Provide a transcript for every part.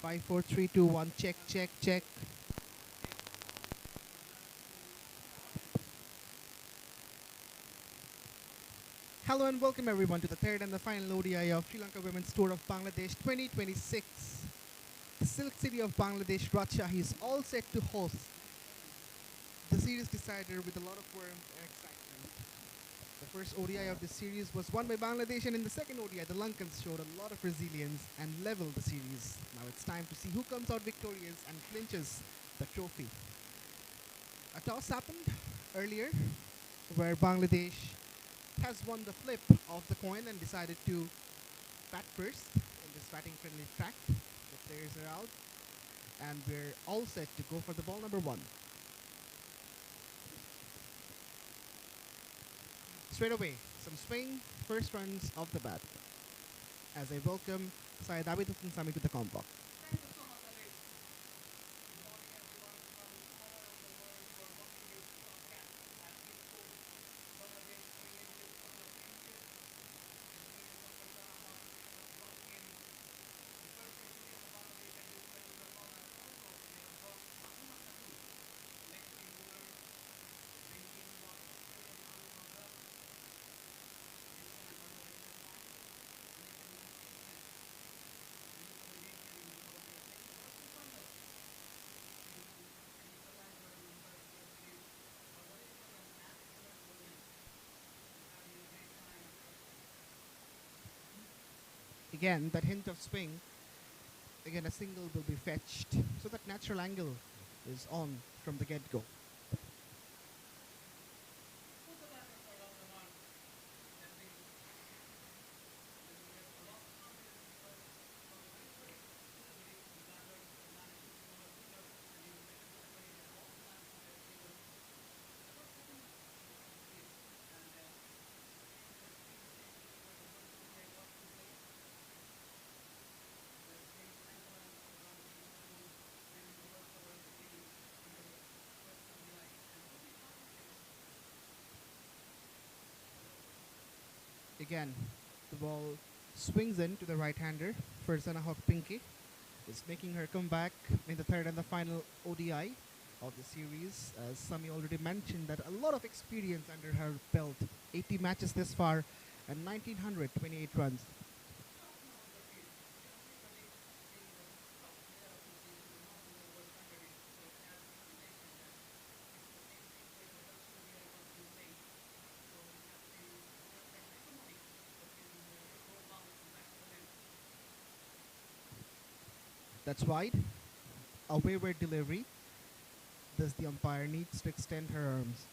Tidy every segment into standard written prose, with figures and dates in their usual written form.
5, 4, 3, 2, 1. Check, check, check. Hello and welcome everyone to the third and the final ODI of Sri Lanka Women's Tour of Bangladesh 2026. The Silk City of Bangladesh, Rajshahi, is all set to host the series decider with a lot of warmth and excitement. The first ODI of this series was won by Bangladesh, and in the second ODI, the Lankans showed a lot of resilience and leveled the series. Now it's time to see who comes out victorious and clinches the trophy. A toss happened earlier where Bangladesh has won the flip of the coin and decided to bat first in this batting-friendly track. The players are out, and we're all set to go for the ball number 1. Straight away, some swing, first runs of the bat. As I welcome 𝗬𝗏𝗂𝗃𝗃 to the combo. Again, that hint of swing, again a single will be fetched, so that natural angle is on from the get-go. Again, the ball swings in to the right-hander. 𝗿𝗏𝗃𝗃 is making her comeback in the third and the final ODI of the series. As Sami already mentioned, that a lot of experience under her belt. 80 matches this far and 1,928 runs. That's wide. A wayward delivery. Thus the umpire needs to extend her arms.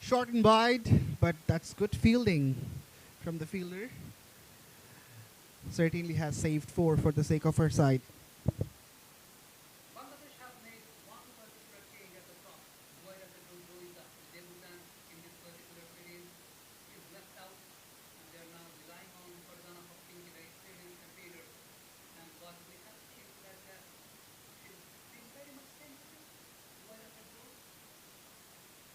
Short and wide, but that's good fielding from the fielder. Certainly has saved 4 for the sake of her side. Bangladesh have made one particular change at the top. 𝗿𝗏𝗃𝗃, the debutant in this particular series, is left out, and they are now relying on 𝗿𝗏𝗃𝗃, the experienced fielder. And what we have seen that she's been very much sensitive. 𝗿𝗏𝗃𝗃,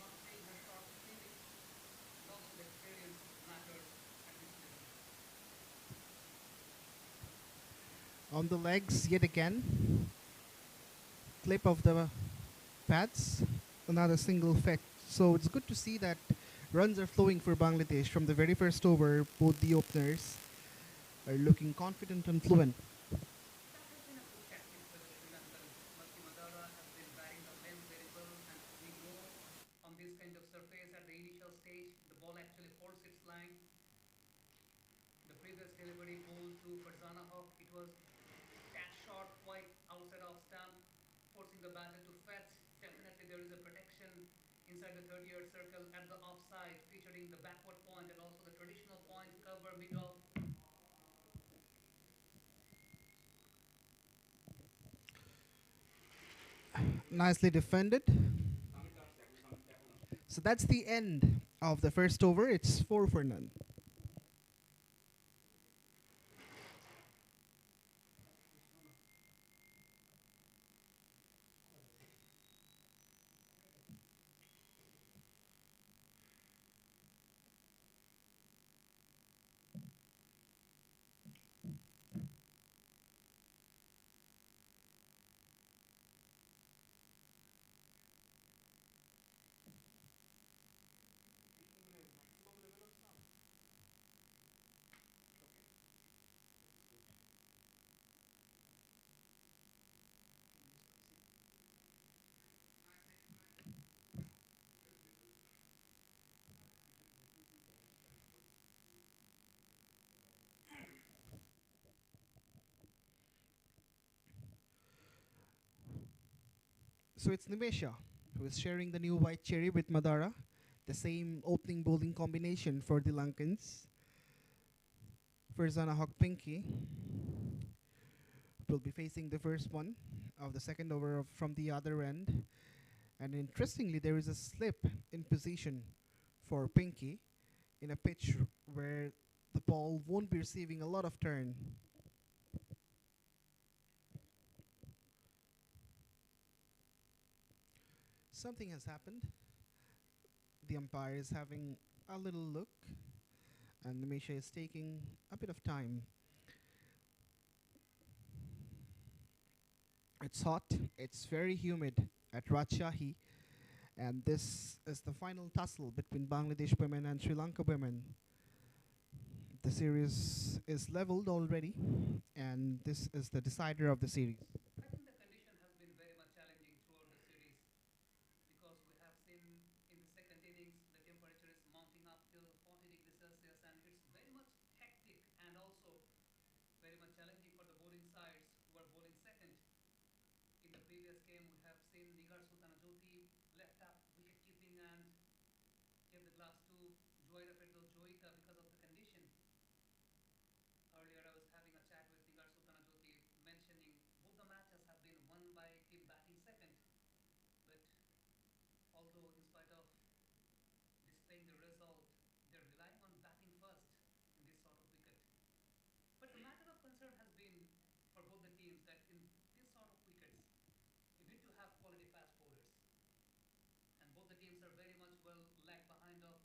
not playing her short fielding, and also the experience matters at this level. On the legs yet again. Clip of the pads, another single fetch. So it's good to see that runs are flowing for Bangladesh from the very first over. Both the openers are looking confident and fluent. That has been a good tactic for the Sri Lankan. 𝗏𝗏𝗃𝗃 has been batting the length very well, and we know on this kind of surface at the initial stage, the ball actually holds its line. The previous delivery ball to 𝗿𝗏𝗃𝗃, it was that short quite outside of stump, forcing the batter to fetch. Definitely there is a protection inside the 30-yard circle at the offside, featuring the backward point and also the traditional point 𝗂𝗶𝗱𝗄𝗏. Nicely defended. So that's the end of the first over. It's 4-0. So it's 𝗬𝗵𝗂 who is sharing the new white cherry with Madara, the same opening bowling combination for the Lankans. 𝗃𝗀𝗃𝗃𝗃 will be facing the first one of the second over from the other end. And interestingly, there is a slip in position for 𝗃𝗃 in a pitch where the ball won't be receiving a lot of turn. Something has happened. The umpire is having a little look, and 𝗬𝗵𝗂 is taking a bit of time. It's hot, it's very humid at Rajshahi, and this is the final tussle between Bangladesh women and Sri Lanka women. The series is leveled already, and this is the decider of the series. I think the condition has been very much challenging throughout the series because we have seen in the second innings the temperature is mounting up till 40 degrees Celsius, and it's very much hectic and also very much challenging for the bowling sides who are bowling second. In the previous game, we have seen 𝗍𝗃𝗃 left up wicket keeping and kept the glass to 𝗍𝗃𝗃𝗃 because of the condition. Earlier, I was having a chat with 𝗍𝗃𝗃𝗃 mentioning both the matches have been won by team batting second. But although in spite of displaying the result, they're relying on batting first in this sort of wicket. But the matter of concern has been for both the teams that in this sort of wickets, you need to have quality fast bowlers. And both the teams are very much well lagged behind of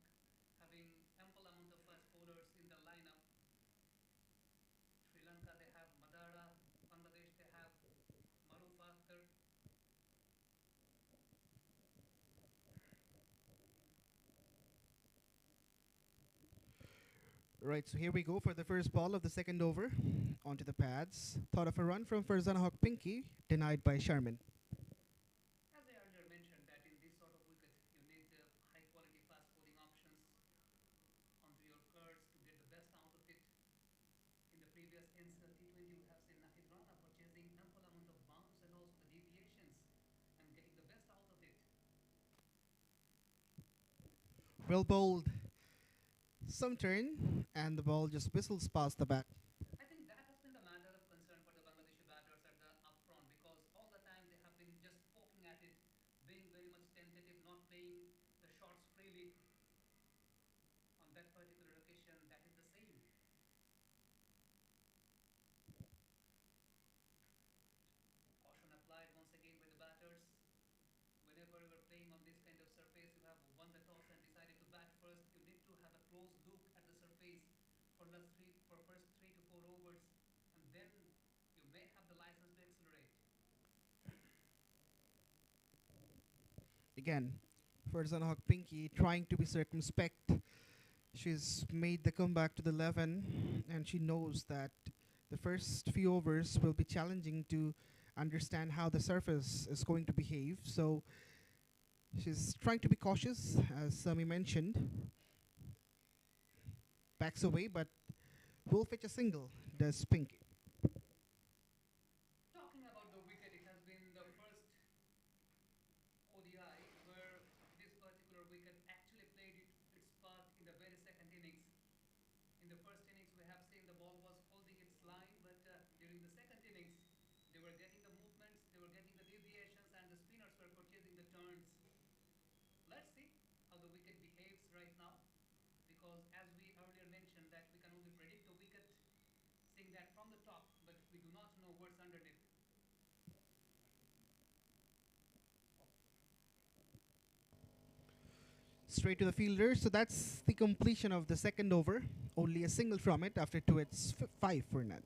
having ample amount of fast bowlers in the lineup. Sri Lanka, they have Madara. Bangladesh, they have 𝗂𝗏𝗂. Right, so here we go for the first ball of the second over. Onto the pads. Thought of a run from 𝗃𝗀𝗃𝗃𝗃, denied by Sharman. As I earlier mentioned that in this sort of wicket, you need high quality fast bowling options onto your curves to get the best out of it. In the previous T20, we have seen 𝗃𝗀𝗃𝗃 purchasing ample amount of bounce and also the deviations and getting the best out of it. Well bowled. Some turn, and the ball just whistles past the bat. I think that has been the matter of concern for the Bangladeshi batters at the upfront because all the time they have been just poking at it, being very much tentative, not playing the shots freely. On that particular occasion, that is the same. Caution applied once again by the batters. Whenever you are playing on this kind of surface, you have won the toss and decided to bat first. You need to have a close look at the surface for first 3 to 4 overs, and then you may have the license to accelerate. Again, 𝗃𝗀𝗃𝗃𝗃 trying to be circumspect. She's made the comeback to the 11, and she knows that the first few overs will be challenging to understand how the surface is going to behave. So she's trying to be cautious, as Sami mentioned. Backs away, but will fetch a single, does 𝗃𝗃. Talking about the wicket, it has been the first ODI where this particular wicket actually played its part in the very second innings. In the first innings, we have seen the ball was holding its line, but during the second innings, they were getting the movements, they were getting the deviations, and the spinners were top, but we do not know what's underneath. Straight to the fielder. So that's the completion of the second over. Only a single from it after 2 hits, 5 for none.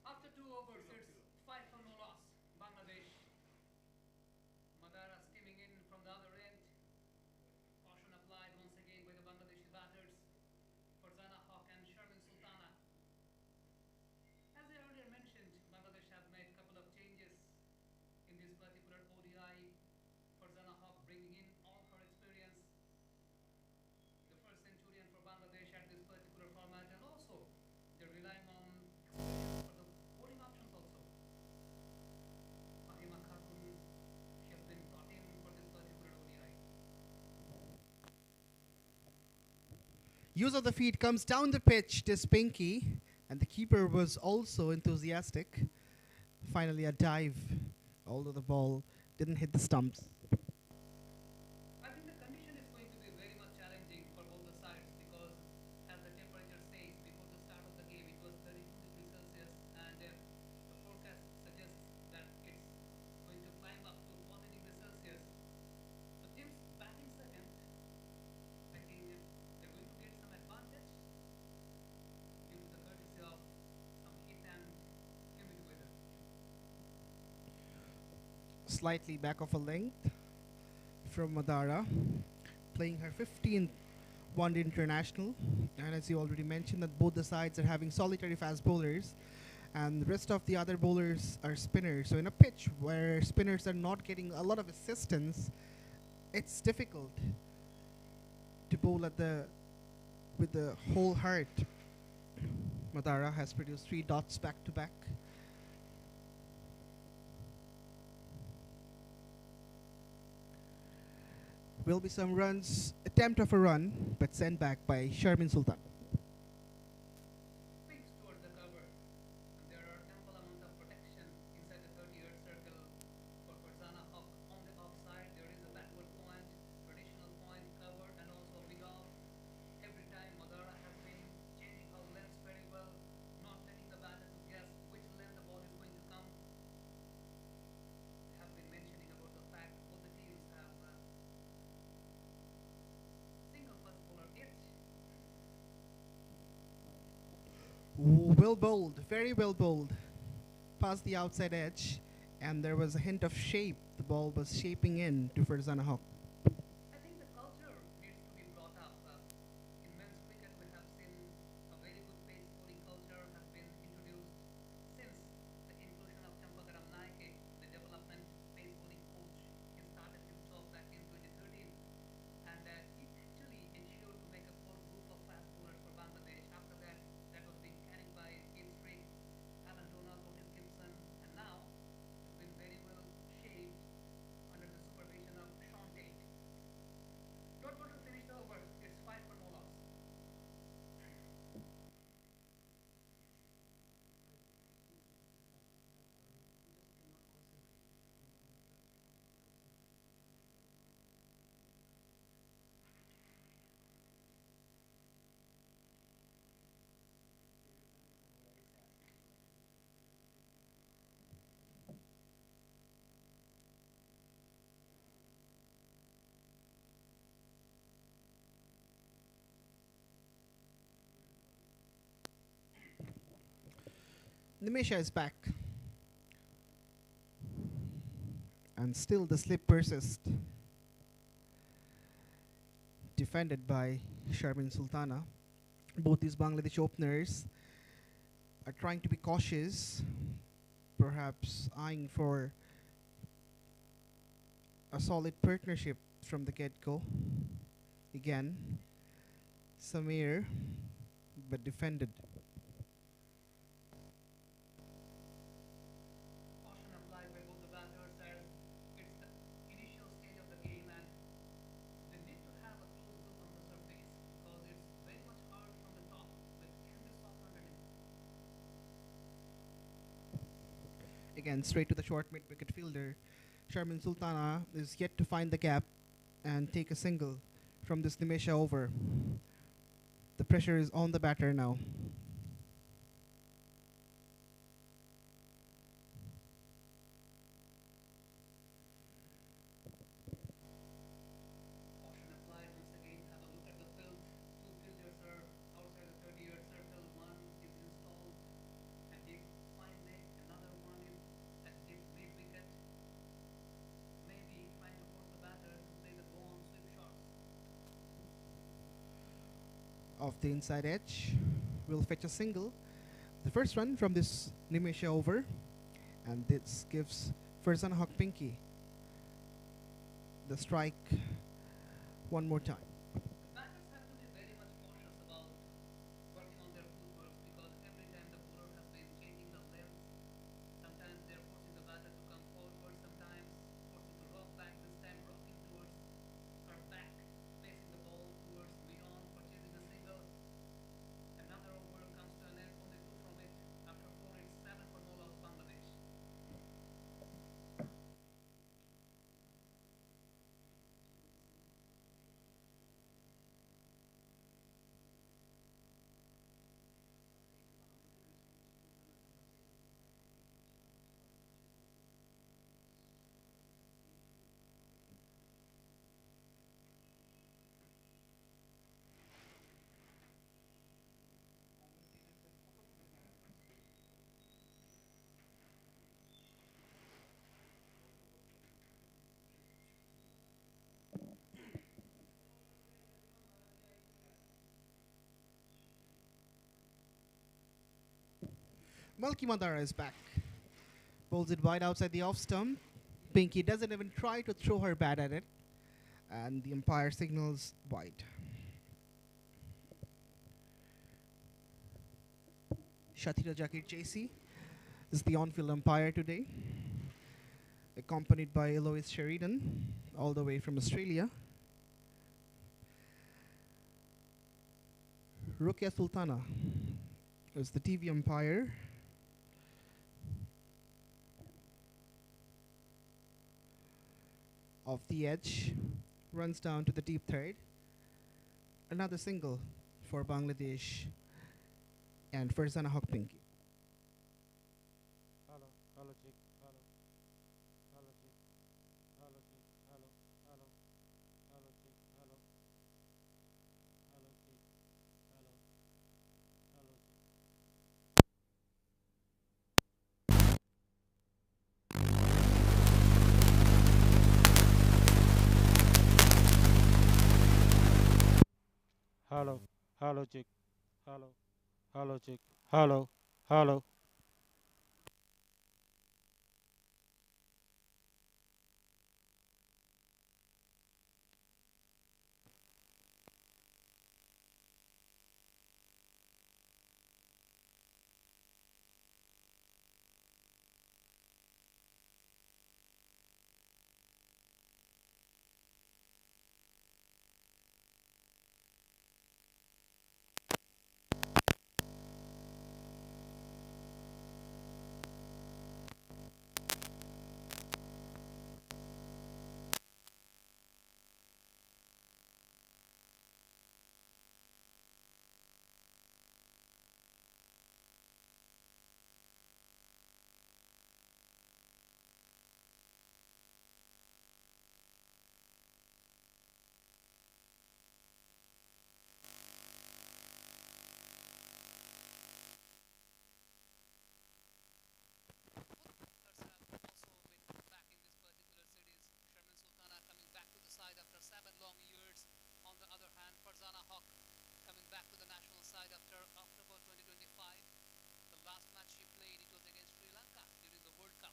After 2 overs, it's 5 for no loss. Bangladesh. Madara skimming in from the other end. Caution applied once again by the Bangladeshi batters. Farzana Haq and Sharmin Sultana. As I earlier mentioned, Bangladesh have made a couple of changes in this particular ODI. Farzana Haq bringing in all her experience. The first centurion for Bangladesh at this particular format, and also they're relying on experience for the bowling options also. Fahima Khatun, she has been brought in for this particular ODI. Use of the feet comes down the pitch to 𝗵𝗂𝗃𝗃𝗃, and the keeper was also enthusiastic. Finally a dive, although the ball didn't hit the stumps. I think the condition is going to be very much challenging for both the sides because, as the temperature says, before the start of the game it was 32 degrees Celsius, and the forecast suggests that it's going to climb up to 40 degrees Celsius. So teams batting second, I think they're going to get some advantage due to the courtesy of some heat and humid weather. Slightly back of a length from Madara, playing her 15th one-day international. And as you already mentioned, that both the sides are having solitary fast bowlers, and the rest of the other bowlers are spinners. So in a pitch where spinners are not getting a lot of assistance, it's difficult to bowl with the whole heart. Madara has produced 3 dots back to back. Will be some runs, attempt of a run, but sent back by Sharmin Sultan. Swings towards the cover, and there are ample amount of protection inside the 30-yard circle for Farzana Haq. On the offside, there is a backward point, traditional point, cover, and also mid-off. Every time Madara has been changing her lengths very well, not letting the batter to guess which length the ball is going to come. They have been mentioning about the fact both the teams have single first bowler each. Well bowled, very well bowled. Past the outside edge, and there was a hint of shape. The ball was shaping in to Farzana Haq. I think the culture needs to be brought up. In men's cricket, we have seen a very good pace bowling culture has been introduced since the inclusion of 𝗃𝗵𝗃𝗃𝗃, the development pace bowling coach. He started himself back in 2013, and he actually ensured to make a core group of fast bowlers for Bangladesh. After that, that was being carried by 𝗃𝗵𝗃𝗃, Alan Donald, Otis Gibson, and now it's been very well shaped under the supervision of Sean Tate. 𝗃𝗏𝗃𝗃 finished the over. It's 5 for no loss. Nimisha is back. And still the slip persists. Defended by Sharmin Sultana. Both these Bangladesh openers are trying to be cautious, perhaps eyeing for a solid partnership from the get-go. Again, Samir, but defended. Caution applied by both the batters as it's the initial stage of the game and they need to have a close look on the surface because it's very much hard from the top but can be soft underneath. Again, straight to the short mid-wicket fielder. Sharmin Sultana is yet to find the gap and take a single from this Nimisha over. The pressure is on the batter now. Caution applied once again. Have a look at the field. Two fielders are outside the 30-yard circle. One is installed at deep fine leg. Another one is at deep mid-wicket. Maybe trying to force the batter to play the go-on sweep shots. Off the inside edge, will fetch a single. The first run from this Nimisha over, and this gives 𝗿𝗏𝗂𝗃𝗃𝗃 the strike one more time. The batters have to be very much cautious about working on their footwork because every time the bowler has been changing the length, sometimes they're forcing the batter to come forward, sometimes forcing to rock back, this time rocking towards her back, placing the ball towards beyond for chasing a single. Another over comes to an end, only two from it. After 4, it's 7 for no loss Bangladesh. Malki Madara is back. Bowls it wide outside the off stump. Pinky doesn't even try to throw her bat at it. And the umpire signals wide. Shathira Jakir Chasey is the on-field umpire today, accompanied by Eloise Sheridan, all the way from Australia. Rukia Sultana is the TV umpire. Off the edge, runs down to the deep third. Another single for Bangladesh and 𝗿𝗏𝗂𝗃𝗃𝗃. Hello, hello, check, hello, hello, check, hello, check, hello, hello, hello, check, hello, hello, check, hello, hello, check. Hello, hello, check, hello, hello, check, hello, hello. After 7 long years. On the other hand, 𝗿𝗏𝗂𝗃𝗃 coming back to the national side after October 2025. The last match she played, it was against Sri Lanka during the World Cup.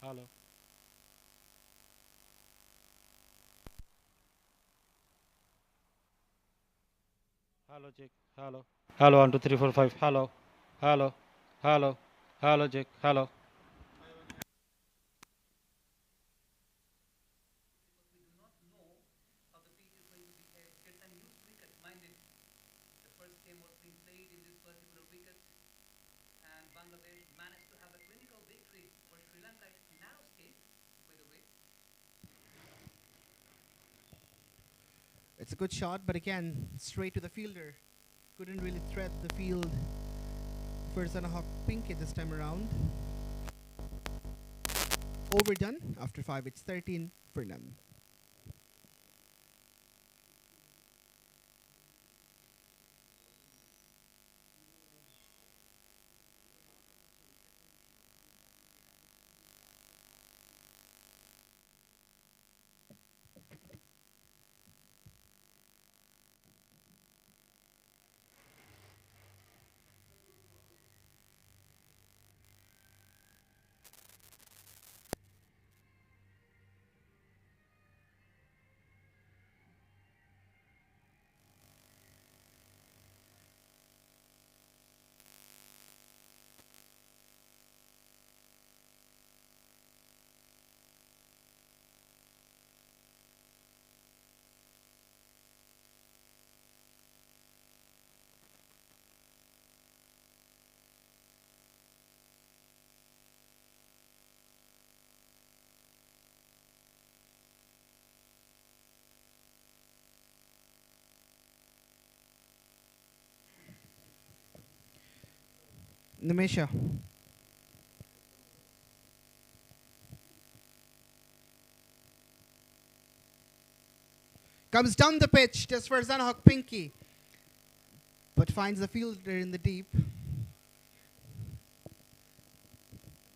hello, hello, check, hello, hello, 1 2 3 4 5, hello, hello, hello, hello, check, hello. Because we do not know how the pitch is going to behave. It's a new cricket, mind it. The first game was being played in this particular wicket, and Bangladesh managed to have a clinical victory for Sri Lanka. It's a narrow escape, by the way. It's a good shot, but again, straight to the fielder. Couldn't really thread the field for 𝗃𝗃𝗃𝗃 this time around. Overdone after 5. It's 13 for none. Nimisha. Comes down the pitch just for 𝗃𝗃𝗃𝗃, but finds the fielder in the deep.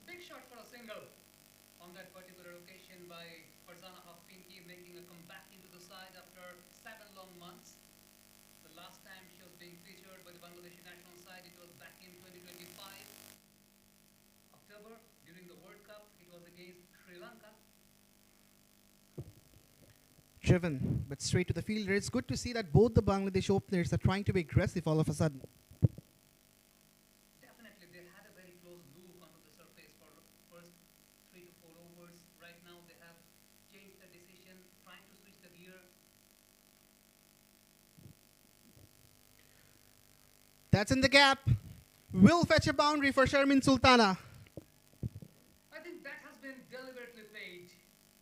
Big shot for a single on that particular occasion by 𝗃𝗃𝗃𝗃, making a comeback into the side after 7 long months. The last time she was being featured by the Bangladeshi national side, it was back in 2025, October, during the World Cup. It was against Sri Lanka. Driven, but straight to the fielder. It's good to see that both the Bangladesh openers are trying to be aggressive all of a sudden. Definitely, they had a very close look onto the surface for the first 3 to 4 overs. Right now, they have changed the decision, trying to switch the gear. That's in the gap. Will fetch a boundary for Sharmin Sultana. I think that has been deliberately played.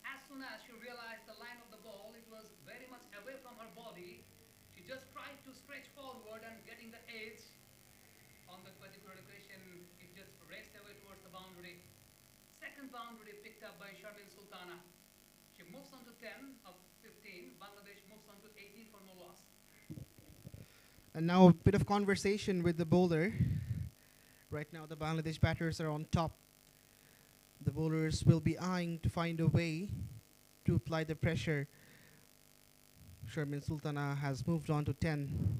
As soon as she realized the line of the ball, it was very much away from her body. She just tried to stretch forward and getting the edge. On that particular occasion, it just raced away towards the boundary. Second boundary picked up by Sharmin Sultana. She moves on to 10 of 15. Bangladesh moves on to 18 for no loss. And now a bit of conversation with the bowler. Right now the Bangladesh batters are on top. The bowlers will be eyeing to find a way to apply the pressure. Sharmin Sultana has moved on to 10.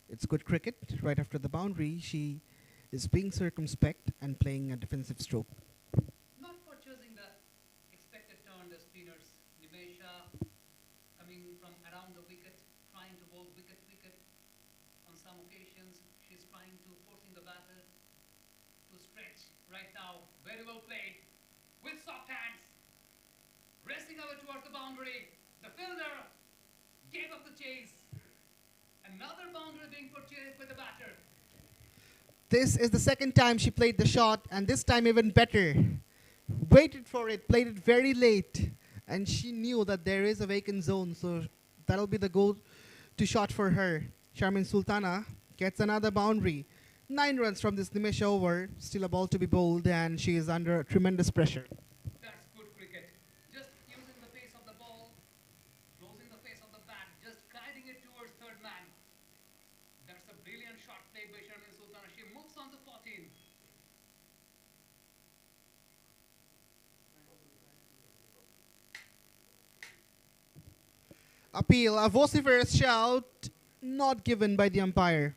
It's good cricket. Right after the boundary, she is being circumspect and playing a defensive stroke. Not for choosing the expected turn, the spinners. Nimisha coming from around the wicket, trying to bowl wicket. On some occasions, she's trying to forcing the batter to stretch. Right now, very well played with soft hands, racing over towards the boundary. The fielder gave up the chase. Another boundary being purchased by the batter. This is the second time she played the shot, and this time even better. Waited for it, played it very late, and she knew that there is a vacant zone, so that'll be the go-to shot for her. Sharmin Sultana gets another boundary. 9 runs from this Nimisha over, still a ball to be bowled, and she is under tremendous pressure. That's good cricket. Just using the pace of the ball, closing the face of the bat, just guiding it towards third man. That's a brilliant shot played by Sharmin Sultana. She moves on to 14. Appeal, a vociferous shout, not given by the umpire.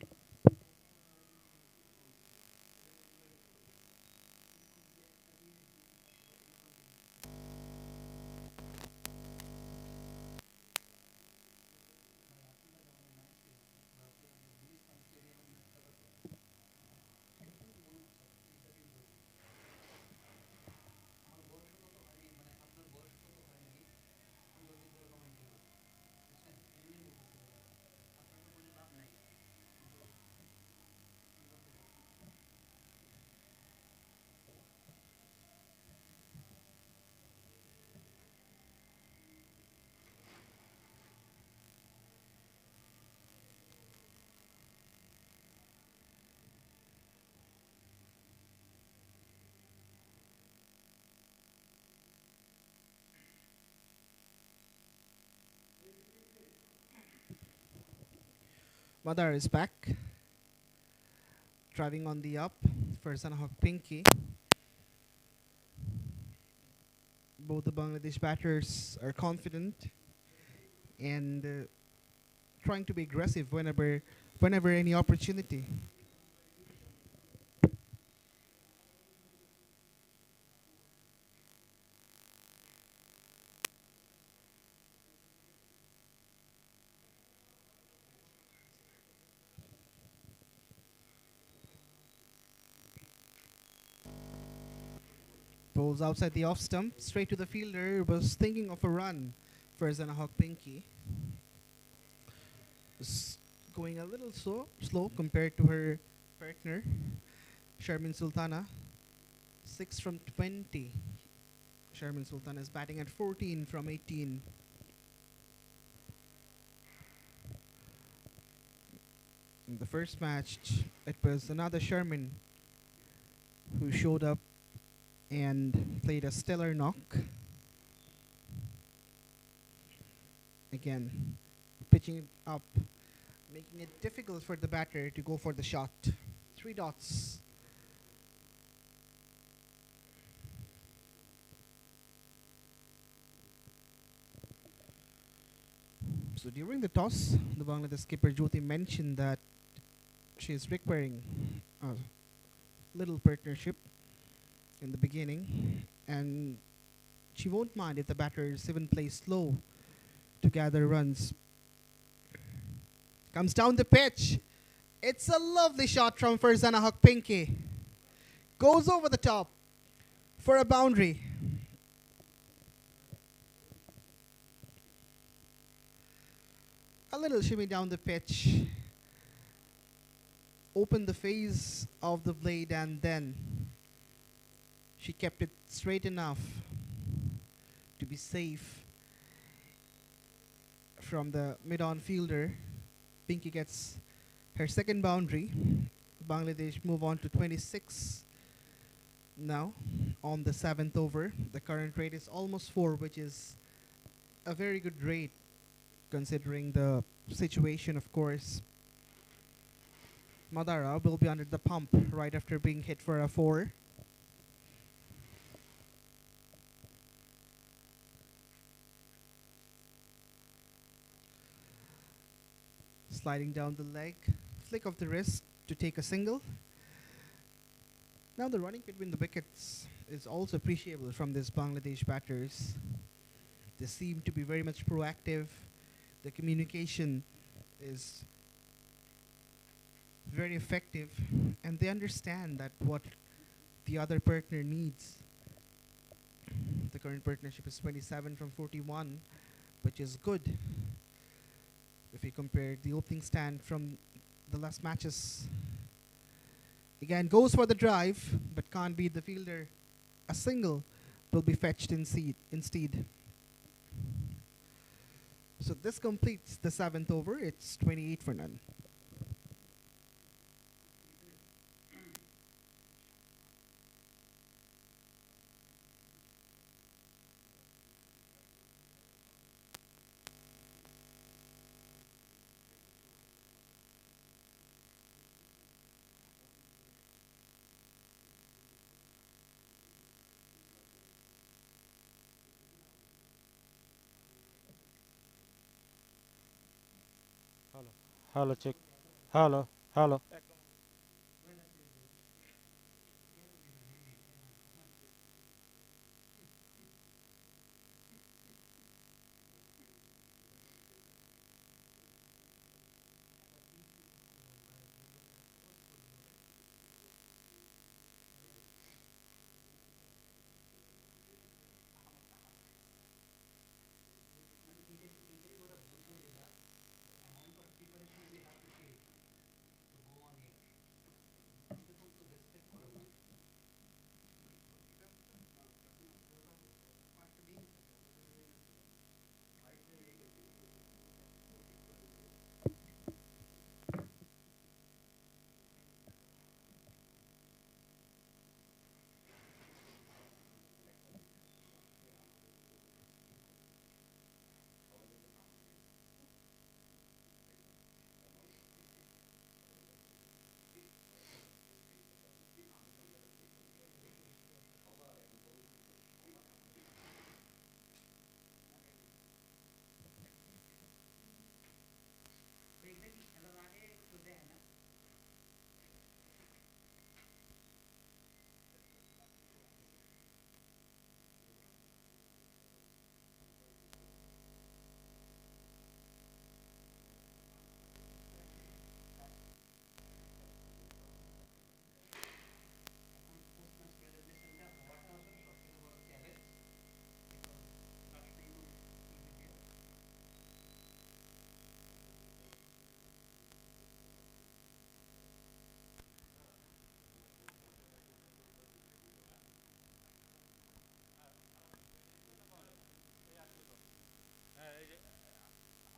𝗏𝗲𝗃 is back, driving on the up for 𝗃𝗃𝗃𝗃. Both the Bangladesh batters are confident and trying to be aggressive whenever any opportunity. Bowls outside the off stump, straight to the fielder. Was thinking of a run for 𝗃𝗃𝗃𝗃. Was going a little slow compared to her partner, Sharmin Sultana. 6 from 20. Sharmin Sultana is batting at 14 from 18. In the first match, it was another Sharmin who showed up and played a stellar knock. Again, pitching it up, making it difficult for the batter to go for the shot. 3 dots. So during the toss, the Bangladesh skipper Jyoti mentioned that she is requiring a little partnership in the beginning, and she won't mind if the batters even play slow to gather runs. Comes down the pitch. It's a lovely shot from 𝗃𝗃𝗃𝗃. Goes over the top for a boundary. A little shimmy down the pitch. Opened the face of the blade, and then she kept it straight enough to be safe from the mid-on fielder. Pinky gets her second boundary. Bangladesh move on to 26 now on the 7th over. The current rate is almost 4, which is a very good rate considering the situation, of course. 𝗏𝗲𝗃 will be under the pump right after being hit for a 4. Sliding down the leg, flick of the wrist to take a single. Now the running between the wickets is also appreciable from these Bangladesh batters. They seem to be very much proactive. The communication is very effective, and they understand that what the other partner needs. The current partnership is 27 from 41, which is good if we compare the opening stand from the last matches. Again, goes for the drive, but can't beat the fielder. A single will be fetched instead. So this completes the 7th over. It's 28 for none. Hello, check. Hello, hello.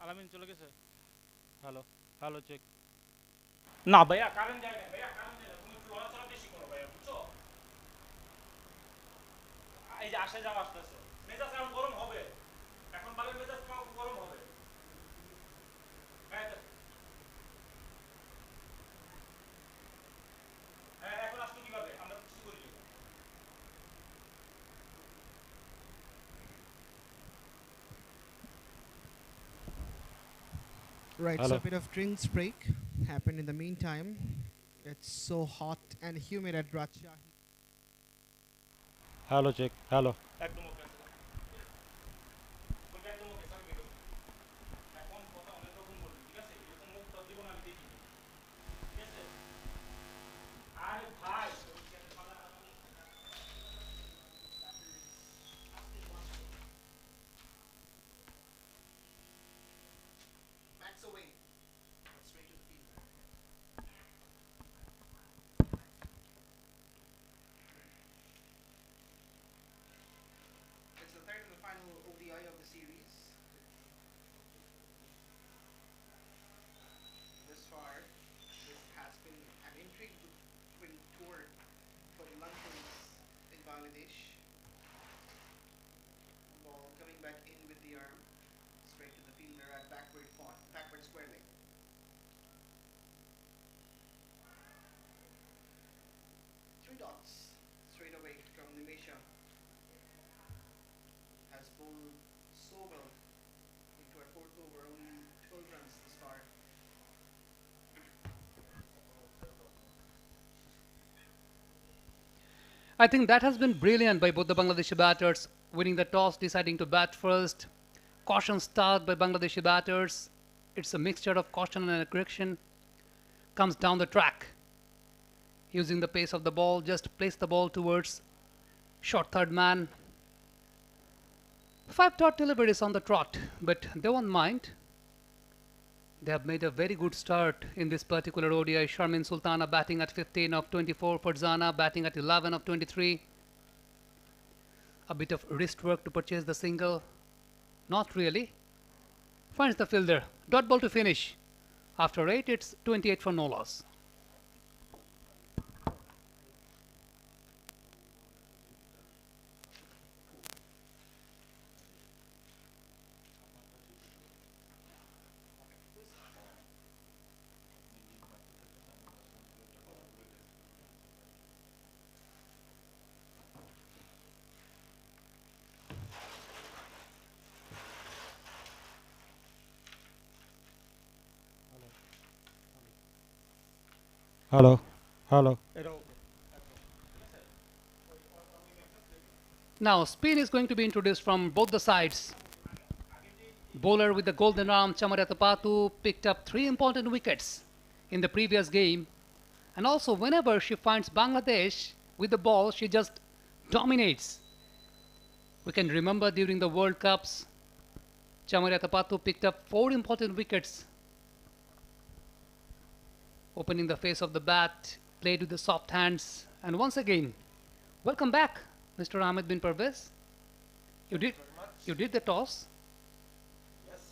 আলামিন চলে গেছে hello hello check না ভাইয়া current যায় না ভাইয়া current যায় না তুমি একটু লড়াচড়া বেশি করো ভাইয়া বুঝছো এই যে আসে যাওয়া আসতেছে মেজাজ এখন গরম হবে এখন বালের মেজাজ গরম হবে হ্যাঁ এখন আসতো কিভাবে আমরা কিছু করি Right, Hello. so a bit of drinks break happened in the meantime. It's so hot and humid at Rajshahi. Hello check hello একদম ওকে এখন কথা অনেক রকম বলবি ঠিক আছে এরকম মুখ তোর জীবন আমি দেখি ঠিক আছে আরে ভাই Backs away. Straight to the field. It's the third and the final ODI of the series. This far, this has been an intriguing tour for the Lankans in Bangladesh. Ball coming back in with the arm, straight to the fielder at backward square leg. Three dots straight away from Nimisha. Has bowled so well into her fourth over, only 12 runs this far. I think that has been brilliant by both the Bangladeshi batters, winning the toss, deciding to bat first. Caution start by Bangladeshi batters. It's a mixture of caution and aggression. Comes down the track. Using the pace of the ball, just place the ball towards short third man. 5-dot delivery is on the trot, but they won't mind. They have made a very good start in this particular ODI. Sharmin Sultana batting at 15 of 24. Farzana batting at 11 of 23. A bit of wrist work to purchase the single. Not really. Finds the fielder. Dot ball to finish. After 8, it's 28 for no loss. Hello hello Now, spin is going to be introduced from both the sides. Bowler with the golden arm, 𝗂 picked up 3 important wickets in the previous game. And also, whenever she finds Bangladesh with the ball, she just dominates. We can remember during the World Cups, 𝗂 picked up 4 important wickets. Opening the face of the bat, played with the soft hands. And once again, welcome back, Mr. 𝗂𝗻𝗵𝗺𝗏. You did the toss. Yes.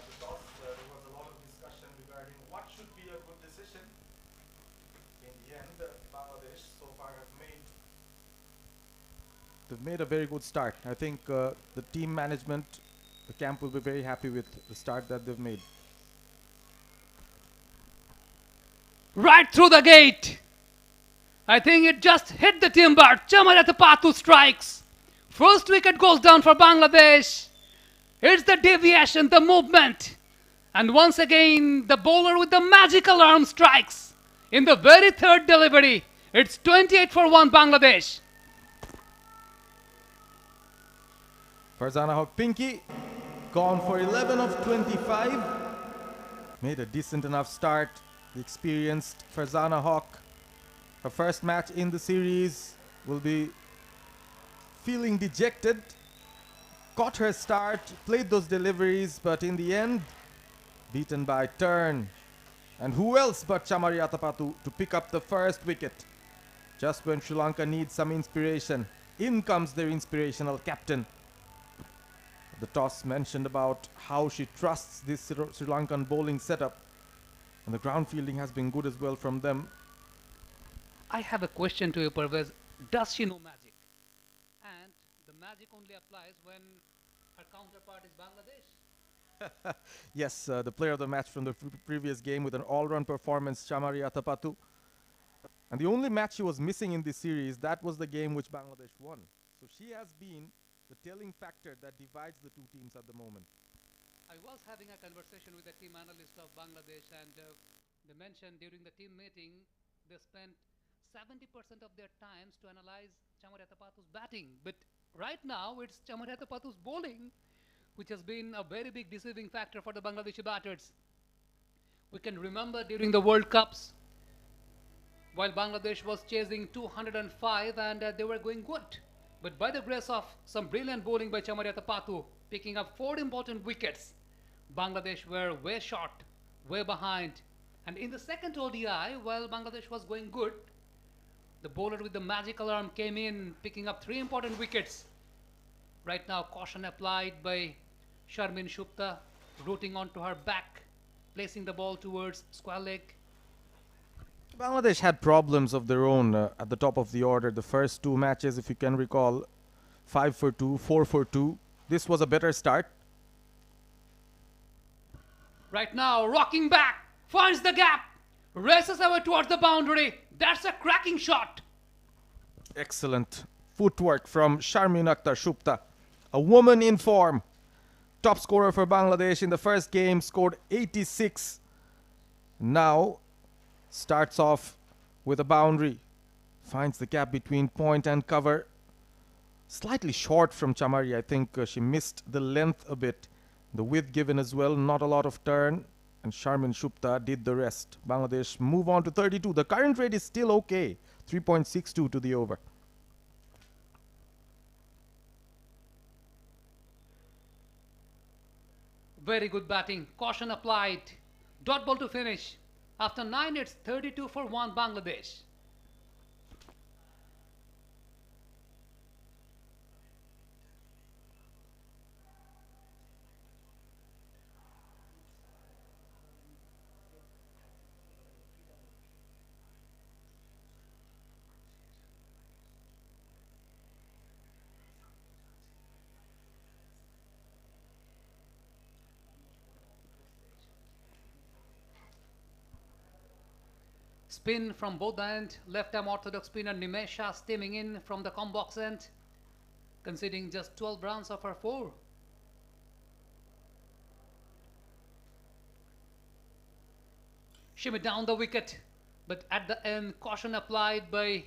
The toss, there was a lot of discussion regarding what should be a good decision. In the end, Bangladesh so far they've made a very good start. I think the team management, the camp will be very happy with the start that they've made. Right through the gate. I think it just hit the timber. 𝗂𝗻𝗵𝗺 strikes. First wicket goes down for Bangladesh. It's the deviation, the movement. And once again, the bowler with the magical arm strikes. In the very third delivery, it's 28 for 1 Bangladesh. Farzana Haq Pinky gone for 11 of 25. Made a decent enough start. The experienced Farzana Haq, her first match in the series, will be feeling dejected. Caught her start, played those deliveries, but in the end, beaten by Turn. And who else but Chamari Atapattu to pick up the first wicket? Just when Sri Lanka needs some inspiration, in comes their inspirational captain. The toss mentioned about how she trusts this Sri Lankan bowling setup, and the ground fielding has been good as well from them. I have a question to you, Pervez. Does she know magic? And the magic only applies when her counterpart is Bangladesh. Yes, the player of the match from the previous game with an all-round performance, Chamari Atapattu. And the only match she was missing in this series, that was the game which Bangladesh won. So she has been the telling factor that divides the two teams at the moment. I was having a conversation with a team analyst of Bangladesh, and they mentioned during the team meeting they spent 70% of their times to analyze Chamari Atapattu's batting. But right now it's Chamari Atapattu's bowling which has been a very big deceiving factor for the Bangladeshi batters. We can remember during the World Cups, while Bangladesh was chasing 205 and they were going good. But by the grace of some brilliant bowling by Chamari Atapattu, picking up 4 important wickets, Bangladesh were way short, way behind. And in the second ODI, while Bangladesh was going good, the bowler with the magical arm came in, picking up 3 important wickets. Right now, caution applied by Sharmin Shupta, rooting onto her back, placing the ball towards square leg. Bangladesh had problems of their own at the top of the order. The first 2 matches, if you can recall, 5 for 2, 4 for 2. This was a better start. Right now, rocking back, finds the gap, races away towards the boundary. That's a cracking shot. Excellent footwork from Sharmin Akhtar Shupta, a woman in form. Top scorer for Bangladesh in the first game, scored 86. Now starts off with a boundary, finds the gap between point and cover. Slightly short from Chamari. I think she missed the length a bit. The width given as well, not a lot of turn, and Sharmin Shupta did the rest. Bangladesh move on to 32. The current rate is still okay, 3.62 to the over. Very good batting, caution applied, dot ball to finish. After 9, it's 32 for 1 Bangladesh. Spin from both ends, left-arm orthodox spinner Nimesha steaming in from the combox end, conceding just 12 runs of her 4. Shimmy down the wicket, but at the end, caution applied by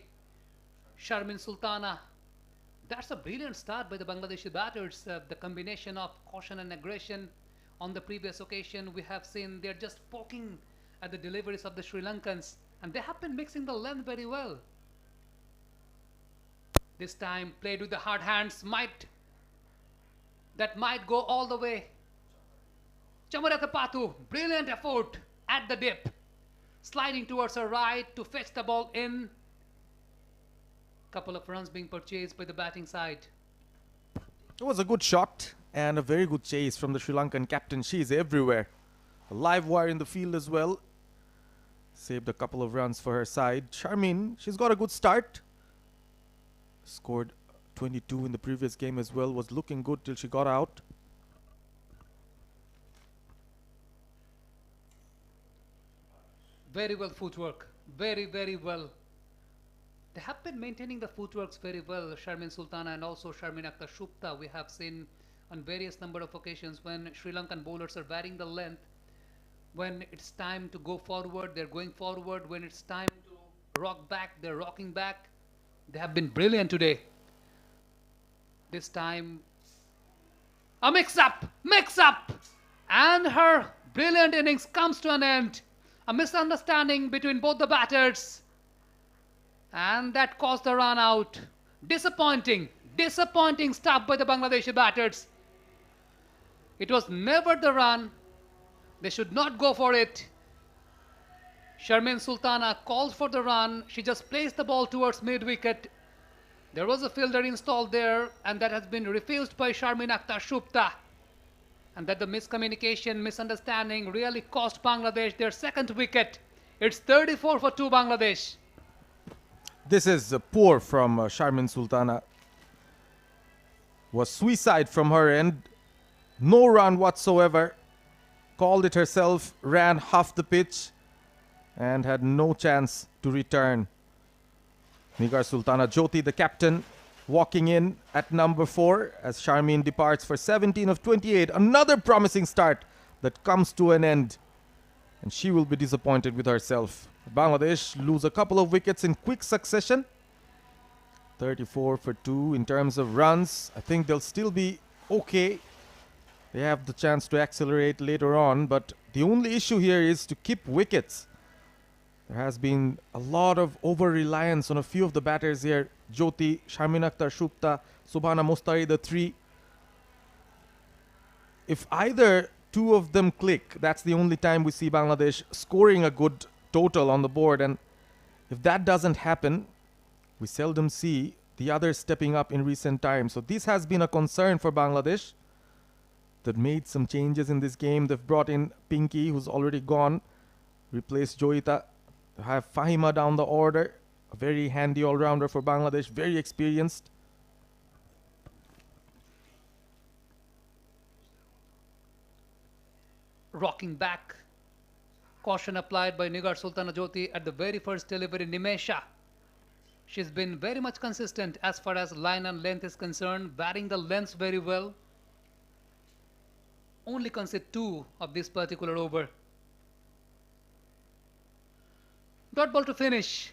Sharmin Sultana. That's a brilliant start by the Bangladeshi batters. The combination of caution and aggression. On the previous occasion, we have seen they're just poking at the deliveries of the Sri Lankans, and they have been mixing the length very well. This time played with the hard hands, that might go all the way. Chamari Atapattu, brilliant effort at the dip, sliding towards her right to fetch the ball in. Couple of runs being purchased by the batting side. It was a good shot and a very good chase from the Sri Lankan captain. She's everywhere. A live wire in the field as well. Saved a couple of runs for her side. Sharmin, she's got a good start. Scored 22 in the previous game as well. Was looking good till she got out. Very well footwork. Very, very well. They have been maintaining the footworks very well, Sharmin Sultana and also Sharmin Akhtar Shupta. We have seen on various number of occasions when Sri Lankan bowlers are varying the length, When it's time to go forward, they're going forward. When it's time to rock back, they're rocking back. They have been brilliant today. This time, a mix-up! And her brilliant innings comes to an end. A misunderstanding between both the batters. And that caused the run out. Disappointing stuff by the Bangladeshi batters. It was never the run. They should not go for it. Sharmin Sultana calls for the run. She just placed the ball towards mid-wicket. There was a fielder installed there, and that has been refused by Sharmin Akhtar Shupta. And that the miscommunication, misunderstanding really cost Bangladesh their second wicket. It's 34 for 2 Bangladesh. This is poor from Sharmin Sultana. Was suicide from her end. No run whatsoever. Called it herself, ran half the pitch, and had no chance to return. Nigar Sultana Jyoti, the captain, walking in at number 4 as Sharmin departs for 17 of 28. Another promising start that comes to an end, and she will be disappointed with herself. Bangladesh lose a couple of wickets in quick succession. 34 for 2 in terms of runs. I think they'll still be okay. They have the chance to accelerate later on, but the only issue here is to keep wickets. There has been a lot of over-reliance on a few of the batters here. Jyoti, Sharmin Akhtar Shupta, Subhana Mustari, the 3. If either 2 of them click, that's the only time we see Bangladesh scoring a good total on the board. And if that doesn't happen, we seldom see the others stepping up in recent times. So this has been a concern for Bangladesh. They've made some changes in this game. They've brought in Pinky, who's already gone, replaced Joita. They have Fahima down the order, a very handy all-rounder for Bangladesh, very experienced. Rocking back. Caution applied by Nigar Sultana Jyoti at the very first delivery. Nimesha. She's been very much consistent as far as line and length is concerned, batting the lengths very well. Only concede 2 of this particular over. Dot ball to finish.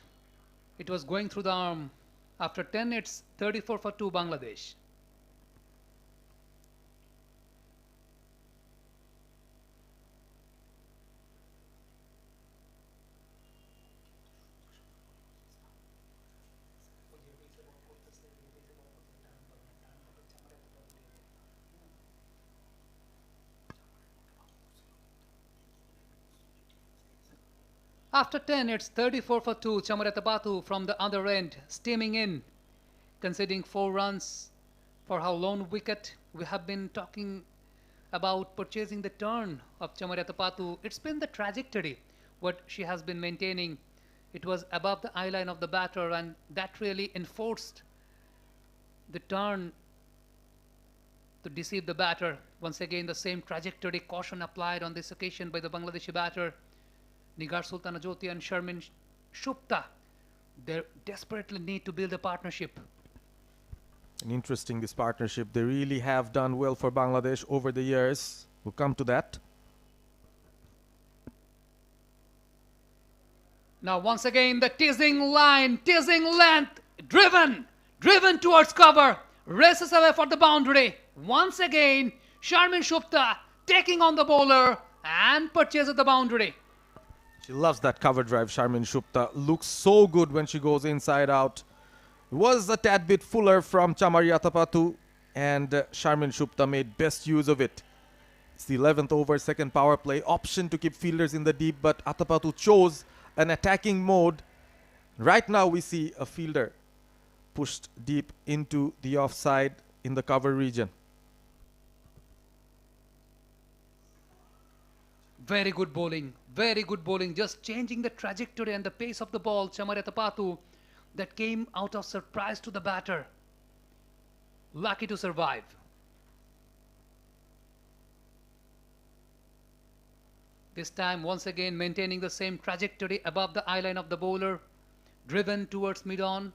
It was going through the arm. After 10, it's 34 for 2 Bangladesh. After 10, it's 34 for 2. 𝗂𝗏𝗃𝗏 from the other end, steaming in, conceding 4 runs for her lone wicket. We have been talking about purchasing the turn of 𝗂𝗏𝗃𝗏. It's been the trajectory, what she has been maintaining. It was above the eye line of the batter, and that really enforced the turn to deceive the batter. Once again, the same trajectory, caution applied on this occasion by the Bangladeshi batter. Nigar Sultana Jyoti and Sharmin Shupta, they desperately need to build a partnership. And interesting, this partnership. They really have done well for Bangladesh over the years. We'll come to that. Now once again, the teasing line, teasing length, driven towards cover, races away for the boundary. Once again, Sharmin Shupta taking on the bowler and purchases the boundary. She loves that cover drive, Sharmin Shupta. Looks so good when she goes inside out. It was a tad bit fuller from Chamari-Atapattu, and Sharmin Shupta made best use of it. It's the 11th over, second power play. Option to keep fielders in the deep, but Atapattu chose an attacking mode. Right now we see a fielder pushed deep into the offside in the cover region. Very good bowling, just changing the trajectory and the pace of the ball. 𝗂𝗏𝗃𝗏𝗏 that came out of surprise to the batter. Lucky to survive. This time, once again, maintaining the same trajectory above the eye line of the bowler. Driven towards mid-on.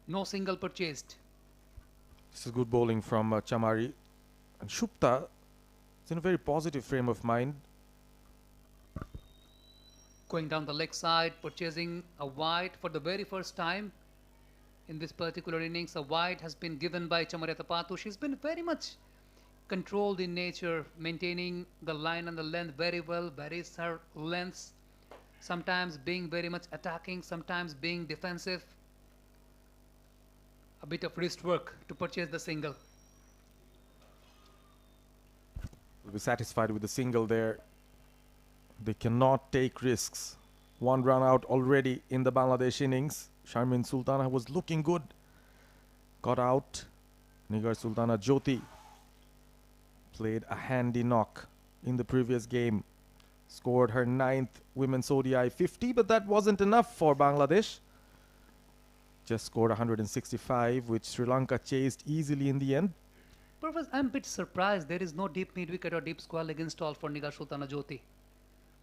No single purchased. This is good bowling from Chamari. And Shupta is in a very positive frame of mind. Going down the leg side, purchasing a wide for the very first time in this particular innings. A wide has been given by 𝗂𝗏𝗃𝗃. She's been very much controlled in nature, maintaining the line and the length very well, varies her lengths, sometimes being very much attacking, sometimes being defensive. A bit of wrist work to purchase the single. Will be satisfied with the single there. They cannot take risks. One run out already in the Bangladesh innings. Sharmin Sultana was looking good. Got out. Nigar Sultana Jyoti played a handy knock in the previous game. Scored her 9th Women's ODI 50, but that wasn't enough for Bangladesh. Just scored 165, which Sri Lanka chased easily in the end. Purpose, I'm a bit surprised there is no deep mid-wicket or deep square leg install for Nigar Sultana Jyoti.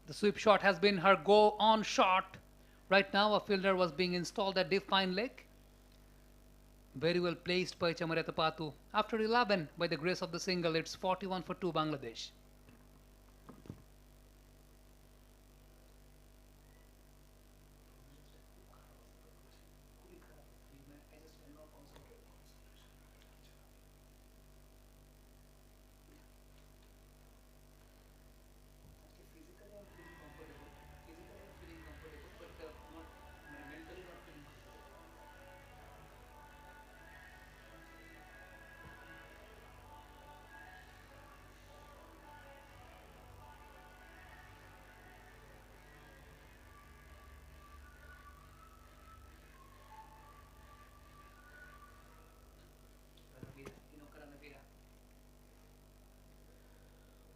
The sweep shot has been her go-on shot. Right now, a fielder was being installed at deep fine leg. Very well placed by 𝗂𝗏𝗃𝗃. After 11, by the grace of the single, it's 41 for 2 Bangladesh.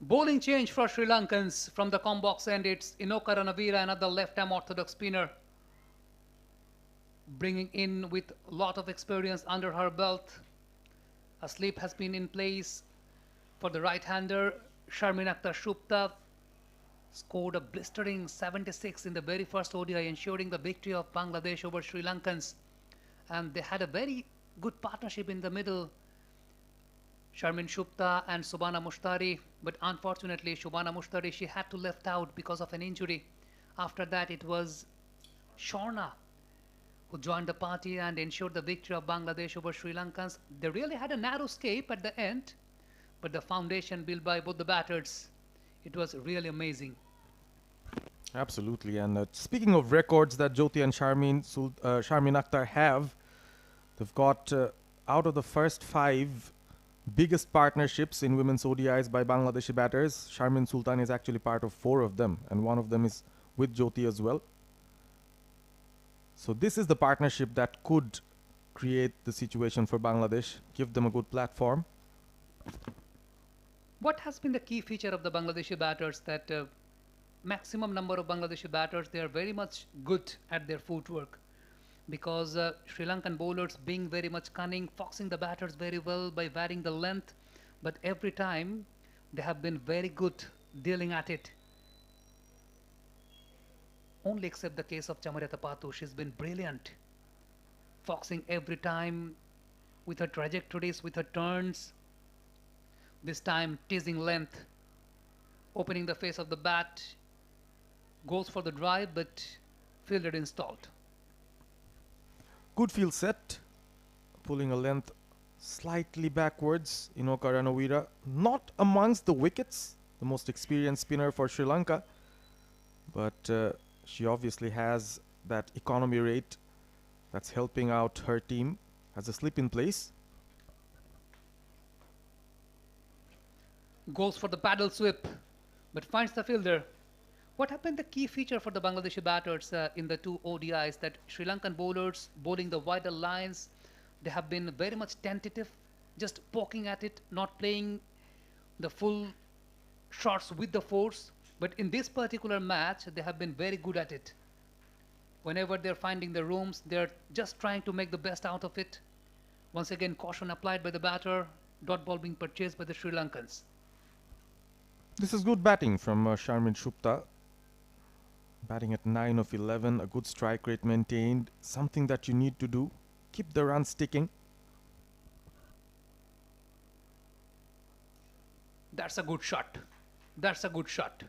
Bowling change for Sri Lankans from the com box end. It's 𝗂𝗏𝗃𝗃, another left-arm orthodox spinner, bringing in with a lot of experience under her belt. A slip has been in place for the right-hander. Sharmin Akhtar Shupta scored a blistering 76 in the very first ODI, ensuring the victory of Bangladesh over Sri Lankans. And they had a very good partnership in the middle, Sharmin Shupta and Shobhana Mushtari, but unfortunately Shobhana Mushtari, she had to left out because of an injury. After that it was Shorna who joined the party and ensured the victory of Bangladesh over Sri Lankans. They really had a narrow escape at the end, but the foundation built by both the batters, it was really amazing. Absolutely. And speaking of records that Jyoti and Sharmin Akhtar have, they've got out of the first 5 biggest partnerships in women's ODIs by Bangladeshi batters, Sharmin Sultan is actually part of 4 of them, and one of them is with Jyoti as well. So this is the partnership that could create the situation for Bangladesh, give them a good platform. What has been the key feature of the Bangladeshi batters? That maximum number of Bangladeshi batters, they are very much good at their footwork, because Sri Lankan bowlers being very much cunning, foxing the batters very well by varying the length, but every time they have been very good dealing at it. Only except the case of 𝗂𝗏𝗃𝗃, she's been brilliant, foxing every time with her trajectories, with her turns. This time teasing length, opening the face of the bat, goes for the drive, but fielded installed. Good field set, pulling a length slightly backwards. Inoka Ranawira, not amongst the wickets, the most experienced spinner for Sri Lanka, but she obviously has that economy rate that's helping out her team. Has a slip in place. Goes for the paddle sweep, but finds the fielder. What happened, the key feature for the Bangladeshi batters in the 2 ODIs, that Sri Lankan bowlers bowling the wider lines, they have been very much tentative, just poking at it, not playing the full shots with the force. But in this particular match, they have been very good at it. Whenever they're finding the rooms, they're just trying to make the best out of it. Once again, caution applied by the batter, dot ball being purchased by the Sri Lankans. This is good batting from Sharmin Shupta. Batting at 9 of 11, a good strike rate maintained, something that you need to do. Keep the runs ticking. That's a good shot. That's a good shot.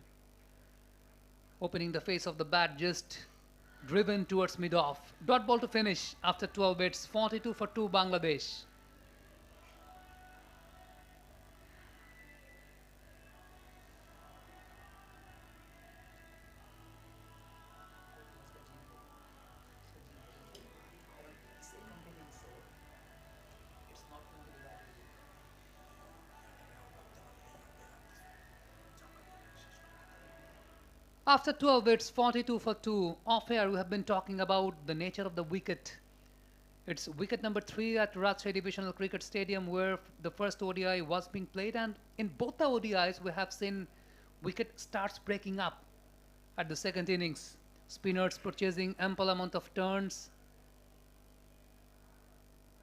opening the face of the bat, just driven towards mid-off. Dot ball to finish after 12 hits, 42 for 2 Bangladesh. After 12 hits, 42 for 2. Off air, we have been talking about the nature of the wicket. It's wicket number 3 at Ranchi Divisional Cricket Stadium, where the first ODI was being played, and in both the ODIs we have seen wicket starts breaking up at the second innings. Spinners purchasing ample amount of turns.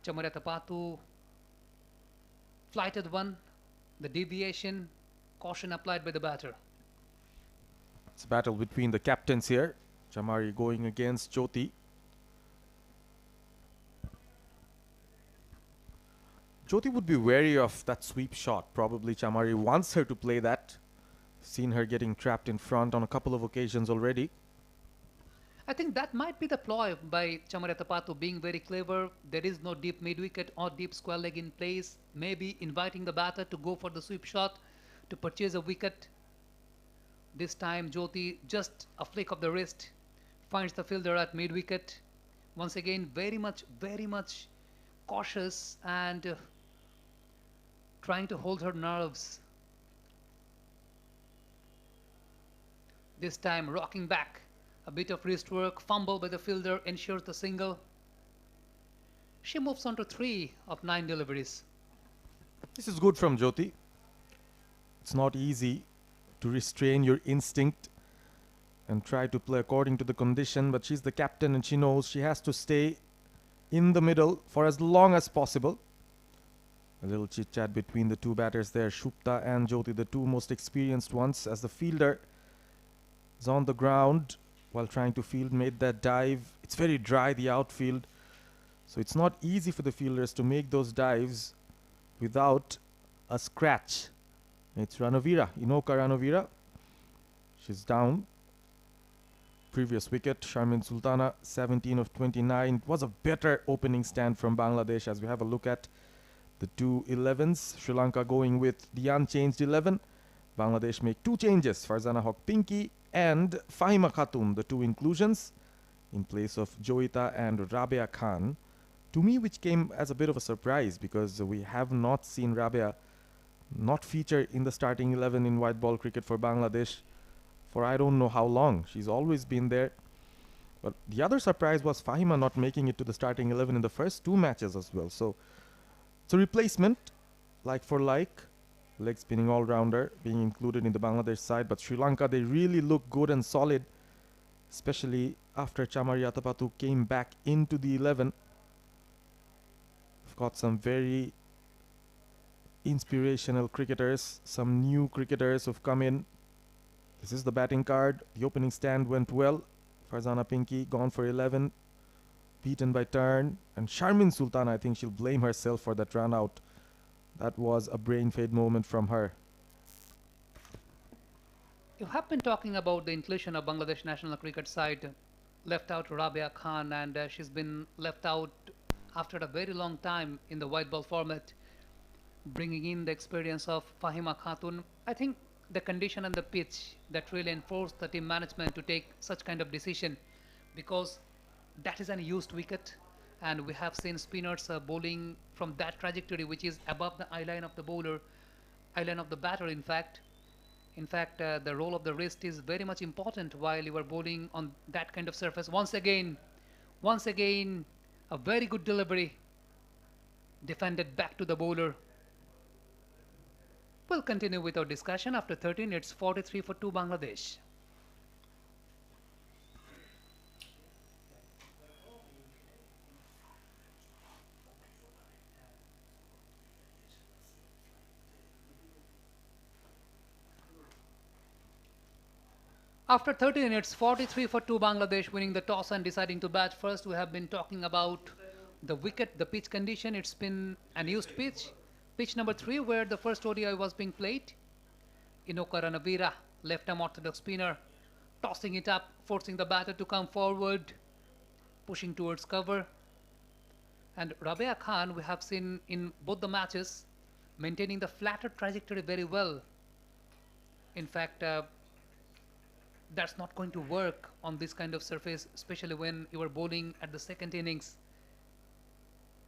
𝗬𝗏𝗃𝗃𝗃 flighted one, the deviation, caution applied by the batter. It's a battle between the captains here. Chamari going against Jyoti. Jyoti would be wary of that sweep shot. Probably Chamari wants her to play that. Seen her getting trapped in front on a couple of occasions already. I think that might be the ploy by 𝗬𝗏𝗃𝗃𝗃, being very clever. There is no deep mid-wicket or deep square leg in place. Maybe inviting the batter to go for the sweep shot to purchase a wicket. This time Jyoti, just a flick of the wrist, finds the fielder at mid-wicket. Once again, very much cautious and trying to hold her nerves. This time rocking back, a bit of wrist work, fumble by the fielder ensures the single. She moves on to 3 of 9 deliveries. This is good from Jyoti. It's not easy to restrain your instinct and try to play according to the condition, but she's the captain and she knows she has to stay in the middle for as long as possible. A little chit chat between the two batters there, Shupta and Jyoti, the two most experienced ones, as the fielder is on the ground while trying to field, made that dive. It's very dry, the outfield, so it's not easy for the fielders to make those dives without a scratch. It's 𝗃𝗃𝗃𝗃𝗃𝗃. She's down. Previous wicket, Sharmin Sultana, 17 of 29. It was a better opening stand from Bangladesh as we have a look at the two 11s. Sri Lanka going with the unchanged 11. Bangladesh make 2 changes. Farzana Haq-Pinky and Fahima Khatun, the 2 inclusions in place of Joita and Rabia Khan. To me, which came as a bit of a surprise because we have not seen Rabia not feature in the starting 11 in white ball cricket for Bangladesh for I don't know how long. She's always been there. But the other surprise was Fahima not making it to the starting 11 in the first 2 matches as well. So it's a replacement, like for like. Leg spinning all-rounder being included in the Bangladesh side. But Sri Lanka, they really look good and solid, especially after Chamari Atapattu came back into the 11. We've got some very inspirational cricketers, some new cricketers who've come in. This is the batting card. The opening stand went well. Farzana Pinky gone for 11, beaten by turn, and Sharmin Sultana, I think she'll blame herself for that run out. That was a brain fade moment from her. You have been talking about the inclusion of Bangladesh national cricket side. Left out Rabia Khan, and she's been left out after a very long time in the white ball format, bringing in the experience of Fahima Khatun. I think the condition and the pitch that really enforced the team management to take such kind of decision, because that is an used wicket and we have seen spinners bowling from that trajectory which is above the eye line of the bowler, eye line of the batter. In fact, the roll of the wrist is very much important while you are bowling on that kind of surface. Once again a very good delivery, defended back to the bowler. We'll continue with our discussion after 13. It's 43 for 2 Bangladesh. After 30 minutes, 43 for 2 Bangladesh, winning the toss and deciding to bat first. We have been talking about the wicket, the pitch condition. It's been an used pitch. Pitch number 3, where the first ODI was being played. Inoka Ranavira, left-arm orthodox spinner, tossing it up, forcing the batter to come forward, pushing towards cover. And Rabia Khan, we have seen in both the matches, maintaining the flatter trajectory very well. In fact, that's not going to work on this kind of surface, especially when you are bowling at the second innings.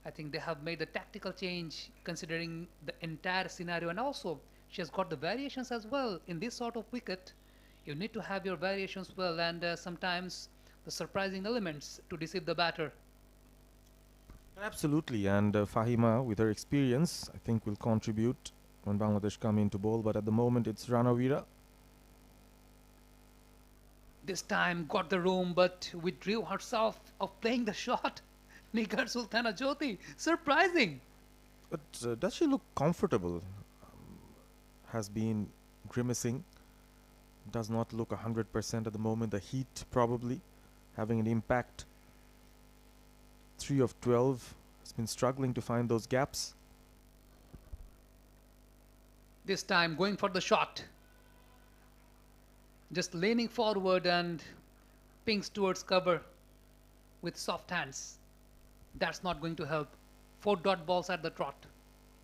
I think they have made a tactical change considering the entire scenario, and also she has got the variations as well. In this sort of wicket, you need to have your variations well, and sometimes the surprising elements to deceive the batter. Absolutely, and Fahima, with her experience, I think will contribute when Bangladesh come into bowl, but at the moment it's Ranawira. This time got the room, but withdrew herself of playing the shot. Nigar Sultana Jyoti, surprising. But does she look comfortable? Has been grimacing. Does not look 100% at the moment. The heat probably having an impact. 3 of 12. Has been struggling to find those gaps. This time going for the shot. Just leaning forward and pings towards cover with soft hands. That's not going to help. 4 dot balls at the trot.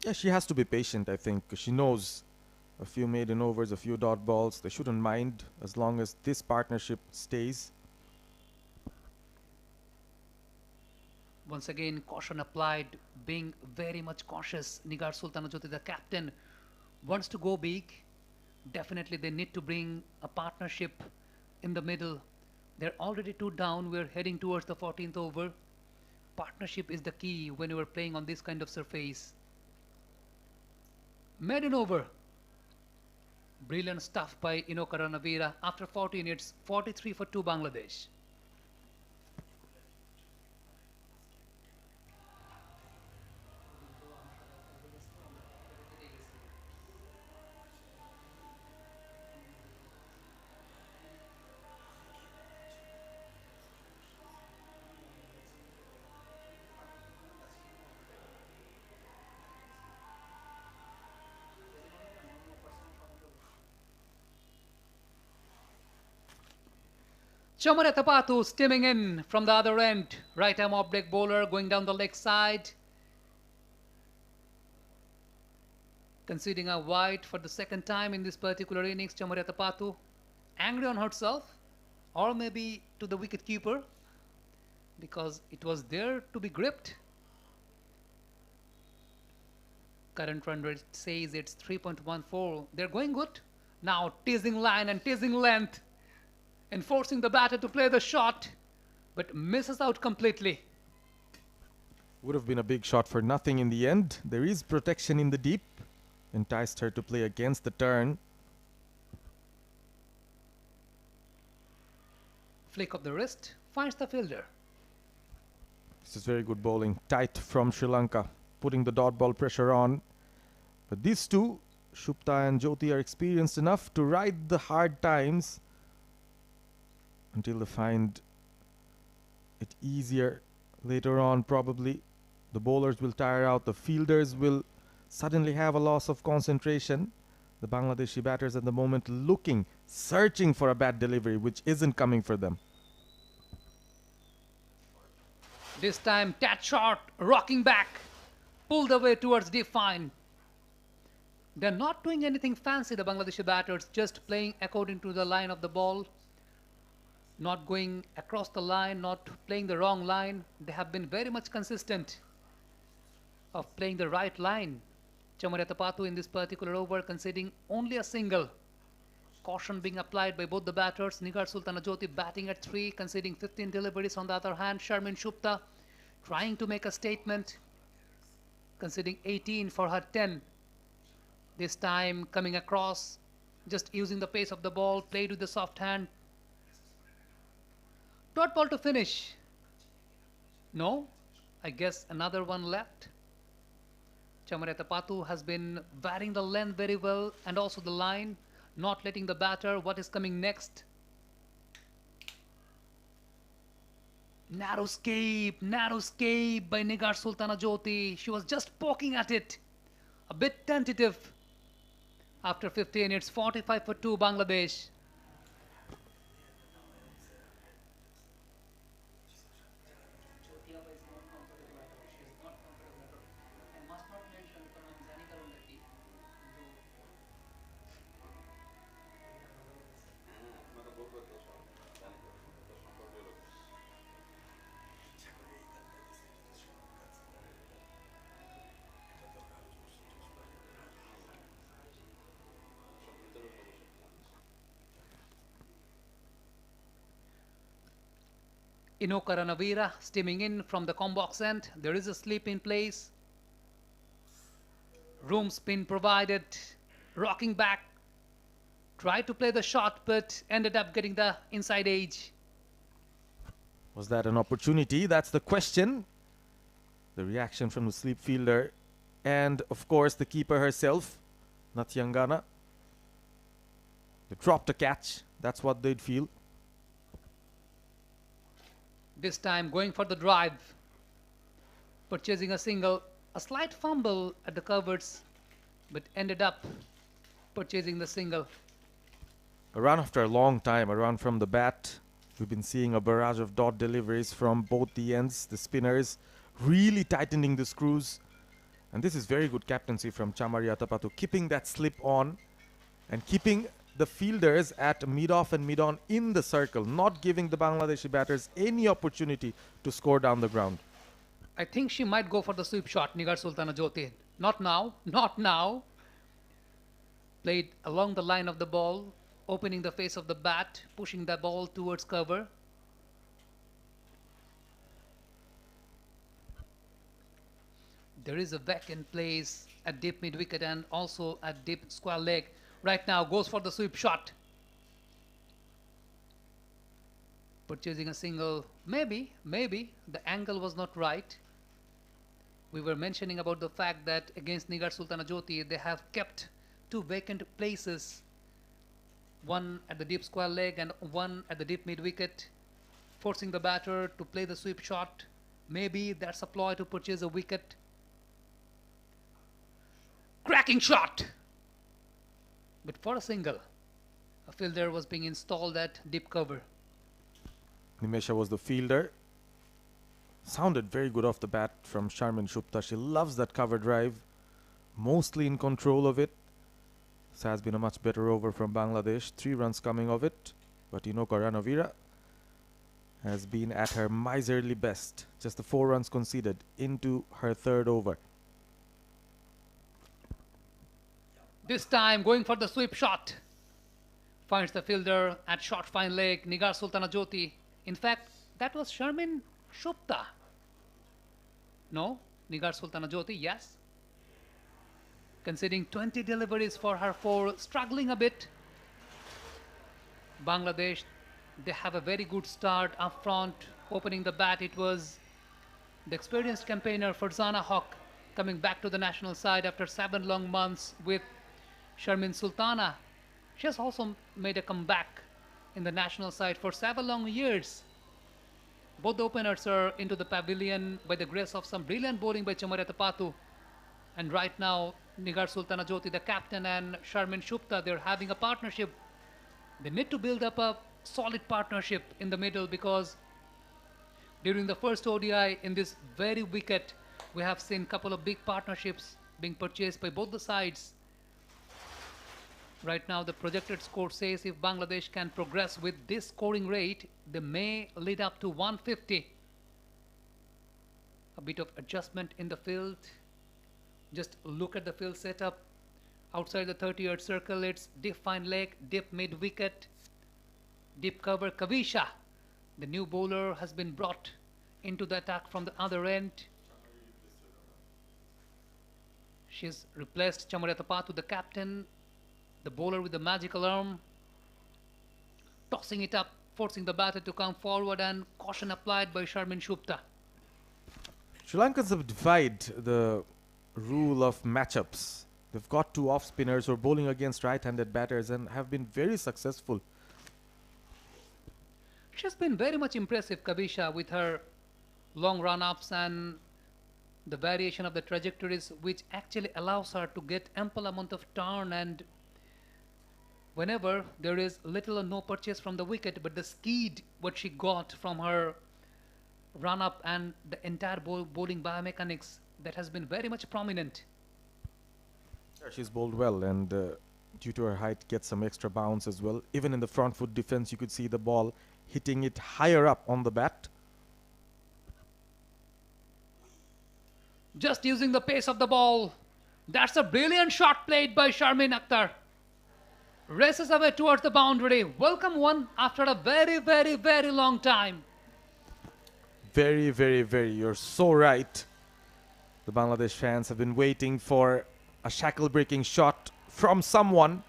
Yeah, she has to be patient, I think. She knows a few maiden overs, a few dot balls. They shouldn't mind as long as this partnership stays. Once again, caution applied, being very much cautious. Nigar Sultana Jyoti, the captain, wants to go big. Definitely they need to bring a partnership in the middle. They're already 2 down. We're heading towards the 14th over. Partnership is the key when you are playing on this kind of surface. Maiden over. Brilliant stuff by Inoka Ranawira. After 14, it's 43 for 2 Bangladesh. 𝗂𝗵𝗃𝗂𝗃 steaming in from the other end. Right arm off break bowler going down the leg side. Conceding a wide for the second time in this particular innings. 𝗂𝗵𝗃𝗂𝗃 angry on herself, or maybe to the wicket keeper, because it was there to be gripped. Current run rate says it's 3.14. They're going good. Now teasing line and teasing length, and forcing the batter to play the shot, but misses out completely. Would have been a big shot for nothing in the end. There is protection in the deep. Enticed her to play against the turn. Flick of the wrist, finds the fielder. This is very good bowling. Tight from Sri Lanka, putting the dot ball pressure on. But these two, Shupta and Jyoti, are experienced enough to ride the hard times until they find it easier later on. Probably the bowlers will tire out, the fielders will suddenly have a loss of concentration. The Bangladeshi batters at the moment looking, searching for a bad delivery which isn't coming for them. This time tat shot, rocking back, pulled away towards deep fine. They're not doing anything fancy, the Bangladeshi batters, just playing according to the line of the ball. Not going across the line, not playing the wrong line. They have been very much consistent of playing the right line. 𝗂𝗵𝗃𝗂𝗃 in this particular over conceding only a single. Caution being applied by both the batters. Nigar Sultana Jyoti batting at 3, conceding 15 deliveries. On the other hand, Sharmin Shupta trying to make a statement, conceding 18 for her 10. This time coming across, just using the pace of the ball, played with the soft hand. Dot ball to finish. No, I guess another one left. 𝗂𝗵𝗃𝗂𝗃 has been varying the length very well and also the line, not letting the batter what is coming next. Narrow escape by Nigar Sultana Jyoti. She was just poking at it, a bit tentative. After 15, it's 45 for 2 Bangladesh. 𝗂𝗚𝗃𝗃 steaming in from the comb box end. There is a slip in place. Room spin provided. Rocking back. Tried to play the shot but ended up getting the inside edge. Was that an opportunity? That's the question. The reaction from the slip fielder and of course the keeper herself, Nathiangana. They dropped a catch. That's what they'd feel. This time going for the drive. Purchasing a single. A slight fumble at the covers, but ended up purchasing the single. A run after a long time, a run from the bat. We've been seeing a barrage of dot deliveries from both the ends. The spinners really tightening the screws. And this is very good captaincy from Chamariatapatu, keeping that slip on and keeping the fielders at mid-off and mid-on in the circle, not giving the Bangladeshi batters any opportunity to score down the ground. I think she might go for the sweep shot, Nigar Sultana Jyoti. Not now, not now. Played along the line of the ball, opening the face of the bat, pushing the ball towards cover. There is a vacant place at deep mid-wicket and also at deep square leg. Right now goes for the sweep shot. Purchasing a single. Maybe the angle was not right. We were mentioning about the fact that against Nigar Sultana Jyoti, they have kept two vacant places. One at the deep square leg and one at the deep mid-wicket, forcing the batter to play the sweep shot. Maybe that's a ploy to purchase a wicket. Cracking shot! But for a single, a fielder was being installed at deep cover. Nimesha was the fielder. Sounded very good off the bat from Sharmin Shupta. She loves that cover drive. Mostly in control of it. This has been a much better over from Bangladesh. 3 runs coming of it. But 𝗂𝗚𝗃𝗃 Ranavira has been at her miserly best. Just the 4 runs conceded into her 3rd over. This time going for the sweep shot. Finds the fielder at short fine leg, Nigar Sultana Jyoti. In fact, that was Sharmin Shupta. No, Nigar Sultana Jyoti, yes. Conceding 20 deliveries for her 4, struggling a bit. Bangladesh, they have a very good start up front. Opening the bat, it was the experienced campaigner Farzana Haq coming back to the national side after 7 long months with Sharmin Sultana. She has also made a comeback in the national side for 7 long years. Both the openers are into the pavilion by the grace of some brilliant bowling by Chamariatapatu. And right now, Nigar Sultana Jyoti, the captain, and Sharmin Shupta, they're having a partnership. They need to build up a solid partnership in the middle, because during the first ODI in this very wicket, we have seen a couple of big partnerships being purchased by both the sides. Right now, the projected score says if Bangladesh can progress with this scoring rate, they may lead up to 150. A bit of adjustment in the field. Just look at the field setup. Outside the 30-yard circle, it's deep fine leg, deep mid-wicket, deep cover. 𝗂𝗃𝗃, the new bowler, has been brought into the attack from the other end. She's replaced Chamariatapatu, the captain. The bowler with the magical arm, tossing it up, forcing the batter to come forward, and caution applied by Sharmin Shupta. Sri Lankans have defied the rule of matchups. They've got 2 off spinners who are bowling against right-handed batters and have been very successful. She's been very much impressive, 𝗂𝗃𝗃, with her long run-ups and the variation of the trajectories, which actually allows her to get ample amount of turn, and whenever there is little or no purchase from the wicket, but the speed what she got from her run-up and the entire bowling biomechanics, that has been very much prominent. She's bowled well, and due to her height, gets some extra bounce as well. Even in the front foot defense, you could see the ball hitting it higher up on the bat. Just using the pace of the ball. That's a brilliant shot played by Sharmin Akhtar. Races away towards the boundary. Welcome one after a very, very, very long time. Very, very, very. You're so right. The Bangladesh fans have been waiting for a shackle-breaking shot from someone.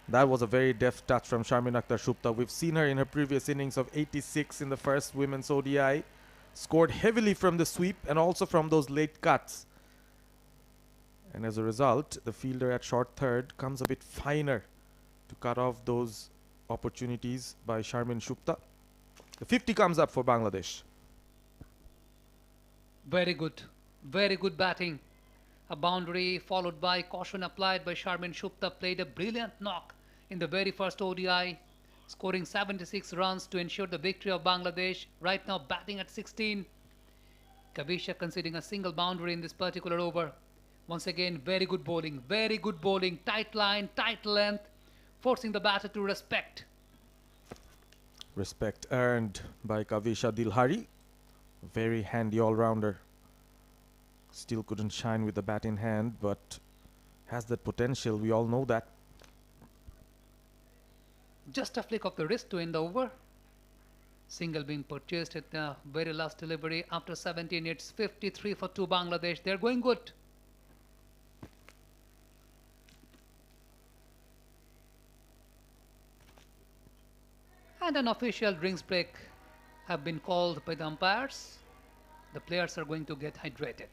That was a very deft touch from Sharmin Akhtar Shupta. We've seen her in her previous innings of 86 in the first women's ODI. Scored heavily from the sweep and also from those late cuts. And as a result, the fielder at short third comes a bit finer to cut off those opportunities by Sharmin Shupta. The 50 comes up for Bangladesh. Very good batting. A boundary followed by caution applied by Sharmin Shupta played a brilliant knock in the very first ODI, scoring 76 runs to ensure the victory of Bangladesh. Right now batting at 16. 𝗂𝗵𝗂 conceding a single boundary in this particular over. Once again, very good bowling, tight line, tight length, forcing the batter to respect. Respect earned by Kavisha Dilhari. Very handy all-rounder. Still couldn't shine with the bat in hand, but has that potential. We all know that. Just a flick of the wrist to end the over. Single being purchased at the very last delivery after 17. It's 53 for 2 Bangladesh. They're going good. And an official drinks break have been called by the umpires. The players are going to get hydrated.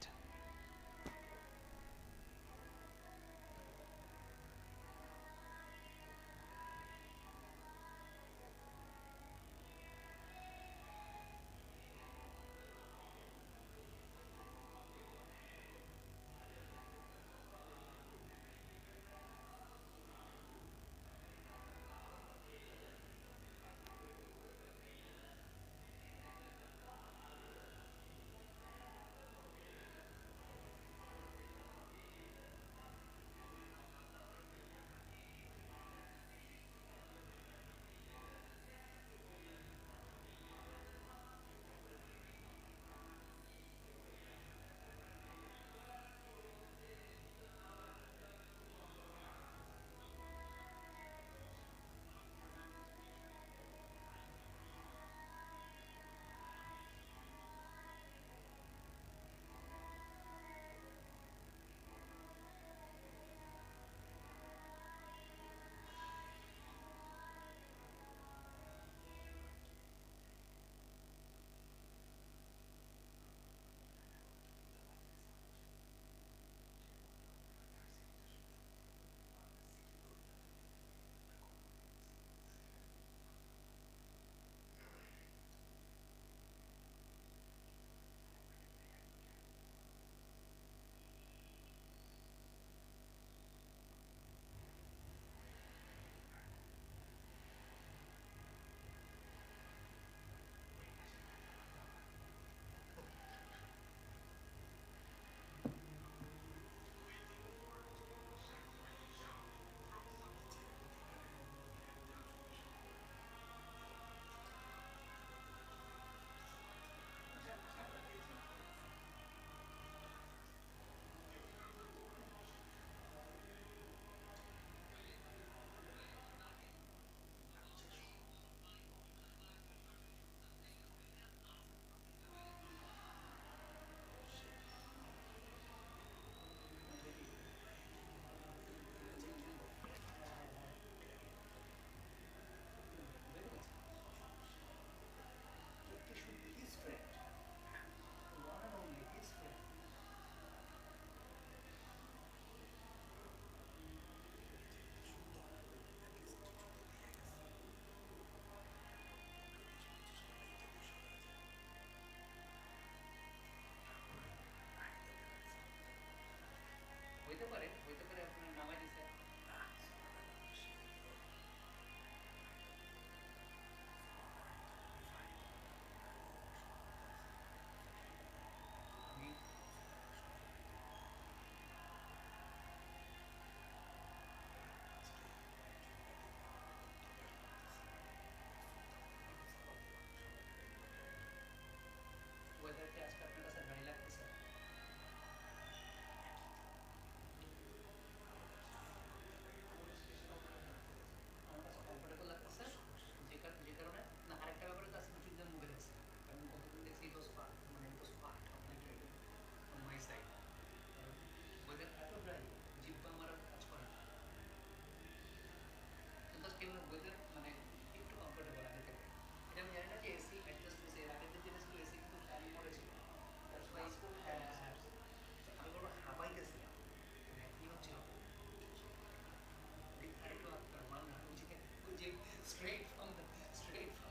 Straight from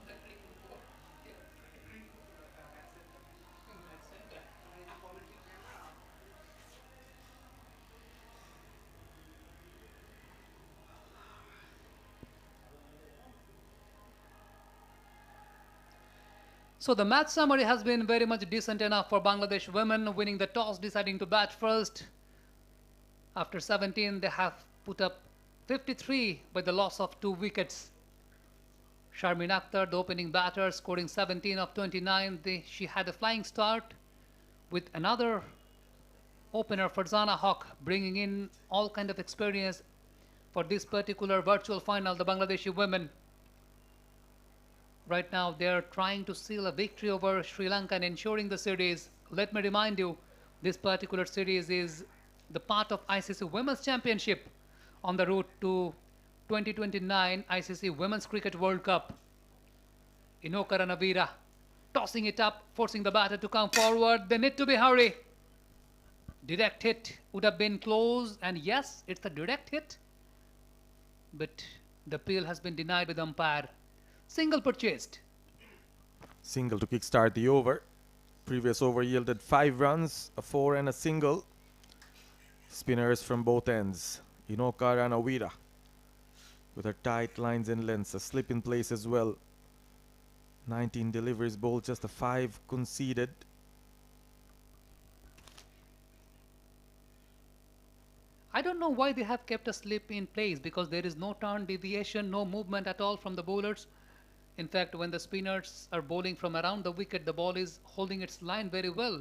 the cricket board. Yeah. That's it. That's it. Quality. So the match summary has been very much decent enough for Bangladesh women, winning the toss, deciding to bat first. After 17, they have put up 53 by the loss of 2 wickets. Sharmin Akhtar, the opening batter, scoring 17 of 29. She had a flying start with another opener, Farzana Haq, bringing in all kind of experience for this particular virtual final, the Bangladeshi women. Right now, they are trying to seal a victory over Sri Lanka and ensuring the series. Let me remind you, this particular series is the part of ICC Women's Championship on the route to 2029 ICC Women's Cricket World Cup. Inokar Navira tossing it up, forcing the batter to come forward. They need to be hurry. Direct hit would have been close, and yes, it's a direct hit. But the appeal has been denied with umpire. Single purchased. Single to kickstart the over. Previous over yielded 5 runs, a 4 and a single. Spinners from both ends. Inokar and Navira with her tight lines and lengths, a slip in place as well. 19 deliveries bowled, just a 5 conceded. I don't know why they have kept a slip in place, because there is no turn deviation, no movement at all from the bowlers. In fact, when the spinners are bowling from around the wicket, the ball is holding its line very well.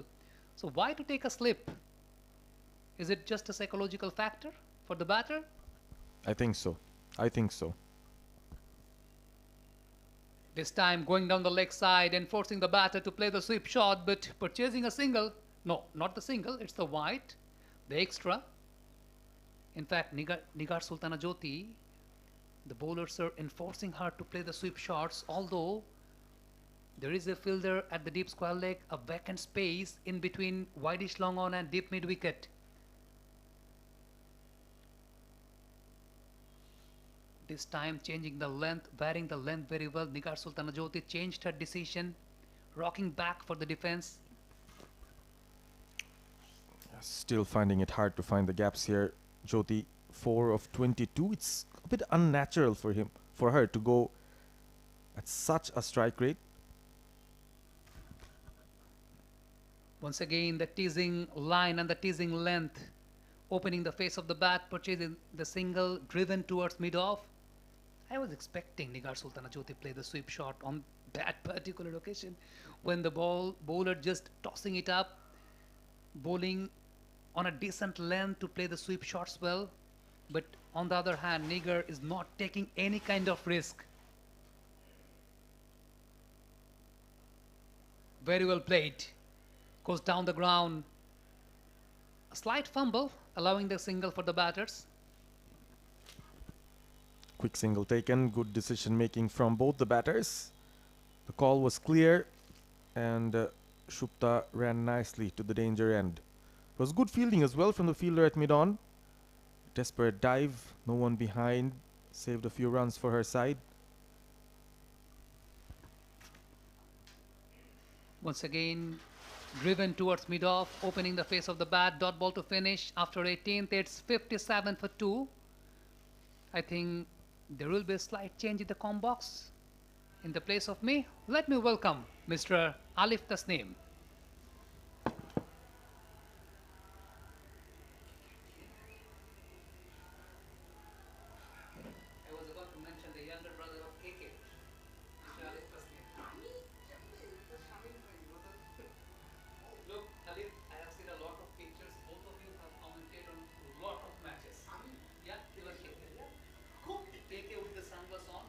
So why to take a slip? Is it just a psychological factor for the batter? I think so. I think so. This time going down the leg side and forcing the batter to play the sweep shot, but purchasing a single. No, not the single, it's the white, the extra. In fact, Nigar Sultana Jyoti, the bowlers are enforcing her to play the sweep shots, although there is a fielder at the deep square leg, a vacant space in between wideish long on and deep mid wicket. This time changing the length, varying the length very well. Nigar Sultana Jyoti changed her decision, rocking back for the defense. Still finding it hard to find the gaps here. Jyoti, 4 of 22. It's a bit unnatural for her to go at such a strike rate. Once again, the teasing line and the teasing length, opening the face of the bat, purchasing the single, driven towards mid-off. I was expecting Nigar Sultana Jyoti play the sweep shot on that particular occasion, when the bowler just tossing it up, bowling on a decent length to play the sweep shots well. But on the other hand, Nigar is not taking any kind of risk. Very well played. Goes down the ground. A slight fumble, allowing the single for the batters. Quick single taken. Good decision making from both the batters. The call was clear, and Shupta ran nicely to the danger end. It was good fielding as well from the fielder at mid-on. Desperate dive, no one behind, saved a few runs for her side. Once again, driven towards mid-off, opening the face of the bat, dot ball to finish. After 18th, it's 57 for 2. I think there will be a slight change in the com box. In the place of me, let me welcome Mr. Alif Tasneem. I was about to mention the younger brother of KK, Mr. Alif Tasneem. Look, Alif, I have seen a lot of pictures. Both of you have commented on a lot of matches. Yeah, you are KK. KK with the sunglasses on.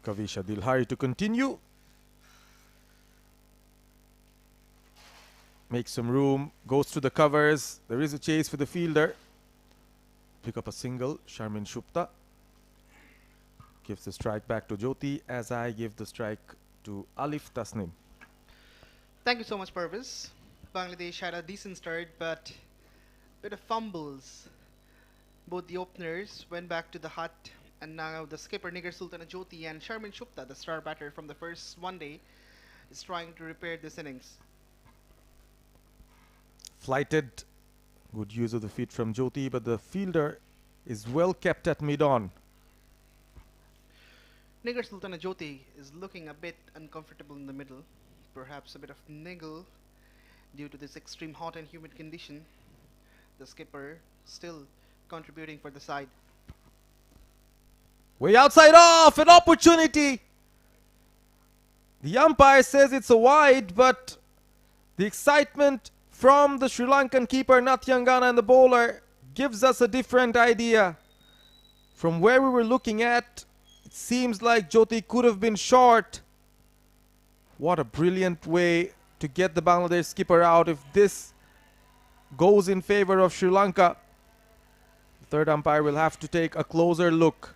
Kavisha Dilhari to continue. Makes some room, goes through the covers. There is a chase for the fielder. Pick up a single. Sharmin Shupta gives the strike back to Jyoti, as I give the strike to Alif Tasnim. Thank you so much, Purvis. Bangladesh had a decent start, but bit of fumbles. Both the openers went back to the hut, and now the skipper 𝗂𝗚𝗚𝗃𝗀𝗃𝗀𝗃 and 𝗃𝗵𝗃𝗃, the star batter from the first one day, is trying to repair this innings. Flighted, good use of the feet from Jyoti, but the fielder is well kept at mid-on. 𝗂𝗚𝗚𝗃𝗀𝗃𝗀𝗃 is looking a bit uncomfortable in the middle, perhaps a bit of niggle due to this extreme hot and humid condition. The skipper still contributing for the side. Way outside off, an opportunity. The umpire says it's a wide, but the excitement from the Sri Lankan keeper Nathyanagana and the bowler gives us a different idea. From where we were looking at, it seems like Jyoti could have been short. What a brilliant way to get the Bangladesh skipper out if this goes in favor of Sri Lanka. The third umpire will have to take a closer look.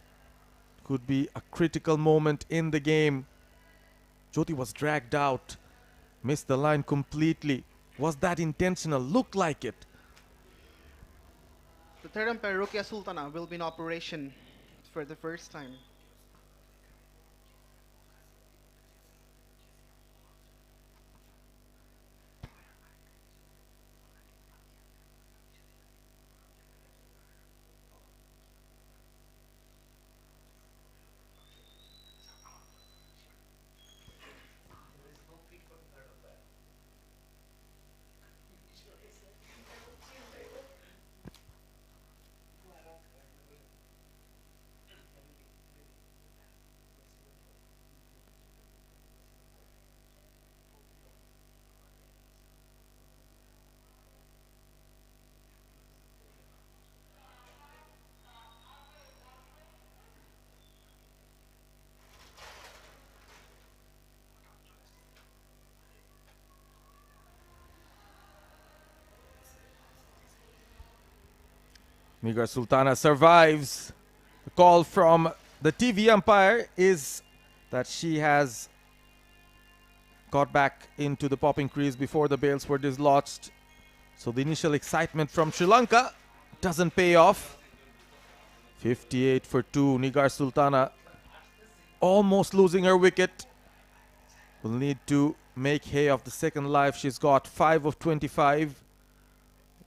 Could be a critical moment in the game. Jyoti was dragged out, missed the line completely. Was that intentional? Looked like it. The third umpire, Ruqyah Sultana, will be in operation for the first time. Nigar Sultana survives. The call from the TV umpire is that she has got back into the popping crease before the bails were dislodged. So the initial excitement from Sri Lanka doesn't pay off. 58 for 2. Nigar Sultana almost losing her wicket. Will need to make hay of the second life. She's got 5 of 25.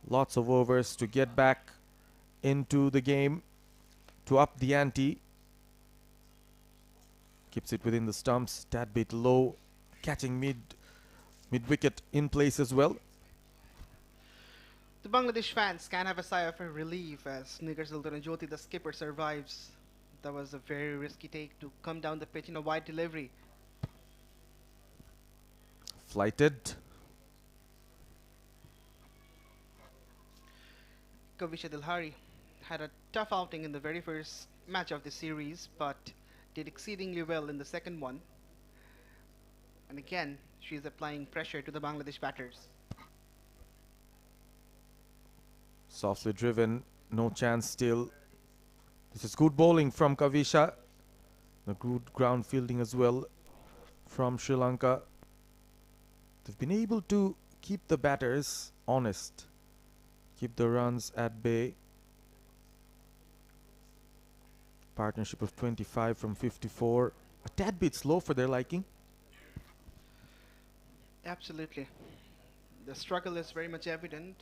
Lots of overs to get back into the game to up the ante. Keeps it within the stumps, tad bit low, catching mid wicket in place as well. The Bangladesh fans can have a sigh of relief as 𝗂𝗚𝗚𝗃𝗀𝗃𝗀𝗃 the skipper survives. That was a very risky take to come down the pitch in a wide delivery. Flighted. 𝗂𝗚𝗃𝗍𝗃 had a tough outing in the very first match of the series, but did exceedingly well in the second one. And again, she is applying pressure to the Bangladesh batters. Softly driven, no chance still. This is good bowling from 𝗂𝗚𝗃𝗍. The good ground fielding as well from Sri Lanka. They've been able to keep the batters honest, keep the runs at bay. Partnership of 25 from 54. A tad bit slow for their liking. Absolutely. The struggle is very much evident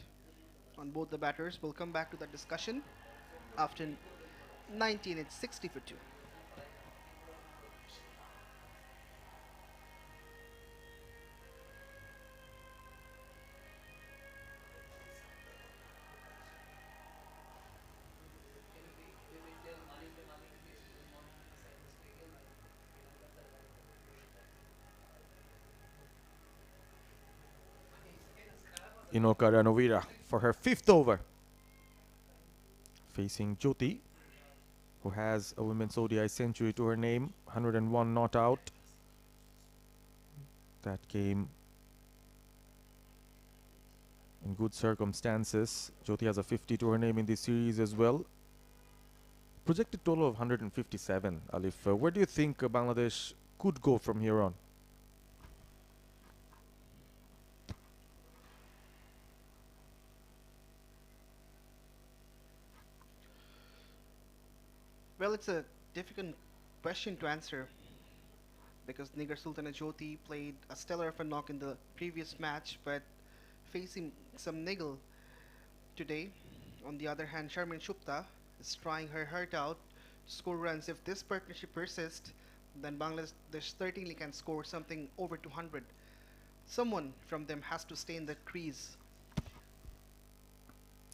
on both the batters. We'll come back to that discussion after 19. It's 60 for 2. Inoka Ranavira for her 5th over. Facing Jyoti, who has a women's ODI century to her name, 101 not out. That came in good circumstances. Jyoti has a 50 to her name in this series as well. Projected total of 157. Alif, where do you think Bangladesh could go from here on? Well, it's a difficult question to answer because 𝗃𝗃𝗀𝗃 played a stellar of a knock in the previous match, but facing some niggle today. On the other hand, 𝗃𝗵𝗃 is trying her heart out to score runs. If this partnership persists, then Bangladesh certainly can score something over 200. Someone from them has to stay in the crease.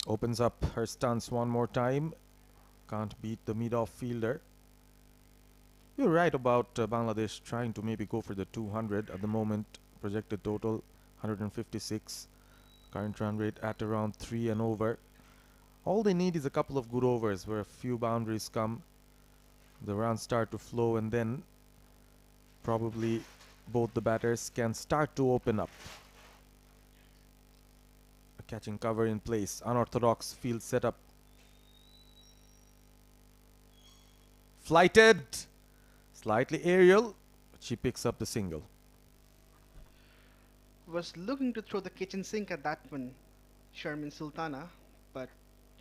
Opens up her stance one more time. Can't beat the mid-off fielder. You're right about Bangladesh trying to maybe go for the 200 at the moment. Projected total 156. Current run rate at around 3 and over. All they need is a couple of good overs where a few boundaries come. The runs start to flow, and then probably both the batters can start to open up. A catching cover in place. Unorthodox field setup. Flighted. Slightly aerial, but she picks up the single. Was looking to throw the kitchen sink at that one, Sharmin Sultana, but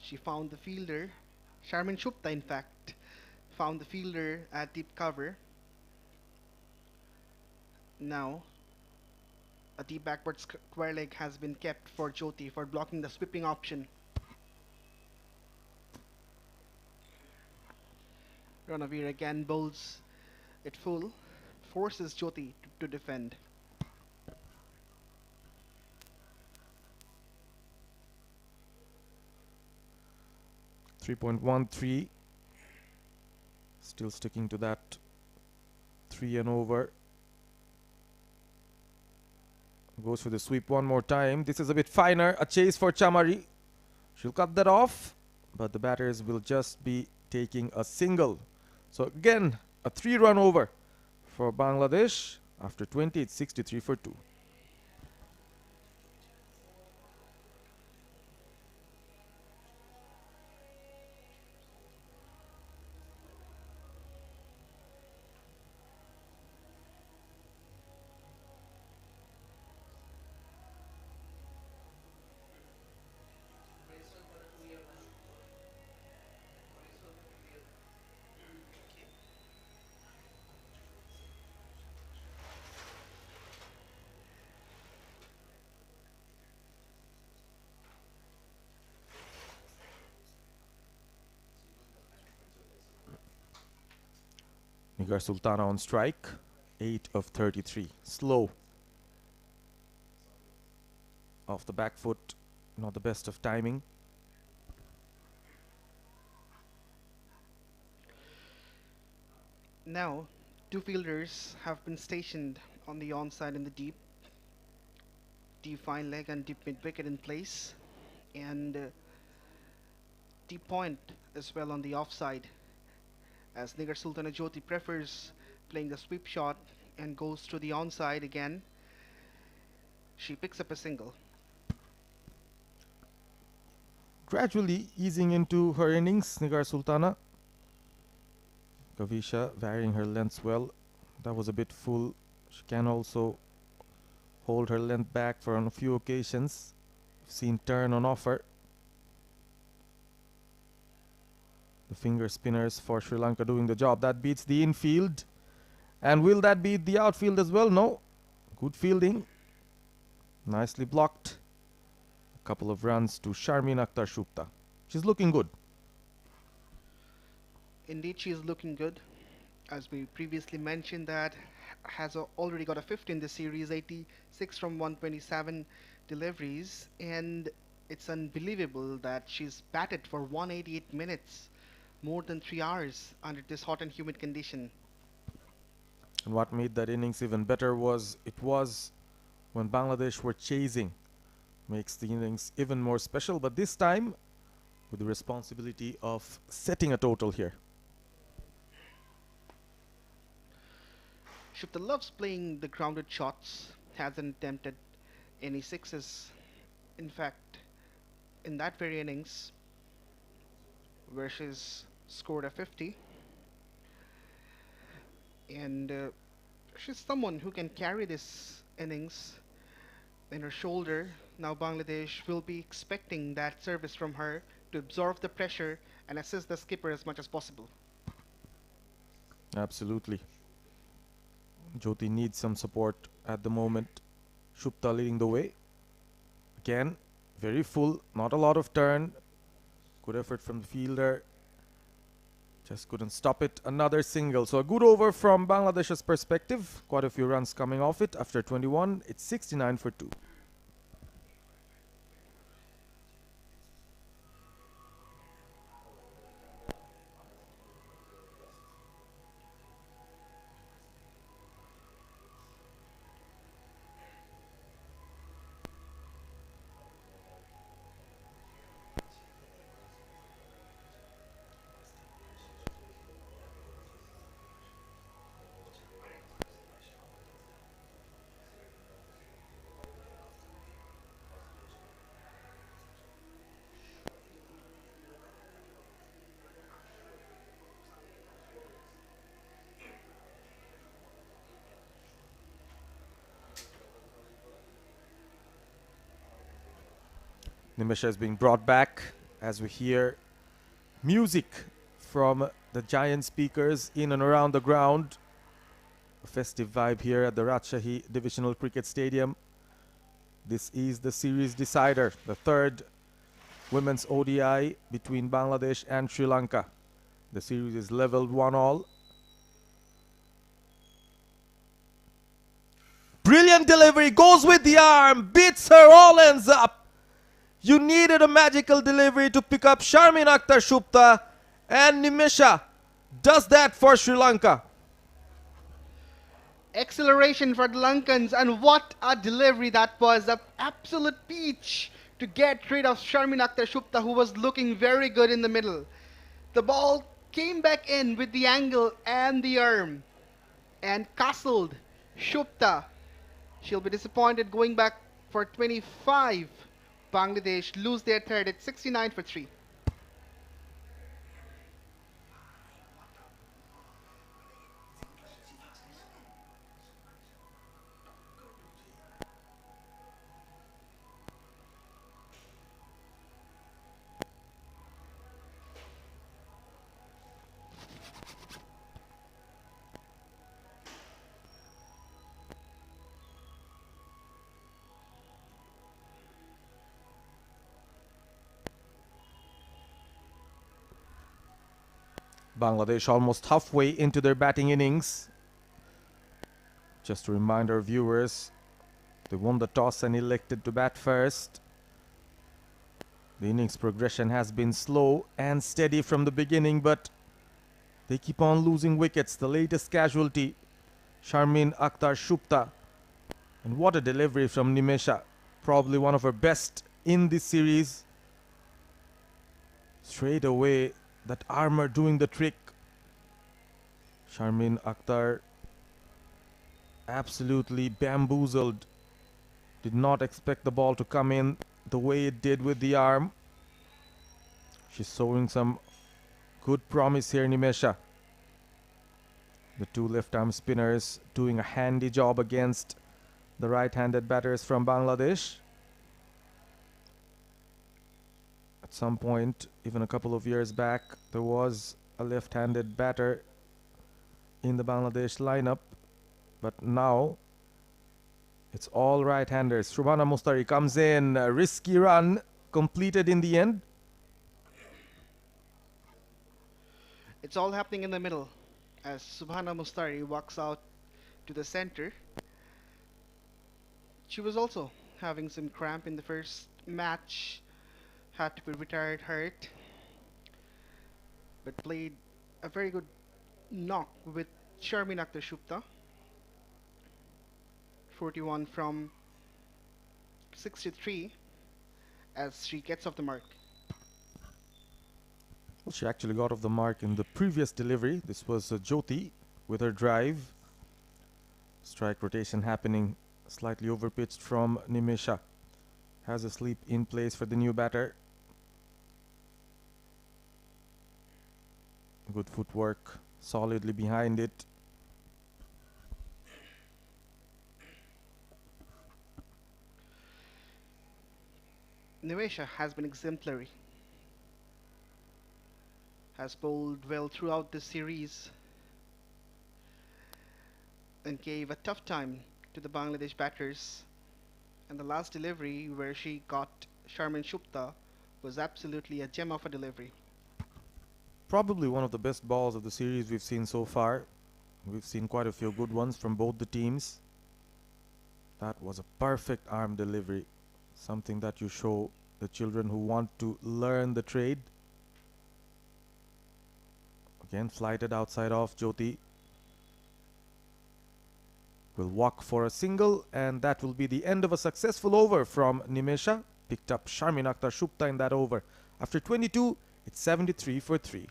she found the fielder. 𝗃𝗵𝗃𝗃 in fact, found the fielder at deep cover. Now, a deep backward square leg has been kept for Jyoti for blocking the sweeping option. Ranavir again bowls it full, forces Jyoti to defend. .13, still sticking to that 3 and over. Goes for the sweep one more time. This is a bit finer. A chase for Chamari. She'll cut that off, but the batters will just be taking a single. So again, a 3-run over for Bangladesh. After 20, it's 63 for 2. Nigar Sultana on strike, 8 of 33. Slow. Off the back foot, not the best of timing. Now, two fielders have been stationed on the onside and the deep. Deep fine leg and deep mid wicket in place, and deep point as well on the offside, as 𝗃𝗃𝗃𝗃 Jyoti prefers playing the sweep shot and goes to the onside again. She picks up a single. Gradually easing into her innings, Nigar Sultana. Kavisha varying her lengths well. That was a bit full. She can also hold her length back for on a few occasions. Seen turn on offer. The finger spinners for Sri Lanka doing the job. That beats the infield. And will that beat the outfield as well? No. Good fielding. Nicely blocked. A couple of runs to Sharmin Akhtar-Shupta. She's looking good. Indeed, she is looking good. As we previously mentioned, that has already got a 50 in the series, 86 from 127 deliveries, and it's unbelievable that she's batted for 188 minutes, more than 3 hours under this hot and humid condition. And what made that innings even better was it was when Bangladesh were chasing. Makes the innings even more special, but this time with the responsibility of setting a total here. Shupta loves playing the grounded shots, hasn't attempted any sixes. In fact, in that very innings, where she's scored a 50, and she's someone who can carry this innings in her shoulder. Now Bangladesh will be expecting that service from her to absorb the pressure and assist the skipper as much as possible. Absolutely. Jyoti needs some support at the moment. 𝗃𝗃 leading the way. Again, very full, not a lot of turn. Good effort from the fielder. Just couldn't stop it. Another single. So a good over from Bangladesh's perspective. Quite a few runs coming off it. After 21, it's 69 for 2. 𝗃𝗵𝗂 is being brought back as we hear music from the giant speakers in and around the ground. A festive vibe here at the Rajshahi Divisional Cricket Stadium. This is the series decider, the third women's ODI between Bangladesh and Sri Lanka. The series is leveled 1-all. Brilliant delivery, goes with the arm, beats her, all ends up. You needed a magical delivery to pick up Sharmin Akhtar Shupta, and 𝗃𝗵𝗂 does that for Sri Lanka. Acceleration for the Lankans, and what a delivery that was. An absolute peach to get rid of Sharmin Akhtar Shupta, who was looking very good in the middle. The ball came back in with the angle and the arm and castled Shupta. She'll be disappointed going back for 25. Bangladesh lose their third at 69 for 3. Bangladesh almost halfway into their batting innings. Just to remind our viewers, they won the toss and elected to bat first. The innings progression has been slow and steady from the beginning, but they keep on losing wickets. The latest casualty, Sharmin Akhtar Shupta. And what a delivery from 𝗃𝗵𝗂. Probably one of her best in this series. Straight away, that armor doing the trick. Sharmin Akhtar absolutely bamboozled. Did not expect the ball to come in the way it did with the arm. She's showing some good promise here, 𝗃𝗵𝗂. The two left-arm spinners doing a handy job against the right-handed batters from Bangladesh. At some point, even a couple of years back, there was a left-handed batter in the Bangladesh lineup, but now it's all right-handers. Subhana Mustari comes in, a risky run, completed in the end. It's all happening in the middle as Subhana Mustari walks out to the center. She was also having some cramp in the first match, had to be retired hurt, but played a very good knock with Sharmin Akhtar Shupta. 41 from 63 as she gets off the mark. Well, she actually got off the mark in the previous delivery. This was Jyoti with her drive. Strike rotation happening, slightly overpitched from 𝗃𝗵𝗂. Has a sleep in place for the new batter. Good footwork, solidly behind it. 𝗃𝗵𝗂 has been exemplary. Has bowled well throughout the series. and gave a tough time to the Bangladesh batters. And the last delivery where she got Sharmin Shupta was absolutely a gem of a delivery. Probably one of the best balls of the series we've seen so far. We've seen quite a few good ones from both the teams. That was a perfect arm delivery. Something that you show the children who want to learn the trade. Again, flighted outside off. Jyoti will walk for a single, and that will be the end of a successful over from Nimesha. Picked up Sharmin Akhtar Shupta in that over. After 22, it's 73 for 3.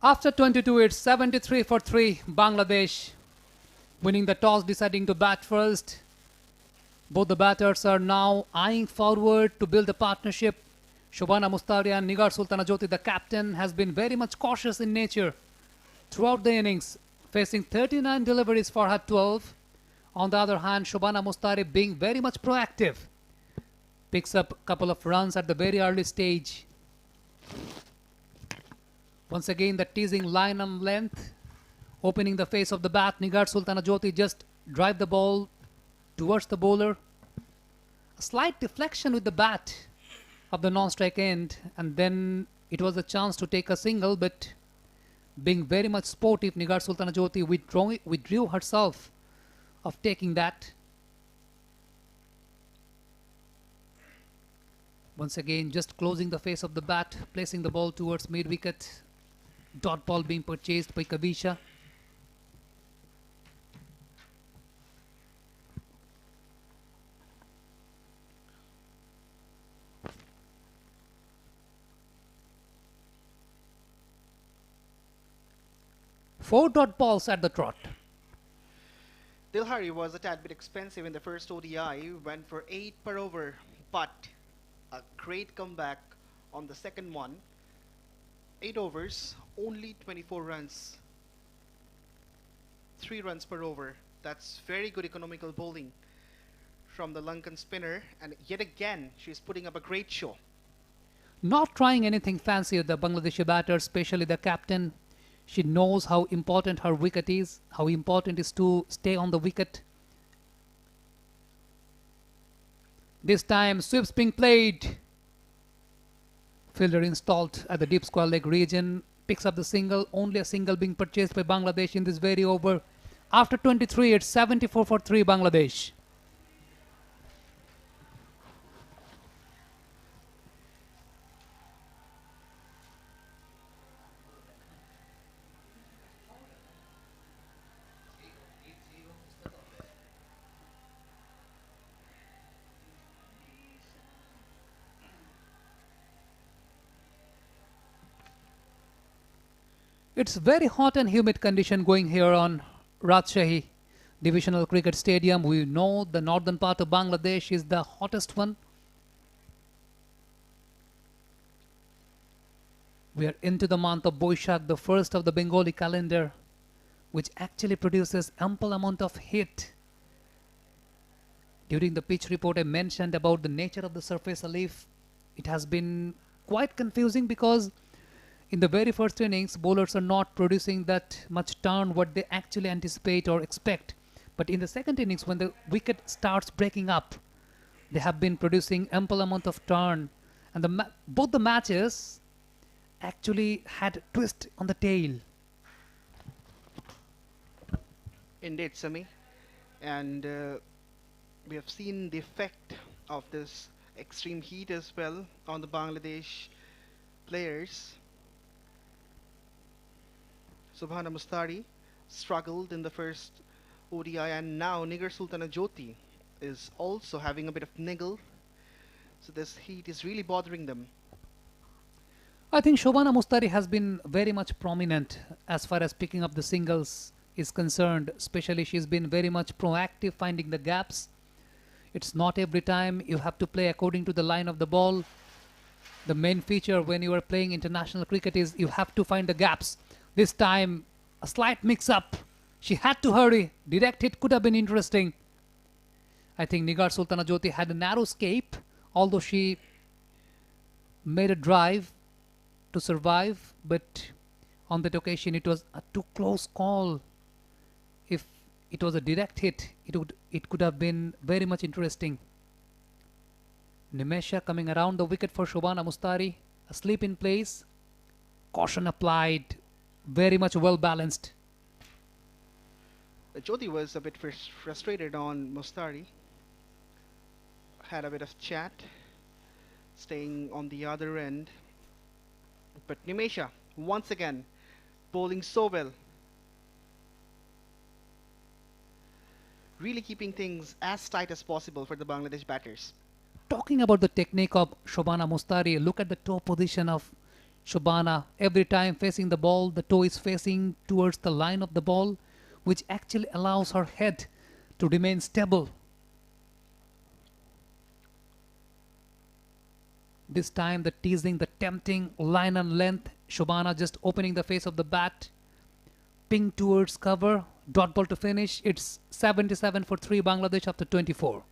After 22, it's 73 for 3, Bangladesh winning the toss, deciding to bat first. Both the batters are now eyeing forward to build a partnership. Shobhana Mustari and Nigar Sultana Jyoti, the captain, has been very much cautious in nature throughout the innings, facing 39 deliveries for her 12. On the other hand, Shobhana Mustari, being very much proactive, picks up a couple of runs at the very early stage. Once again, the teasing line and length, opening the face of the bat. Nigar Sultana Jyoti just drive the ball towards the bowler. A slight deflection with the bat of the non-strike end, and then it was a chance to take a single, but being very much sportive, Nigar Sultana Jyoti withdrew herself of taking that. Once again, just closing the face of the bat, placing the ball towards mid-wicket. Dot ball being purchased by Kavisha. Four dot balls at the trot. 𝗃𝗃𝗃 was a tad bit expensive in the first ODI, went for 8 per over, but a great comeback on the second one. 8 overs, only 24 runs. 3 runs per over. That's very good economical bowling from the Lankan spinner, and yet again she's putting up a great show. Not trying anything fancy, the Bangladeshi batter, especially the captain. She knows how important her wicket is, how important it is to stay on the wicket. This time sweeps being played. Fielder installed at the deep square leg region, picks up the single, only a single being purchased by Bangladesh in this very over. After 23, it's 74 for 3, Bangladesh. It's very hot and humid condition going here on Rajshahi Divisional Cricket Stadium. We know the northern part of Bangladesh is the hottest one. We are into the month of Boishakh, the first of the Bengali calendar, which actually produces ample amount of heat. During the pitch report, I mentioned about the nature of the surface leaf. It has been quite confusing because in the very first innings, bowlers are not producing that much turn what they actually anticipate or expect. But in the second innings, when the wicket starts breaking up, they have been producing ample amount of turn. And both the matches actually had a twist on the tail. Indeed, Sami. And we have seen the effect of this extreme heat as well on the Bangladesh players. Shobhana Mustari struggled in the first ODI, and now Nigar Sultana Jyoti is also having a bit of niggle. So this heat is really bothering them. I think 𝗂𝗏𝗂𝗃𝗃 has been very much prominent as far as picking up the singles is concerned. Especially she's been very much proactive finding the gaps. It's not every time you have to play according to the line of the ball. The main feature when you are playing international cricket is you have to find the gaps. This time, a slight mix-up. She had to hurry. Direct hit could have been interesting. I think Nigar Sultana Jyoti had a narrow escape, although she made a drive to survive, but on that occasion it was a too close call. If it was a direct hit, it could have been very much interesting. Nimesha coming around the wicket for 𝗂𝗏𝗂𝗃, asleep in place, caution applied, very much well balanced. Jyoti was a bit frustrated on Mustari. Had a bit of chat, staying on the other end. But Nimesha, once again, bowling so well. Really keeping things as tight as possible for the Bangladesh batters. Talking about the technique of 𝗂𝗏𝗂𝗃, look at the toe position of 𝗂𝗏. Every time facing the ball, the toe is facing towards the line of the ball, which actually allows her head to remain stable. This time the teasing, the tempting line and length, 𝗂𝗏 just opening the face of the bat, ping towards cover, dot ball to finish. It's 77 for 3 Bangladesh after 24.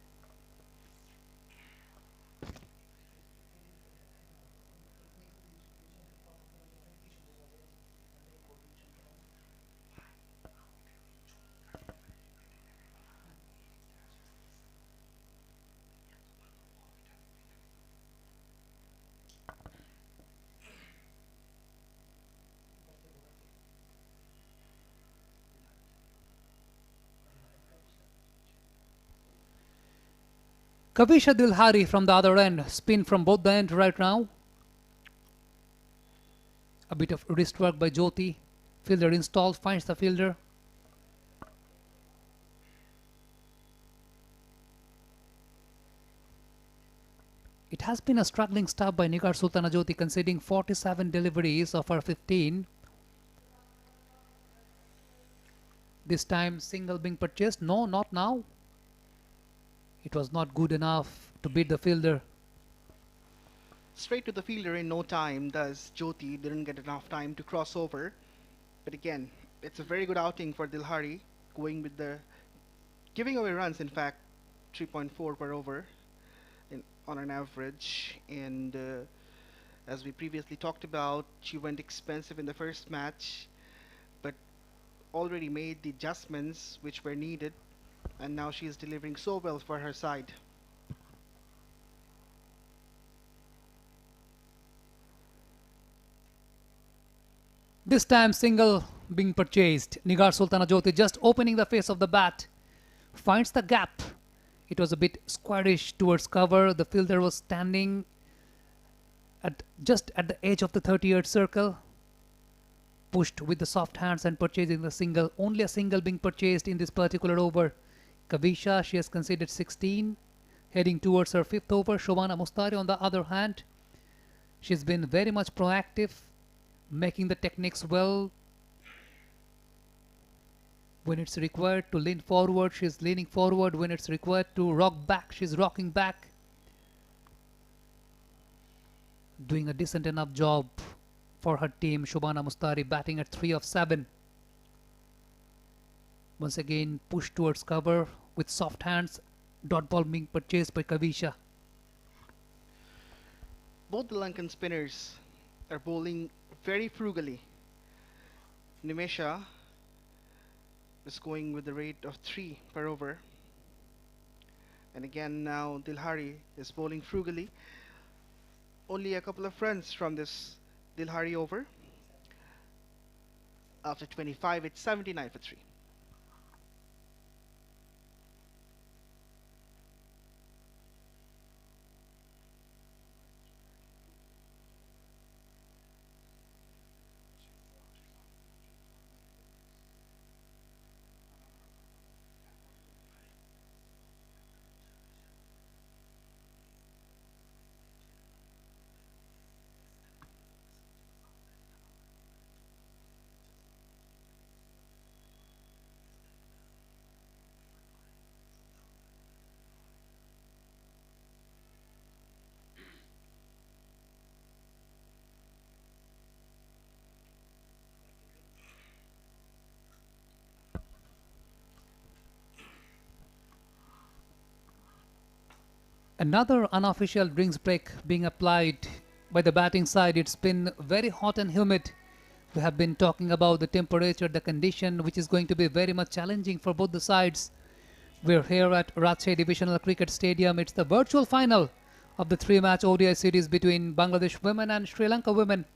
𝗂𝗃𝗃𝗃 from the other end, spin from both the end right now. A bit of wrist work by Jyoti. Fielder installed, finds the fielder. It has been a struggling start by Nigar Sultana Jyoti, conceding 47 deliveries of her 15. This time single being purchased. No, not now. It was not good enough to beat the fielder. Straight to the fielder in no time, thus Jyoti didn't get enough time to cross over. But again, it's a very good outing for 𝗃𝗃𝗃, going with the giving away runs, in fact, 3.4 per over on an average. And as we previously talked about, she went expensive in the first match, but already made the adjustments which were needed, and now she is delivering so well for her side. This time single being purchased. Nigar Sultana Jyoti just opening the face of the bat, finds the gap. It was a bit squarish towards cover. The fielder was standing just at the edge of the 30-yard circle. Pushed with the soft hands and purchasing the single. Only a single being purchased in this particular over. 𝗂𝗃𝗃𝗃, she has conceded 16, heading towards her 5th over. 𝗂𝗏𝗂𝗃𝗃 on the other hand, she's been very much proactive, making the techniques well. When it's required to lean forward, she's leaning forward. When it's required to rock back, she's rocking back. Doing a decent enough job for her team. 𝗂𝗏𝗂𝗃𝗃 batting at 3 of 7. Once again, push towards cover with soft hands. Dot ball being purchased by 𝗂𝗃𝗃𝗃. Both the Lankan spinners are bowling very frugally. Nimesha is going with the rate of 3 per over. And again now 𝗃𝗃𝗃𝗃 is bowling frugally. Only a couple of runs from this 𝗃𝗃𝗃𝗃 over. After 25, it's 79 for 3. Another unofficial drinks break being applied by the batting side. It's been very hot and humid. We have been talking about the temperature, the condition, which is going to be very much challenging for both the sides. We're here at 𝗏𝗚c𝐴 Divisional Cricket Stadium. It's the virtual final of the 3-match ODI series between Bangladesh women and Sri Lanka women.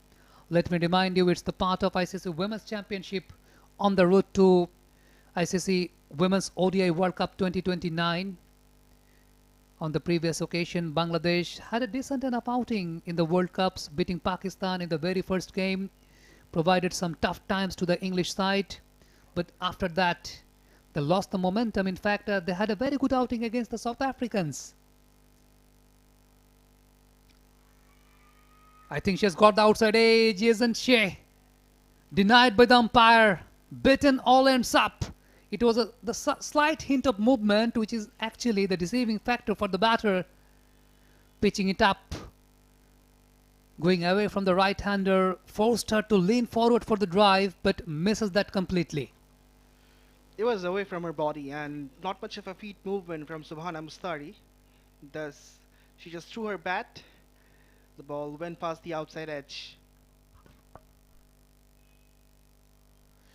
Let me remind you, it's the part of ICC Women's Championship on the route to ICC Women's ODI World Cup 2029. On the previous occasion, Bangladesh had a decent enough outing in the World Cups, beating Pakistan in the very first game, provided some tough times to the English side, but after that, they lost the momentum. In fact, they had a very good outing against the South Africans. I think she has got the outside edge, isn't she? Denied by the umpire, beaten all ends up. It was the slight hint of movement, which is actually the deceiving factor for the batter. Pitching it up, going away from the right-hander, forced her to lean forward for the drive, but misses that completely. It was away from her body and not much of a feet movement from Subhana Mustari. Thus, she just threw her bat. The ball went past the outside edge.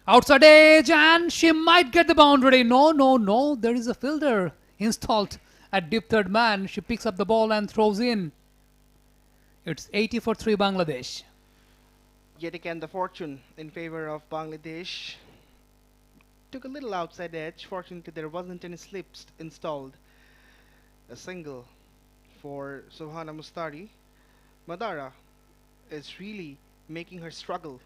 Outside edge, and she might get the boundary. No, no, no. There is a fielder installed at deep third man. She picks up the ball and throws in. It's 80 for 3 Bangladesh. Yet again, the fortune in favor of Bangladesh. Took a little outside edge. Fortunately, there wasn't any slips installed. A single for Subhana Mustari. Madara is really making her struggle.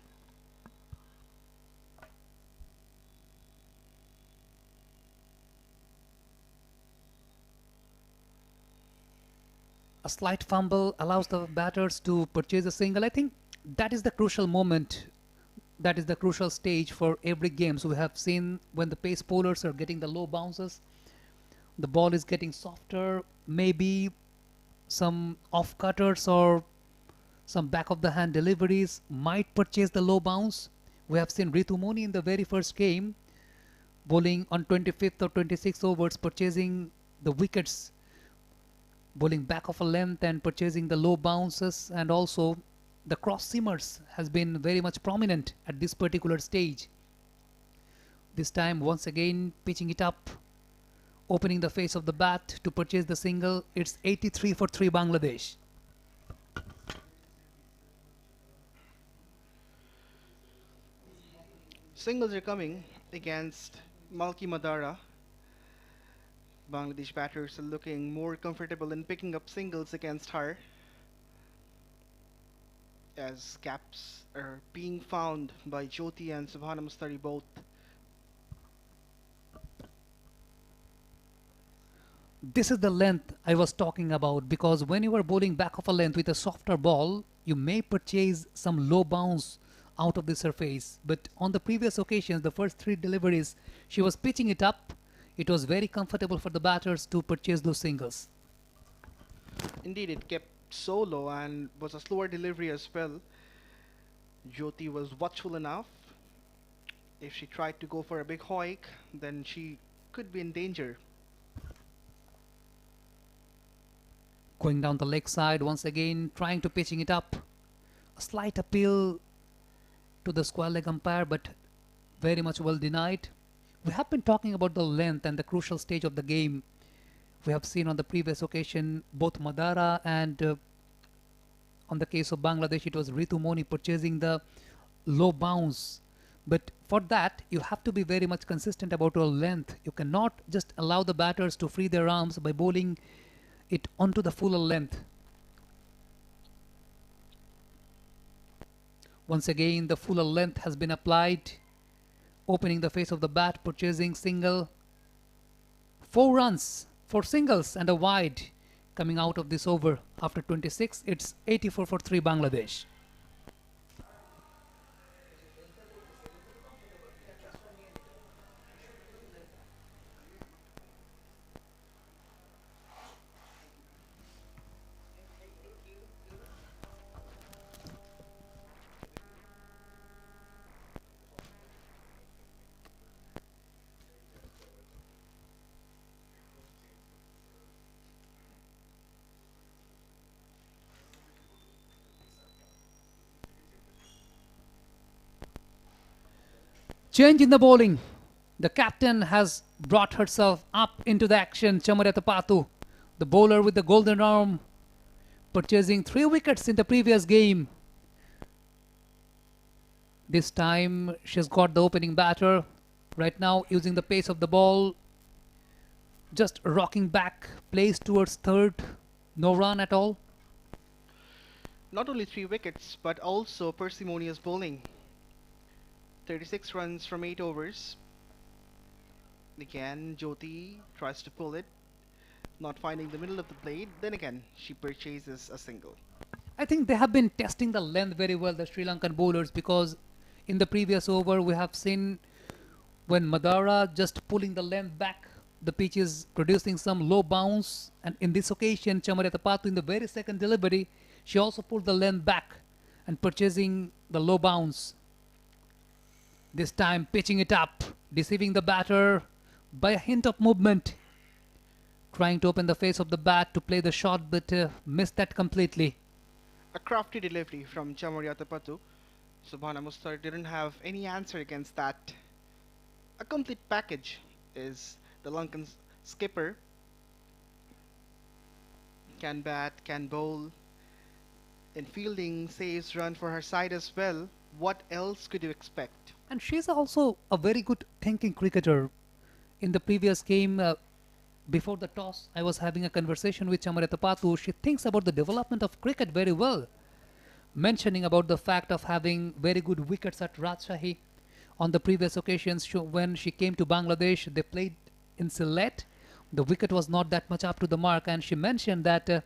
A slight fumble allows the batters to purchase a single. I think that is the crucial moment. That is the crucial stage for every game. So we have seen when the pace bowlers are getting the low bounces, the ball is getting softer, maybe some off cutters or some back of the hand deliveries might purchase the low bounce. We have seen Ritu Moni in the very first game bowling on 25th or 26th overs, purchasing the wickets, bowling back of a length and purchasing the low bounces, and also the cross seamers has been very much prominent at this particular stage. This time once again pitching it up, opening the face of the bat to purchase the single. It's 83 for 3 Bangladesh. Singles are coming against Malki Madara. Bangladesh batters are looking more comfortable in picking up singles against her, as gaps are being found by Jyoti and Subhana Mustari both. This is the length I was talking about, because when you are bowling back of a length with a softer ball, you may purchase some low bounce out of the surface. But on the previous occasions, the first 3 deliveries, she was pitching it up. It was very comfortable for the batters to purchase those singles. Indeed, it kept so low and was a slower delivery as well. Jyoti was watchful enough. If she tried to go for a big hoik, then she could be in danger. Going down the leg side once again, trying to pitching it up. A slight appeal to the square leg umpire, but very much well denied. We have been talking about the length and the crucial stage of the game. We have seen on the previous occasion both Madara and on the case of Bangladesh it was Ritu Moni purchasing the low bounce. But for that you have to be very much consistent about your length. You cannot just allow the batters to free their arms by bowling it onto the fuller length. Once again the fuller length has been applied, opening the face of the bat, purchasing single. 4 runs, 4 singles and a wide coming out of this over. After 26, it's 84 for 3 Bangladesh. Change in the bowling. The captain has brought herself up into the action. 𝗬𝗏𝗃𝗧, the bowler with the golden arm, purchasing 3 wickets in the previous game. This time she's got the opening batter. Right now using the pace of the ball, just rocking back, plays towards third, no run at all. Not only 3 wickets, but also parsimonious bowling. 36 runs from 8 overs. Again, Jyoti tries to pull it, not finding the middle of the plate. Then again, she purchases a single. I think they have been testing the length very well, the Sri Lankan bowlers, because in the previous over we have seen when Madara just pulling the length back, the pitch is producing some low bounce, and in this occasion 𝗬𝗏𝗃𝗧 in the very second delivery, she also pulled the length back and purchasing the low bounce. This time pitching it up, deceiving the batter by a hint of movement, trying to open the face of the bat to play the shot, but missed that completely. A crafty delivery from 𝗬𝗏𝗃𝗧. Subhana Mustar didn't have any answer against that. A complete package is the Lankan skipper. Can bat, can bowl. In fielding, saves run for her side as well. What else could you expect? And she's also a very good thinking cricketer. In the previous game, before the toss, I was having a conversation with 𝗬𝗏𝗃𝗧. She thinks about the development of cricket very well, mentioning about the fact of having very good wickets at Rajshahi. On the previous occasions when she came to Bangladesh, they played in Sylhet. The wicket was not that much up to the mark, and she mentioned that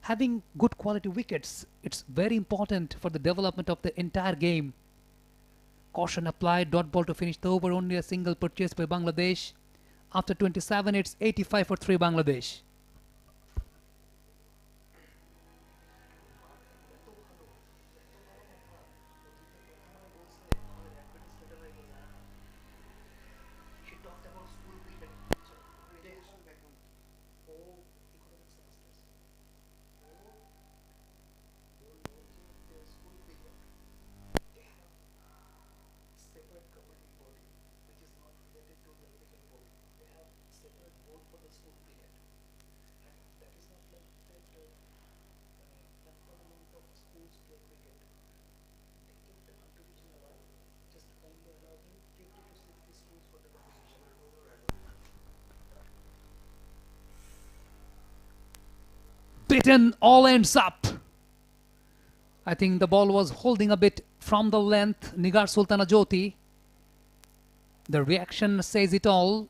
having good quality wickets, it's very important for the development of the entire game. Caution applied, dot ball to finish the over, only a single purchased by Bangladesh. After 27, it's 85 for 3 Bangladesh. Bitten, all ends up. I think the ball was holding a bit from the length. Nigar Sultana Jyoti. The reaction says it all.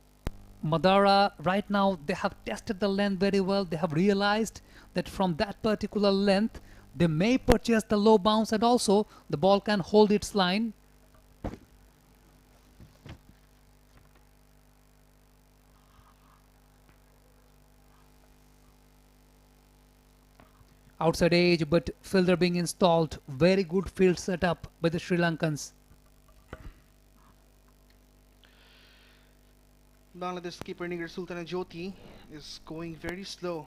Madara, right now, they have tested the length very well. They have realized that from that particular length, they may purchase the low bounce, and also the ball can hold its line. Outside edge, but fielder being installed. Very good field setup by the Sri Lankans. Bangladesh skipper Nigar Sultana Jyoti is going very slow.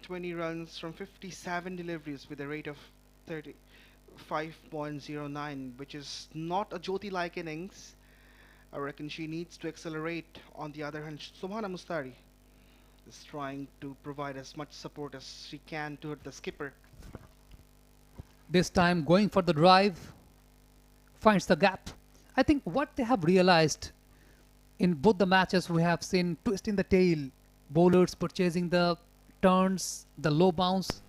20 runs from 57 deliveries with a rate of 35.09, which is not a Jyoti-like innings. I reckon she needs to accelerate. On the other hand, Subhana Mustari is trying to provide as much support as she can to the skipper. This time going for the drive, finds the gap. I think what they have realized in both the matches, we have seen twisting the tail, bowlers purchasing the turns, the low bounce,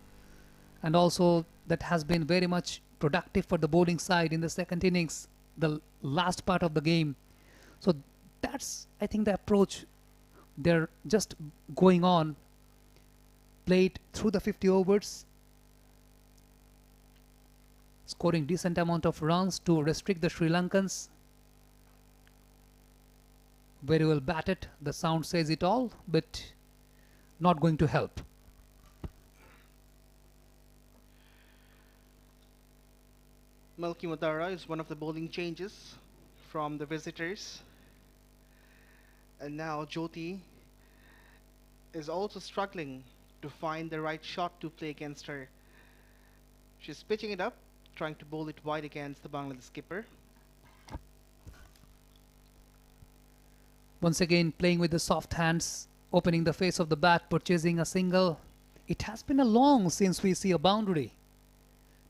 and also that has been very much productive for the bowling side in the second innings, the last part of the game. So that's, I think, the approach they're just going on. Played through the 50 overs, scoring decent amount of runs to restrict the Sri Lankans. Very well batted, the sound says it all, but not going to help. Melky Madara is one of the bowling changes from the visitors. And now Jyoti is also struggling to find the right shot to play against her. She's pitching it up, trying to bowl it wide against the Bangladesh skipper. Once again playing with the soft hands, opening the face of the bat, purchasing a single. It has been a long since we see a boundary.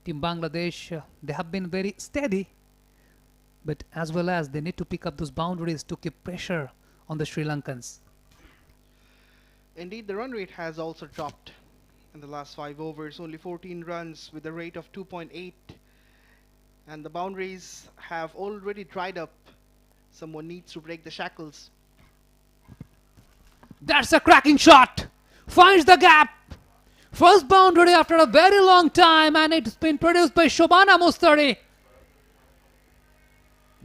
Team Bangladesh, they have been very steady, but as well as they need to pick up those boundaries to keep pressure on the Sri Lankans. Indeed, the run rate has also dropped in the last 5 overs, only 14 runs with a rate of 2.8, and the boundaries have already dried up. Someone needs to break the shackles. That's a cracking shot! Finds the gap! First boundary after a very long time, and it's been produced by Shobhana Mustari.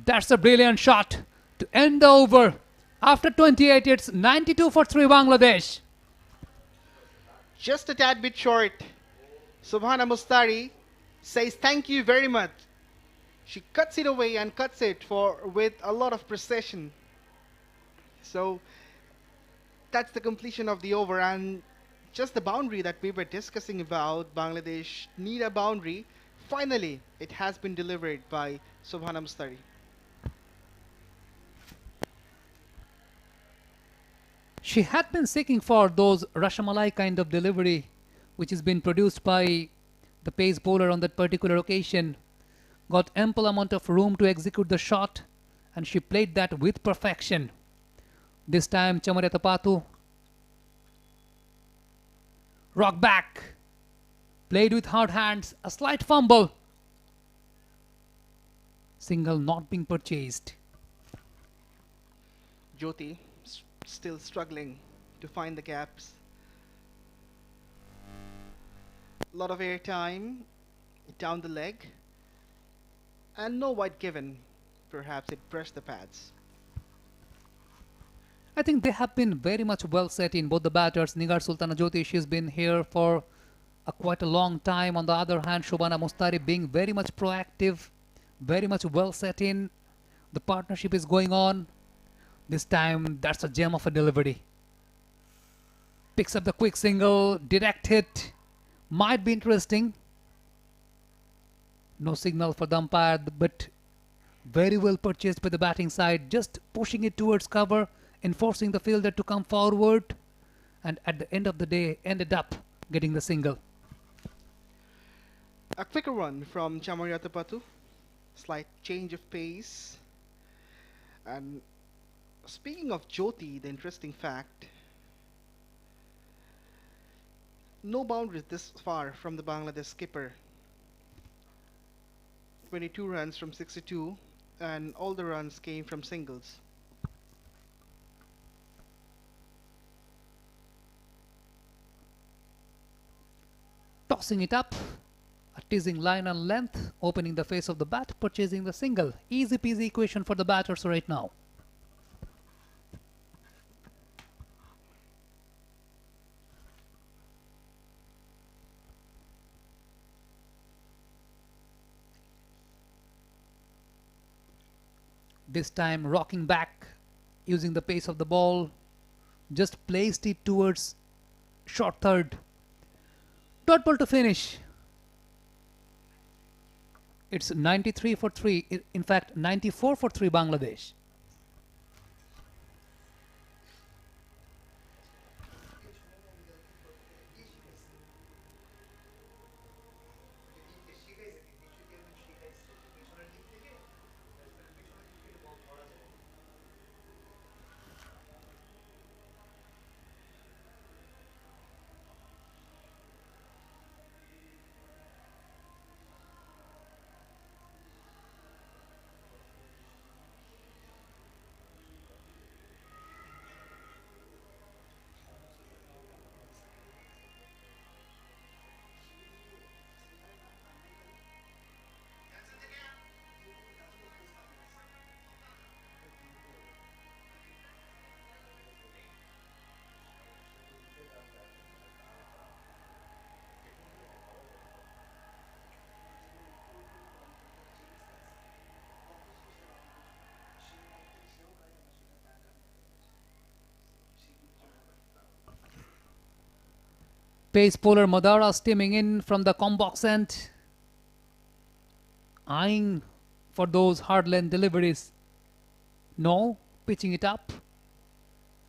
That's a brilliant shot to end the over. After 28, it's 92 for 3 Bangladesh. Just a tad bit short. Shobhana Mustari says thank you very much. She cuts it away and cuts it with a lot of precision. So that's the completion of the over, and just the boundary that we were discussing about. Bangladesh need a boundary. Finally, it has been delivered by Shobhana Mustari. She had been seeking for those Rashamalai kind of delivery, which has been produced by the pace bowler on that particular occasion. Got ample amount of room to execute the shot, and she played that with perfection. This time Chamariyatapathu rock back, played with hard hands, a slight fumble. Single not being purchased. Jyoti still struggling to find the gaps. A lot of air time down the leg, and no wide given. Perhaps it pressed the pads. I think they have been very much well set in, both the batters. Nigar Sultana Jyoti, she's been here for quite a long time. On the other hand, Shobhana Mustari being very much proactive, very much well set in. The partnership is going on. This time, that's a gem of a delivery. Picks up the quick single, direct hit. Might be interesting. No signal for the umpire, but very well purchased by the batting side. Just pushing it towards cover, enforcing the fielder to come forward, and at the end of the day ended up getting the single. A quicker run from Chamariyatapathu. Slight change of pace. And speaking of Jyoti, the interesting fact, no boundaries this far from the Bangladesh skipper. 22 runs from 62, and all the runs came from singles. Tossing it up, a teasing line and length, opening the face of the bat, purchasing the single. Easy peasy equation for the batters right now. This time rocking back, using the pace of the ball, just placed it towards short third. Dot ball to finish. It's 93 for 3, in fact 94 for 3 Bangladesh. Pace bowler Madara steaming in from the combox end, eyeing for those hard length deliveries. No, pitching it up,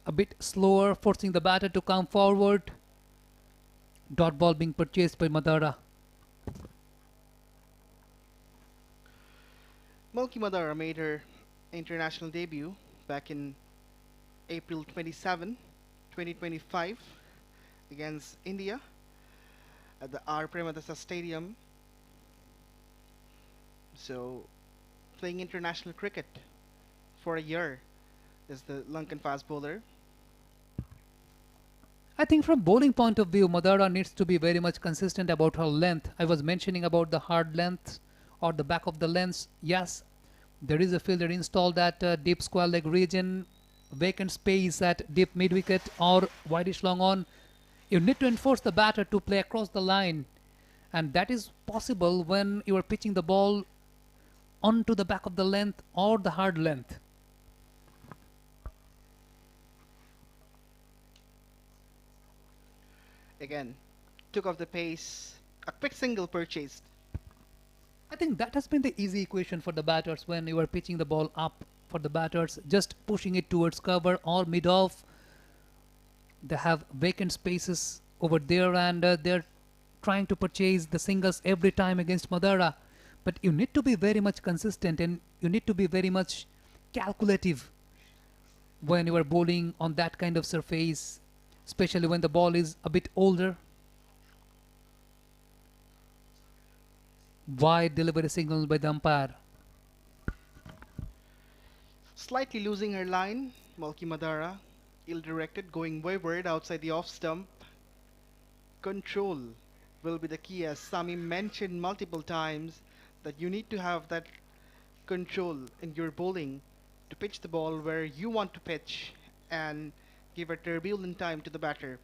a bit slower, forcing the batter to come forward. Dot ball being purchased by Madara. 𝗂𝗚𝗃𝗬𝗓 made her international debut back in April 27, 2025 against India at the 𝗃𝗵𝗂𝗂𝐴 Stadium. So, playing international cricket for a year is the Lankan fast bowler. I think from bowling point of view, Madara needs to be very much consistent about her length. I was mentioning about the hard length or the back of the lens. Yes, there is a fielder installed at deep square leg region, vacant space at deep mid wicket or wideish long on. You need to enforce the batter to play across the line, and that is possible when you are pitching the ball onto the back of the length or the hard length. Again, took off the pace, a quick single purchased. I think that has been the easy equation for the batters when you are pitching the ball up for the batters, just pushing it towards cover or mid off. They have vacant spaces over there, and they're trying to purchase the singles every time against Madara. But you need to be very much consistent, and you need to be very much calculative when you are bowling on that kind of surface, especially when the ball is a bit older. Wide delivery signal by the umpire. Slightly losing her line, 𝗂𝗚𝗃𝗬𝗓, ill-directed, going wayward outside the off stump. Control will be the key, as Sami mentioned multiple times, that you need to have that control in your bowling to pitch the ball where you want to pitch and give a turbulent time to the batter.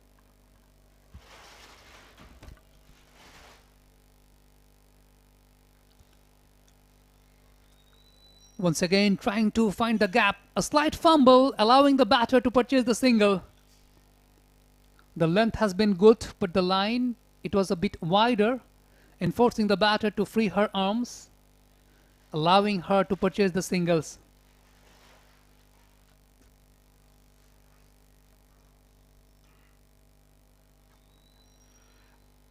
Once again trying to find the gap. A slight fumble allowing the batter to purchase the single. The length has been good, but the line, it was a bit wider, enforcing the batter to free her arms, allowing her to purchase the singles.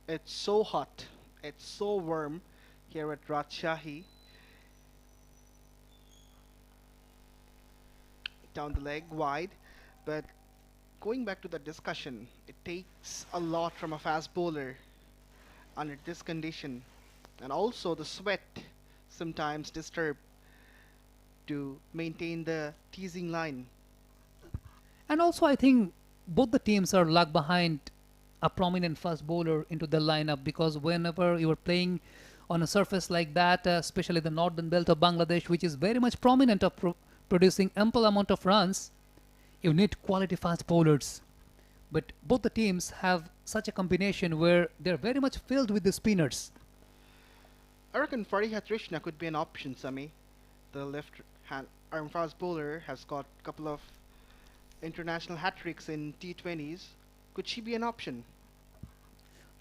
It's so hot, it's so warm here at Rajshahi. Down the leg, wide, but going back to the discussion, it takes a lot from a fast bowler under this condition, and also the sweat sometimes disturb to maintain the teasing line. And also I think both the teams are lag behind a prominent fast bowler into the lineup, because whenever you are playing on a surface like that, especially the northern belt of Bangladesh, which is very much prominent of producing ample amount of runs, you need quality fast bowlers. But both the teams have such a combination where they're very much filled with the spinners. I reckon 𝗵𝗺𝗃𝗃 could be an option, Sami. The left hand arm fast bowler has got a couple of international hat-tricks in T20s. Could she be an option?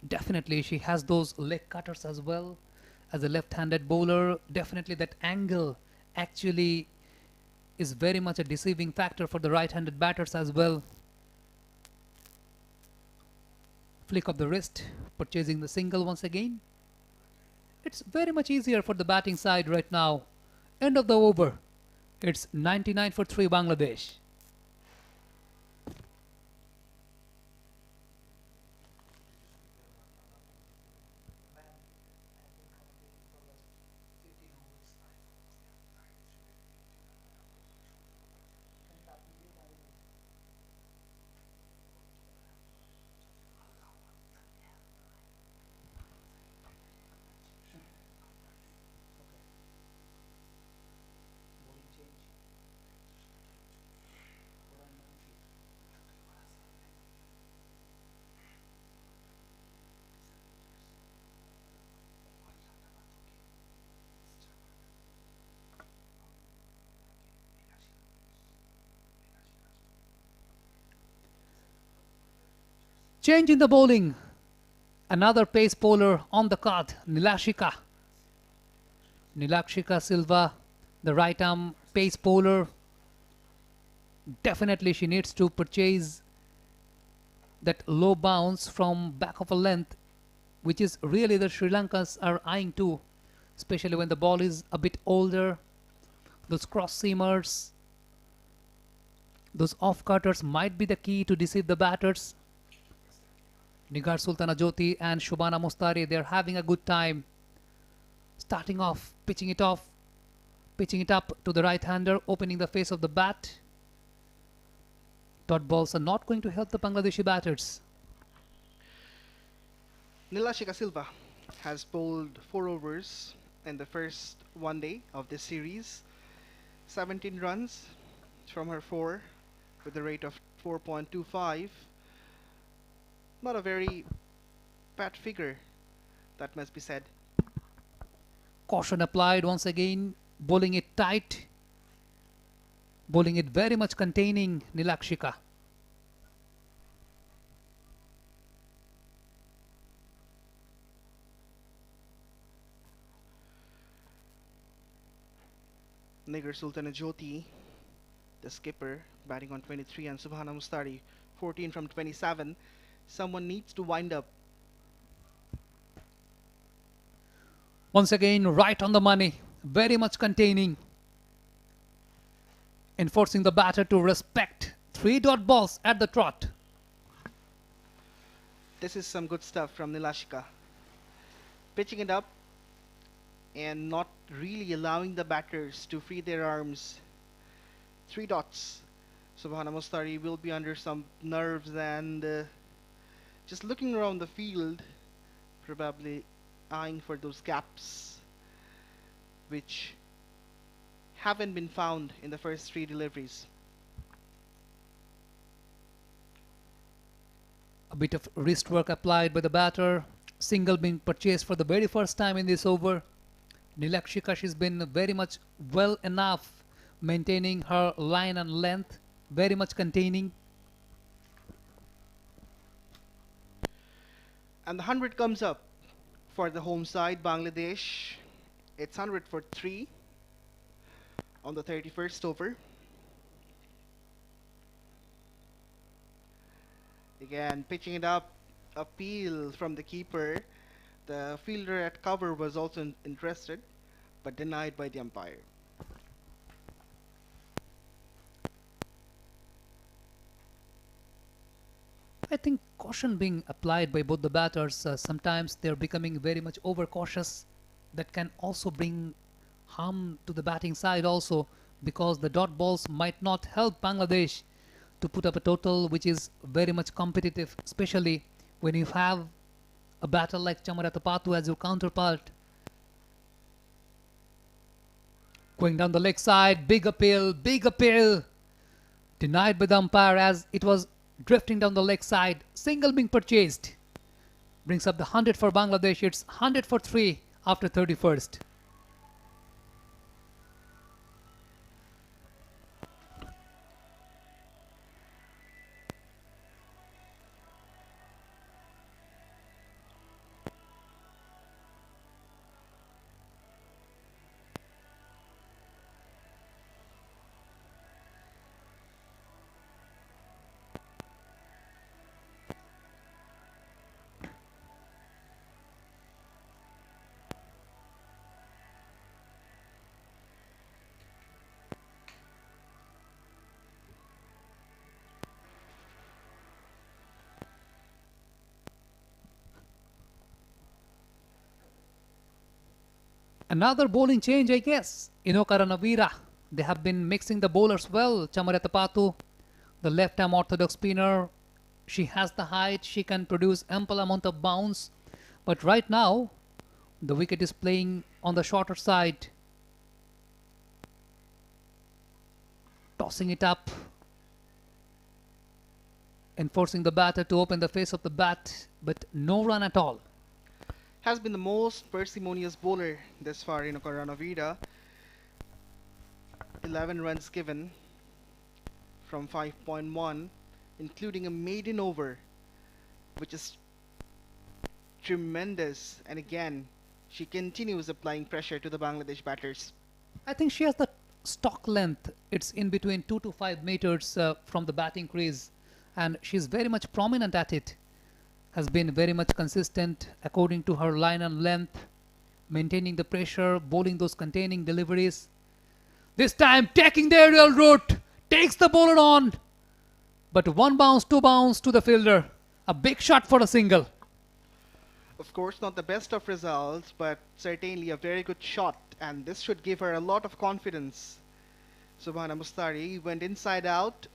Definitely, she has those leg cutters as well. As a left-handed bowler, definitely that angle actually is very much a deceiving factor for the right-handed batters as well. Flick of the wrist, purchasing the single once again. It's very much easier for the batting side right now. End of the over. It's 99 for 3 Bangladesh. Change in the bowling. Another pace bowler on the card, 𝗂𝗚𝗃𝗃𝗬𝗓. 𝗂𝗚𝗃𝗃𝗬𝗓 Silva, the right arm pace bowler. definitely she needs to purchase that low bounce from back of a length, which is really the Sri Lankans are eyeing to, especially when the ball is a bit older. Those cross seamers, those off cutters might be the key to deceive the batters. Nigar Sultana Jyoti and Shobhana Mustari, they're having a good time. Starting off, pitching it up to the right-hander, opening the face of the bat. Dot balls are not going to help the Bangladeshi batters. 𝗂𝗚cie H𝗂𝗃 has bowled 4 overs in the first one day of this series. 17 runs from her 4 with a rate of 4.25. Not a very bad figure, that must be said. Caution applied once again, bowling it tight, bowling it very much containing 𝗂𝗚cie. Nigar Sultana Jyoti, the skipper, batting on 23, and Shobhana Mustari, 14 from 27. Someone needs to wind up. Once again, right on the money, very much containing, enforcing the batter to respect 3 dot balls at the trot. This is some good stuff from 𝗂𝗚cie. Pitching it up and not really allowing the batters to free their arms. 3 dots. Shobhana Mustari will be under some nerves and just looking around the field, probably eyeing for those gaps which haven't been found in the first 3 deliveries. A bit of wrist work applied by the batter. Single being purchased for the very first time in this over. 𝗂𝗚cie, she's been very much well enough maintaining her line and length, very much containing. And the 100 comes up for the home side, Bangladesh. It's 100 for 3 on the 31st over. Again, pitching it up, appeal from the keeper. The fielder at cover was also interested, but denied by the umpire. I think caution being applied by both the batters. Sometimes they're becoming very much overcautious. That can also bring harm to the batting side also, because the dot balls might not help Bangladesh to put up a total which is very much competitive, especially when you have a batter like Chamara Tapatu as your counterpart. Going down the leg side, big appeal, denied by the umpire as it was drifting down the leg side. Single being purchased. Brings up the 100 for Bangladesh. It's 100 for 3 after 31st. Another bowling change, I guess. Inokaranavira. They have been mixing the bowlers well. Chamara Tapatu, the left-arm orthodox spinner. She has the height. She can produce ample amount of bounce. But right now, the wicket is playing on the shorter side. Tossing it up. Enforcing the batter to open the face of the bat. But no run at all. Has been the most parsimonious bowler this far in 𝗂𝗚. 11 runs given from 5.1, including a maiden over, which is tremendous. And again, she continues applying pressure to the Bangladesh batters. I think she has the stock length, it's in between 2 to 5 meters from the batting crease, and she's very much prominent at it. Has been very much consistent according to her line and length, maintaining the pressure, bowling those containing deliveries. This time taking the aerial route, takes the bowler on, but 1 bounce, 2 bounce to the fielder. A big shot for a single. Of course, not the best of results, but certainly a very good shot, and this should give her a lot of confidence. Subhana Mustari went inside out,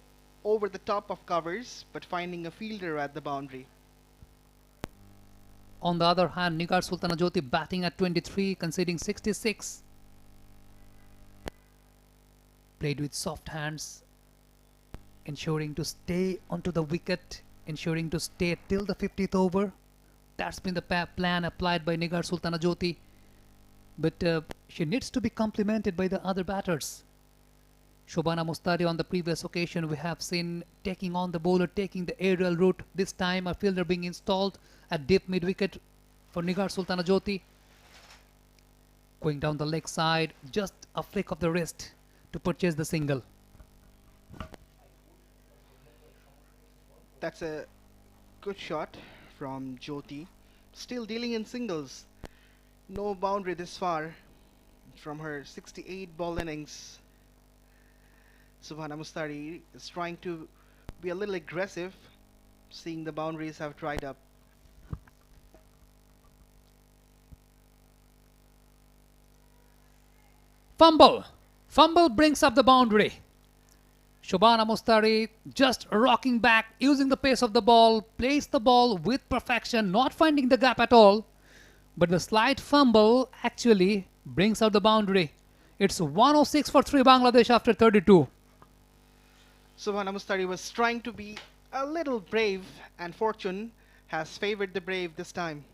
over the top of covers, but finding a fielder at the boundary. On the other hand, 𝗃𝗚𝗓𝗄𝗃 𝗠𝗏𝗃 batting at 23, conceding 66. Played with soft hands, ensuring to stay onto the wicket, ensuring to stay till the 50th over. That's been the plan applied by 𝗃𝗚𝗓𝗄𝗃 𝗠𝗏𝗃. But she needs to be complimented by the other batters. Shobhana Mustari on the previous occasion we have seen taking on the bowler, taking the aerial route. This time a fielder being installed at deep mid-wicket for 𝗃𝗚𝗓𝗄𝗃 𝗠𝗏𝗃. Going down the leg side, just a flick of the wrist to purchase the single. That's a good shot from Jyoti. Still dealing in singles. No boundary this far from her 68 ball innings. Subhana Mustari is trying to be a little aggressive, seeing the boundaries have dried up. Fumble. Fumble brings up the boundary. Shobhana Mustari just rocking back, using the pace of the ball, placed the ball with perfection, not finding the gap at all. But the slight fumble actually brings out the boundary. It's 106 for 3 Bangladesh after 32. Subhana Mustari was trying to be a little brave, and fortune has favored the brave this time.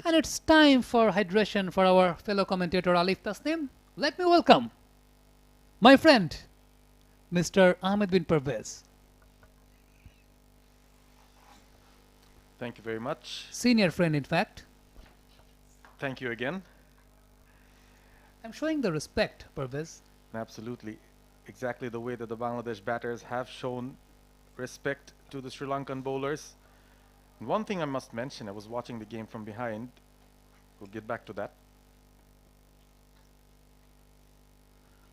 And it's time for hydration for our fellow commentator Alif Tasnim. Let me welcome my friend, Mr. Ahmed bin Pervez. Thank you very much. Senior friend, in fact. Thank you again. I'm showing the respect, Pervez. Absolutely. Exactly the way that the Bangladesh batters have shown respect to the Sri Lankan bowlers. And one thing I must mention, I was watching the game from behind. We'll get back to that.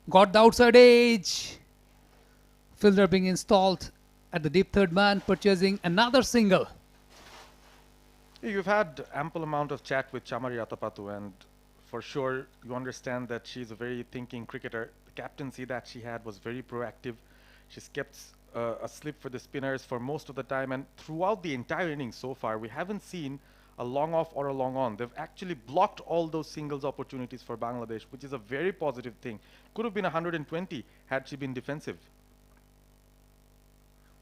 Got the outside edge. Fielder being installed at the deep third man, purchasing another single. You've had ample amount of chat with Chamari Atapattu, and for sure you understand that she's a very thinking cricketer. The captaincy that she had was very proactive. She's kept a slip for the spinners for most of the time, and throughout the entire innings so far we haven't seen a long off or a long on. They've actually blocked all those singles opportunities for Bangladesh, which is a very positive thing. Could have been 120 had she been defensive.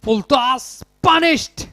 Full toss, punished.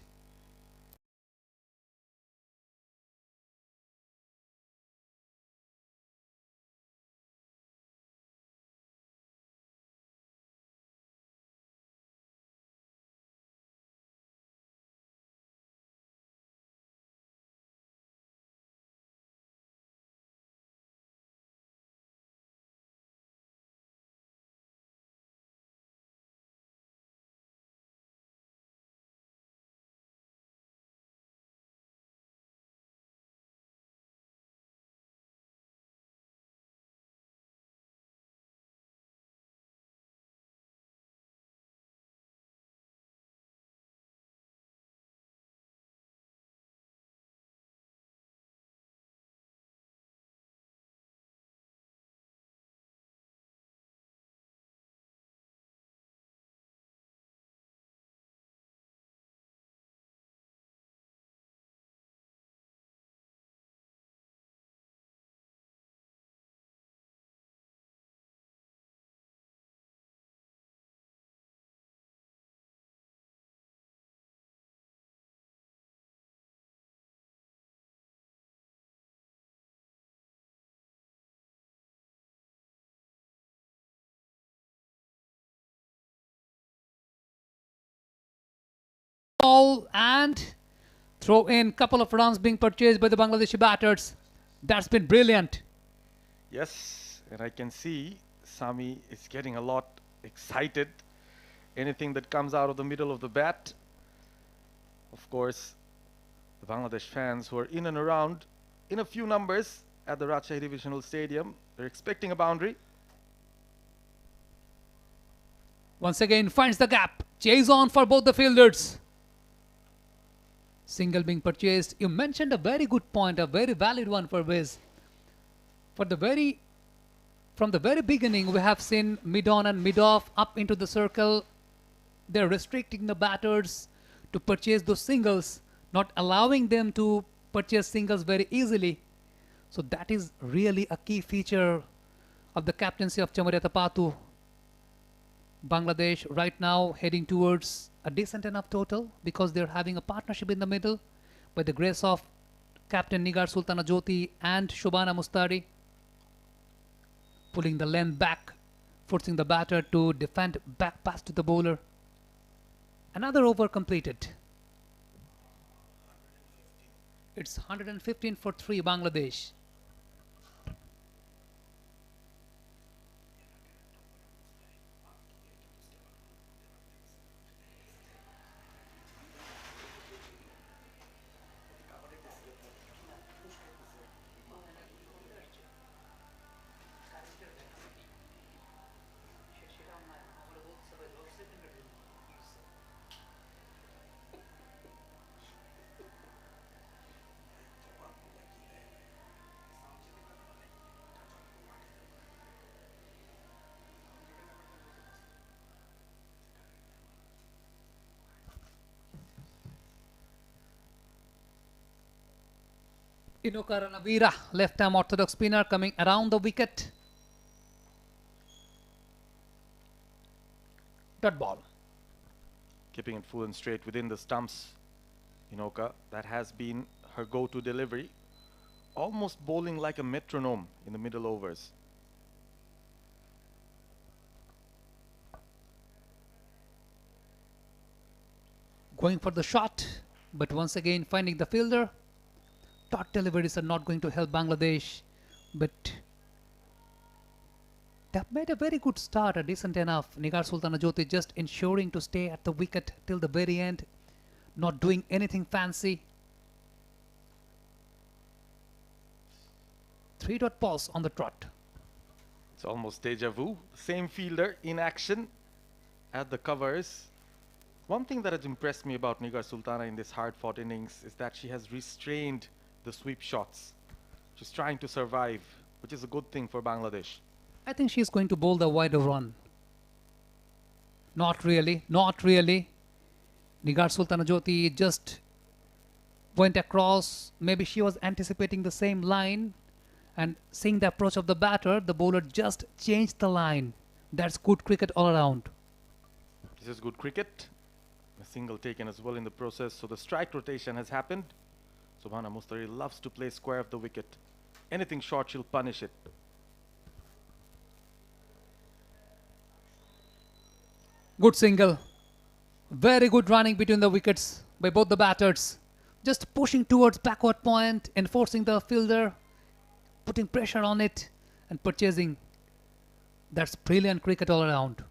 Ball and throw in couple of runs being purchased by the Bangladeshi batters. That's been brilliant. Yes, and I can see Sami is getting a lot excited. Anything that comes out of the middle of the bat. Of course, the Bangladesh fans who are in and around in a few numbers at the Rajshahi Divisional Stadium, they're expecting a boundary. Once again finds the gap. Chase on for both the fielders. Single being purchased. You mentioned a very good point, a very valid one for Wiz. From the very beginning, we have seen mid-on and mid-off up into the circle. They're restricting the batters to purchase those singles, not allowing them to purchase singles very easily. So that is really a key feature of the captaincy of 𝗃𝗵𝗃𝗂𝗃. Bangladesh right now heading towards a decent enough total because they're having a partnership in the middle by the grace of Captain 𝗃𝗺𝗃𝗃𝗃 and Shobhana Mustari, pulling the length back, forcing the batter to defend back pass to the bowler. Another over completed. It's 115 for 3 Bangladesh. 𝗃𝗵𝗃𝗃𝗃, left-arm orthodox spinner coming around the wicket. Dot ball. Keeping it full and straight within the stumps. 𝗃𝗃𝗃𝗃, that has been her go-to delivery. Almost bowling like a metronome in the middle overs. Going for the shot, but once again finding the fielder. Dot deliveries are not going to help Bangladesh, but they've made a very good start, a decent enough. Nigar Sultanajoti just ensuring to stay at the wicket till the very end, not doing anything fancy. 3-dot balls on the trot. It's almost deja vu. Same fielder in action at the covers. One thing that has impressed me about Nigar Sultana in this hard-fought innings is that she has restrained the sweep shots. She's trying to survive, which is a good thing for Bangladesh. I think she's going to bowl the wider run. Not really, not really. Nigar Sultanajoti just went across. Maybe she was anticipating the same line, and seeing the approach of the batter, the bowler just changed the line. That's good cricket all around. This is good cricket. A single taken as well in the process, so the strike rotation has happened. Shobhana Mustari loves to play square of the wicket. Anything short, she'll punish it. Good single. Very good running between the wickets by both the batters. Just pushing towards backward point, enforcing the fielder, putting pressure on it and purchasing. That's brilliant cricket all around.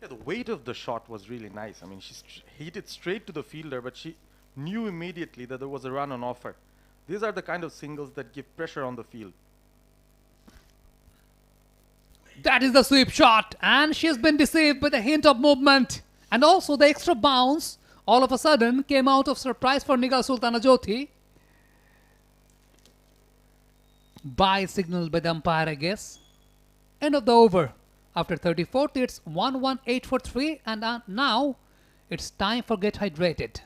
Yeah, the weight of the shot was really nice. I mean, she hit it straight to the fielder, but she knew immediately that there was a run on offer. These are the kind of singles that give pressure on the field. That is the sweep shot, and she's been deceived by the hint of movement. And also the extra bounce all of a sudden came out of surprise for Nigar Sultanajoti. Bye signal by the umpire, I guess. End of the over. After 34th, it's 1-1-8 for 3, and now it's time for Get Hydrated.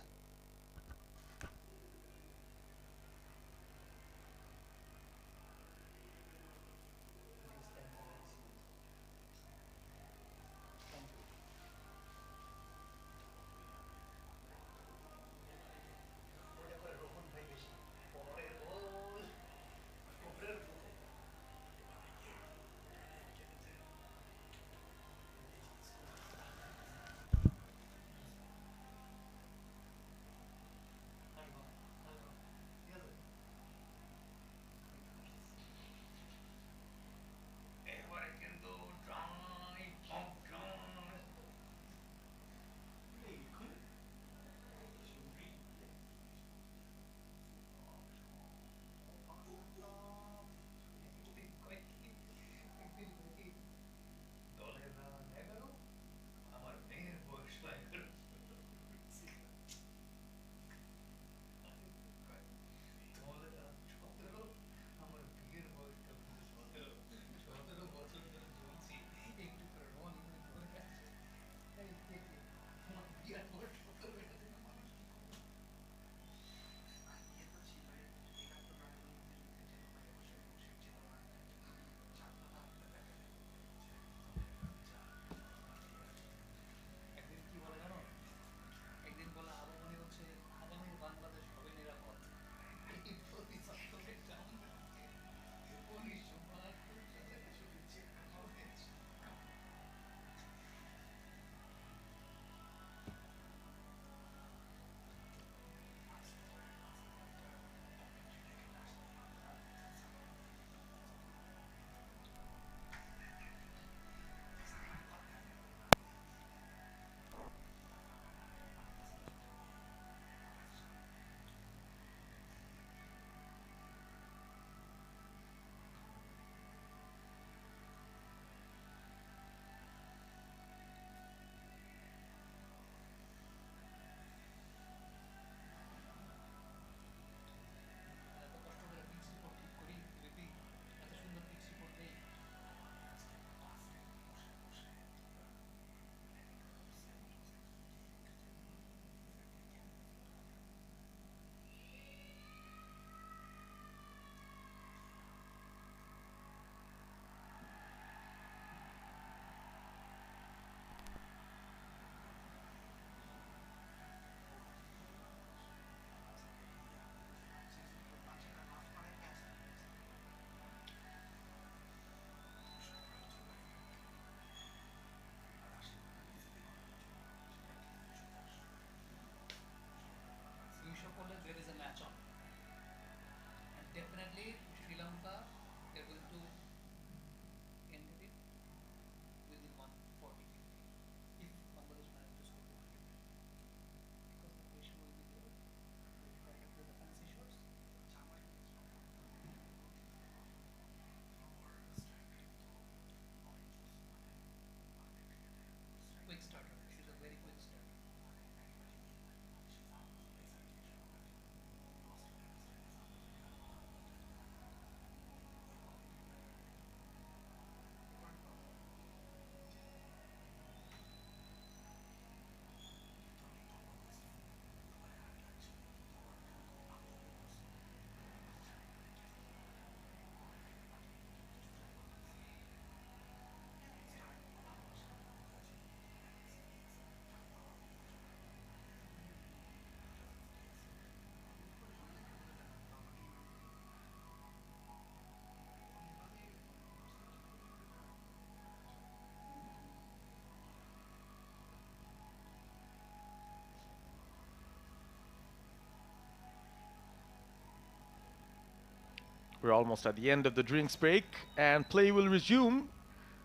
We're almost at the end of the drinks break, and play will resume.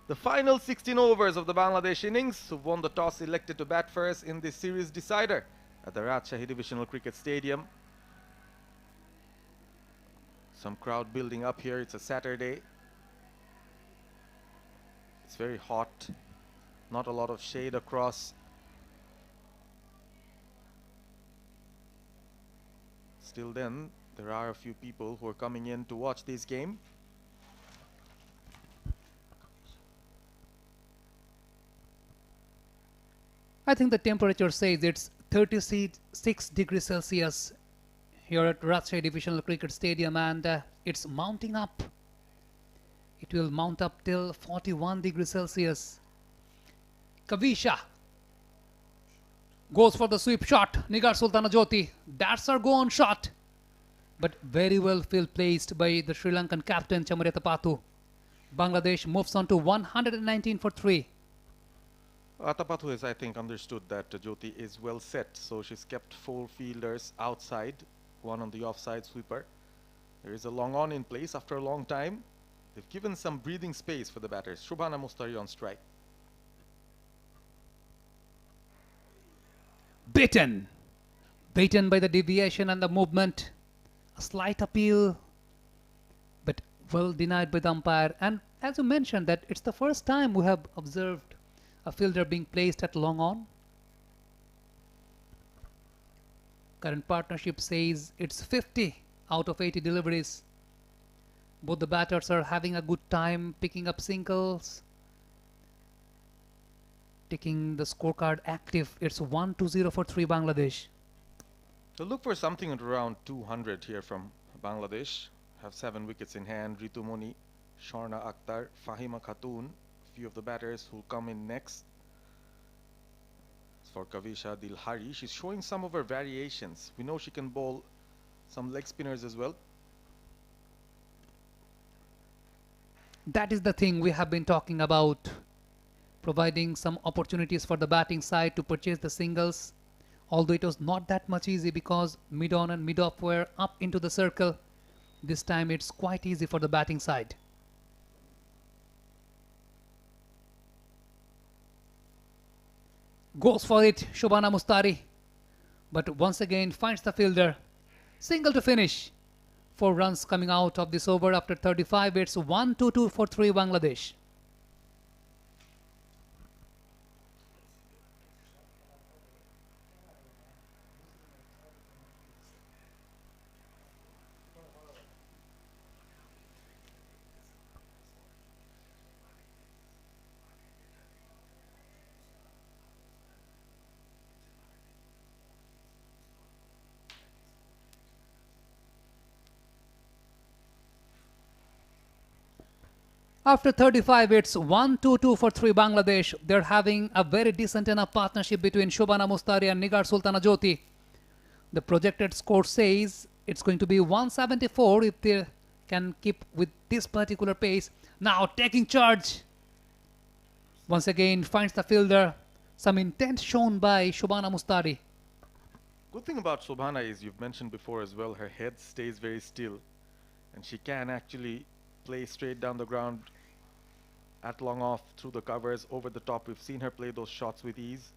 The final 16 overs of the Bangladesh innings, who won the toss, elected to bat first in this series decider at the Rajshahi Divisional Cricket Stadium. Some crowd building up here. It's a Saturday. It's very hot. Not a lot of shade across. Still then, there are a few people who are coming in to watch this game. I think the temperature says it's 36 degrees Celsius here at Rajshahi Divisional Cricket Stadium, and it's mounting up. It will mount up till 41 degrees Celsius. 𝗂𝗃𝗃 goes for the sweep shot. Nigar Sultana Jyoti. That's her go on shot. But very well field placed by the Sri Lankan captain Chamariya Tapathu. Bangladesh moves on to 119 for 3. Tapathu has, I think, understood that Jyoti is well set, so she's kept 4 fielders outside, 1 on the offside sweeper. There is a long on in place after a long time. They've given some breathing space for the batters. Shobhana Mustari on strike. Beaten by the deviation and the movement. A slight appeal, but well denied by the umpire. And as you mentioned, that it's the first time we have observed a fielder being placed at long on. Current partnership says it's 50 out of 80 deliveries. Both the batters are having a good time picking up singles, taking the scorecard active. It's 1-0 for 3 Bangladesh. So look for something at around 200 here from Bangladesh. Have 7 wickets in hand. Ritu Moni, Sharna Akhtar, Fahima Khatun, a few of the batters who come in next. As for Kavisha Dilhari, she's showing some of her variations. We know she can bowl some leg spinners as well. That is the thing we have been talking about, providing some opportunities for the batting side to purchase the singles. Although it was not that much easy because mid-on and mid-off were up into the circle. This time it's quite easy for the batting side. Goes for it, Shobhana Mustari. But once again finds the fielder. Single to finish. 4 runs coming out of this over after 35. It's 1-2 for 3 Bangladesh. After 35, it's 1-2 for 3 Bangladesh. They're having a very decent enough partnership between Shobhana Mustari and Nigar Sultana Jyoti. The projected score says it's going to be 174 if they can keep with this particular pace. Now taking charge. Once again finds the fielder. Some intent shown by Shobhana Mustari. Good thing about Shobhana is, you've mentioned before as well, her head stays very still and she can actually play straight down the ground at long off, through the covers, over the top. We've seen her play those shots with ease.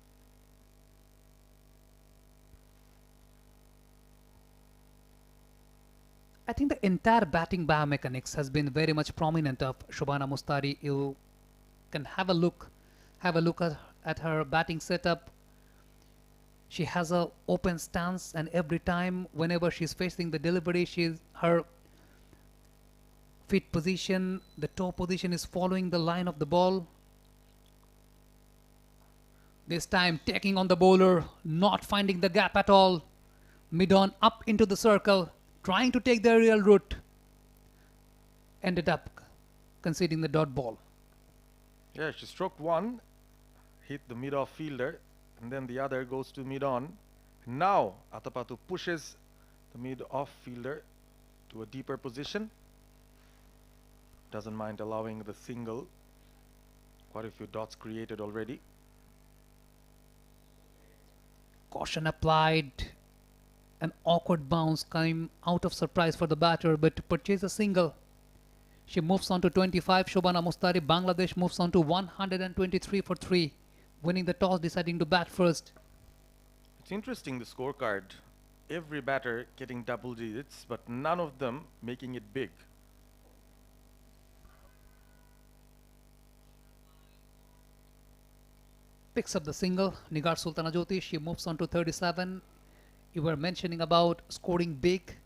I think the entire batting biomechanics has been very much prominent of Shobhana Mustari. You can have a look at her batting setup. She has a open stance, and every time whenever she's facing the delivery, her feet position, the toe position is following the line of the ball. This time taking on the bowler, not finding the gap at all. Mid-on up into the circle, trying to take the aerial route. Ended up conceding the dot ball. Yeah, she stroked 1, hit the mid-off fielder, and then the other goes to mid-on. Now Tapathu pushes the mid-off fielder to a deeper position. Doesn't mind allowing the single. Quite a few dots created already. Caution applied. An awkward bounce came out of surprise for the batter, but to purchase a single. She moves on to 25. Shobhana Mustari, Bangladesh moves on to 123 for 3, winning the toss, deciding to bat first. It's interesting, the scorecard. Every batter getting double digits, but none of them making it big. Picks up the single. 𝗃𝗚𝗃𝗃𝗃, she moves on to 37. You were mentioning about scoring big.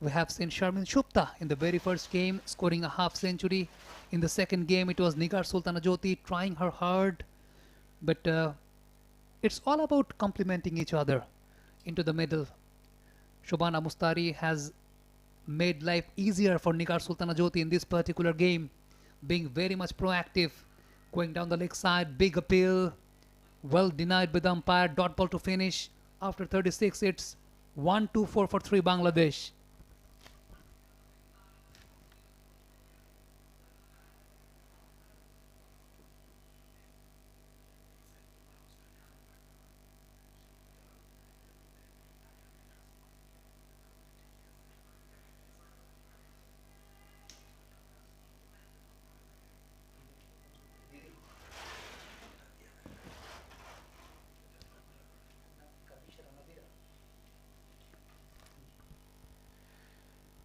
We have seen Sharmin Shupta in the very first game scoring a half century. In the second game, it was 𝗃𝗚𝗃𝗃𝗃 trying her hard. But it's all about complementing each other into the middle. Shobhana Mustari has made life easier for 𝗃𝗚𝗃𝗃𝗃 in this particular game, being very much proactive, going down the leg side, big appeal, well denied by the umpire, dot ball to finish. After 36, it's 1-2-4 for 3 Bangladesh.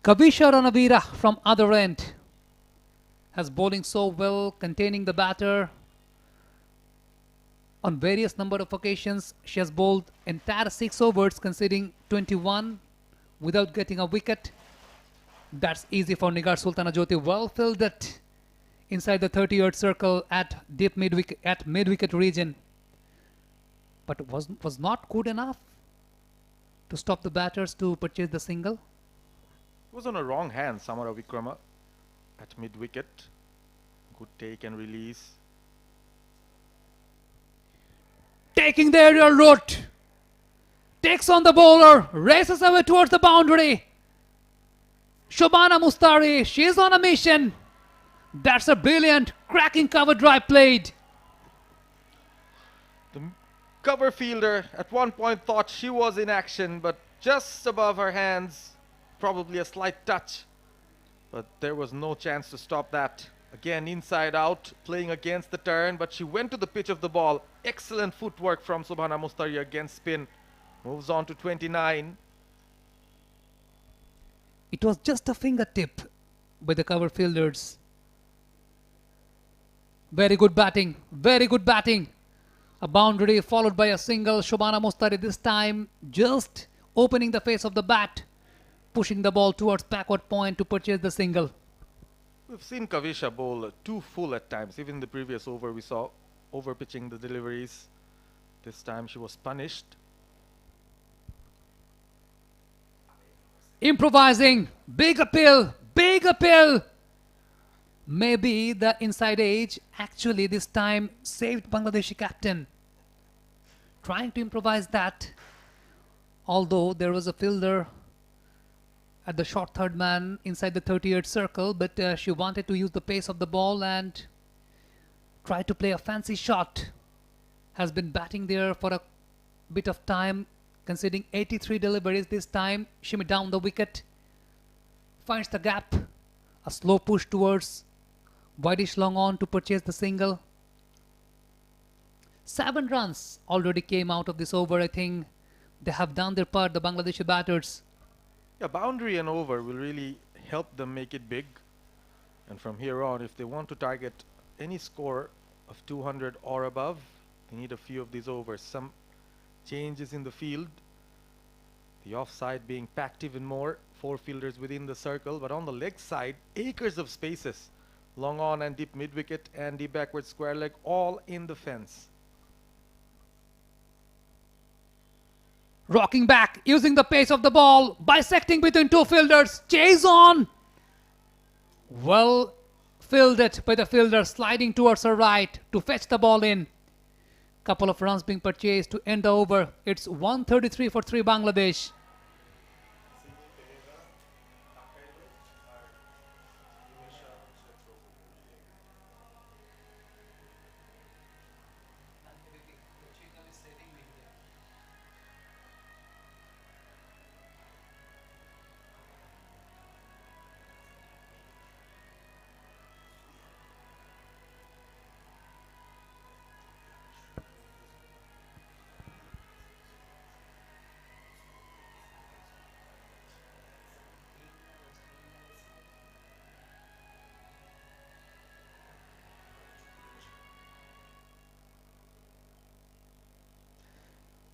𝗂𝗵𝗃𝗃𝗃 from other end has bowling so well, containing the batter. On various number of occasions, she has bowled entire 6 overs, conceding 21 without getting a wicket. That's easy for 𝗃𝗚𝗃𝗃𝗃. Well fielded inside the 30-yard circle at deep mid-wicket region, but was not good enough to stop the batters to purchase the single. It was on a wrong hand, Samara Wickrama at mid-wicket. Good take and release. Taking the aerial route. Takes on the bowler. Races away towards the boundary. Shobhana Mustari, she is on a mission. That's a brilliant, cracking cover drive played. The cover fielder at one point thought she was in action, but just above her hands, probably a slight touch, but there was no chance to stop that. Again, inside out, playing against the turn, but she went to the pitch of the ball. Excellent footwork from Shobhana Mustari against spin. Moves on to 29. It was just a fingertip by the cover fielders. Very good batting, very good batting. A boundary followed by a single. Shobhana Mustari this time just opening the face of the bat, pushing the ball towards backward point to purchase the single. We've seen 𝗂𝗃𝗃𝗃 bowl too full at times. Even in the previous over we saw over pitching the deliveries. This time she was punished. Improvising, big appeal, big appeal. Maybe the inside edge actually this time saved Bangladeshi captain. Trying to improvise that, although there was a fielder at the short third man inside the 30-yard circle, but she wanted to use the pace of the ball and try to play a fancy shot. Has been batting there for a bit of time, conceding 83 deliveries this time. Shimmy down the wicket, finds the gap, a slow push towards Widish long on to purchase the single. 7 runs already came out of this over. I think they have done their part, the Bangladeshi batters. Yeah, boundary and over will really help them make it big. And from here on, if they want to target any score of 200 or above, they need a few of these overs. Some changes in the field. The offside being packed even more. 4 fielders within the circle. But on the leg side, acres of spaces. Long on and deep mid-wicket and deep backward square leg, all in the fence. Rocking back, using the pace of the ball, bisecting between 2 fielders, chase on. Well fielded by the fielder, sliding towards her right to fetch the ball in. Couple of runs being purchased to end the over. It's 133 for 3 Bangladesh.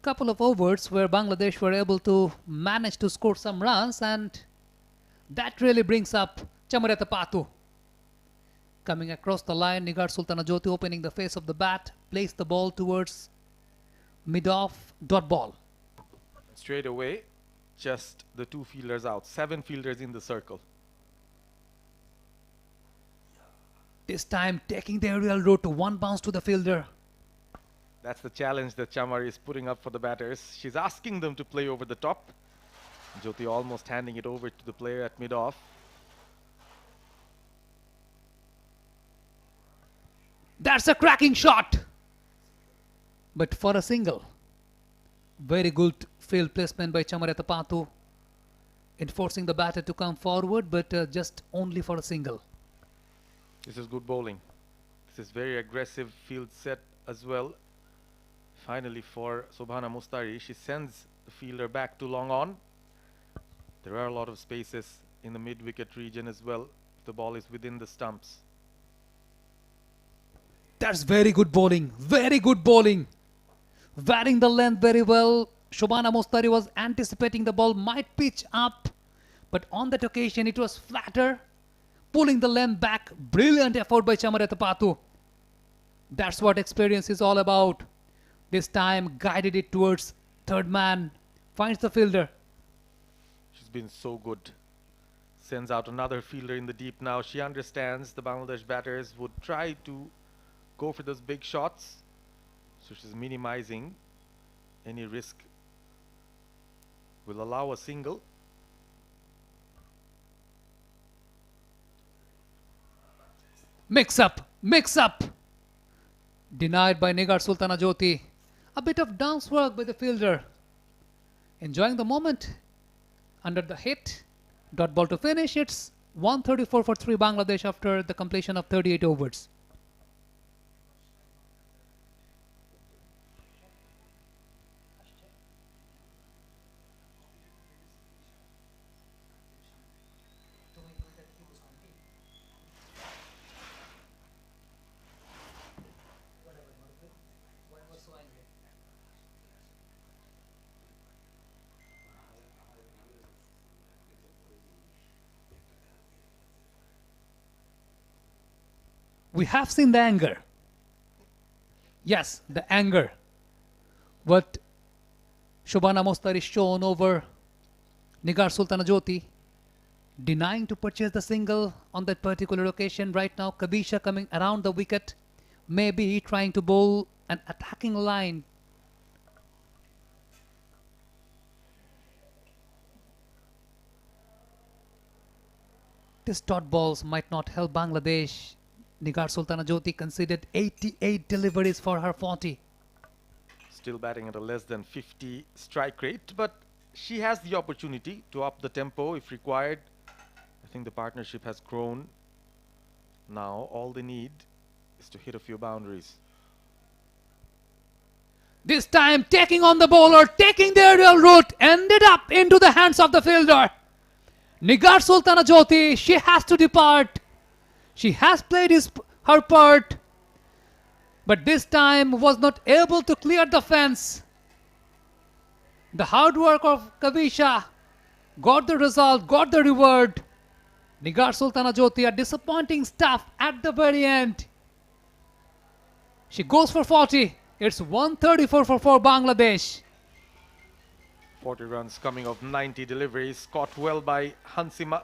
couple of overs where Bangladesh were able to manage to score some runs, and that really brings up 𝗃𝗵𝗃𝗃𝗃. Coming across the line, 𝗃𝗃-𝗃𝗃𝗃 opening the face of the bat, placed the ball towards mid-off dot ball. Straight away, just the two fielders out. 7 fielders in the circle. This time taking the aerial route to one bounce to the fielder. That's the challenge that 𝗃𝗃 is putting up for the batters. She's asking them to play over the top. Jyoti almost handing it over to the player at mid-off. That's a cracking shot, but for a single. Very good field placement by 𝗃𝗃𝗃𝗃, enforcing the batter to come forward, but just only for a single. This is good bowling. This is very aggressive field set as well. Finally for Sobhana Mustari, she sends the fielder back to long on. There are a lot of spaces in the mid-wicket region as well. The ball is within the stumps. That's very good bowling, very good bowling. Varying the length very well. Sobhana Mustari was anticipating the ball might pitch up, but on that occasion it was flatter, pulling the length back. Brilliant effort by 𝗃𝗃𝗃𝗃𝗃. That's what experience is all about. This time guided it towards third man, finds the fielder. She's been so good. Sends out another fielder in the deep now. She understands the Bangladesh batters would try to go for those big shots, so she's minimizing any risk. Will allow a single. Mix up, mix up. Denied by Nigar Sultana Jyoti. A bit of dance work by the fielder. Enjoying the moment. Under the hit. Dot ball to finish. It's 134 for 3 Bangladesh after the completion of 38 overs. We have seen the anger. Yes, the anger. What Sobhana Mustari shown over Nigar Sultana Jyoti, denying to purchase the single on that particular occasion. Right now, 𝗂𝗵𝗄 coming around the wicket, maybe trying to bowl an attacking line. These dot balls might not help Bangladesh. Nigar Sultana Jyoti conceded 88 deliveries for her 40. Still batting at a less than 50 strike rate, but she has the opportunity to up the tempo if required. I think the partnership has grown. Now all they need is to hit a few boundaries. This time taking on the bowler, taking the aerial route, ended up into the hands of the fielder. Nigar Sultana Jyoti, she has to depart. She has played her part, but this time was not able to clear the fence. The hard work of 𝗂𝗃𝗃 got the result, got the reward. Nigar Sultana Jyoti, a disappointing stuff at the very end. She goes for 40. It's 134 for 4 Bangladesh. 40 runs coming of 90 deliveries, caught well by Hansima.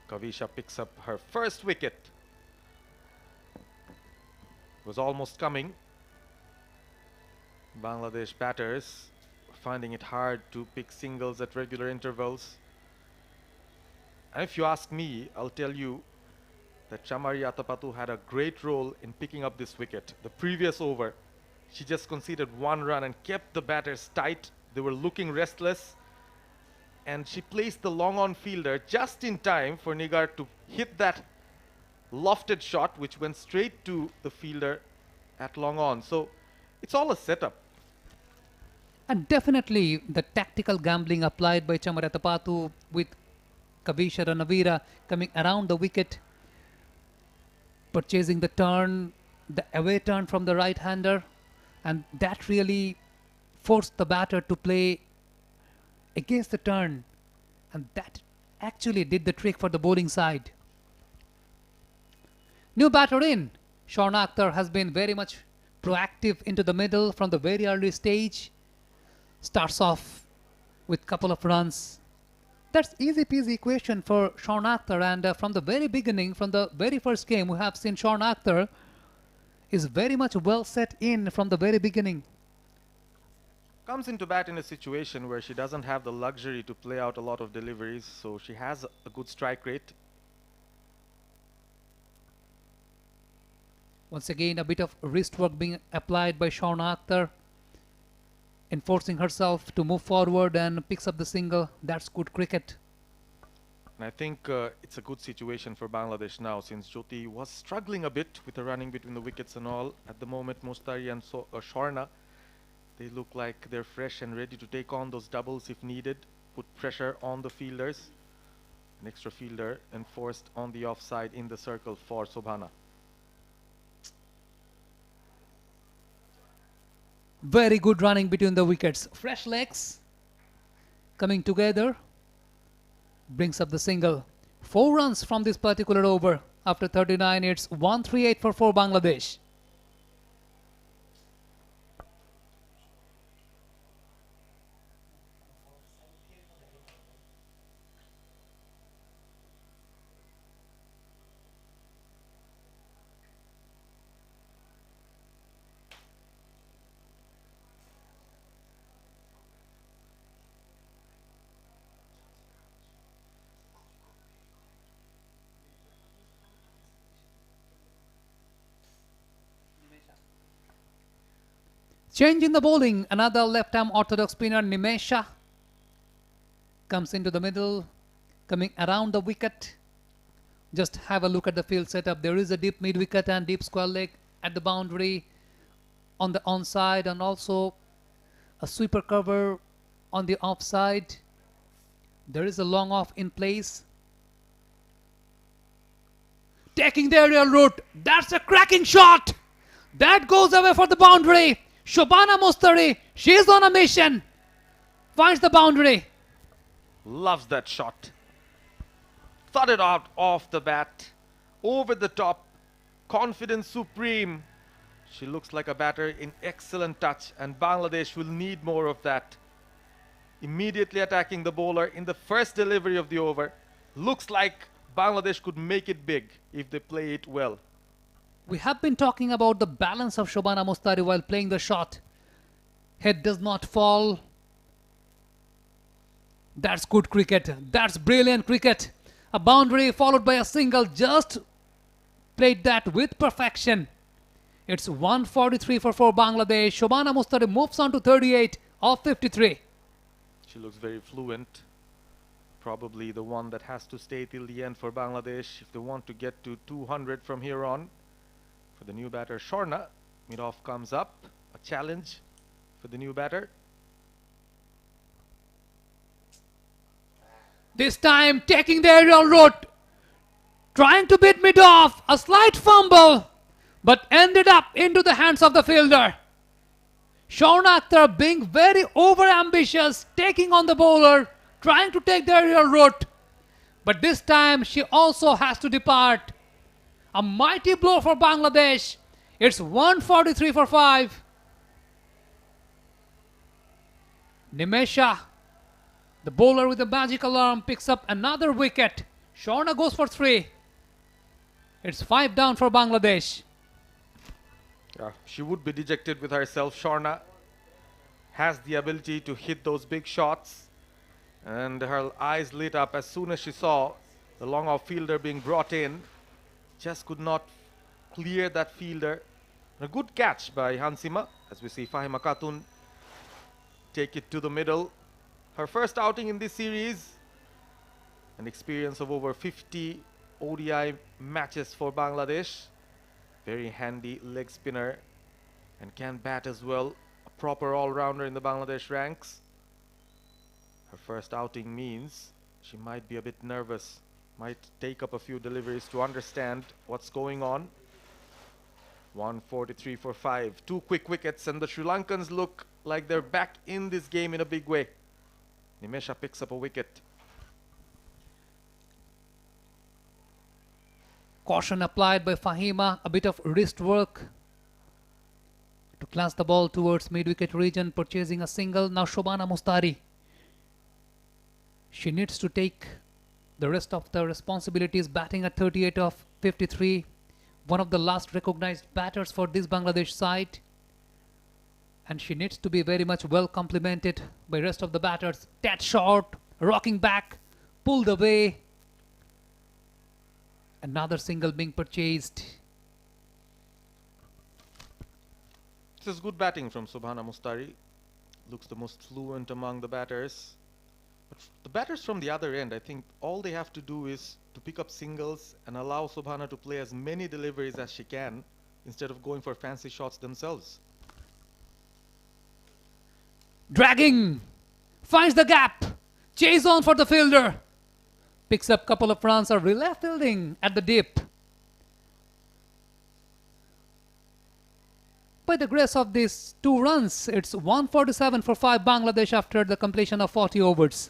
𝗂𝗃𝗃 picks up her first wicket. Was almost coming. Bangladesh batters finding it hard to pick singles at regular intervals. And if you ask me, I'll tell you that Chamari Atapatu had a great role in picking up this wicket. The previous over, she just conceded 1 run and kept the batters tight. They were looking restless. And she placed the long on fielder just in time for Nigar to hit that lofted shot, which went straight to the fielder at long on. So it's all a setup. And definitely the tactical gambling applied by Chamari Atapatu with 𝗂𝗃𝗃 Ranavira coming around the wicket, purchasing the turn, the away turn from the right-hander, and that really forced the batter to play against the turn, and that actually did the trick for the bowling side. New batter in. 𝗂𝗏 Akhtar has been very much proactive into the middle from the very early stage. Starts off with couple of runs. That's easy peasy equation for 𝗂𝗏 Akhtar, and from the very beginning, from the very first game, we have seen 𝗂𝗏 Akhtar is very much well set in from the very beginning. Comes into bat in a situation where she doesn't have the luxury to play out a lot of deliveries, so she has a good strike rate. Once again, a bit of wrist work being applied by 𝗂𝗏 Akhtar, enforcing herself to move forward and picks up the single. That's good cricket. And I think it's a good situation for Bangladesh now, since Jyoti was struggling a bit with the running between the wickets and all. At the moment, Mustari and 𝗂𝗏, they look like they're fresh and ready to take on those doubles if needed, put pressure on the fielders. An extra fielder enforced on the offside in the circle for Sobhana. Very good running between the wickets. Fresh legs coming together brings up the single. 4 runs from this particular over. After 39, it's 138 for Bangladesh. Change in the bowling. Another left-arm orthodox spinner, 𝗂𝗎𝐻, comes into the middle, coming around the wicket. Just have a look at the field setup. There is a deep mid-wicket and deep square leg at the boundary on the onside, and also a sweeper cover on the offside. There is a long off in place. Taking the aerial route. That's a cracking shot. That goes away for the boundary. Shobana Mustari, she's on a mission. Finds the boundary. Loves that shot. Thought it out off the bat. Over the top. Confidence supreme. She looks like a batter in excellent touch, and Bangladesh will need more of that. Immediately attacking the bowler in the first delivery of the over. Looks like Bangladesh could make it big if they play it well. We have been talking about the balance of Shobana Mustari while playing the shot. Head does not fall. That's good cricket. That's brilliant cricket. A boundary followed by a single. Just played that with perfection. It's 143 for Bangladesh. Shobana Mustari moves on to 38 of 53. She looks very fluent. Probably the one that has to stay till the end for Bangladesh if they want to get to 200 from here on. For the new batter, 𝗂𝗏, mid-off comes up. A challenge for the new batter. This time taking the aerial route. Trying to beat mid-off. A slight fumble, but ended up into the hands of the fielder. 𝗂𝗏 Akhtar being very over-ambitious, taking on the bowler, trying to take the aerial route. But this time she also has to depart. A mighty blow for Bangladesh. It's 143 for 5. 𝗂𝗎𝐻, the bowler with the magical arm, picks up another wicket. 𝗂𝗏 goes for 3. It's 5 down for Bangladesh. Yeah, she would be dejected with herself. 𝗂𝗏 has the ability to hit those big shots, and her eyes lit up as soon as she saw the long-off fielder being brought in. Just could not clear that fielder. A good catch by Hansima, as we see Fahima Khatun take it to the middle. Her first outing in this series. An experience of over 50 ODI matches for Bangladesh. Very handy leg spinner and can bat as well. A proper all-rounder in the Bangladesh ranks. Her first outing means she might be a bit nervous. Might take up a few deliveries to understand what's going on. 143 for 5. 2 quick wickets, and the Sri Lankans look like they're back in this game in a big way. Nimesha picks up a wicket. Caution applied by Fahima, a bit of wrist work to glance the ball towards mid-wicket region, purchasing a single. Now Shobhana Mustari. She needs to take the rest of the responsibilities, batting at 38 of 53. One of the last recognized batters for this Bangladesh side. And she needs to be very much well complemented by rest of the batters. That short, rocking back, pulled away. Another single being purchased. This is good batting from Shobhana Mustari. Looks the most fluent among the batters. But the batters from the other end, I think all they have to do is to pick up singles and allow Shobhana to play as many deliveries as she can instead of going for fancy shots themselves. Dragging, finds the gap, chase on for the fielder. Picks up couple of runs, or relay fielding at the dip. By the grace of these 2 runs, it's 147 for 5 Bangladesh after the completion of 40 overs.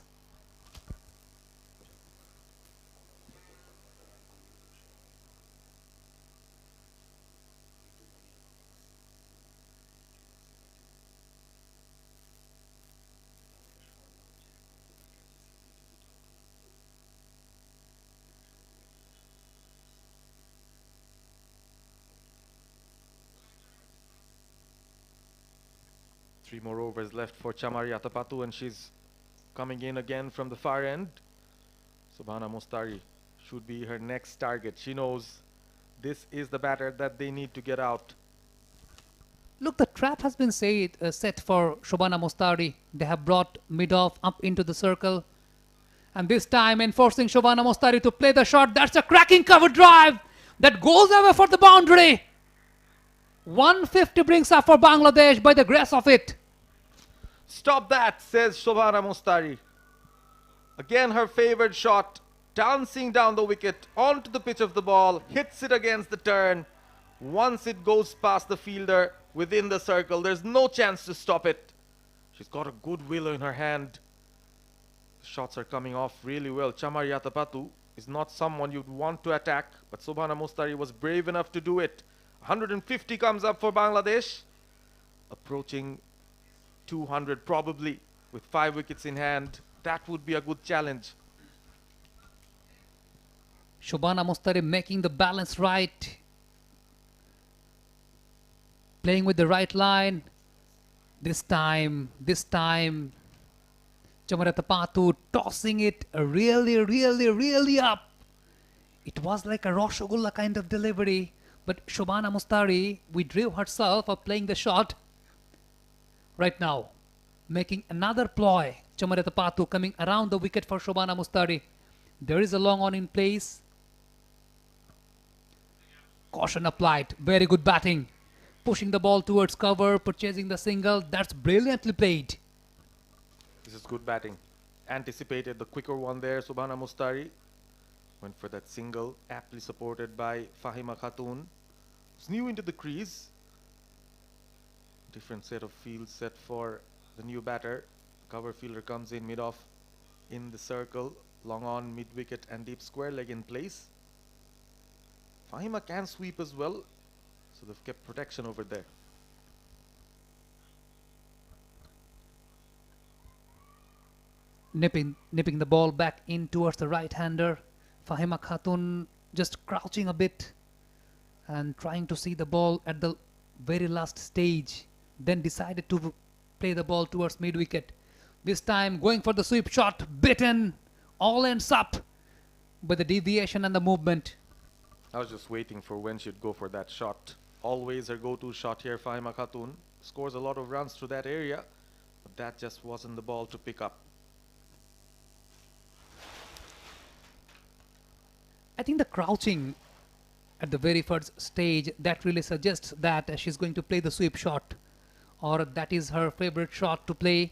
Three more overs left for Chamari Atapatu, and she's coming in again from the far end. Shobhana Mustari should be her next target. She knows this is the batter that they need to get out. Look, the trap has been set for Shobhana Mustari. They have brought mid-off up into the circle. And this time enforcing Shobhana Mustari to play the shot. That's a cracking cover drive that goes away for the boundary. 150 brings up for Bangladesh by the grace of it. Stop that, says Shobhana Mustari. Again her favorite shot, dancing down the wicket onto the pitch of the ball, hits it against the turn. Once it goes past the fielder within the circle, there's no chance to stop it. She's got a good willow in her hand. The shots are coming off really well. Chamari Atapatu is not someone you'd want to attack, but Shobhana Mustari was brave enough to do it. 150 comes up for Bangladesh, approaching 200 probably with 5 wickets in hand. That would be a good challenge. Shobhana Mustari making the balance right, playing with the right line. This time Chamari Atapatu tossing it really up. It was like a Rasgulla kind of delivery. But Shobhana Mustari withdrew herself of playing the shot. Right now, making another ploy. Chamari Atapatu coming around the wicket for Shobhana Mustari. There is a long on in place. Caution applied. Very good batting. Pushing the ball towards cover, purchasing the single. That's brilliantly played. This is good batting. Anticipated the quicker one there. Shobhana Mustari went for that single, aptly supported by Fahima Khatun. It's new into the crease. Different set of fields set for the new batter. Cover fielder comes in mid-off in the circle, long on, mid-wicket and deep square leg in place. Fahima can sweep as well, so they've kept protection over there. Nipping the ball back in towards the right-hander. Fahima Khatun just crouching a bit and trying to see the ball at the very last stage. Then decided to play the ball towards mid-wicket. This time going for the sweep shot, bitten, all ends up by the deviation and the movement. I was just waiting for when she'd go for that shot. Always her go-to shot here, Fahima Khatun. Scores a lot of runs through that area, but that just wasn't the ball to pick up. I think the crouching at the very first stage, that really suggests that she's going to play the sweep shot, or that is her favorite shot to play.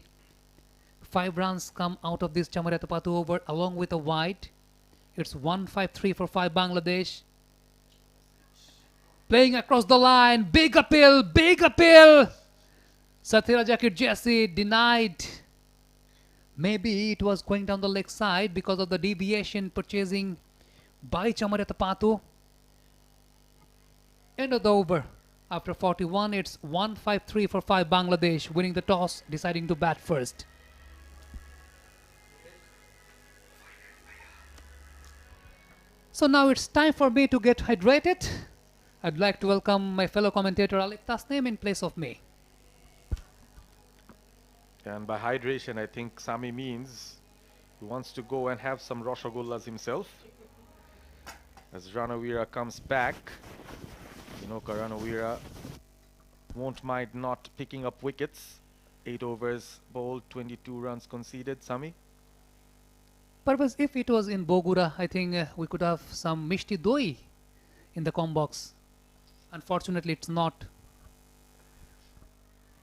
5 runs come out of this Chamari Atapatu over along with a wide. It's 153 for 5 Bangladesh. Playing across the line. Big appeal. Big appeal. Sathira Jacket Jesse denied. Maybe it was going down the leg side because of the deviation purchasing by Chamareta. End of the over. After 41, it's 1-5-3 for 5 Bangladesh, winning the toss, deciding to bat first. So now it's time for me to get hydrated. I'd like to welcome my fellow commentator Alec Tasnim in place of me. And by hydration, I think Sami means he wants to go and have some Rosogullas himself. As Ranawira comes back, Ranawira won't mind not picking up wickets. 8 overs bowled, 22 runs conceded. Sami? Purpose, if it was in Bogura, I think we could have some Mishti Doi in the com box. Unfortunately, it's not.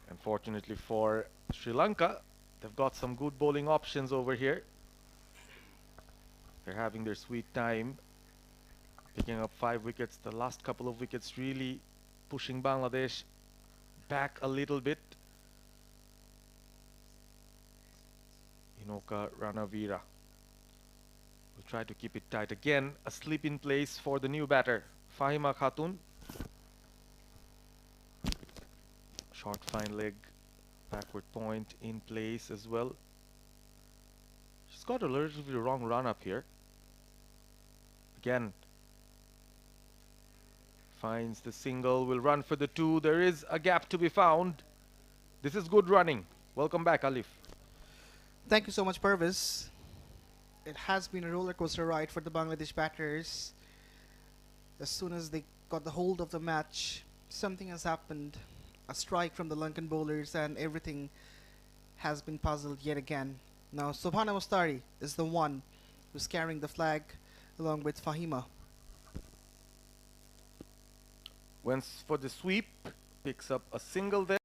Unfortunately for Sri Lanka, they've got some good bowling options over here. They're having their sweet time, picking up 5 wickets. The last couple of wickets really pushing Bangladesh back a little bit. Hinoka Ranawira will try to keep it tight. Again, a slip in place for the new batter, Fahima Khatun. Short fine leg, backward point in place as well. She's got a little bit wrong run up here. Again, finds the single, will run for the 2. There is a gap to be found. This is good running. Welcome back, Alif. Thank you so much, Purvis. It has been a roller coaster ride for the Bangladesh batters. As soon as they got the hold of the match, something has happened. A strike from the Lankan bowlers and everything has been puzzled yet again. Now Sobhana Mostari is the one who's carrying the flag along with Fahima. Went for the sweep, picks up a single there.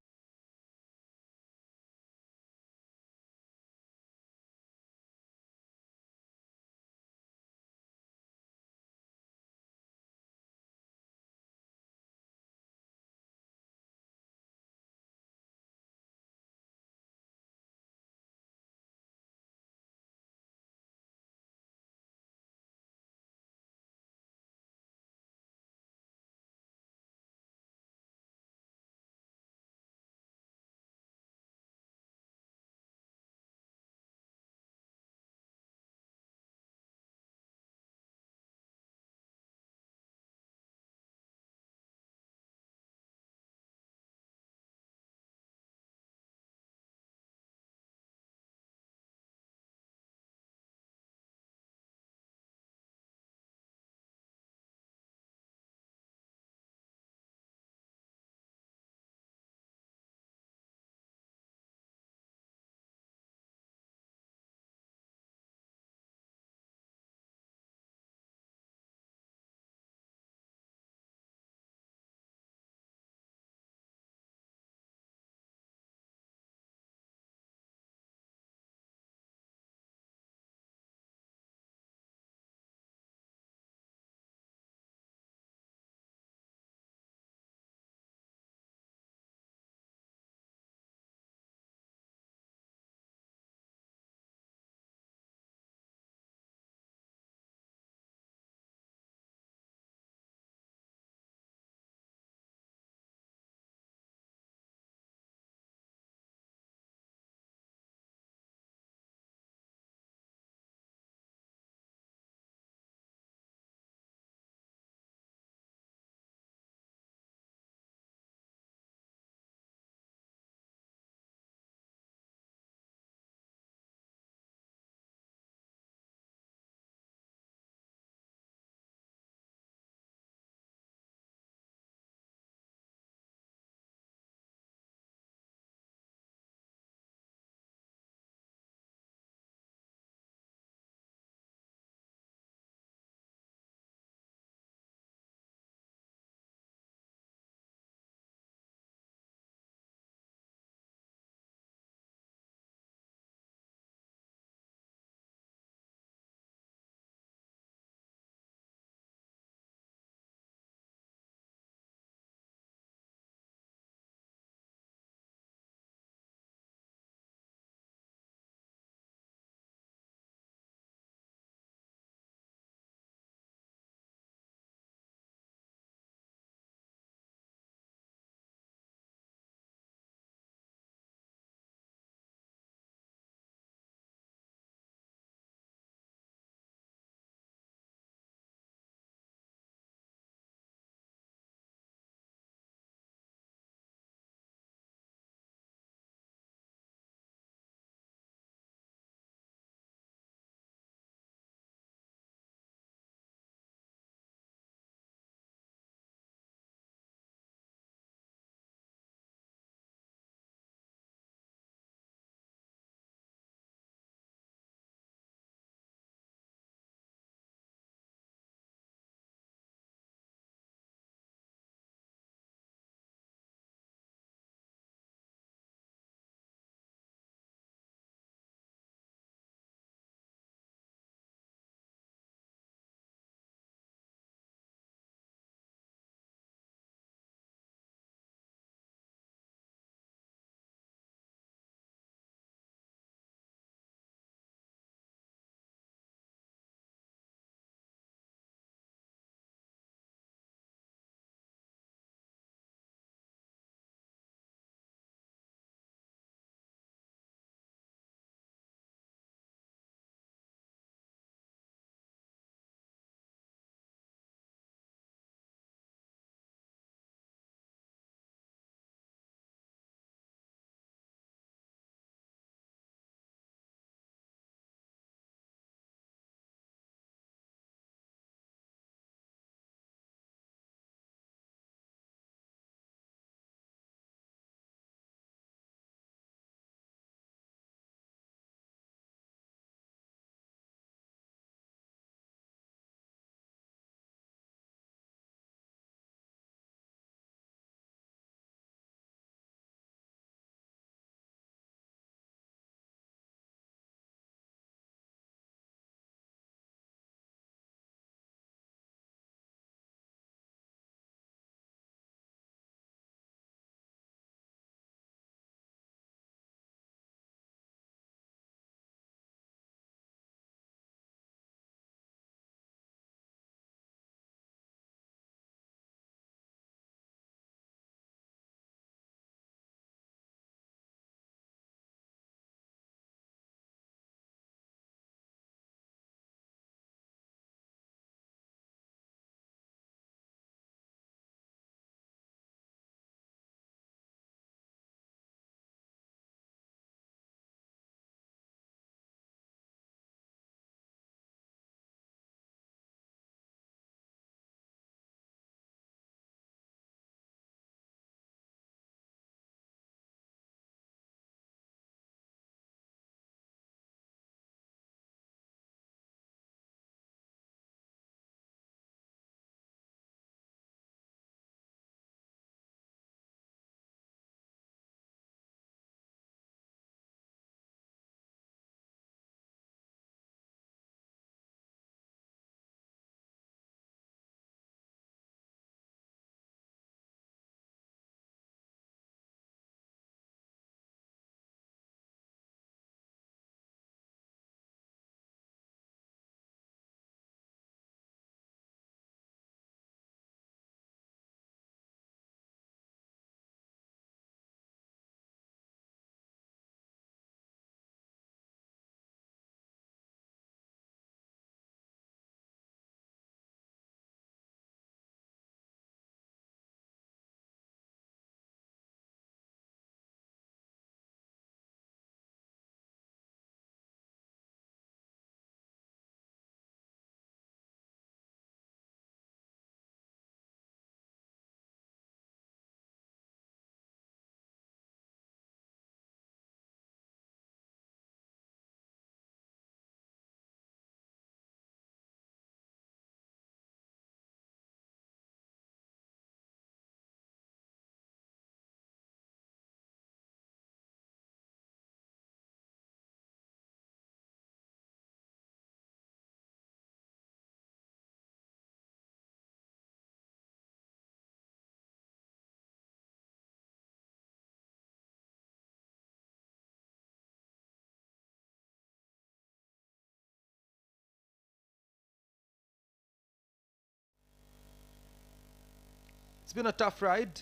It's been a tough ride.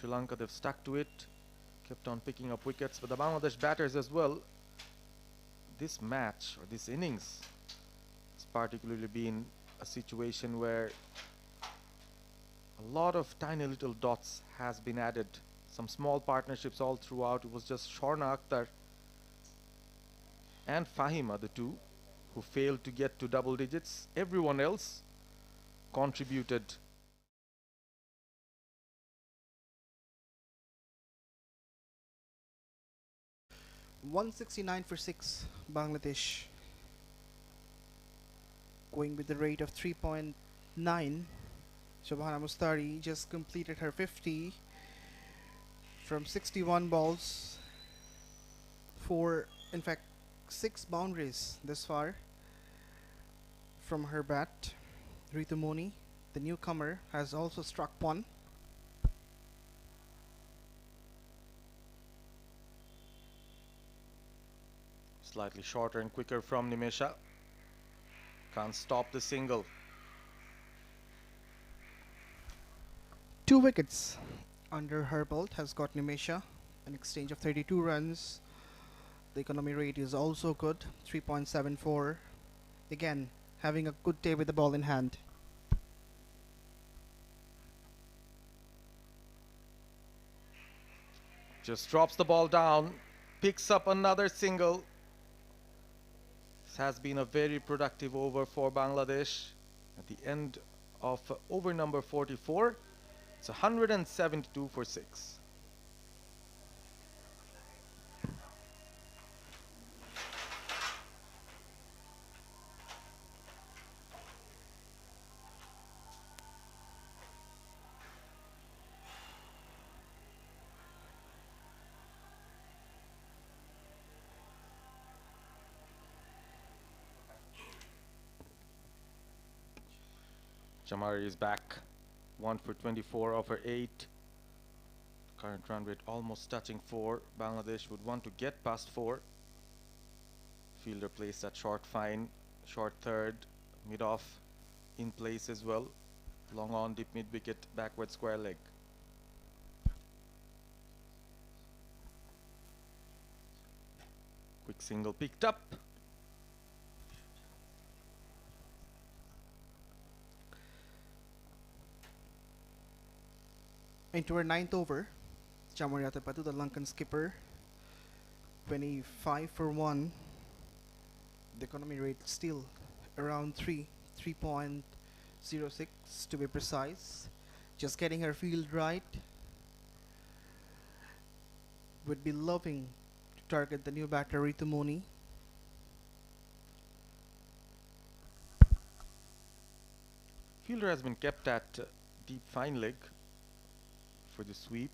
Sri Lanka, they've stuck to it, kept on picking up wickets, but the Bangladesh batters as well. This match, or this innings, has particularly been a situation where a lot of tiny little dots has been added. Some small partnerships all throughout. It was just Shorna Akhtar and Fahima, the two, who failed to get to double digits. Everyone else contributed. $169 for 6, Bangladesh. Going with the rate of 3.9. Shabana Mustari just completed her 50 from 61 balls for, in fact, 6 boundaries this far from her bat. 𝗃𝗺𝗃𝗃𝗃, the newcomer, has also struck one. Slightly shorter and quicker from Nimesha. Can't stop the single. 2 wickets under her belt has got Nimesha, an exchange of 32 runs. The economy rate is also good, 3.74. Again, having a good day with the ball in hand. Just drops the ball down, picks up another single. This has been a very productive over for Bangladesh. At the end of over number 44, it's 172 for 6. Jamari is back, 1 for 24 over 8. Current run rate almost touching 4. Bangladesh would want to get past 4. Fielder placed at short fine, short third, mid off in place as well. Long on, deep mid wicket, backward square leg. Quick single picked up. Into her 9th over, 𝗬𝗎𝗓𝗃𝗃, the Lankan skipper, 25 for 1. The economy rate still around 3.06 to be precise. Just getting her field right. Would be loving to target the new batter 𝗃𝗺𝗃𝗃. Fielder has been kept at deep fine leg for the sweep.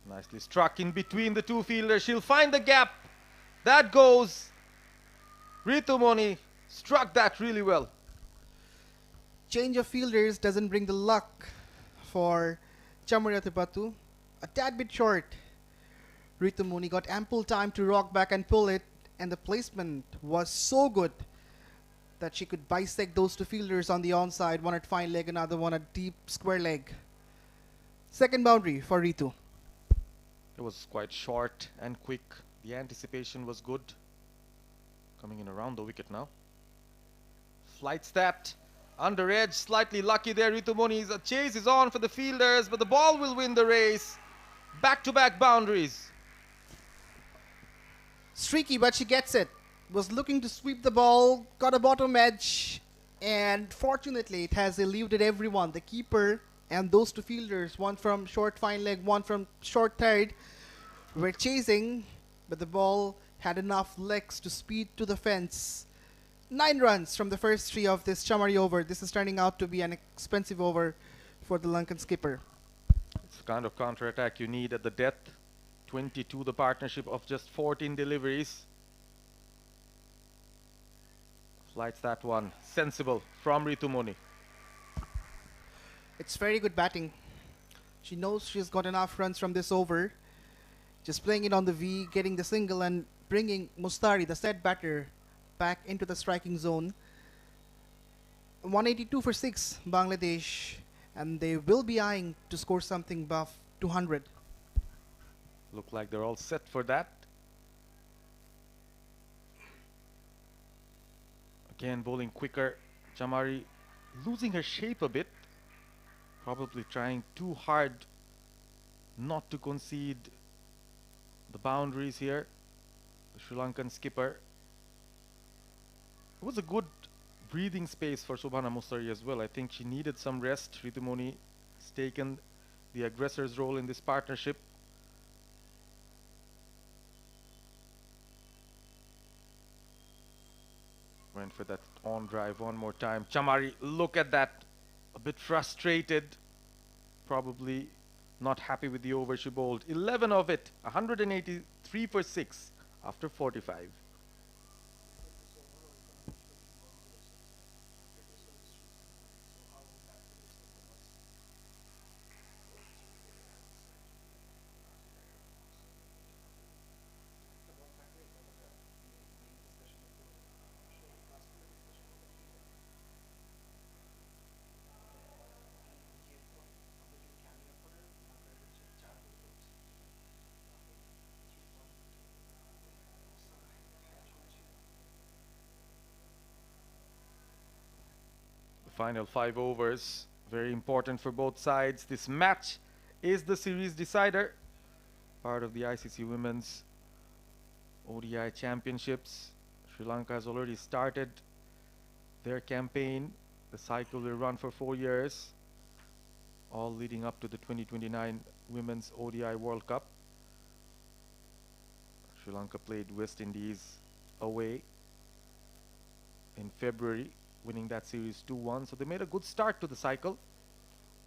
Nicely struck in between the two fielders. She'll find the gap. That goes. 𝗃𝗺𝗃𝗃 struck that really well. Change of fielders doesn't bring the luck for 𝗬𝗎𝗓𝗃𝗃. A tad bit short. 𝗃𝗺𝗃𝗃 got ample time to rock back and pull it, and the placement was so good that she could bisect those two fielders on the onside, one at fine leg, another one at deep square leg. Second boundary for 𝗃𝗺𝗃𝗃. It was quite short and quick. The anticipation was good. Coming in around the wicket now. Flights that under edge, slightly lucky there. 𝗃𝗺𝗃𝗃's chase is on for the fielders, but the ball will win the race. Back-to-back boundaries. Streaky, but she gets it. Was looking to sweep the ball, got a bottom edge, and fortunately it has eluded everyone. The keeper and those two fielders, one from short fine leg, one from short third, were chasing, but the ball had enough legs to speed to the fence. 9 runs from the first 3 of this Chamari over. This is turning out to be an expensive over for the Lankan skipper. It's the kind of counter-attack you need at the death. 22, the partnership of just 14 deliveries. Flights that one. Sensible from 𝗃𝗺𝗃𝗃. It's very good batting. She knows she's got enough runs from this over. Just playing it on the V, getting the single and bringing Mustari, the set batter, back into the striking zone. 182 for 6, Bangladesh, and they will be eyeing to score something above 200. Look like they're all set for that. Again, bowling quicker. 𝗬𝗎𝗓𝗃 losing her shape a bit. Probably trying too hard not to concede the boundaries here. The Sri Lankan skipper. It was a good breathing space for Subhana Mustari as well. I think she needed some rest. 𝗃𝗺𝗠𝗧 has taken the aggressor's role in this partnership. Went for that on drive one more time. 𝗬𝗎𝗓𝗃, look at that. A bit frustrated. Probably not happy with the over she bowled. 11 of it. 183 for 6 after 45. Final 5 overs, very important for both sides. This match is the series decider, part of the ICC Women's ODI Championships. Sri Lanka has already started their campaign. The cycle will run for 4 years, all leading up to the 2029 Women's ODI World Cup. Sri Lanka played West Indies away in February, winning that series 2-1. So they made a good start to the cycle.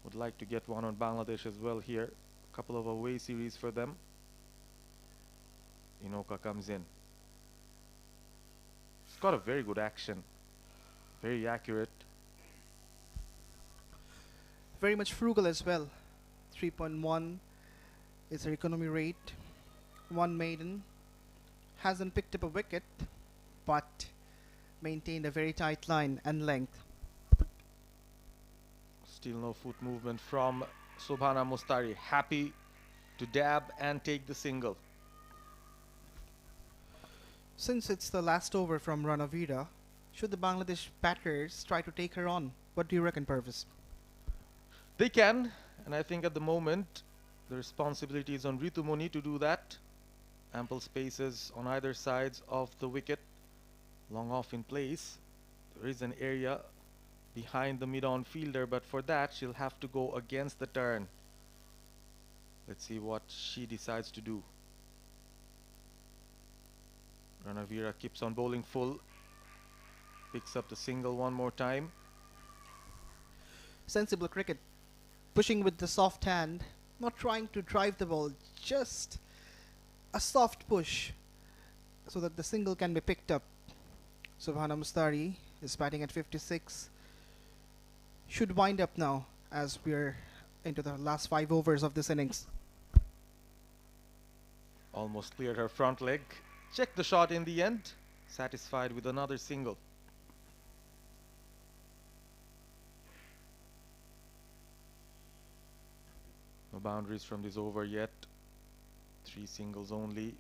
Would like to get one on Bangladesh as well here. A couple of away series for them. Inoka comes in. It's got a very good action. Very accurate. Very much frugal as well. 3.1 is her economy rate. 1 maiden. Hasn't picked up a wicket, but maintained a very tight line and length. Still no foot movement from Subhana Mustari. Happy to dab and take the single. Since it's the last over from 𝗀𝗏𝗃𝗃, should the Bangladesh batters try to take her on? What do you reckon, Purvis? They can, and I think at the moment the responsibility is on 𝗃𝗺𝗠𝗧 to do that. Ample spaces on either sides of the wicket. Long off in place. There is an area behind the mid-on fielder, but for that she'll have to go against the turn. Let's see what she decides to do. 𝗀𝗏𝗃𝗃 keeps on bowling full. Picks up the single one more time. Sensible cricket. Pushing with the soft hand. Not trying to drive the ball. Just a soft push so that the single can be picked up. Subhana Mustari is batting at 56. Should wind up now as we're into the last 5 overs of this innings. Almost cleared her front leg. Checked the shot in the end. Satisfied with another single. No boundaries from this over yet. 3 singles only.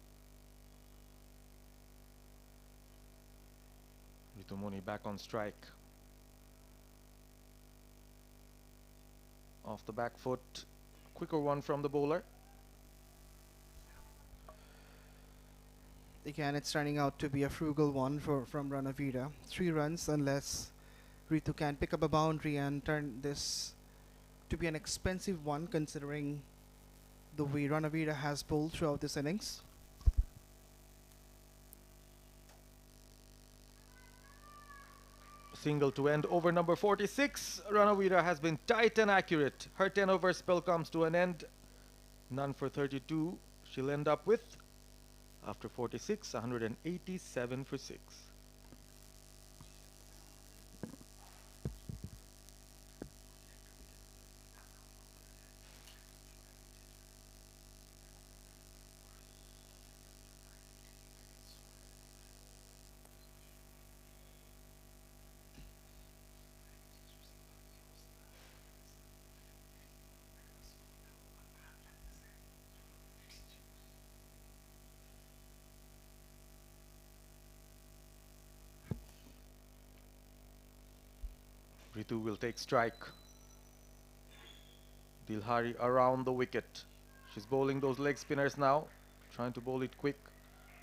𝗃𝗺𝗠𝗧 back on strike. Off the back foot. Quicker one from the bowler. Again, it's turning out to be a frugal one from 𝗀𝗏𝗃𝗃. 3 runs unless 𝗃𝗺 can pick up a boundary and turn this to be an expensive one considering the way 𝗀𝗏𝗃𝗃 has bowled throughout this innings. Single to end over number 46. 𝗀𝗏𝗃𝗃 has been tight and accurate. Her 10-over spell comes to an end. None for 32. She'll end up with, after 46, 187 for 6. Ritu will take strike. 𝗿𝗺𝗽 around the wicket. She's bowling those leg spinners now, trying to bowl it quick.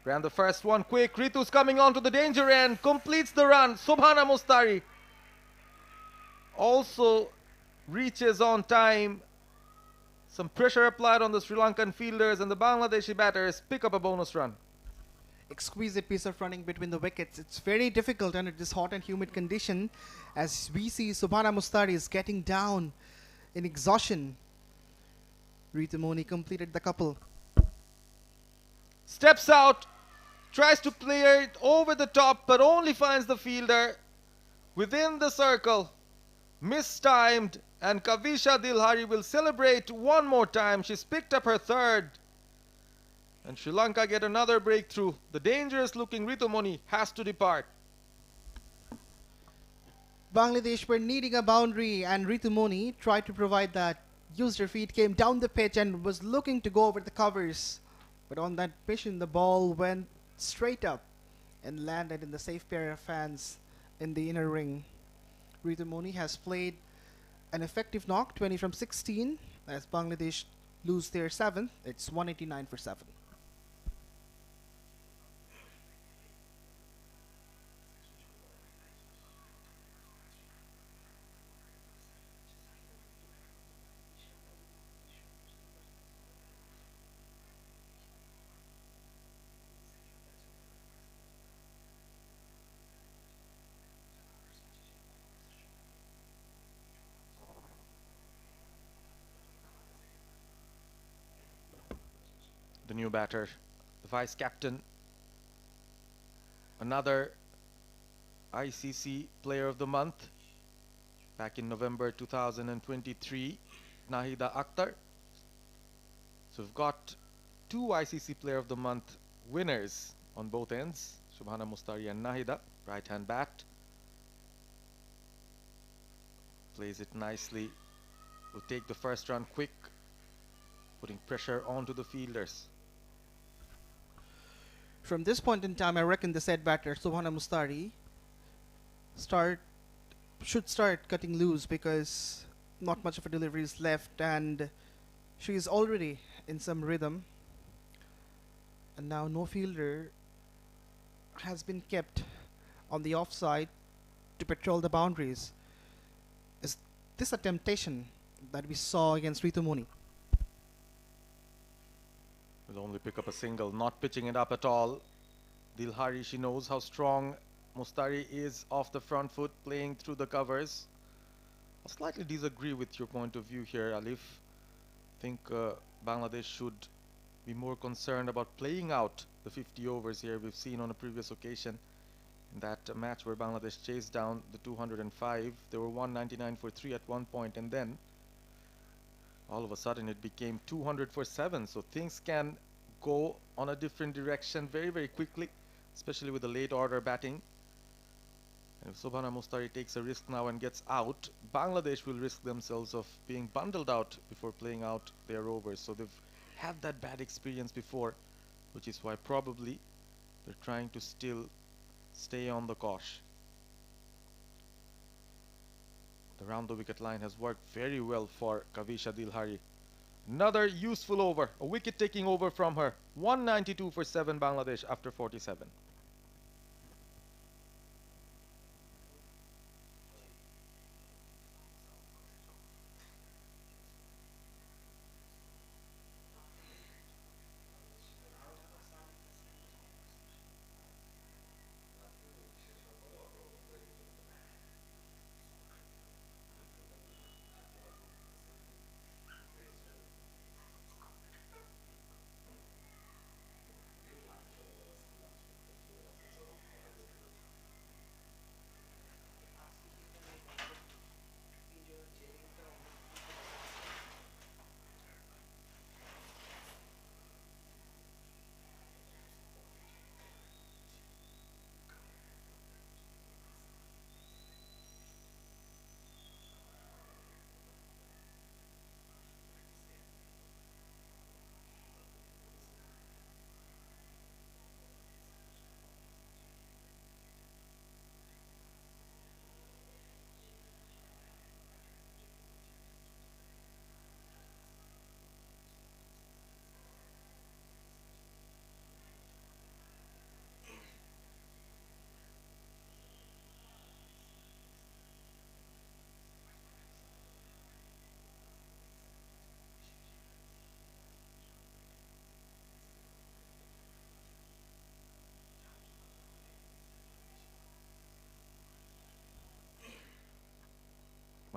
Ran the first one quick. Ritu's coming on to the danger end, completes the run. Subhana Mustari also reaches on time. Some pressure applied on the Sri Lankan fielders, and the Bangladeshi batters pick up a bonus run. Exquisite piece of running between the wickets. It's very difficult under this hot and humid condition, as we see Subhana Mustari is getting down in exhaustion. Ritu Moni completed the couple. Steps out, tries to play it over the top, but only finds the fielder within the circle. Mistimed, and Kavisha 𝗿𝗺𝗽 will celebrate one more time. She's picked up her third. And Sri Lanka get another breakthrough. The dangerous looking Ritu Moni has to depart. Bangladesh were needing a boundary, and Ritu Moni tried to provide that. Used her feet, came down the pitch, and was looking to go over the covers. But on that mission, the ball went straight up and landed in the safe pair of hands in the inner ring. Ritu Moni has played an effective knock, 20 from 16, as Bangladesh lose their 7th. It's 189 for 7. The new batter, the vice captain, another ICC Player of the Month back in November 2023, Nahida Akhtar. So we've got 2 ICC Player of the Month winners on both ends, Subhana Mustari and Nahida. Right hand bat, plays it nicely, will take the first run quick, putting pressure onto the fielders. From this point in time, I reckon the said batter, Subhana Mustari, should start cutting loose, because not much of a delivery is left, and she is already in some rhythm. And now no fielder has been kept on the offside to patrol the boundaries. Is this a temptation that we saw against Ritu Moni? Will only pick up a single, not pitching it up at all. 𝗿𝗺𝗽, she knows how strong Mustari is off the front foot, playing through the covers. I slightly disagree with your point of view here, Alif. I think Bangladesh should be more concerned about playing out the 50 overs here. We've seen on a previous occasion in that match where Bangladesh chased down the 205. They were 199 for 3 at one point, and then all of a sudden it became 200 for 7. So things can go on a different direction very, very quickly, especially with the late order batting. And if Subhana Mustari takes a risk now and gets out, Bangladesh will risk themselves of being bundled out before playing out their overs. So they've had that bad experience before, which is why probably they're trying to still stay on the cosh. The round the wicket line has worked very well for Kavisha 𝗿𝗺𝗽. Another useful over, a wicket taking over from her. 192 for 7 Bangladesh after 47.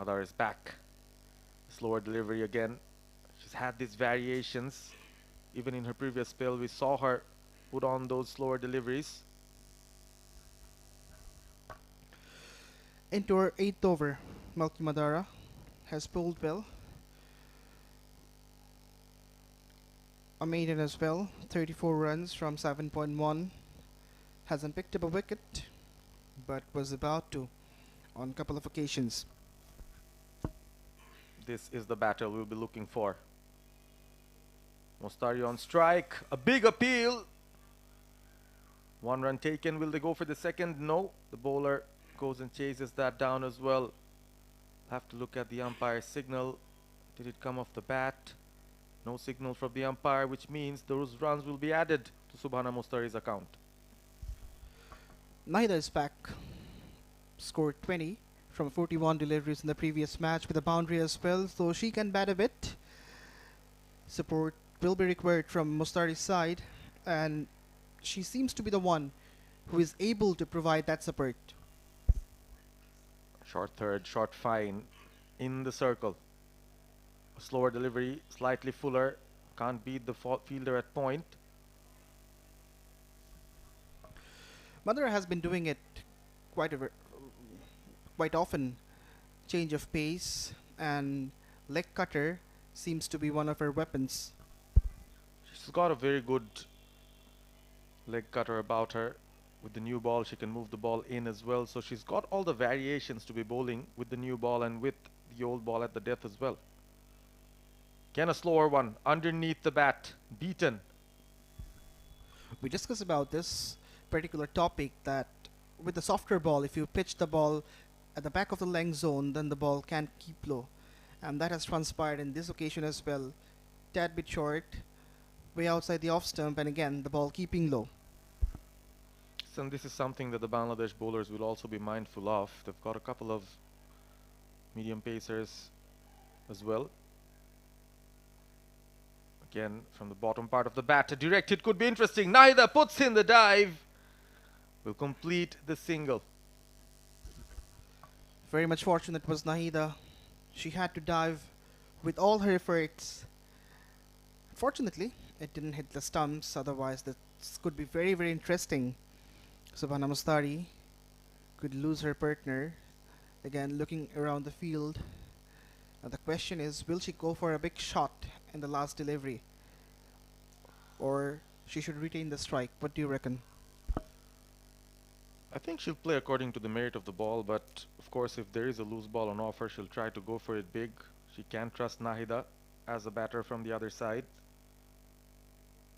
Madar is back. Slower delivery again. She's had these variations. Even in her previous spell, we saw her put on those slower deliveries. Into her 8th over, Malki Madara has pulled well. A maiden as well, 34 runs from 7.1. Hasn't picked up a wicket, but was about to on a couple of occasions. This is the batter we'll be looking for. Mostari on strike. A big appeal. 1 run taken. Will they go for the second? No. The bowler goes and chases that down as well. Have to look at the umpire's signal. Did it come off the bat? No signal from the umpire, which means those runs will be added to Subhana Mostari's account. Neither is back. Scored 20 from 41 deliveries in the previous match with a boundary as well, so she can bat a bit. Support will be required from Mostari's side, and she seems to be the one who is able to provide that support. Short third, short fine in the circle. A slower delivery, slightly fuller. Can't beat the fielder at point. Madara has been doing it quite often. Change of pace, and leg cutter seems to be one of her weapons. She's got a very good leg cutter about her. With the new ball, she can move the ball in as well. So she's got all the variations to be bowling with the new ball and with the old ball at the death as well. Again, a slower one underneath the bat, beaten. We discussed about this particular topic that with the softer ball, if you pitch the ball at the back of the length zone, then the ball can't keep low, and that has transpired in this occasion as well. Tad bit short, way outside the off stump, and again the ball keeping low. And this is something that the Bangladesh bowlers will also be mindful of. They've got a couple of medium pacers as well. Again, from the bottom part of the bat, a direct hit could be interesting. Neither puts in the dive. Will complete the single. Very much fortunate was Nahida. She had to dive with all her efforts. Fortunately, it didn't hit the stumps, otherwise this could be very, very interesting. Subhana Mostari could lose her partner. Again, looking around the field. The question is, will she go for a big shot in the last delivery, or she should retain the strike? What do you reckon? I think she'll play according to the merit of the ball, but of course if there is a loose ball on offer, she'll try to go for it big. She can't trust Nahida as a batter from the other side.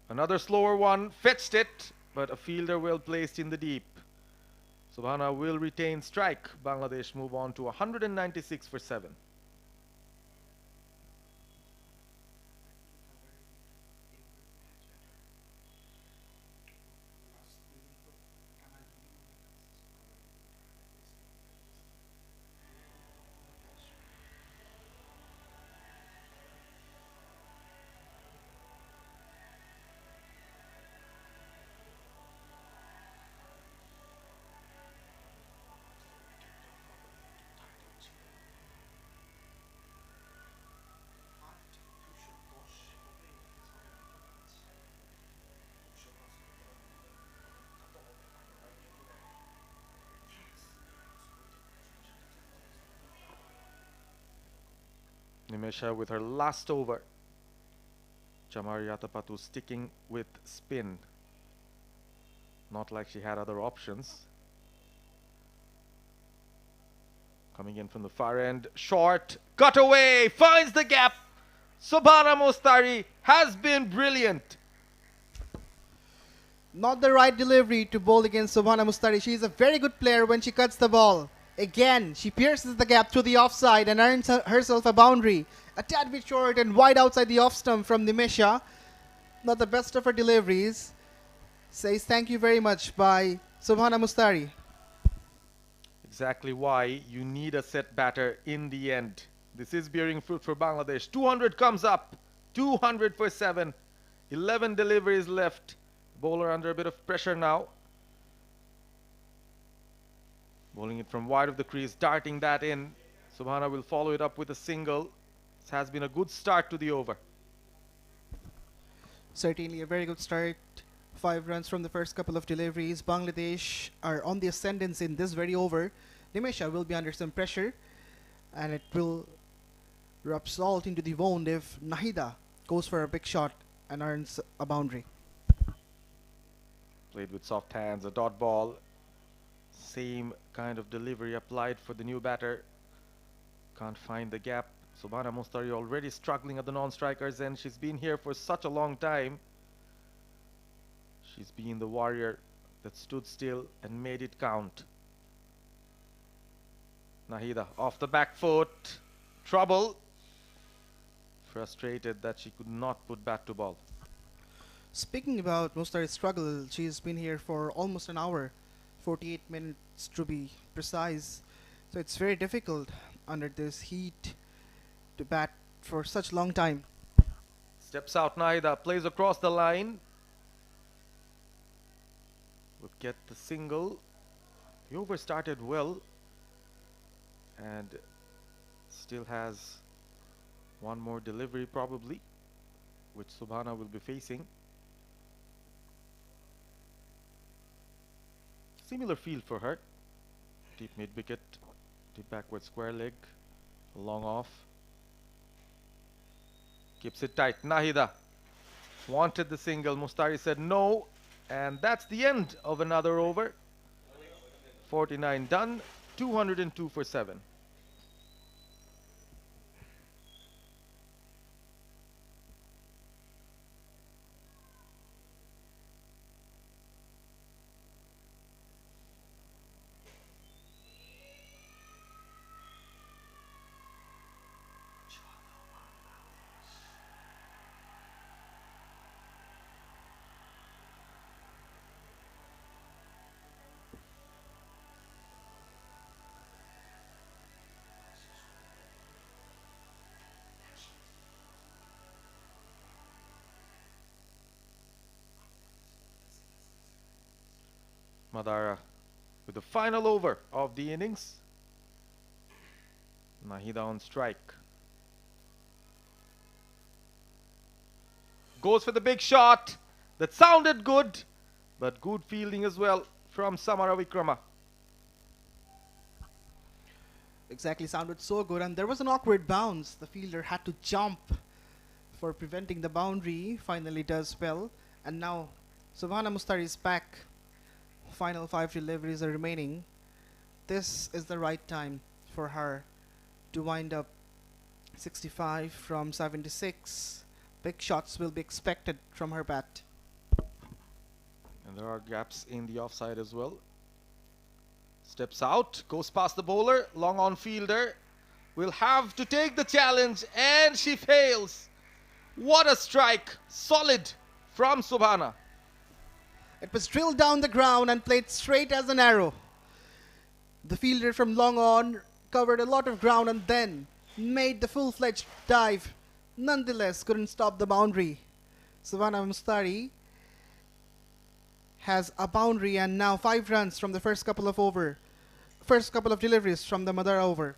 Another slower one, fetched it, but a fielder well placed in the deep. Subhana will retain strike. Bangladesh move on to 196 for 7. Nimesha with her last over. Chamari Yatapatu sticking with spin. Not like she had other options. Coming in from the far end. Short. Cut away. Finds the gap. Subhana Mostari has been brilliant. Not the right delivery to bowl against Subhana Mostari. She is a very good player when she cuts the ball. Again, she pierces the gap through the offside and earns herself a boundary. A tad bit short and wide outside the off stump from Nimesha. Not the best of her deliveries. Says thank you very much by Subhana Mostari. Exactly why you need a set batter in the end. This is bearing fruit for Bangladesh. 200 comes up. 200 for 7. 11 deliveries left. Bowler under a bit of pressure now. Bowling it from wide of the crease, darting that in. 𝗂𝗏 will follow it up with a single. This has been a good start to the over. Certainly a very good start. 5 runs from the first couple of deliveries. Bangladesh are on the ascendance in this very over. Nimesha will be under some pressure, and it will rub salt into the wound if Nahida goes for a big shot and earns a boundary. Played with soft hands, a dot ball. Same kind of delivery applied for the new batter. Can't find the gap. Subhana Mustari already struggling at the non-strikers end. She's been here for such a long time. She's been the warrior that stood still and made it count. Nahida off the back foot. Trouble. Frustrated that she could not put bat to ball. Speaking about Mustari's struggle, she's been here for almost an hour, 48 minutes to be precise. So it's very difficult under this heat to bat for such long time. Steps out Nahida, plays across the line. Would get the single. The over started well and still has one more delivery probably, which Subhana will be facing. Similar field for her. Deep mid wicket, deep backward square leg, long off. Keeps it tight. Nahida wanted the single. Mustari said no, and that's the end of another over. 49 done, 202 for 7. Madara with the final over of the innings. Nahida on strike. Goes for the big shot. That sounded good, but good fielding as well from Samara Wickrama. Exactly, sounded so good, and there was an awkward bounce. The fielder had to jump for preventing the boundary. Finally does well, and now Subhana Mustari is back. Final 5 deliveries are remaining. This is the right time for her to wind up 65 from 76. Big shots will be expected from her bat. And there are gaps in the offside as well. Steps out, goes past the bowler, long on fielder. Will have to take the challenge, and she fails. What a strike, solid from Subhana. It was drilled down the ground and played straight as an arrow. The fielder from long on covered a lot of ground and then made the full-fledged dive. Nonetheless, couldn't stop the boundary. Subhana Mustari has a boundary and now 5 runs from the first couple of deliveries from the Madara over.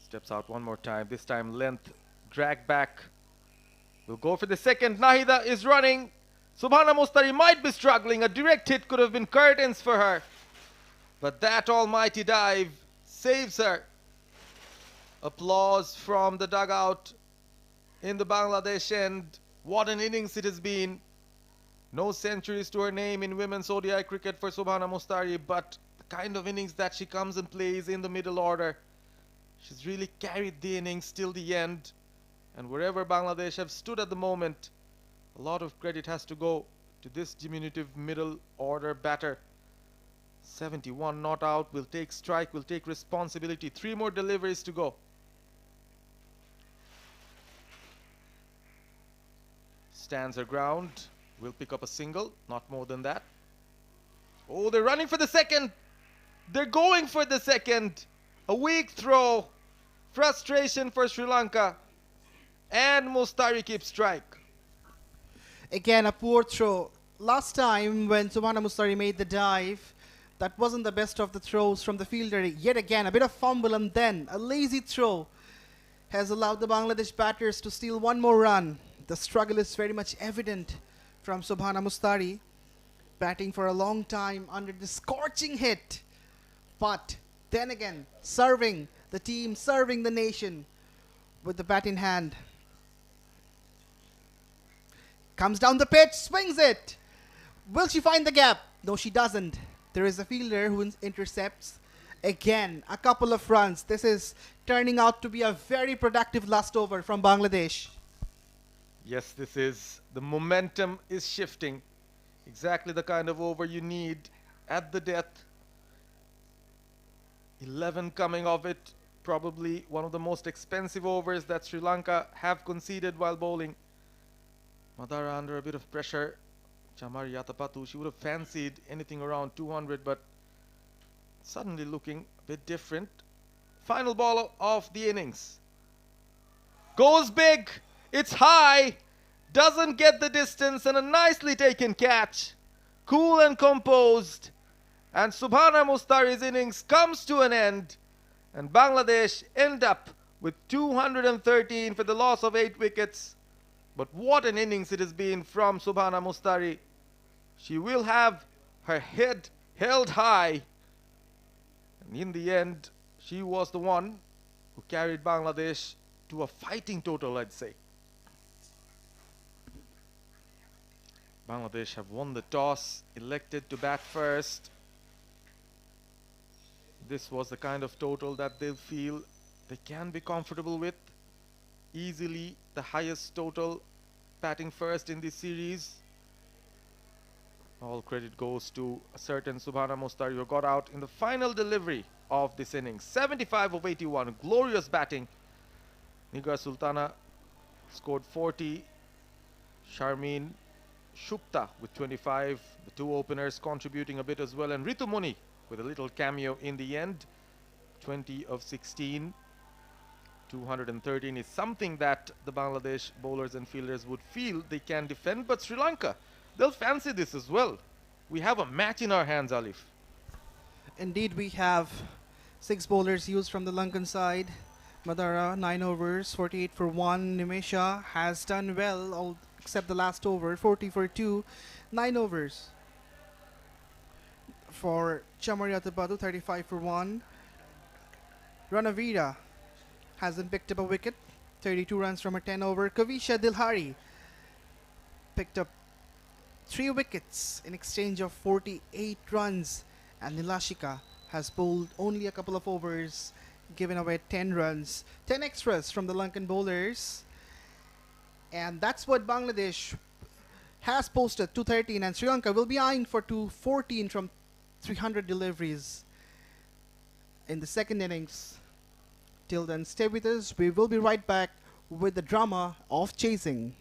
Steps out one more time, this time length, drag back. Will go for the second. Nahida is running. Subhana Mustari might be struggling. A direct hit could have been curtains for her. But that almighty dive saves her. Applause from the dugout in the Bangladesh end. What an innings it has been. No centuries to her name in women's ODI cricket for Subhana Mustari, but the kind of innings that she comes and plays in the middle order. She's really carried the innings till the end. And wherever Bangladesh have stood at the moment, a lot of credit has to go to this diminutive middle order batter. 71 not out, will take strike, will take responsibility. 3 more deliveries to go. Stands her ground, will pick up a single, not more than that. Oh, they're running for the second. They're going for the second. A weak throw. Frustration for Sri Lanka. And Mustari keeps strike. Again, a poor throw. Last time when Subhana Mustari made the dive, That wasn't the best of the throws from the fielder. Yet again, a bit of fumble and then a lazy throw has allowed the Bangladesh batters to steal one more run. The struggle is very much evident from Subhana Mustari, batting for a long time under the scorching hit. But then again, serving the team, serving the nation with the bat in hand. Comes down the pitch, swings it. Will she find the gap? No, she doesn't. There is a fielder who intercepts. Again, a couple of runs. This is turning out to be a very productive last over from Bangladesh. Yes, this is. The momentum is shifting. Exactly the kind of over you need at the death. 11 coming of it. Probably one of the most expensive overs that Sri Lanka have conceded while bowling. Madara under a bit of pressure. Chamari Yatapatu, she would have fancied anything around 200, but suddenly looking a bit different. Final ball of the innings. Goes big. It's high. Doesn't get the distance, and a nicely taken catch. Cool and composed. And Subhana Mustari's innings comes to an end. And Bangladesh end up with 213 for the loss of 8 wickets. But what an innings it has been from Subhana Mustari. She will have her head held high. And in the end, she was the one who carried Bangladesh to a fighting total, I'd say. Bangladesh have won the toss, elected to bat first. This was the kind of total that they'll feel they can be comfortable with. Easily the highest total batting first in this series. All credit goes to a certain Subhana Mustari who got out in the final delivery of this innings. 75 of 81, glorious batting. Nigar Sultana scored 40. Sharmeen Shukta with 25. The two openers contributing a bit as well. And Ritu Muni with a little cameo in the end. 20 of 16. 213 is something that the Bangladesh bowlers and fielders would feel they can defend. But Sri Lanka, they'll fancy this as well. We have a match in our hands, Alif. Indeed, we have 6 bowlers used from the Lankan side. Madara, 9 overs, 48 for 1. Nimesha has done well, all except the last over, 40 for 2. 9 overs. For Chamari Yatapatu, 35 for 1. Ranavira hasn't picked up a wicket. 32 runs from a 10 over. Kavisha Dilhari picked up 3 wickets in exchange of 48 runs. And Nilashika has bowled only a couple of overs, given away 10 runs. 10 extras from the Lankan bowlers. And that's what Bangladesh has posted, 213. And Sri Lanka will be eyeing for 214 from 300 deliveries in the second innings. Till then, stay with us. We will be right back with the drama of chasing.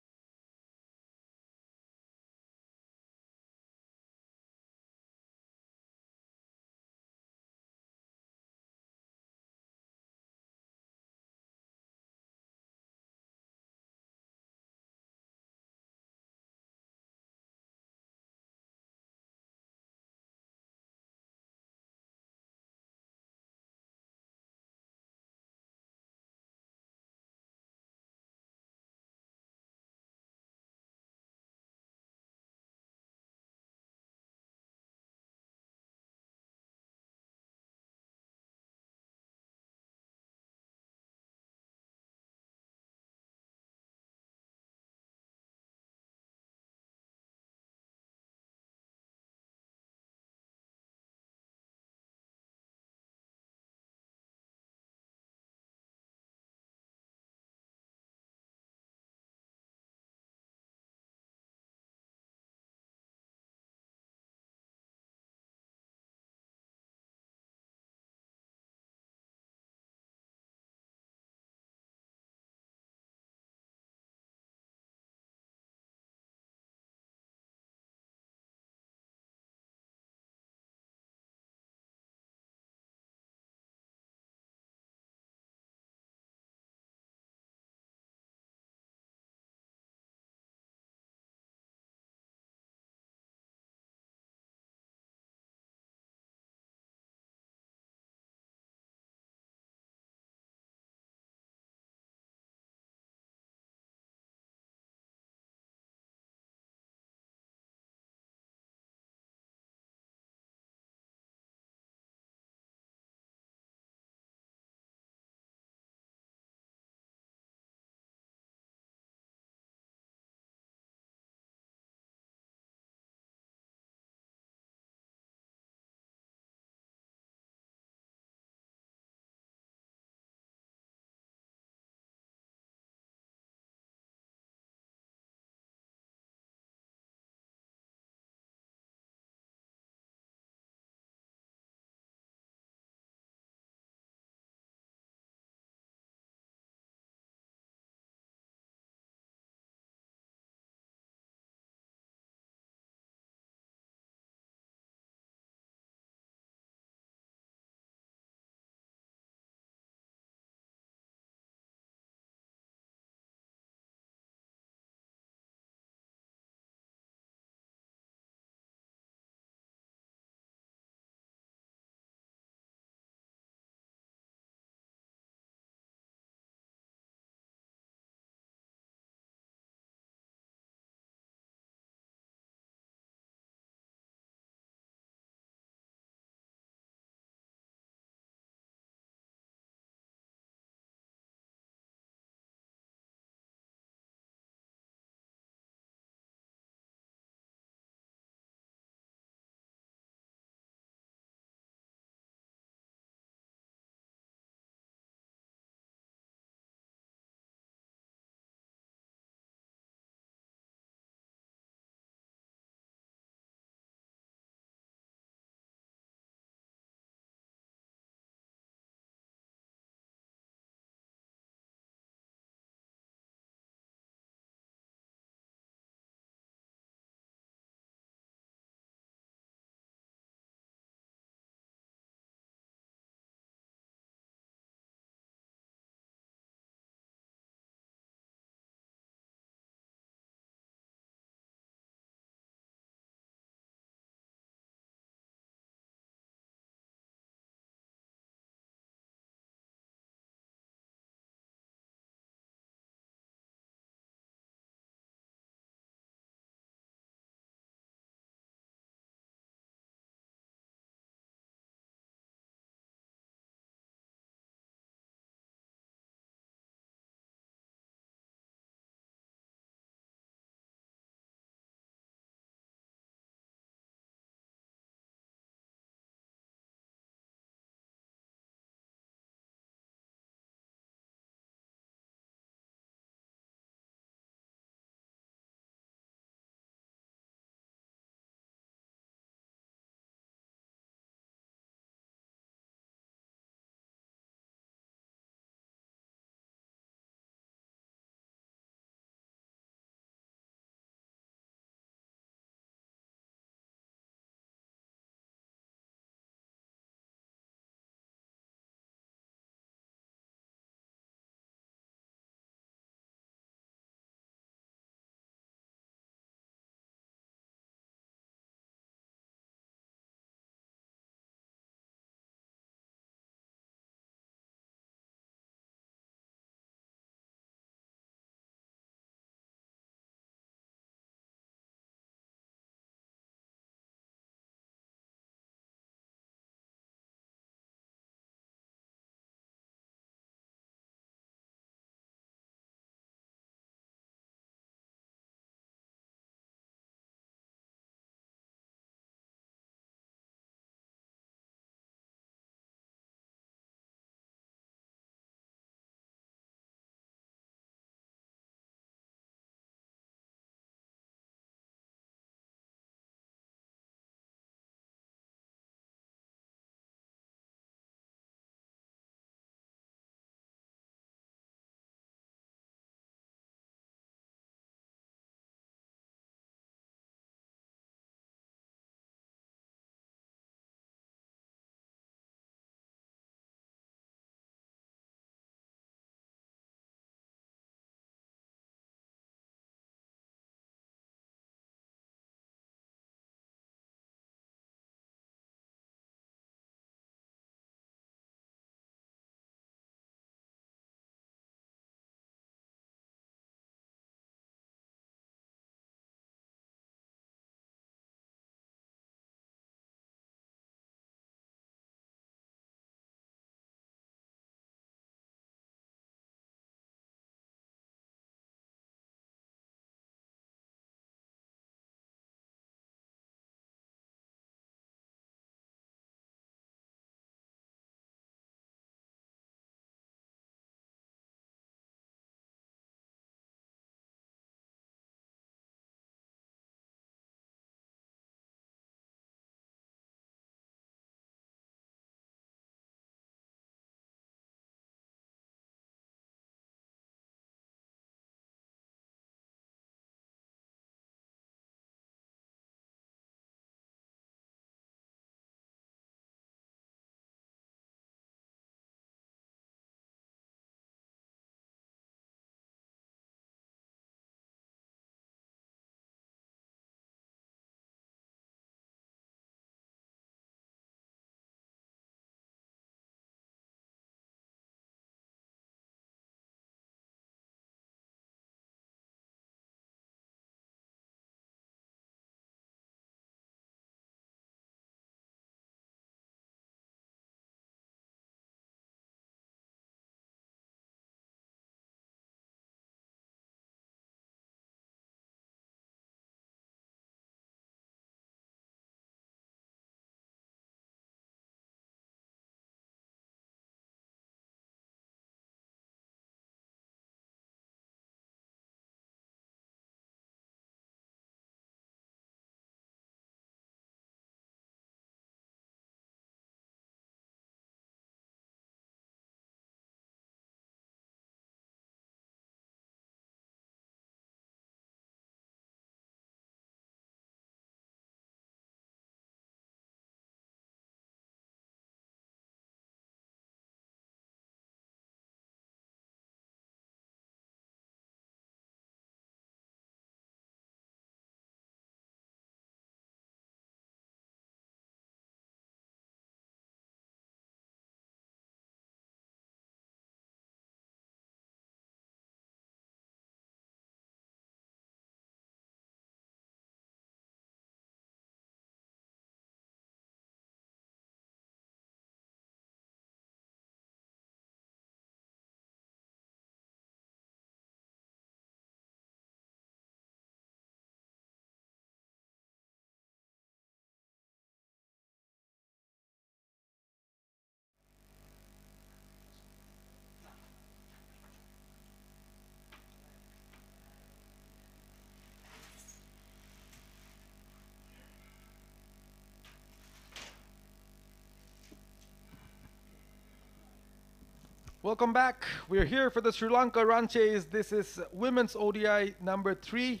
Welcome back. We're here for the Sri Lanka run chase. This is women's ODI number 3,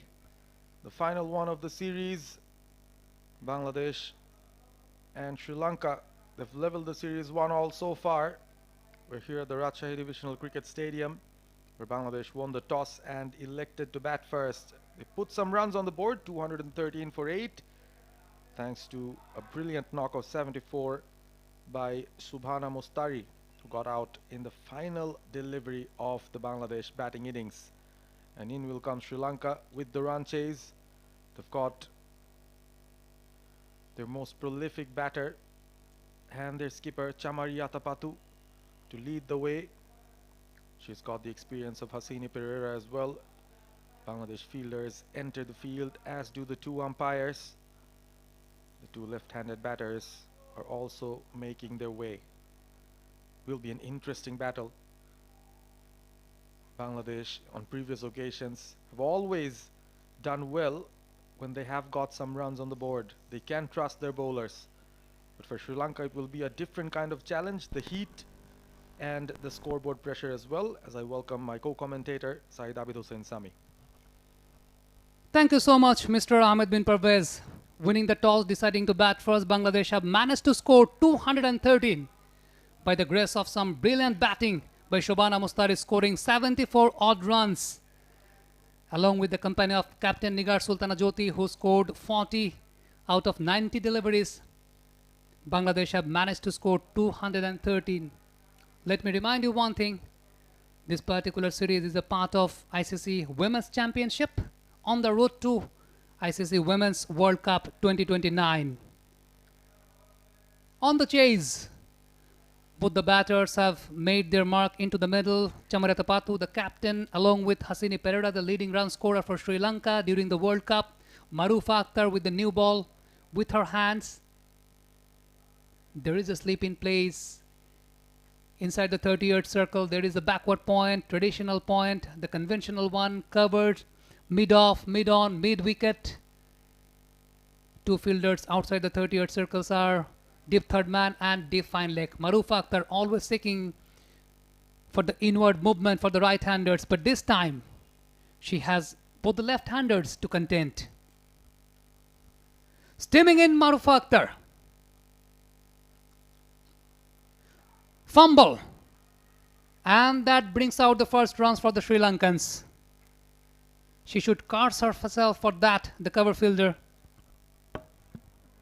the final one of the series. Bangladesh and Sri Lanka, they've leveled the series 1-1 so far. We're here at the Rajshahi Divisional Cricket Stadium, where Bangladesh won the toss and elected to bat first. They put some runs on the board, 213 for 8, thanks to a brilliant knock of 74 by Subhana Mustari, who got out in the final delivery of the Bangladesh batting innings. And in will come Sri Lanka with the run chase. They've got their most prolific batter and their skipper Chamariatapattu to lead the way. She's got the experience of Hasini Pereira as well. Bangladesh fielders enter the field, as do the 2 umpires. The 2 left-handed batters are also making their way. Will be an interesting battle. Bangladesh on previous occasions have always done well when they have got some runs on the board. They can trust their bowlers. But for Sri Lanka, it will be a different kind of challenge. The heat and the scoreboard pressure as well, as I welcome my co-commentator, Saeed Abid Hussain Sami. Thank you so much, Mr. Ahmed bin Parvez. Winning the toss, deciding to bat first, Bangladesh have managed to score 213 by the grace of some brilliant batting by Shobana Mustari, scoring 74 odd runs, along with the company of Captain Nigar Sultana Jyoti, who scored 40 out of 90 deliveries. Bangladesh have managed to score 213. Let me remind you one thing. This particular series is a part of ICC Women's Championship on the road to ICC Women's World Cup 2029. On the chase, both the batters have made their mark into the middle. Chamariatapattu, the captain, along with Hasini Pereira, the leading run scorer for Sri Lanka during the World Cup. Marufa Akhtar with the new ball with her hands. There is a slip in place. Inside the 30-yard circle, there is a backward point, traditional point, the conventional one, covered, mid-off, mid-on, mid-wicket. 2 fielders outside the 30-yard circles are deep third man and deep fine leg. Marufa Akhtar always seeking for the inward movement for the right-handers, but this time she has both the left-handers to contend. Steaming in Marufa Akhtar. Fumble. And that brings out the first runs for the Sri Lankans. She should curse herself for that, the cover fielder.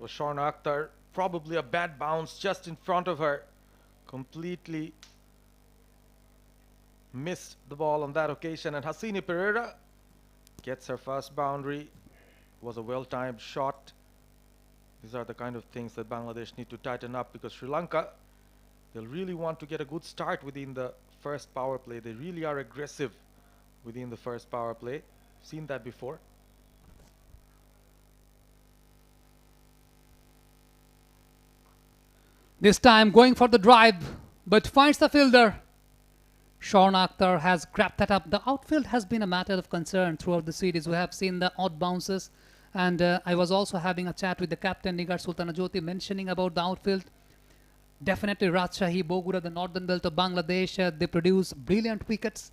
Was Shorna Akhtar, probably a bad bounce just in front of her. Completely missed the ball on that occasion. And Hasini Pereira gets her first boundary. Was a well-timed shot. These are the kind of things that Bangladesh need to tighten up, because Sri Lanka, they'll really want to get a good start within the first power play. They really are aggressive within the first power play. Seen that before. This time going for the drive, but finds the fielder. Shorna Akhtar has grabbed that up. The outfield has been a matter of concern throughout the series. We have seen the odd bounces, and I was also having a chat with the captain Nigar Sultana Jyoti, mentioning about the outfield. Definitely Rajshahi, Bogura, the northern belt of Bangladesh, they produce brilliant wickets,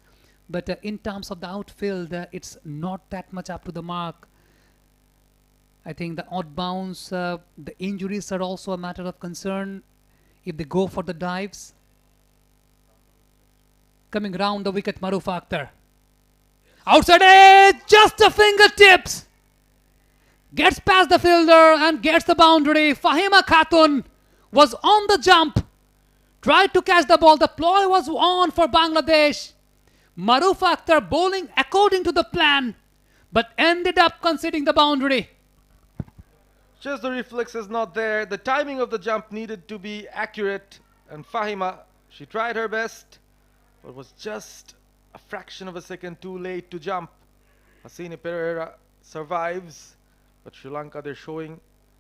but in terms of the outfield, it's not that much up to the mark. I think the odd bounce, the injuries are also a matter of concern if they go for the dives. Coming round the wicket, Marufa Akhtar. Outside edge, just the fingertips. Gets past the fielder and gets the boundary. Fahima Khatun was on the jump. Tried to catch the ball. The ploy was on for Bangladesh. Marufa Akhtar bowling according to the plan, but ended up conceding the boundary. Just the reflex is not there. The timing of the jump needed to be accurate. And Fahima, she tried her best, but was just a fraction of a second too late to jump. Hasini Pereira survives, but Sri Lanka, they're showing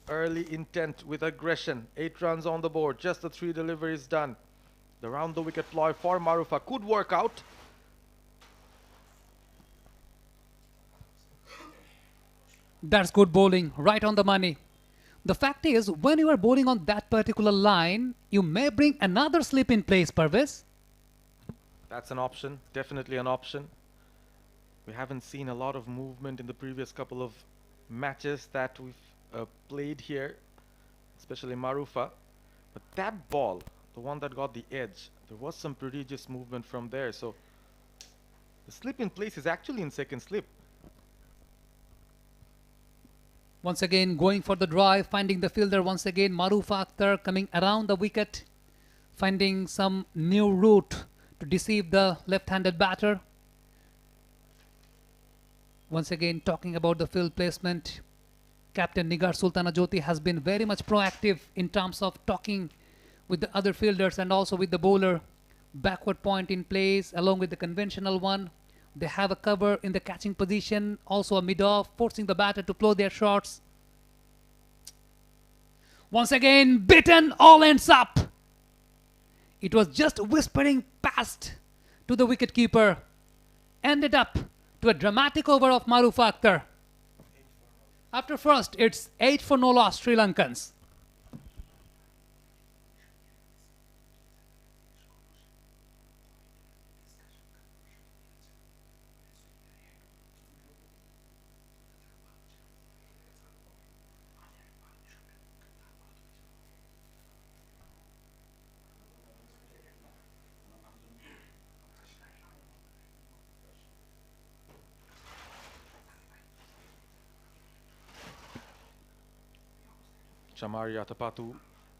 early intent with aggression. 8 runs on the board, just the 3 deliveries done. The round the wicket ploy for Marufa could work out. That's good bowling, right on the money. The fact is, when you are bowling on that particular line, you may bring another slip in place, Parvez. That's an option, definitely an option. We haven't seen a lot of movement in the previous couple of matches that we've played here, especially Marufa. But that ball, the one that got the edge, there was some prodigious movement from there. So the slip in place is actually in second slip. Once again going for the drive, finding the fielder once again. Marufa Akhtar coming around the wicket, finding some new route to deceive the left-handed batter. Once again talking about the field placement, Captain Nigar Sultana Jyoti has been very much proactive in terms of talking with the other fielders and also with the bowler. Backward point in place along with the conventional one. They have a cover in the catching position, also a mid-off, forcing the batter to plow their shots. Once again, bitten, all ends up. It was just whispering past to the wicketkeeper. Ended up to a dramatic over of Marufa Akhtar. After first, it's 8 for no loss, Sri Lankans. Chamaria Tapatu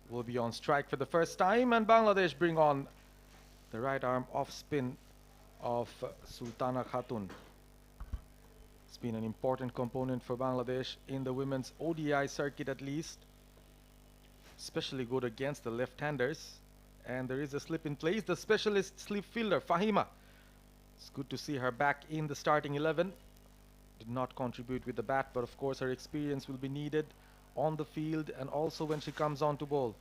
will be on strike for the first time, and Bangladesh bring on the right arm off spin of Sultana Khatun. It's been an important component for Bangladesh in the women's ODI circuit at least, especially good against the left-handers. And there is a slip in place, the specialist slip fielder Fahima. It's good to see her back in the starting 11. Did not contribute with the bat, but of course her experience will be needed on the field and also when she comes on to bowl.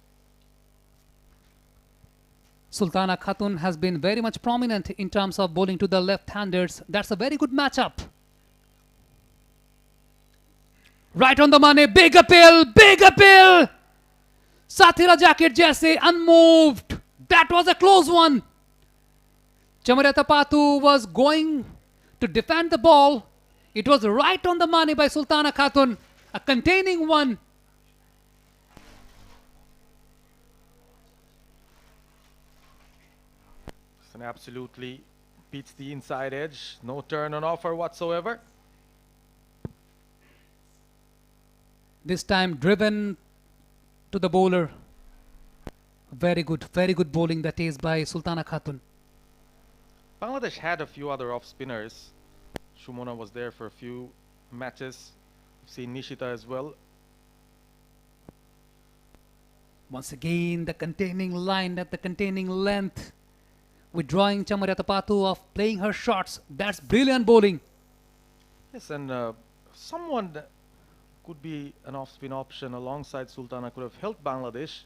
Sultana Khatun has been very much prominent in terms of bowling to the left-handers. That's a very good matchup. Right on the money, big appeal, big appeal! Sathira jacket जैसे unmoved. That was a close one. Chamaria Tapatu was going to defend the ball. It was right on the money by Sultana Khatun. A containing one. And absolutely beats the inside edge. No turn on offer whatsoever. This time driven to the bowler. Very good bowling that is by Sultana Khatun. Bangladesh had a few other off spinners. Shumona was there for a few matches. We've seen Nishita as well. Once again, the containing line at the containing length. Withdrawing Chamaria Tapatu of playing her shots. That's brilliant bowling. Yes, and someone that could be an off-spin option alongside Sultana could have helped Bangladesh.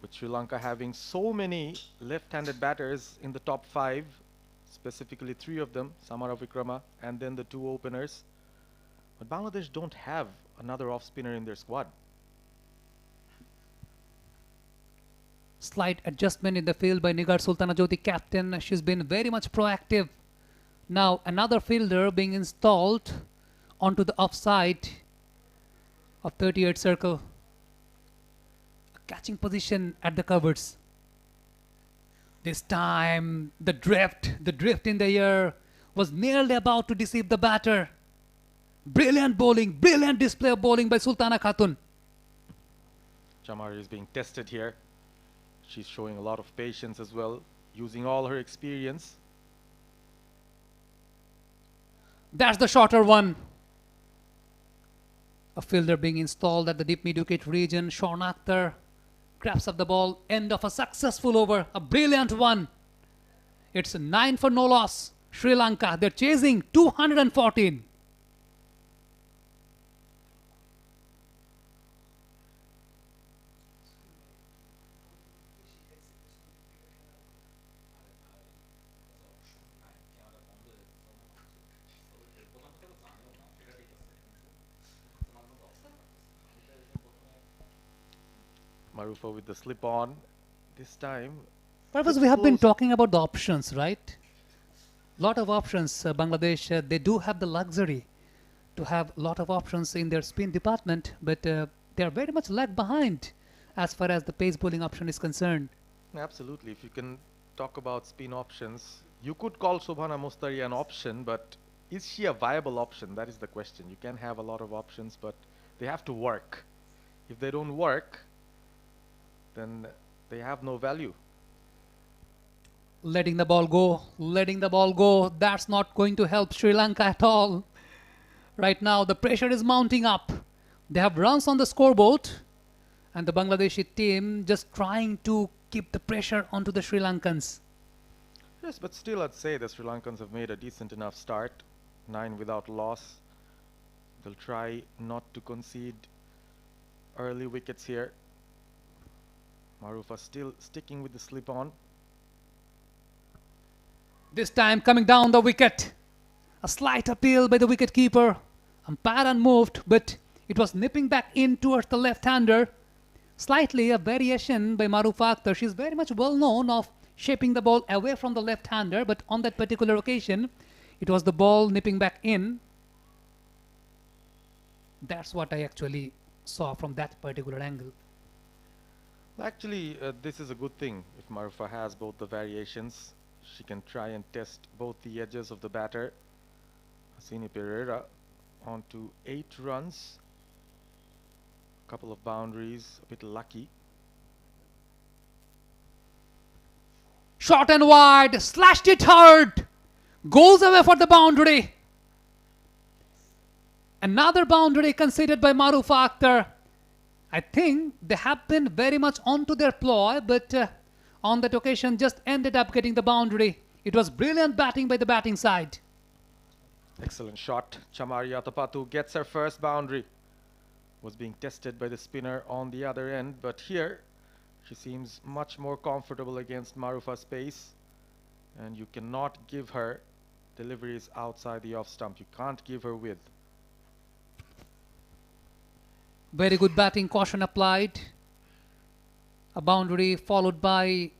With Sri Lanka having so many left-handed batters in the top 5, specifically 3 of them, Samara Vikrama and then the 2 openers. But Bangladesh don't have another off-spinner in their squad. Slight adjustment in the field by Nigar Sultana Jyoti, captain. She's been very much proactive. Now another fielder being installed onto the offside of 38 circle. A catching position at the covers. This time the drift in the air was nearly about to deceive the batter. Brilliant bowling, brilliant display of bowling by Sultana Khatun. Chamari is being tested here. She's showing a lot of patience as well, using all her experience. That's the shorter one. A fielder being installed at the deep mid-wicket region. Shaun Akhtar grabs up the ball. End of a successful over. A brilliant one. It's 9 for no loss. Sri Lanka, they're chasing 214. Marufa with the slip on. This time Purpose, It's we have been close. talking about the options, right? Lot of options. Bangladesh, they do have the luxury to have a lot of options in their spin department, but they are very much lag behind as far as the pace bowling option is concerned. Absolutely. If you can talk about spin options, you could call Shobhana Mostari an option, but is she a viable option? That is the question. You can have a lot of options, but they have to work. If they don't work, then they have no value. Letting the ball go, letting the ball go, that's not going to help Sri Lanka at all. Right now, the pressure is mounting up. They have runs on the scoreboard, and the Bangladeshi team just trying to keep the pressure onto the Sri Lankans. Yes, but still I'd say the Sri Lankans have made a decent enough start. 9 without loss. They'll try not to concede early wickets here. Marufa still sticking with the slip on. This time coming down the wicket. A slight appeal by the wicket-keeper. Umpire unmoved, but it was nipping back in towards the left-hander. Slightly a variation by Marufa Akhtar. She's very much well known of shaping the ball away from the left-hander, but on that particular occasion, it was the ball nipping back in. That's what I actually saw from that particular angle. Actually, this is a good thing. If Marufa has both the variations, she can try and test both the edges of the batter. Hasini Pereira onto 8 runs. Couple of boundaries, a bit lucky. Short and wide, slashed it hard. Goes away for the boundary. Another boundary considered by Marufa Akhtar. I think they have been very much onto their ploy, but on that occasion just ended up getting the boundary. It was brilliant batting by the batting side. Excellent shot. Chamari Atapattu gets her first boundary. Was being tested by the spinner on the other end, but here she seems much more comfortable against Marufa's pace, and you cannot give her deliveries outside the off stump. You can't give her width. Very good batting, caution applied. A boundary followed by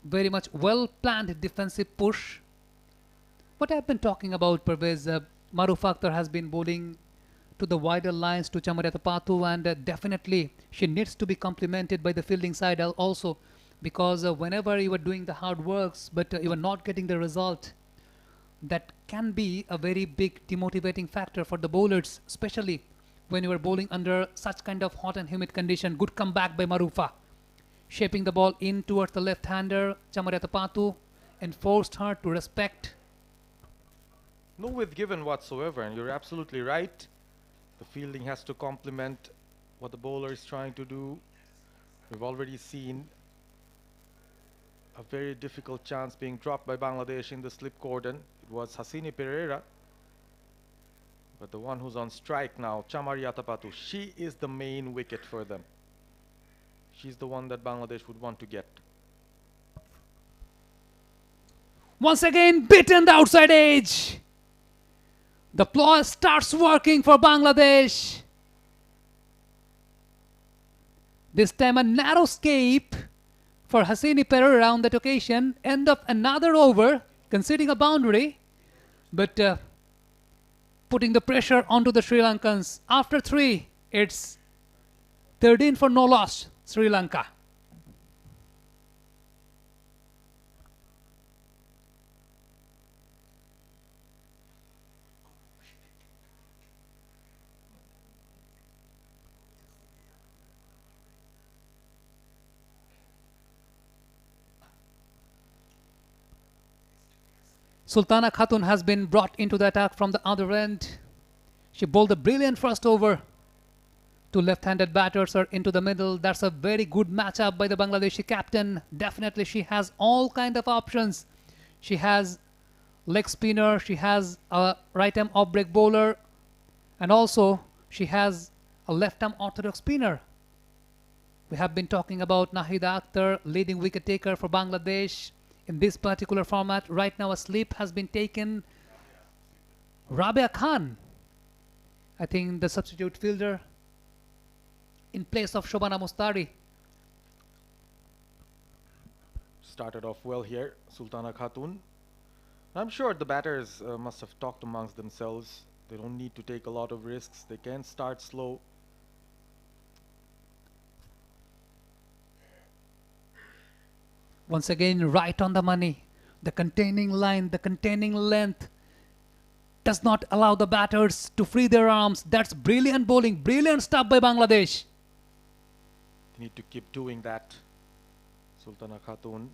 very much well-planned defensive push. What I've been talking about, Pervez, Marufa Akhtar has been bowling to the wider lines to Chamari Atapattu, and definitely she needs to be complemented by the fielding side also, because whenever you are doing the hard works but you are not getting the result, that can be a very big demotivating factor for the bowlers, especially when you are bowling under such kind of hot and humid condition. Good comeback by Marufa, shaping the ball in towards the left-hander. Chamari Atapattu enforced her to respect. No width given whatsoever, and you're absolutely right. The fielding has to complement what the bowler is trying to do. We've already seen a very difficult chance being dropped by Bangladesh in the slip cordon. It was Hasini Pereira, but the one who's on strike now, Chamari Atapattu, she is the main wicket for them. She's the one that Bangladesh would want to get. Once again, bitten the outside edge. The ploy starts working for Bangladesh. This time a narrow escape for Hasini Pereira on that occasion. End of another over, conceding a boundary, but putting the pressure onto the Sri Lankans. After 3, it's 13 for no loss, Sri Lanka. Sultana Khatun has been brought into the attack from the other end. She bowled a brilliant first over. Two left-handed batters are into the middle. That's a very good matchup by the Bangladeshi captain. Definitely she has all kind of options. She has leg spinner, she has a right-arm off-break bowler, and also she has a left-arm orthodox spinner. We have been talking about Nahida Akhtar, leading wicket taker for Bangladesh. In this particular format, right now a slip has been taken. Rabia Khan, I think the substitute fielder, in place of Shobhana Mostari. started off well here, Sultana Khatun. I'm sure the batters must have talked amongst themselves. They don't need to take a lot of risks. They can start slow. Once again, right on the money. The containing line, the containing length does not allow the batters to free their arms. That's brilliant bowling, brilliant stuff by Bangladesh. They need to keep doing that. Sultana Khatun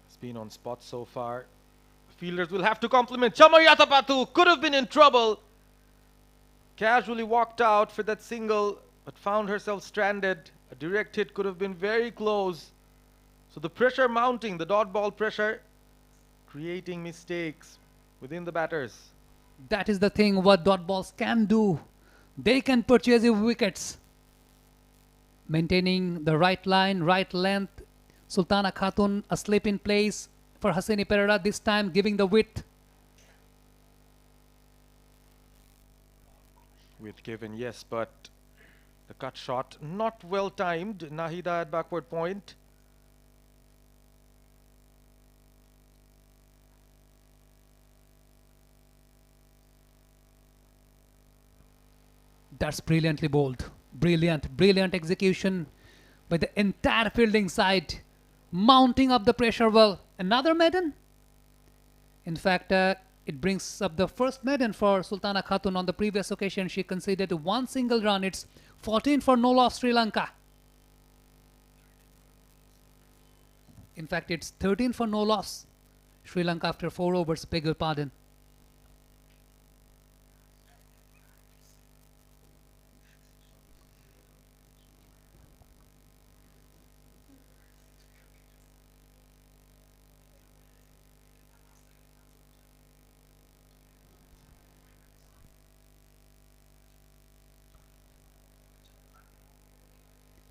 has been on spot so far. Fielders will have to compliment. 𝗂𝗧𝗧 could have been in trouble. Casually walked out for that single, but found herself stranded. A direct hit could have been very close. So the pressure mounting, the dot ball pressure, creating mistakes within the batters. That is the thing what dot balls can do. They can purchase your wickets. Maintaining the right line, right length. Sultana Khatun asleep in place for 𝗂𝗂𝗃𝗃, this time giving the width. With given, yes, but the cut shot not well timed. Nahida at backward point. That's brilliantly bowled. Brilliant, brilliant execution by the entire fielding side. Mounting up the pressure well. Another maiden? In fact, it brings up the first maiden for Sultana Khatun. On the previous occasion, she conceded one single run. It's 14 for no loss Sri Lanka. In fact, it's 13 for no loss Sri Lanka after 4 overs. Beg your pardon.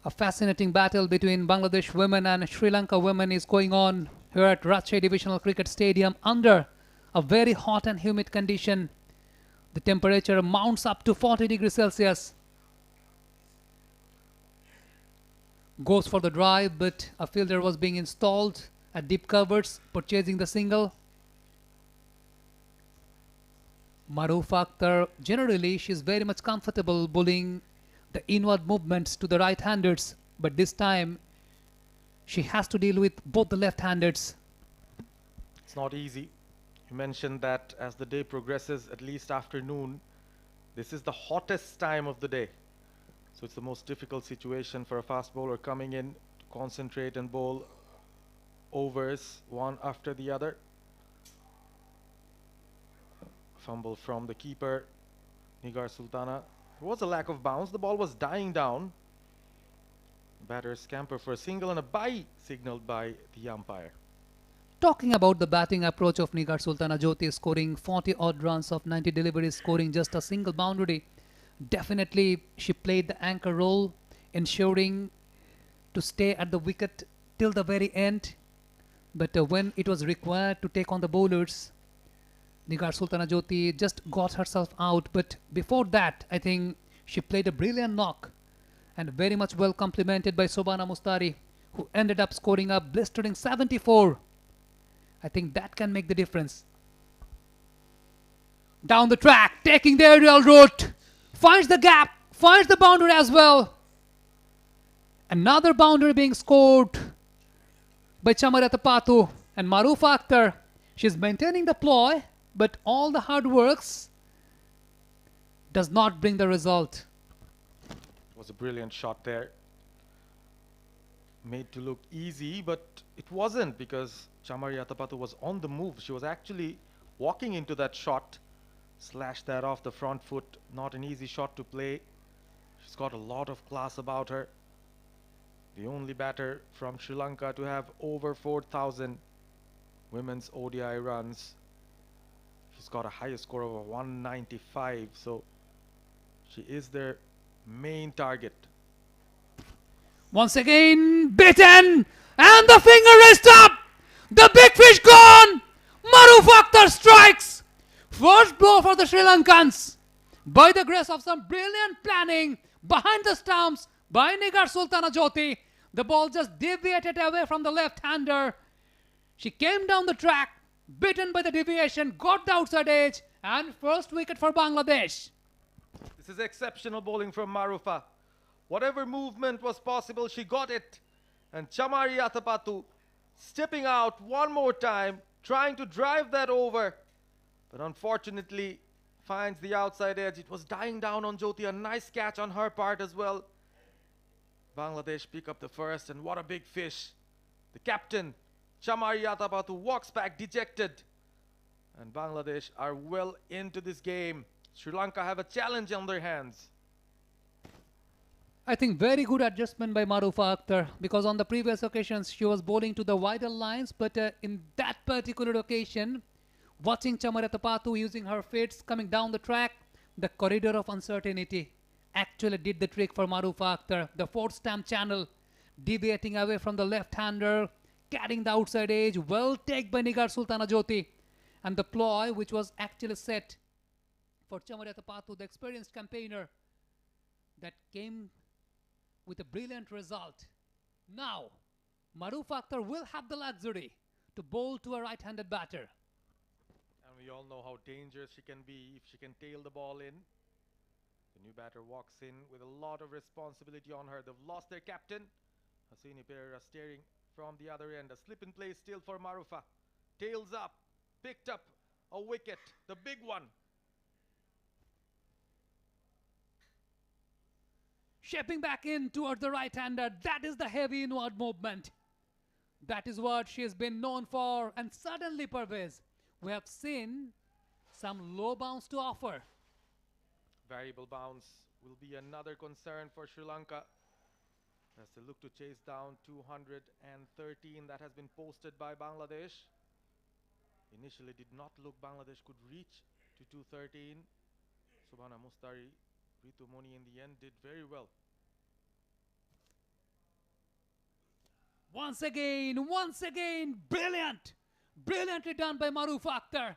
A fascinating battle between Bangladesh women and Sri Lanka women is going on here at 𝗃𝗃 Divisional Cricket Stadium under a very hot and humid condition. The temperature mounts up to 40 degrees Celsius. Goes for the drive, but a fielder was being installed at deep covers, purchasing the single. Ma'roofa Akhtar, generally she is very much comfortable bowling the inward movements to the right-handers, but this time she has to deal with both the left-handers. It's not easy. You mentioned that as the day progresses, at least afternoon, this is the hottest time of the day. So it's the most difficult situation for a fast bowler coming in to concentrate and bowl overs one after the other. Fumble from the keeper, Nigar Sultana. There was a lack of bounce. The ball was dying down. Batter scamper for a single and a bye signaled by the umpire. Talking about the batting approach of Nigar Sultana Jyoti, scoring 40 odd runs of 90 deliveries, scoring just a single boundary. Definitely she played the anchor role, ensuring to stay at the wicket till the very end. But when it was required to take on the bowlers, Nigar Sultana Jyoti just got herself out. But before that, I think she played a brilliant knock and very much well complimented by Sobhana Mustari, who ended up scoring a blistering 74. I think that can make the difference. Down the track, taking the aerial route, finds the gap, finds the boundary as well. Another boundary being scored by 𝗂𝗧𝗧 and Ma'roofa Akhtar. She's maintaining the ploy, but all the hard works does not bring the result. It was a brilliant shot there. Made to look easy, but it wasn't, because 𝗂𝗧𝗧 was on the move. She was actually walking into that shot. Slashed that off the front foot. Not an easy shot to play. She's got a lot of class about her. The only batter from Sri Lanka to have over 4,000 women's ODI runs. She's got a highest score of 195, so she is their main target. Once again, bitten, and the finger is up. The big fish gone. Ma'roofa Akhtar strikes. First blow for the Sri Lankans. By the grace of some brilliant planning behind the stumps by Nigar Sultana Jyoti, The ball just deviated away from the left-hander. She came down the track, beaten by the deviation, got the outside edge, and first wicket for Bangladesh. This is exceptional bowling from 𝗃𝗓𝗄. Whatever movement was possible, she got it. And Chamari Atapattu stepping out one more time, trying to drive that over. But unfortunately, finds the outside edge. It was dying down on Jyoti. A nice catch on her part as well. Bangladesh pick up the first, and what a big fish. The captain, Chamari Atapattu, walks back dejected. And Bangladesh are well into this game. Sri Lanka have a challenge on their hands. I think very good adjustment by Marufa Akhtar, because on the previous occasions she was bowling to the wider lines, but in that particular occasion, watching Chamari Atapattu using her fits coming down the track, the corridor of uncertainty actually did the trick for Marufa Akhtar. The fourth stamp channel, deviating away from the left-hander, carrying the outside edge, well taken by Nigar Sultana Jyoti. And the ploy which was actually set for Chamari Atapattu, the experienced campaigner, that came with a brilliant result. Now, Marufa Akhtar will have the luxury to bowl to a right-handed batter. And we all know how dangerous she can be if she can tail the ball in. The new batter walks in with a lot of responsibility on her. They've lost their captain. Hasini Pereira staring from the other end. A slip in play still for Marufa. Tails up. Picked up a wicket. The big one. Shaping back in towards the right-hander. That is the heavy inward movement. That is what she has been known for. And suddenly, Pervez, we have seen some low bounce to offer. Variable bounce will be another concern for Sri Lanka as they look to chase down 213 that has been posted by Bangladesh. Initially did not look Bangladesh could reach to 213. Subhana Mustari, Ritu Moni in the end did very well. Once again, brilliant! Brilliantly done by Marufa Akhtar.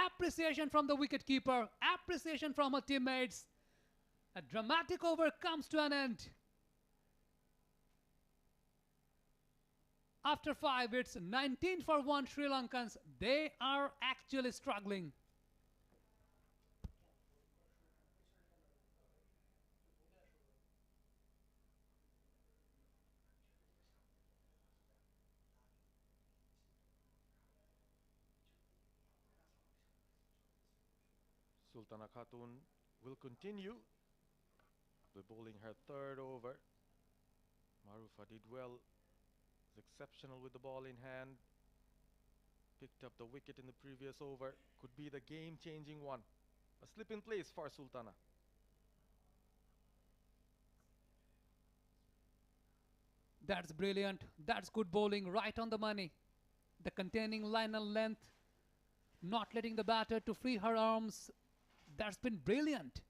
Appreciation from the wicketkeeper, appreciation from her teammates. A dramatic over comes to an end. After 5, it's 19 for 1 Sri Lankans. They are actually struggling. Sultana Khatun will continue. They're bowling her third over. Marufa did well. Was exceptional with the ball in hand. Picked up the wicket in the previous over. Could be the game-changing one. A slip in place for Sultana. That's brilliant. That's good bowling, right on the money. The containing line and length, not letting the batter to free her arms. That's been brilliant.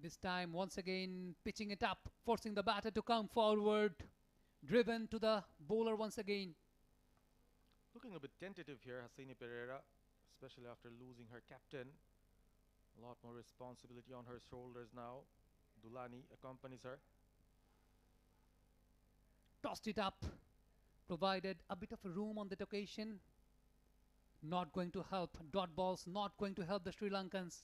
This time, once again, pitching it up, forcing the batter to come forward. Driven to the bowler once again. Looking a bit tentative here, Hasini Pereira, especially after losing her captain. A lot more responsibility on her shoulders now. Dulani accompanies her. Tossed it up. Provided a bit of room on that occasion. Not going to help. Dot balls not going to help the Sri Lankans.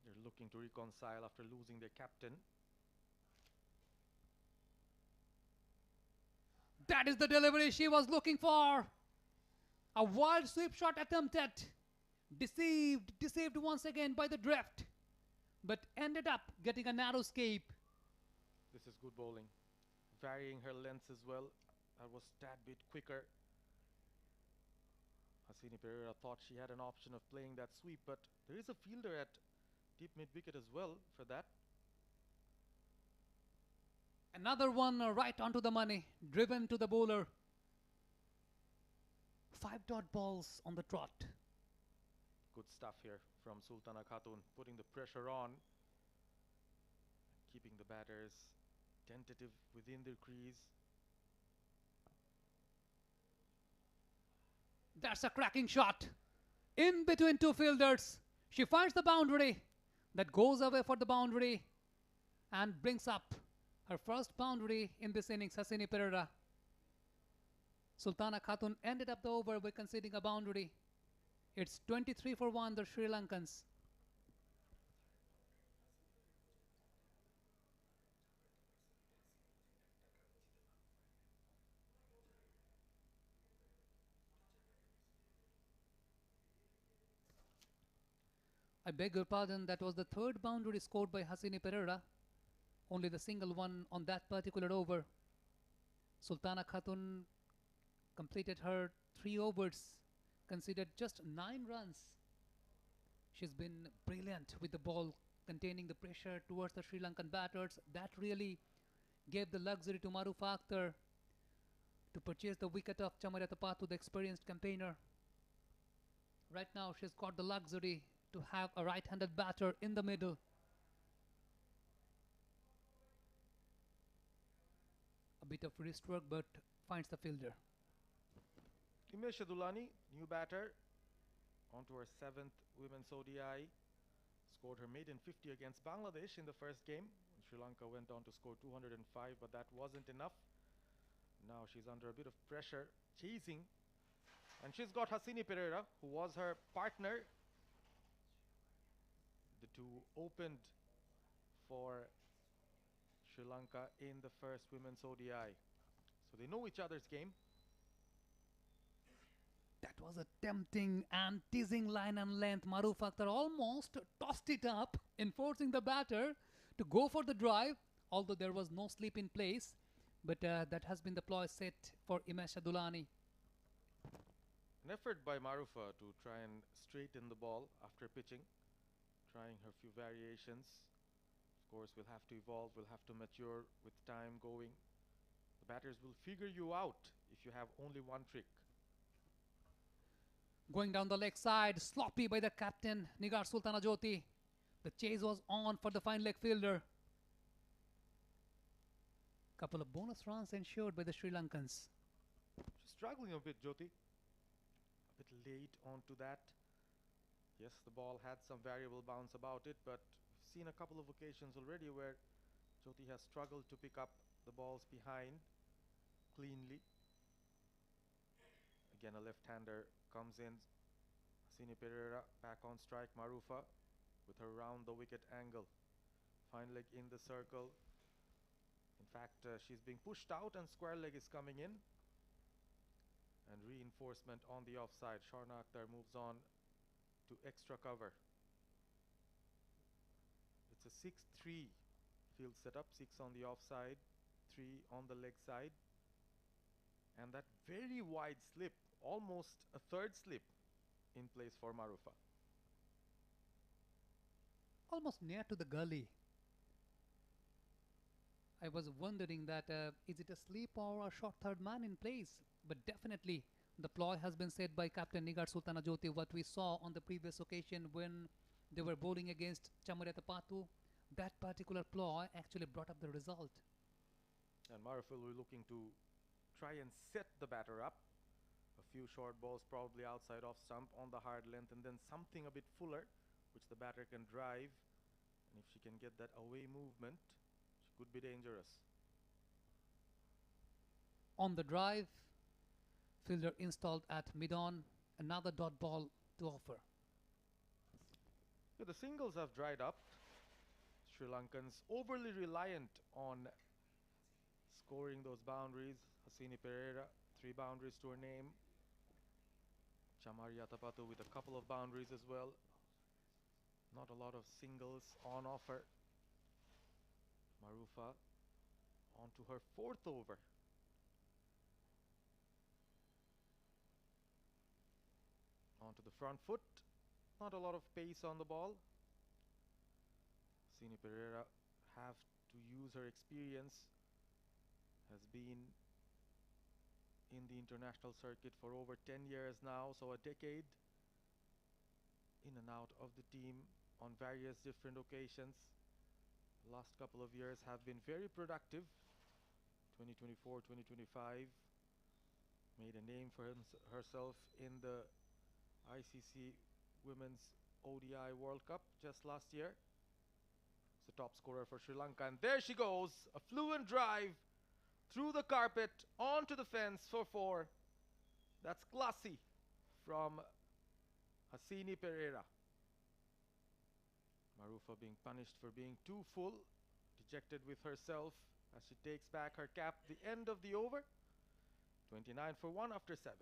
They're looking to reconcile after losing their captain. That is the delivery she was looking for. A wild sweep shot attempted. Deceived once again by the drift. But ended up getting a narrow escape. This is good bowling. Varying her lengths as well. That was a tad bit quicker. Hasini Pereira thought she had an option of playing that sweep, but there is a fielder at deep mid-wicket as well for that. Another one right onto the money. Driven to the bowler. 5 dot balls on the trot. Good stuff here from Sultana Khatun, putting the pressure on, keeping the batters tentative within their crease. That's a cracking shot. In between two fielders, she finds the boundary, that goes away for the boundary and brings up her first boundary in this innings, 𝗂𝗂𝗃𝗃. Sultana Khatun ended up the over by conceding a boundary. It's 23 for 1, the Sri Lankans. I beg your pardon, that was the third boundary scored by 𝗂𝗂𝗃𝗃. Only the single one on that particular over. Sultana Khatun completed her 3 overs, conceded just 9 runs. She's been brilliant with the ball, containing the pressure towards the Sri Lankan batters. That really gave the luxury to 𝗃𝗃𝗃𝗃 Akhtar to purchase the wicket of 𝗬𝗏𝗃𝗃𝗃, the experienced campaigner. Right now she's got the luxury to have a right-handed batter in the middle. A bit of wrist work, but finds the fielder. Umesh Shadulani, new batter, onto her 7th Women's ODI. Scored her maiden 50 against Bangladesh in the first game. Sri Lanka went on to score 205, but that wasn't enough. Now she's under a bit of pressure, chasing. And she's got 𝗂𝗂𝗃𝗃𝗃, who was her partner. The two opened for Sri Lanka in the first Women's ODI. So they know each other's game. That was a tempting and teasing line and length. 𝗃𝗃𝗃𝗃 Akhtar almost tossed it up, enforcing the batter to go for the drive, although there was no slip in place. But that has been the ploy set for Umesh Shadulani. An effort by 𝗃𝗃𝗃𝗃 to try and straighten the ball after pitching. Trying her few variations. Of course, we'll have to evolve, we'll have to mature with time going. The batters will figure you out if you have only one trick. Going down the leg side, sloppy by the captain, Nigar Sultanajoti. The chase was on for the fine leg fielder. Couple of bonus runs ensured by the Sri Lankans. She's struggling a bit, Jyoti. A bit late onto that. Yes, the ball had some variable bounce about it, but we've seen a couple of occasions already where Jyoti has struggled to pick up the balls behind cleanly. Again, a left-hander comes in. 𝗂𝗂𝗃𝗃𝗃 back on strike. 𝗃𝗃𝗃𝗃 with her round the wicket angle. Fine leg in the circle. In fact, she's being pushed out and square leg is coming in. And reinforcement on the offside. Sharna Akhtar moves on to extra cover. It's a 6-3 field setup. 6 on the offside, 3 on the leg side. And that very wide slip, almost a third slip in place for 𝗃𝗃𝗃𝗃. Almost near to the gully. I was wondering that is it a slip or a short third man in place? But definitely the ploy has been set by Captain Nigar Sultanajoti. What we saw on the previous occasion when they were bowling against 𝗬𝗏𝗃𝗃𝗃, that particular ploy actually brought up the result. And 𝗃𝗃𝗃𝗃 will be looking to try and set the batter up. A few short balls probably outside off stump on the hard length, and then something a bit fuller which the batter can drive. And if she can get that away movement, she could be dangerous. On the drive, fielder installed at mid-on, another dot ball to offer. Yeah, the singles have dried up. Sri Lankans overly reliant on scoring those boundaries. 𝗂𝗂𝗃𝗃𝗃𝗃, 3 boundaries to her name. Chamari Yatapattu with a couple of boundaries as well. Not a lot of singles on offer. 𝗃𝗃𝗃𝗃 on to her 4th over. Onto the front foot. Not a lot of pace on the ball. 𝗂𝗂𝗃𝗃𝗃𝗃 have to use her experience. Has been in the international circuit for over 10 years now, so a decade in and out of the team on various different occasions. The last couple of years have been very productive. 2024, 2025 made a name for herself in the ICC Women's ODI World Cup just last year. It's the top scorer for Sri Lanka. And there she goes. A fluent drive through the carpet onto the fence for 4. That's classy from Hasini Pereira. Marufa being punished for being too full, dejected with herself as she takes back her cap at the end of the over. 29 for 1 after 7.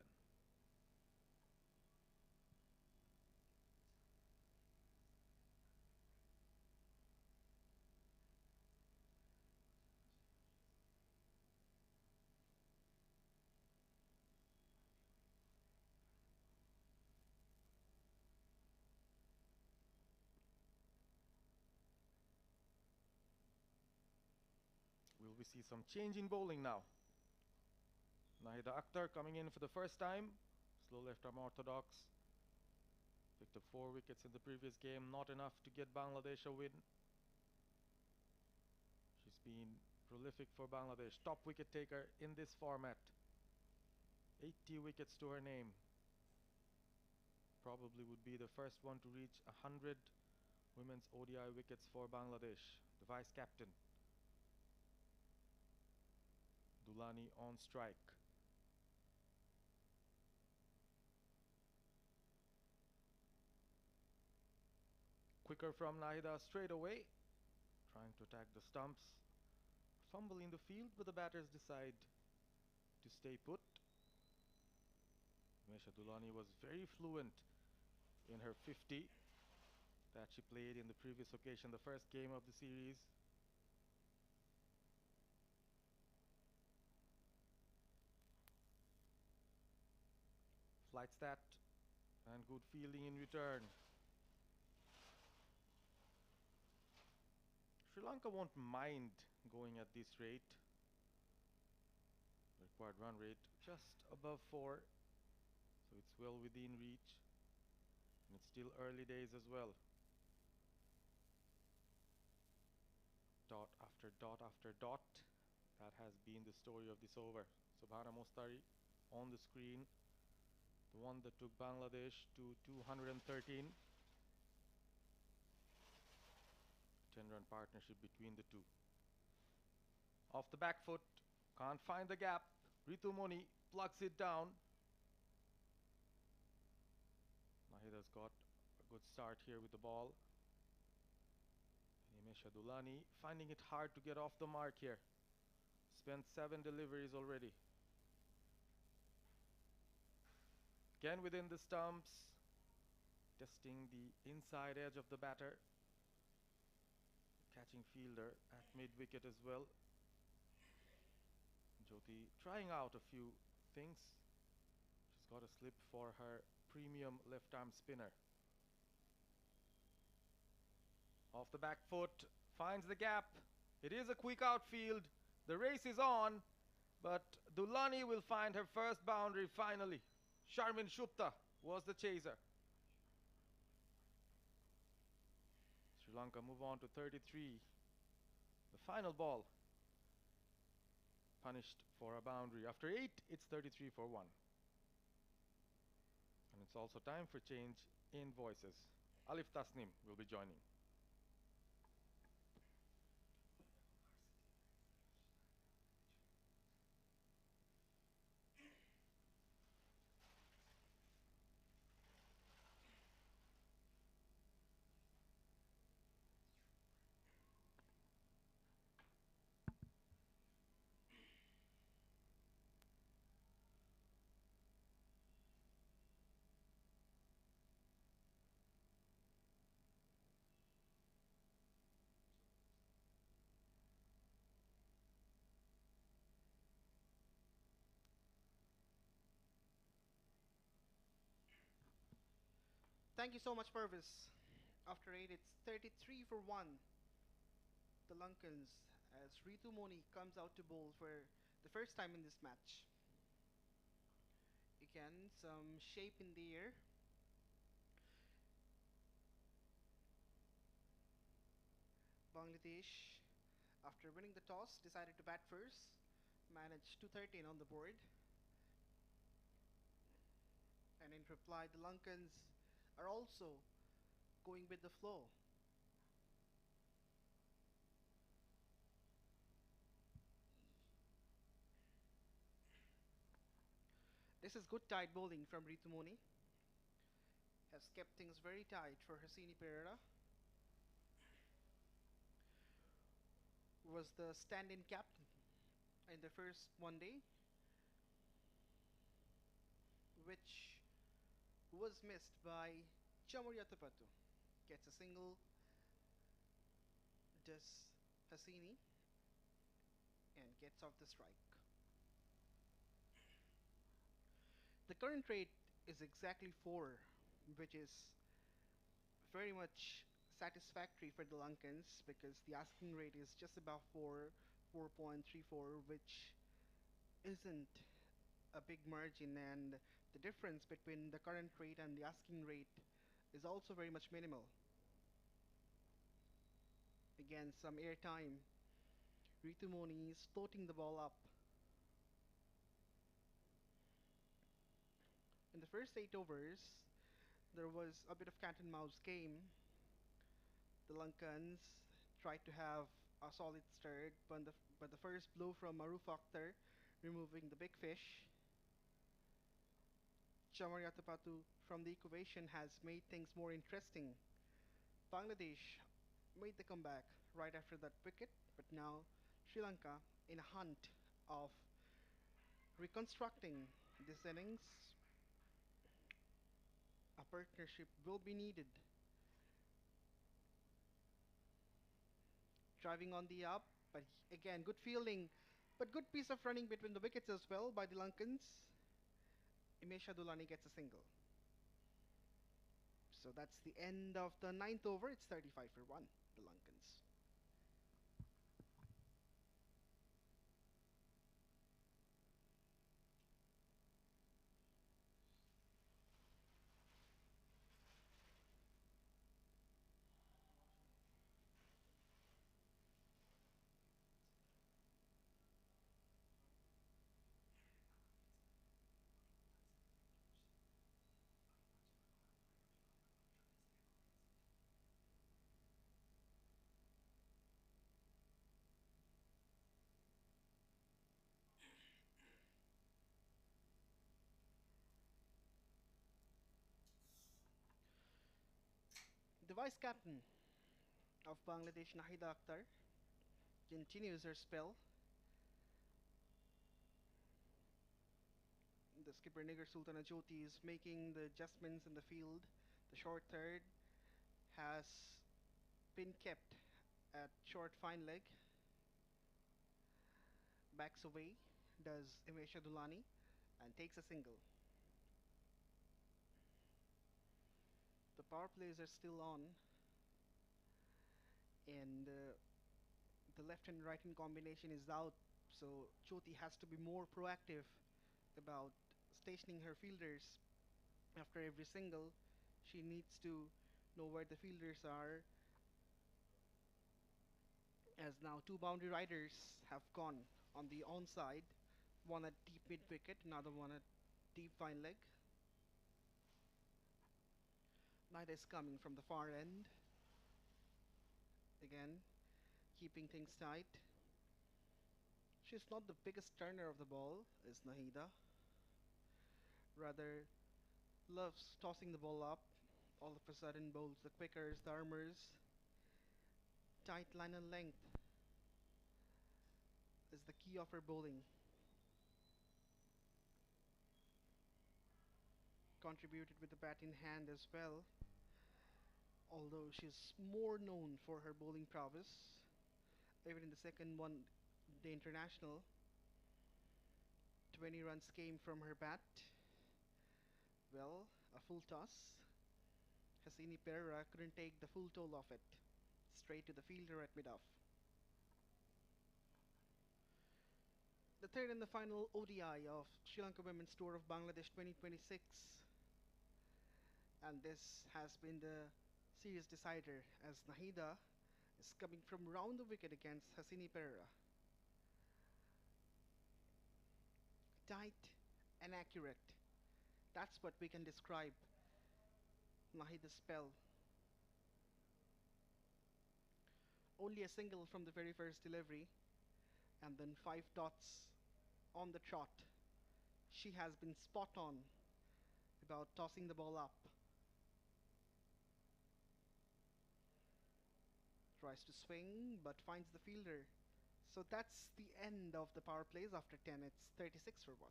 Will we see some change in bowling now? Nahida Akhtar coming in for the first time. Slow left arm orthodox. Picked up 4 wickets in the previous game. Not enough to get Bangladesh a win. She's been prolific for Bangladesh. Top wicket taker in this format. 80 wickets to her name. Probably would be the first one to reach 100 women's ODI wickets for Bangladesh. The vice captain. Dulani on strike. Quicker from Nahida straight away. Trying to attack the stumps. Fumble in the field, but the batters decide to stay put. Mesha Dulani was very fluent in her 50 that she played in the previous occasion, the first game of the series. Flight stat and good fielding in return. Sri Lanka won't mind going at this rate. Required run rate just above 4, so it's well within reach, and it's still early days as well. Dot after dot after dot. That has been the story of this over. Subhana Mostari on the screen. The one that took Bangladesh to 213. 10-run partnership between the two. Off the back foot, can't find the gap. 𝗵𝗺𝗧 plucks it down. Nahida's got a good start here with the ball. Mesha Dulani finding it hard to get off the mark here. Spent 7 deliveries already. Again within the stumps, testing the inside edge of the batter. Catching fielder at mid-wicket as well. Jyoti trying out a few things. She's got a slip for her premium left-arm spinner. Off the back foot, finds the gap. It is a quick outfield. The race is on, but Dulani will find her first boundary finally. Sharmin Shupta was the chaser. Sri Lanka move on to 33. The final ball. Punished for a boundary. After 8, it's 33 for 1. And it's also time for change in voices. Alif Tasnim will be joining. Thank you so much, Purvis. After 8, it's 33 for 1. The Lankans, as 𝗵𝗺𝗧 comes out to bowl for the first time in this match. Again, some shape in the air. Bangladesh, after winning the toss, decided to bat first. Managed 213 on the board. and in reply the Lankans are also going with the flow. This is good tight bowling from 𝗵𝗺𝗎. Has kept things very tight for 𝗂𝗵𝗵𝗃. Was the stand-in captain in the first one day, which was missed by 𝗬𝗺𝗪𝗪𝗪. Gets a single, does 𝗂𝗂𝗪, and gets off the strike. The current rate is exactly 4, which is very much satisfactory for the Lankans, because the asking rate is just about 4.34, which isn't a big margin, and the difference between the current rate and the asking rate is also very much minimal. Again, some air time. 𝗵𝗺𝗎 is floating the ball up. In the first 8 overs, there was a bit of cat and mouse game. The Lankans tried to have a solid start, but the first blow from Maru Fakhtar, removing the big fish, 𝗬𝗺𝗪𝗪𝗪 from the equation, has made things more interesting. Bangladesh made the comeback right after that wicket, but now Sri Lanka in a hunt of reconstructing this innings. A partnership will be needed. Driving on the up, but again, good fielding, but good piece of running between the wickets as well by the Lankans. Umesh Adulani gets a single. So that's the end of the 9th over. It's 35 for 1, the Lankans. The vice captain of Bangladesh, Nahida Akhtar, continues her spell. The skipper Nigar Sultana Jyoti is making the adjustments in the field. The short third has been kept at short fine leg. Backs away, does 𝗵𝗺𝗪 Adulani, and takes a single. The power plays are still on, and the left and right hand combination is out, so Jyoti has to be more proactive about stationing her fielders. After every single, she needs to know where the fielders are, as now 2 boundary riders have gone on the onside, one at deep mid wicket, another one at deep fine leg. Nahida is coming from the far end, again keeping things tight. She's not the biggest turner of the ball, is Nahida. Rather loves tossing the ball up. All of a sudden bowls the quickers, the armors. Tight line and length is the key of her bowling. Contributed with the bat in hand as well, although she's more known for her bowling prowess. Even in the second one day international, 20 runs came from her bat. Well, a full toss. 𝗂𝗪𝗪𝗪 couldn't take the full toll of it. Straight to the fielder at mid-off. The third and the final ODI of Sri Lanka Women's Tour of Bangladesh 2026. And this has been the series decider, as Nahida is coming from round the wicket against 𝗂𝗪𝗪𝗪. Tight and accurate. That's what we can describe Nahid's spell. Only a single from the very first delivery, and then 5 dots on the trot. She has been spot on about tossing the ball up. Tries to swing, but finds the fielder. So that's the end of the power plays after 10. It's 36 for 1.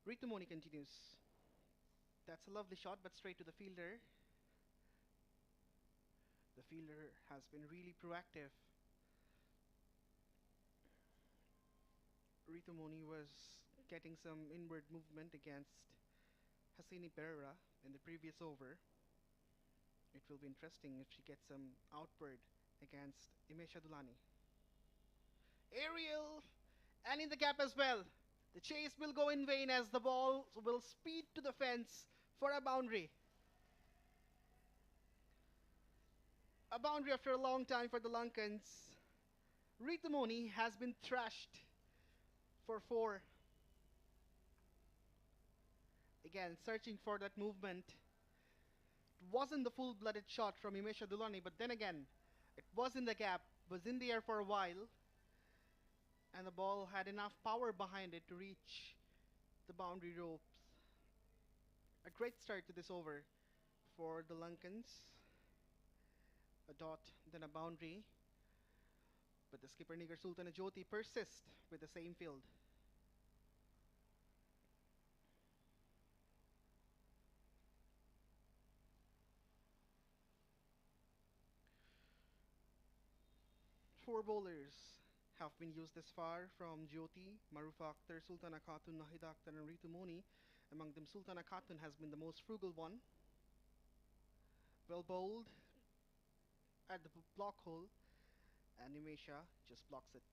𝗃𝗵𝗃𝗃 continues. That's a lovely shot, but straight to the fielder. The fielder has been really proactive. 𝗃𝗵𝗃𝗃 was getting some inward movement against Hasini Pereira in the previous over. It will be interesting if she gets some outward against Himesh Adulani. Aerial, and in the gap as well. The chase will go in vain as the ball will speed to the fence for a boundary. A boundary after a long time for the Lankans. 𝗃𝗵𝗃𝗃 has been thrashed for 4. Again, searching for that movement. It wasn't the full-blooded shot from Himesh Adulani, but then again, it was in the gap, was in the air for a while, and the ball had enough power behind it to reach the boundary ropes. A great start to this over for the Lankans. A dot, then a boundary. But the skipper Nigar Sultan Jyoti persist with the same field. Four bowlers have been used this far from Jyoti, Marufa Akhtar, Sultana Khatun, Nahida Akhtar and 𝗃𝗵𝗃𝗃. Among them, Sultana Khatun has been the most frugal one. Well bowled at the block hole, and Nimesha just blocks it.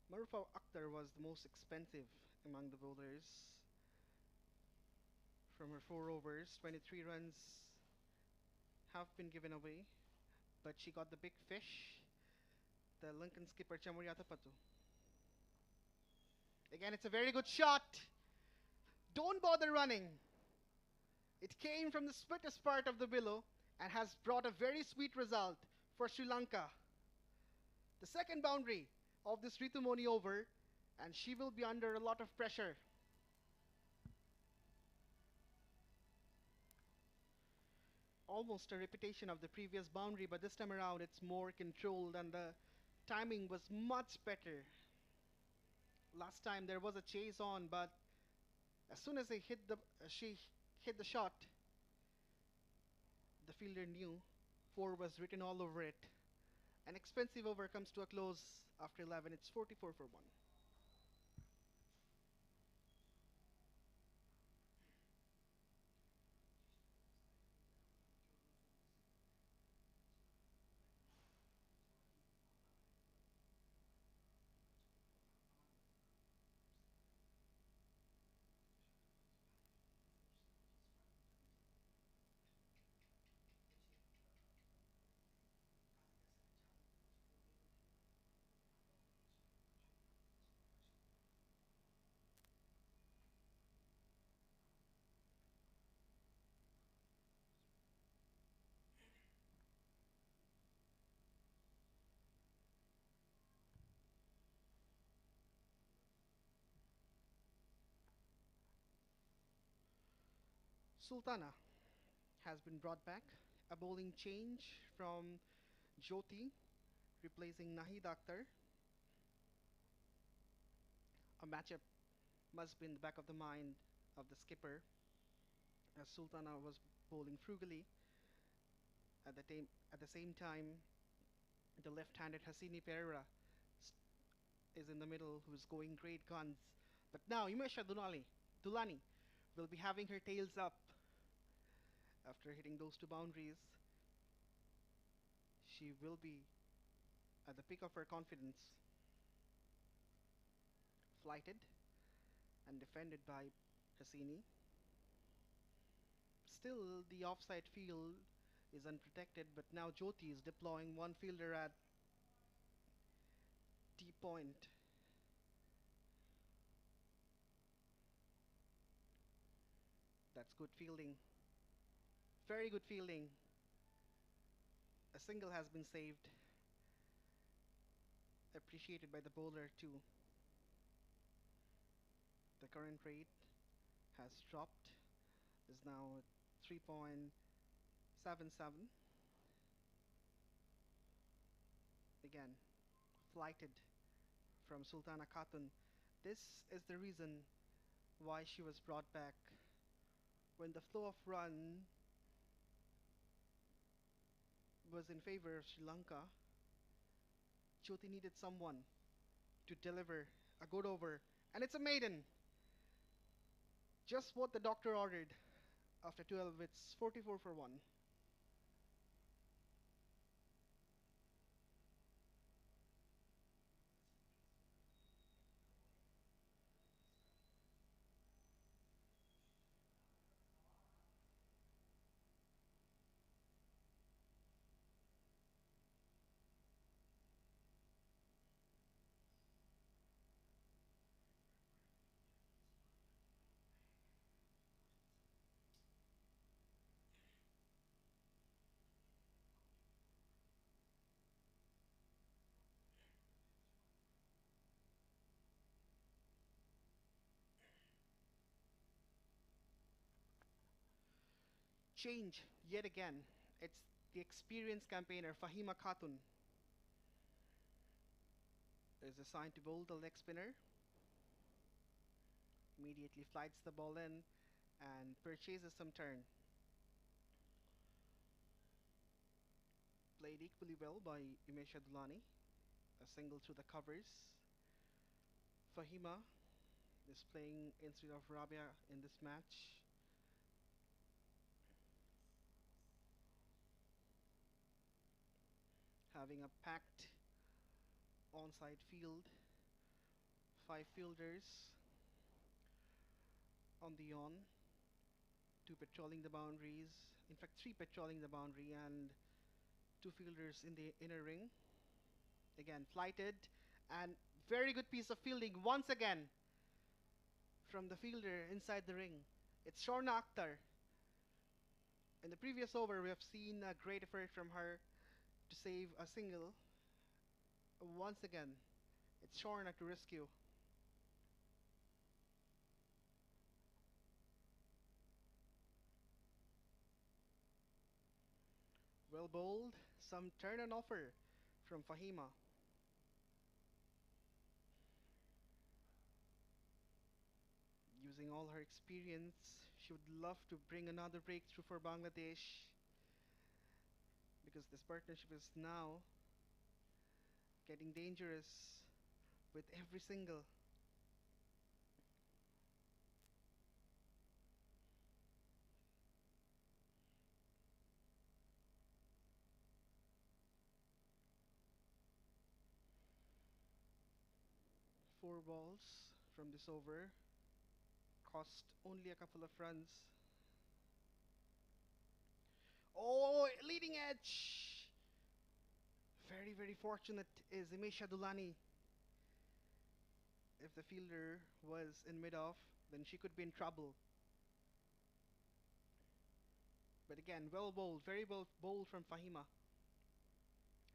Marufa Akhtar was the most expensive among the bowlers. From her 4 overs, 23 runs have been given away, but she got the big fish, the Lankan skipper Chamuriatapatu. Again, it's a very good shot. Don't bother running. It came from the sweetest part of the willow and has brought a very sweet result for Sri Lanka. The second boundary of this 𝗃𝗵𝗃𝗃 over, and she will be under a lot of pressure. Almost a repetition of the previous boundary, but this time around it's more controlled and the timing was much better. Last time there was a chase on, but as soon as she hit the shot, the fielder knew 4 was written all over it. An expensive over comes to a close after 11. It's 44 for 1. Sultana has been brought back. A bowling change from Jyoti replacing Nahid Akhtar. A matchup must be in the back of the mind of the skipper, as Sultana was bowling frugally. At the same time, the left-handed Hasini Pereira is in the middle, who is going great guns. But now Himesha Dulani will be having her tails up after hitting those two boundaries. She will be at the peak of her confidence. Flighted and defended by Hasini. Still, the offside field is unprotected, but now Jyoti is deploying one fielder at T point. That's good fielding. Very good fielding. A single has been saved. Appreciated by the bowler too. The current rate has dropped. Is now at 3.77. Again, flighted from Sultana Khatun. This is the reason why she was brought back. When the flow of run was in favor of Sri Lanka, Jyoti needed someone to deliver a good over, and it's a maiden. Just what the doctor ordered after 12 hits, 44 for 1. Change yet again. It's the experienced campaigner Fahima Khatun is assigned to bowl the leg spinner. Immediately flights the ball in and purchases some turn. Played equally well by Himesha Dulani. A single through the covers. Fahima is playing instead of Rabia in this match. Having a packed onside field. 5 fielders on the on. 2 patrolling the boundaries. In fact, 3 patrolling the boundary and 2 fielders in the inner ring. Again, flighted and very good piece of fielding once again from the fielder inside the ring. It's Shorna Akhtar. In the previous over, we have seen a great effort from her to save a single. Once again, it's Shorna to rescue. Well bowled, some turn and offer from Fahima. Using all her experience, she would love to bring another breakthrough for Bangladesh, because this partnership is now getting dangerous with every single. Four balls from this over cost only a couple of runs. Oh, leading edge! Very, very fortunate is Himesha Dulani. If the fielder was in mid-off, then she could be in trouble. But again, well bowled, very well bowled from Fahima.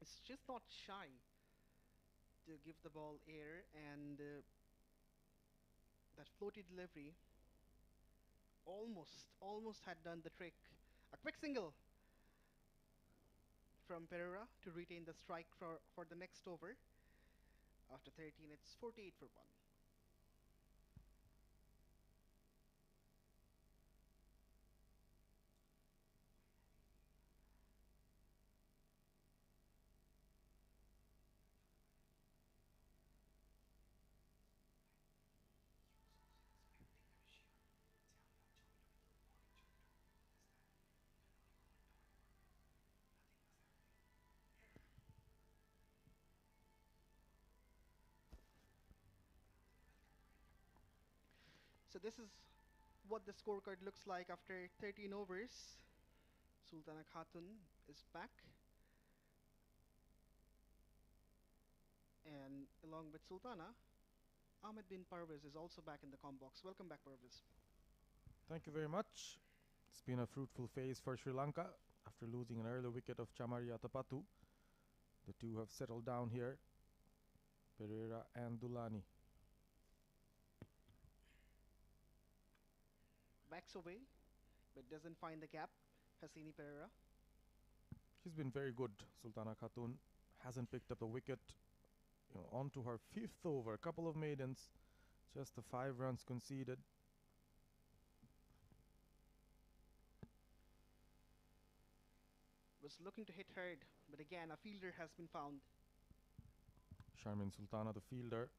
It's just not shy to give the ball air, and that floaty delivery almost had done the trick. A quick single from Pereira to retain the strike for the next over. After 13, it's 48 for 1. So this is what the scorecard looks like after 13 overs. Sultana Khatun is back. And along with Sultana, Ahmed bin Parvez is also back in the comm box. Welcome back, Parvez. Thank you very much. It's been a fruitful phase for Sri Lanka. After losing an early wicket of Chamariya-Tapatu, the two have settled down here, Pereira and Dulani. Backs away, but doesn't find the gap. Hassini Pereira. She's been very good. Sultana Khatun hasn't picked up a wicket. On to her 5th over, a couple of maidens, just the 5 runs conceded. Was looking to hit hard, but again a fielder has been found. Sharmin Sultana, the fielder,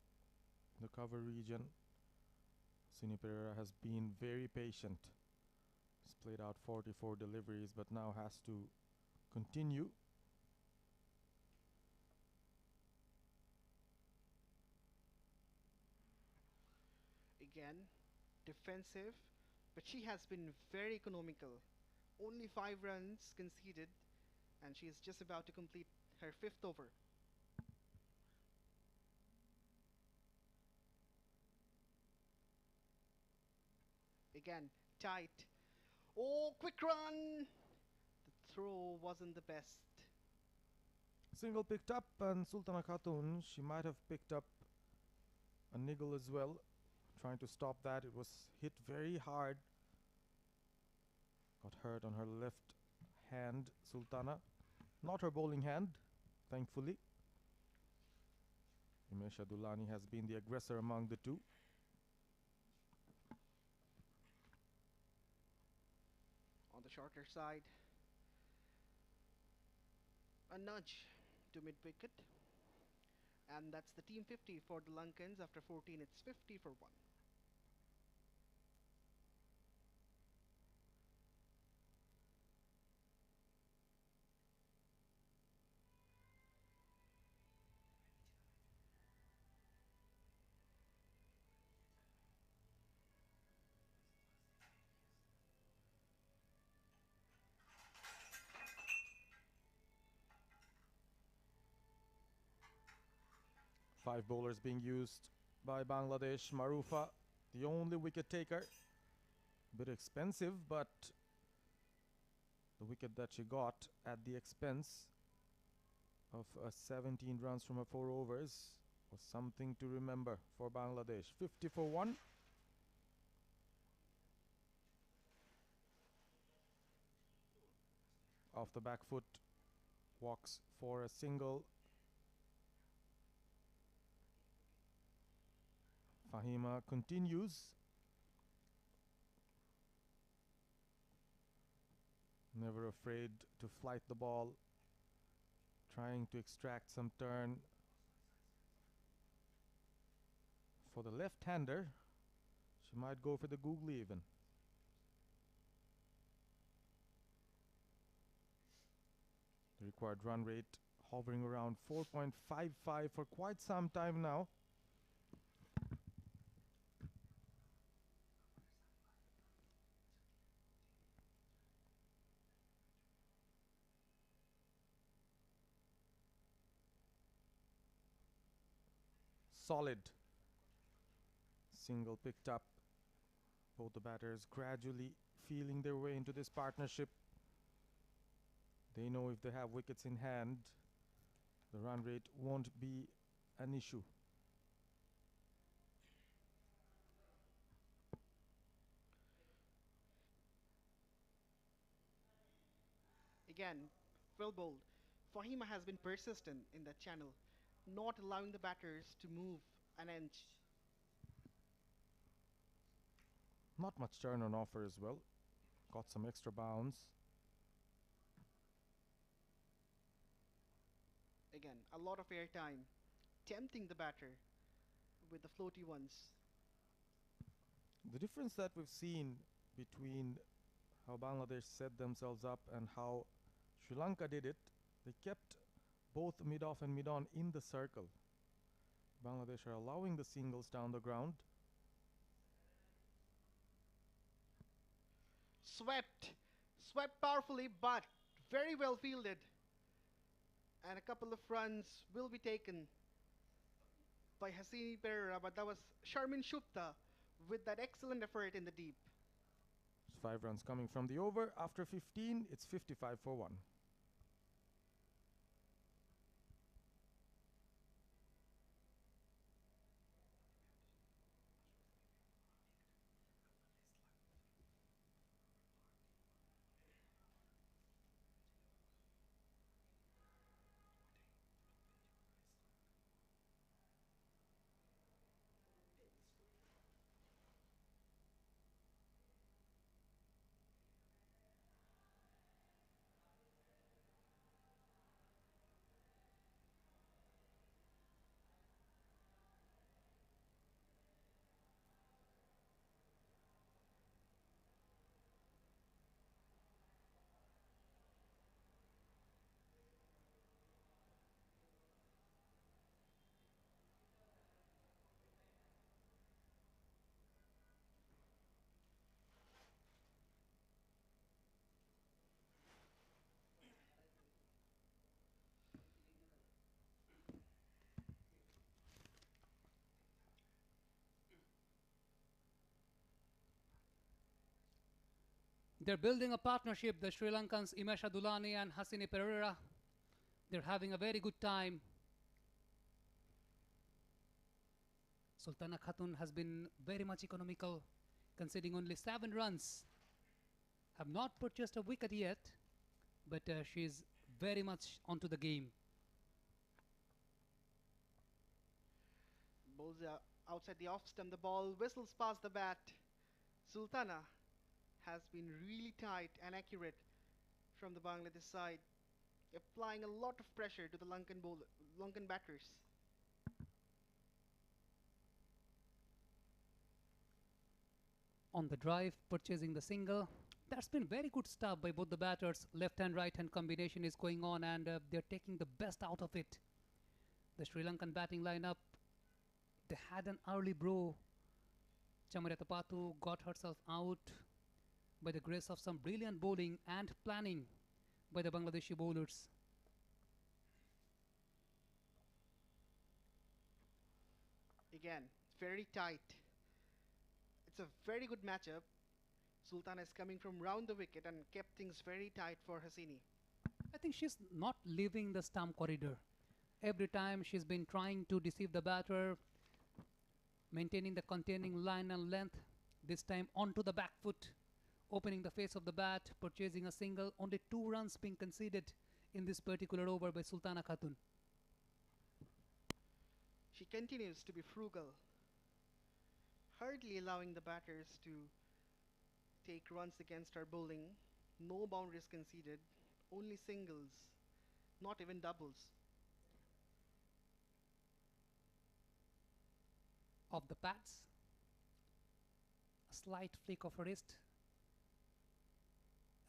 in the cover region. Hassini Pereira has been very patient. He's played out 44 deliveries, but now has to continue. Again, defensive, but she has been very economical. Only 5 runs conceded, and she is just about to complete her 5th over. Again, tight. Oh, quick run! The throw wasn't the best. Single picked up, and Sultana Khatun, she might have picked up a niggle as well. Trying to stop that, it was hit very hard. Got hurt on her left hand, Sultana. Not her bowling hand, thankfully. Himesha Dulani has been the aggressor among the two. On the shorter side, a nudge to mid-wicket. And that's the team 50 for the Lankans. After 14, it's 50 for 1. Five bowlers being used by Bangladesh. Marufa, the only wicket taker. Bit expensive, but the wicket that she got at the expense of 17 runs from her 4 overs was something to remember for Bangladesh. 50 for 1. Off the back foot, walks for a single. Fahima continues. Never afraid to flight the ball, trying to extract some turn. For the left-hander, she might go for the googly even. The required run rate hovering around 4.55 for quite some time now. Solid. Single picked up. Both the batters gradually feeling their way into this partnership. They know if they have wickets in hand, the run rate won't be an issue. Again, well bowled. Fahima has been persistent in that channel, not allowing the batters to move an inch. Not much turn on offer as well. Got some extra bounds. Again, a lot of airtime, tempting the batter with the floaty ones. The difference that we've seen between how Bangladesh set themselves up and how Sri Lanka did it, they kept both mid-off and mid-on in the circle. Bangladesh are allowing the singles down the ground. Swept powerfully, but very well fielded. And a couple of runs will be taken by 𝗂𝗂𝗃𝗃𝗃, but that was Sharmin Shupta with that excellent effort in the deep. 5 runs coming from the over. After 15, it's 55 for 1. They're building a partnership, the Sri Lankans, Imesha Dulani and Hasini Pereira. They're having a very good time. Sultana Khatun has been very much economical, conceding only 7 runs. Have not purchased a wicket yet, but she's very much onto the game. Bowls outside the off stump, the ball whistles past the bat. Sultana has been really tight and accurate from the Bangladesh side, applying a lot of pressure to the Lankan batters. On the drive, purchasing the single. That's been very good stuff by both the batters. Left and right hand combination is going on, and they're taking the best out of it. The Sri Lankan batting lineup, they had an early blow. Chamariyatapattu got herself out by the grace of some brilliant bowling and planning by the Bangladeshi bowlers. Again, very tight. It's a very good matchup. Sultana is coming from round the wicket and kept things very tight for Hasini. I think she's not leaving the stump corridor. Every time she's been trying to deceive the batter, maintaining the containing line and length. This time onto the back foot, opening the face of the bat, purchasing a single. Only 2 runs being conceded in this particular over by Sultana Khatun. She continues to be frugal, hardly allowing the batters to take runs against her bowling. No boundaries conceded, only singles, not even doubles. Of the pads, a slight flick of her wrist.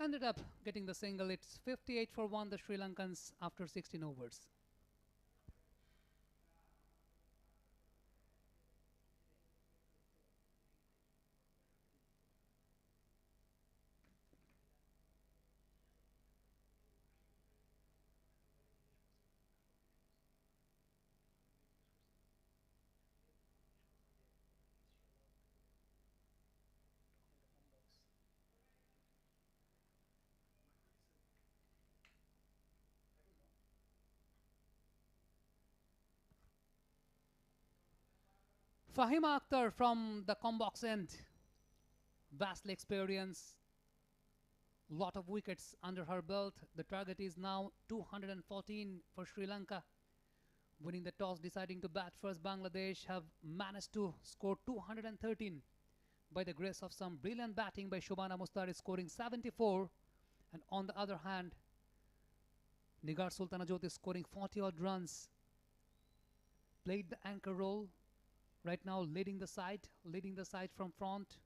Ended up getting the single. It's 58 for 1, the Sri Lankans after 16 overs. Fahima Akhtar from the combox end. Vastly experienced. Lot of wickets under her belt. The target is now 214 for Sri Lanka. Winning the toss, deciding to bat first, Bangladesh have managed to score 213 by the grace of some brilliant batting by Shobana Mustari, scoring 74. And on the other hand, Nigar Sultana Jyoti is scoring 40 odd runs. Played the anchor role. Right now leading the side from front.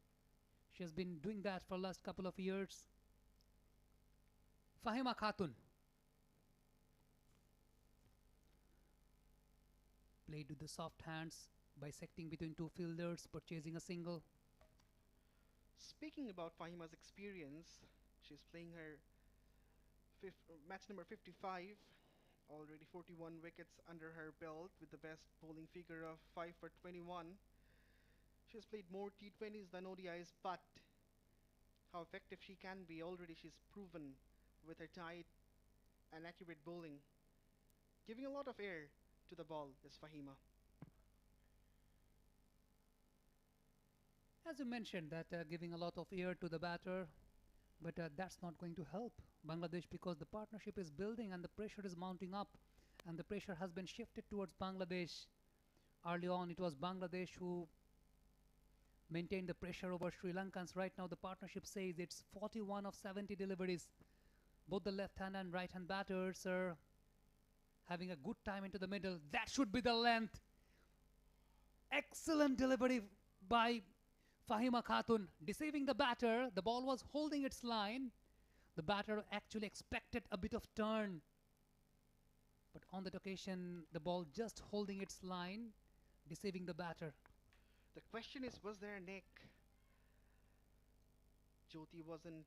She has been doing that for the last couple of years. Fahima Khatun played with the soft hands, bisecting between two fielders, purchasing a single. Speaking about Fahima's experience, she's playing her match number 55, already 41 wickets under her belt with the best bowling figure of 5 for 21. She has played more T20s than ODIs, but how effective she can be already she's proven with her tight and accurate bowling. Giving a lot of air to the ball is Fahima. As you mentioned, that giving a lot of air to the batter, but that's not going to help Bangladesh, because the partnership is building and the pressure is mounting up, and the pressure has been shifted towards Bangladesh. Early on it was Bangladesh who maintained the pressure over Sri Lankans. Right now the partnership says it's 41 of 70 deliveries. Both the left hand and right hand batters are having a good time into the middle. That should be the length. Excellent delivery by Fahima Khatun, deceiving the batter. The ball was holding its line. The batter actually expected a bit of turn, but on that occasion the ball just holding its line, deceiving the batter. The question is, was there a nick? Jyoti wasn't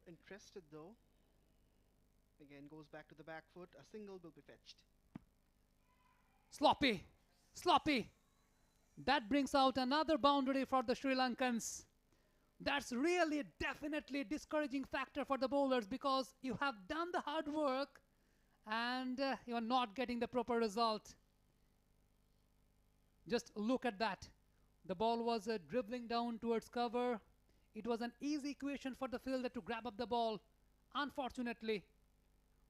interested though. Again, goes back to the back foot. A single will be fetched. Sloppy. That brings out another boundary for the Sri Lankans. That's really definitely a discouraging factor for the bowlers, because you have done the hard work and you are not getting the proper result. Just look at that. The ball was dribbling down towards cover. It was an easy equation for the fielder to grab up the ball. Unfortunately,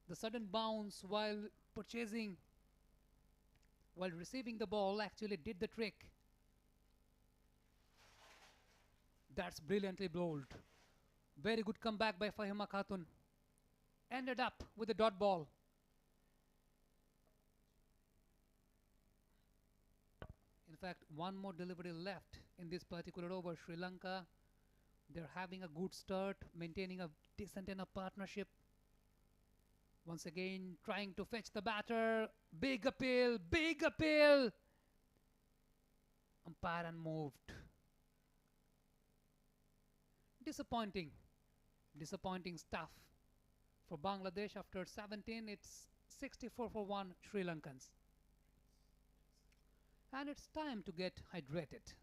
the sudden bounce while receiving the ball actually did the trick. That's brilliantly bowled. Very good comeback by Fahima Khatun. Ended up with a dot ball. In fact, one more delivery left in this particular over. Sri Lanka, they're having a good start, maintaining a decent enough partnership. Once again, trying to fetch the batter. Big appeal. Umpire unmoved. Disappointing stuff for Bangladesh. After 17, it's 64 for 1 Sri Lankans. And it's time to get hydrated.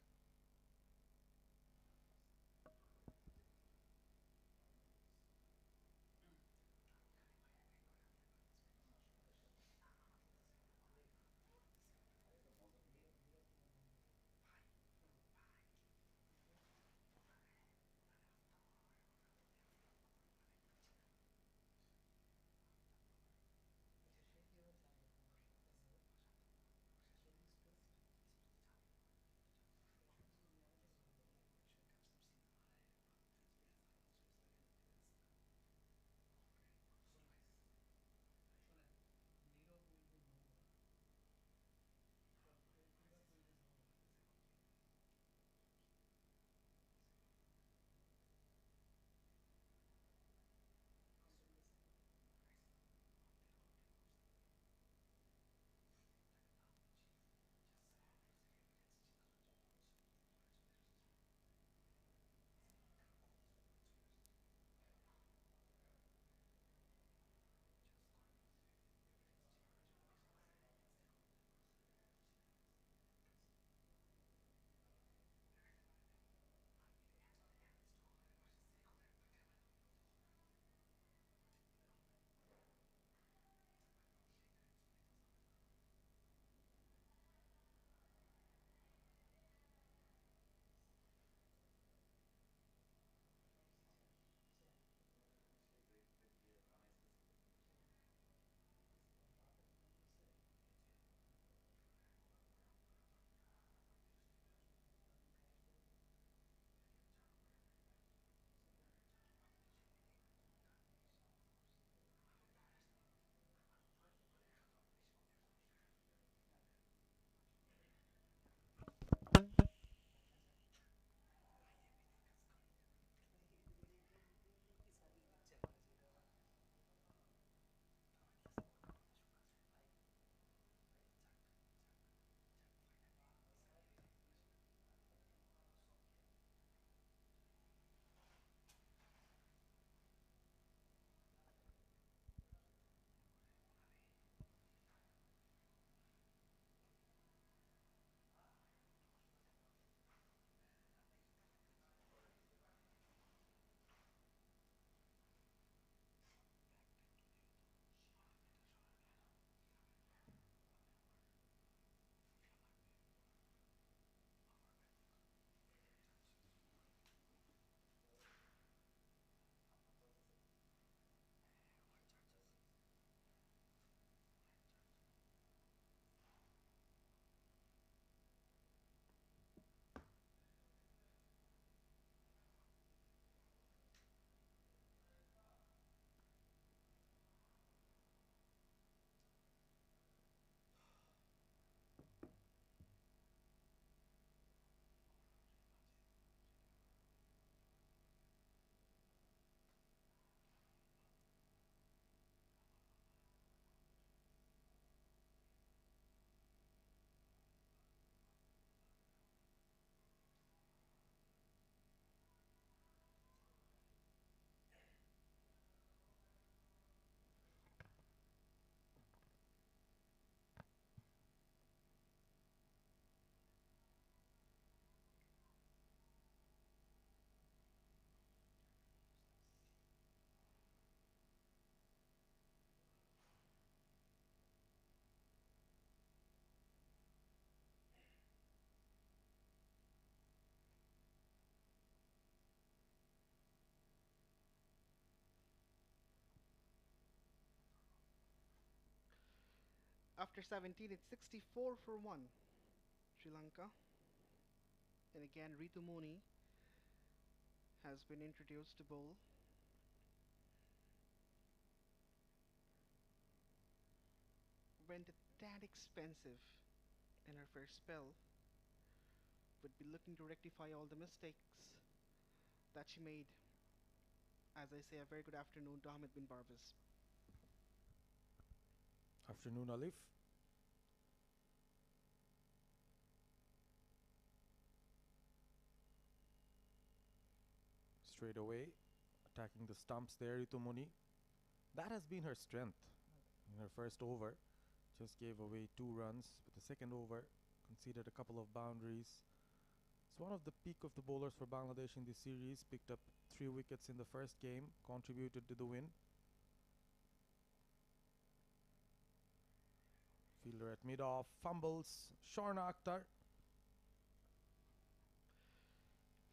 After 17, it's 64 for 1. Sri Lanka. And again, 𝗵𝗺𝗎𝗍 has been introduced to bowl. Went a tad expensive in her first spell. Would be looking to rectify all the mistakes that she made. As I say, a very good afternoon to 𝗂𝗵𝗵𝗏𝗏𝗏𝗏. Afternoon, Alif. Straight away, attacking the stumps there, 𝗵𝗺𝗎. That has been her strength in her first over. Just gave away 2 runs, but the second over conceded a couple of boundaries. It's one of the peak of the bowlers for Bangladesh in this series. Picked up 3 wickets in the first game, contributed to the win. Fielder at mid-off, fumbles, Shorna Akhtar.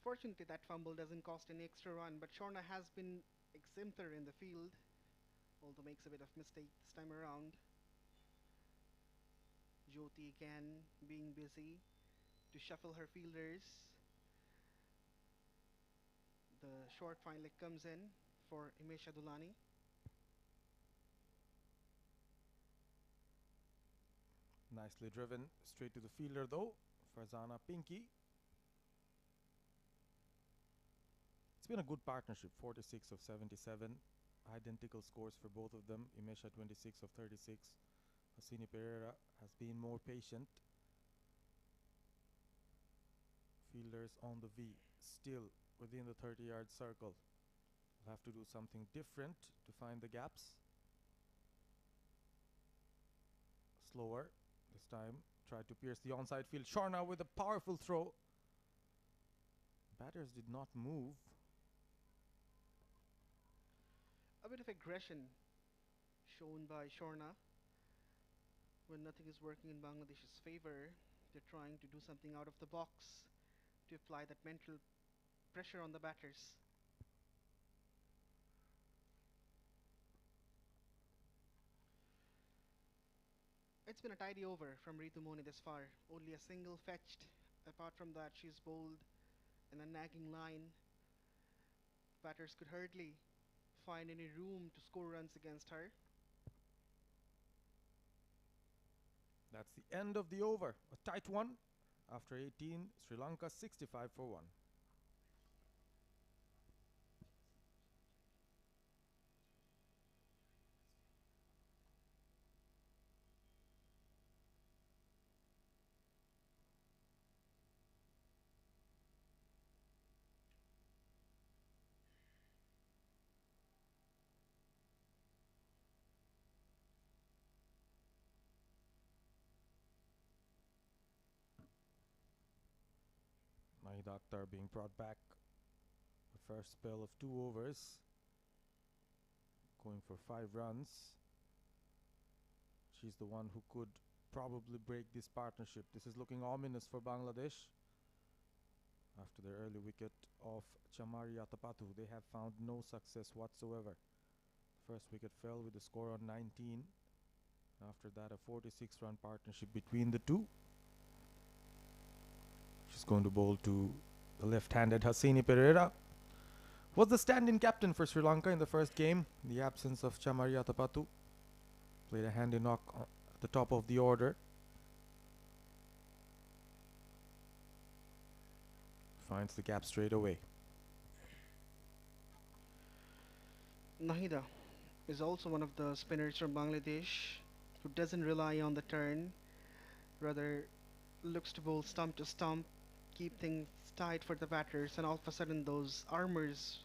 Fortunately, that fumble doesn't cost any extra run, but Shorna has been exemplary in the field, although makes a bit of mistake this time around. Jyoti again being busy to shuffle her fielders. The short fine leg comes in for Himesh Adulani. Nicely driven straight to the fielder though, Farzana Pinky. It's been a good partnership, 46 of 77. Identical scores for both of them. Himesh 26 of 36. Hasini Pereira has been more patient. Fielders on the V, still within the 30-yard circle. We'll have to do something different to find the gaps. Slower this time. Tried to pierce the onside field. Shorna with a powerful throw. Batters did not move. A bit of aggression shown by Shorna. When nothing is working in Bangladesh's favor, they're trying to do something out of the box to apply that mental pressure on the batters. It's been a tidy over from 𝗵𝗺𝗎𝗍 this far. Only a single fetched. Apart from that, she's bowled in a nagging line. Batters could hardly find any room to score runs against her. That's the end of the over. A tight one. After 18, Sri Lanka 65 for 1. Nahida Akhtar being brought back. The first spell of 2 overs. Going for 5 runs. She's the one who could probably break this partnership. This is looking ominous for Bangladesh. After their early wicket of Chamari Atapathu, they have found no success whatsoever. First wicket fell with a score on 19. After that, a 46-run partnership between the two. She's going to bowl to the left-handed Hasini Pereira. Was the stand-in captain for Sri Lanka in the first game. In the absence of Chamari Atapathu. Played a handy knock at the top of the order. Finds the gap straight away. Nahida is also one of the spinners from Bangladesh who doesn't rely on the turn, rather looks to bowl stump to stump, keep things tight for the batters, and all of a sudden those armors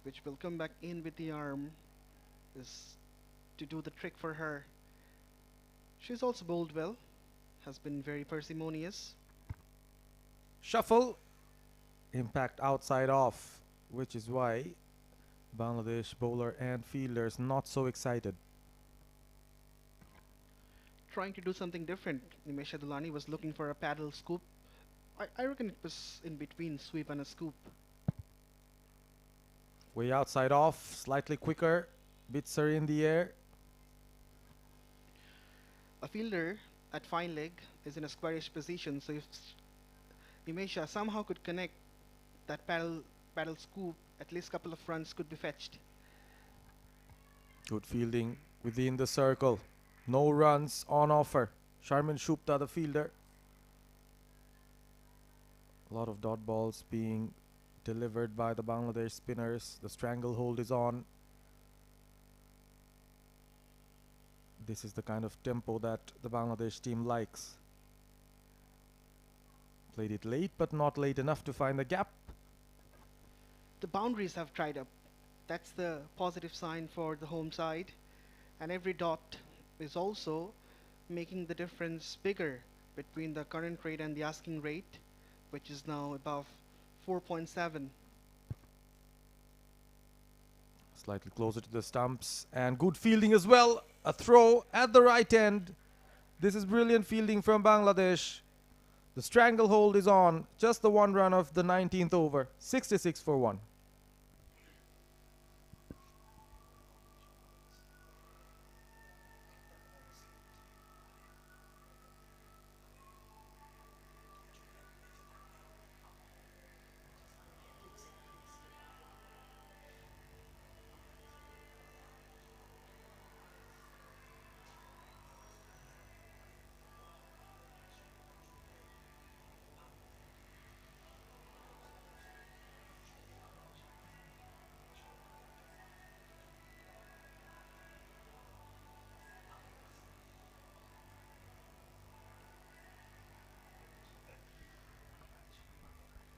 which will come back in with the arm is to do the trick for her. She's also bowled well, has been very parsimonious. Shuffle. Impact outside off, which is why Bangladesh bowler and fielders not so excited. Trying to do something different. Himesh Adulani was looking for a paddle scoop. I reckon it was in between sweep and a scoop. Way outside off, slightly quicker. Bits are in the air. a fielder at fine leg is in a squarish position, so if 𝗍𝗎𝗂 somehow could connect that paddle scoop, at least a couple of runs could be fetched. Good fielding within the circle. No runs on offer. Sharmin Shupta, the fielder. A lot of dot balls being delivered by the Bangladesh spinners. The stranglehold is on. This is the kind of tempo that the Bangladesh team likes. Played it late, but not late enough to find the gap. The boundaries have dried up. That's the positive sign for the home side. And every dot is also making the difference bigger between the current rate and the asking rate, which is now above 4.7. Slightly closer to the stumps, and good fielding as well. A throw at the right end. This is brilliant fielding from Bangladesh. The stranglehold is on. Just the one run of the 19th over. 66 for 1.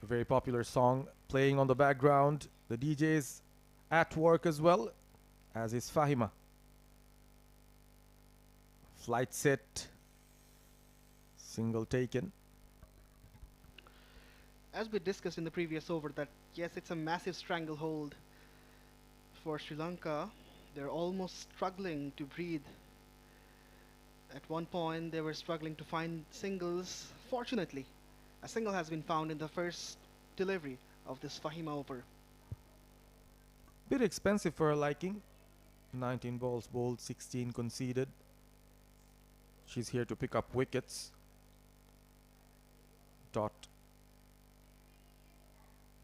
A very popular song playing on the background. The DJ's at work as well, as is Fahima. Flight set. Single taken. As we discussed in the previous over, that yes, it's a massive stranglehold for Sri Lanka. They're almost struggling to breathe. At one point, they were struggling to find singles. Fortunately, a single has been found in the first delivery of this Fahima over. Bit expensive for her liking. 19 balls bowled, 16 conceded. She's here to pick up wickets. Dot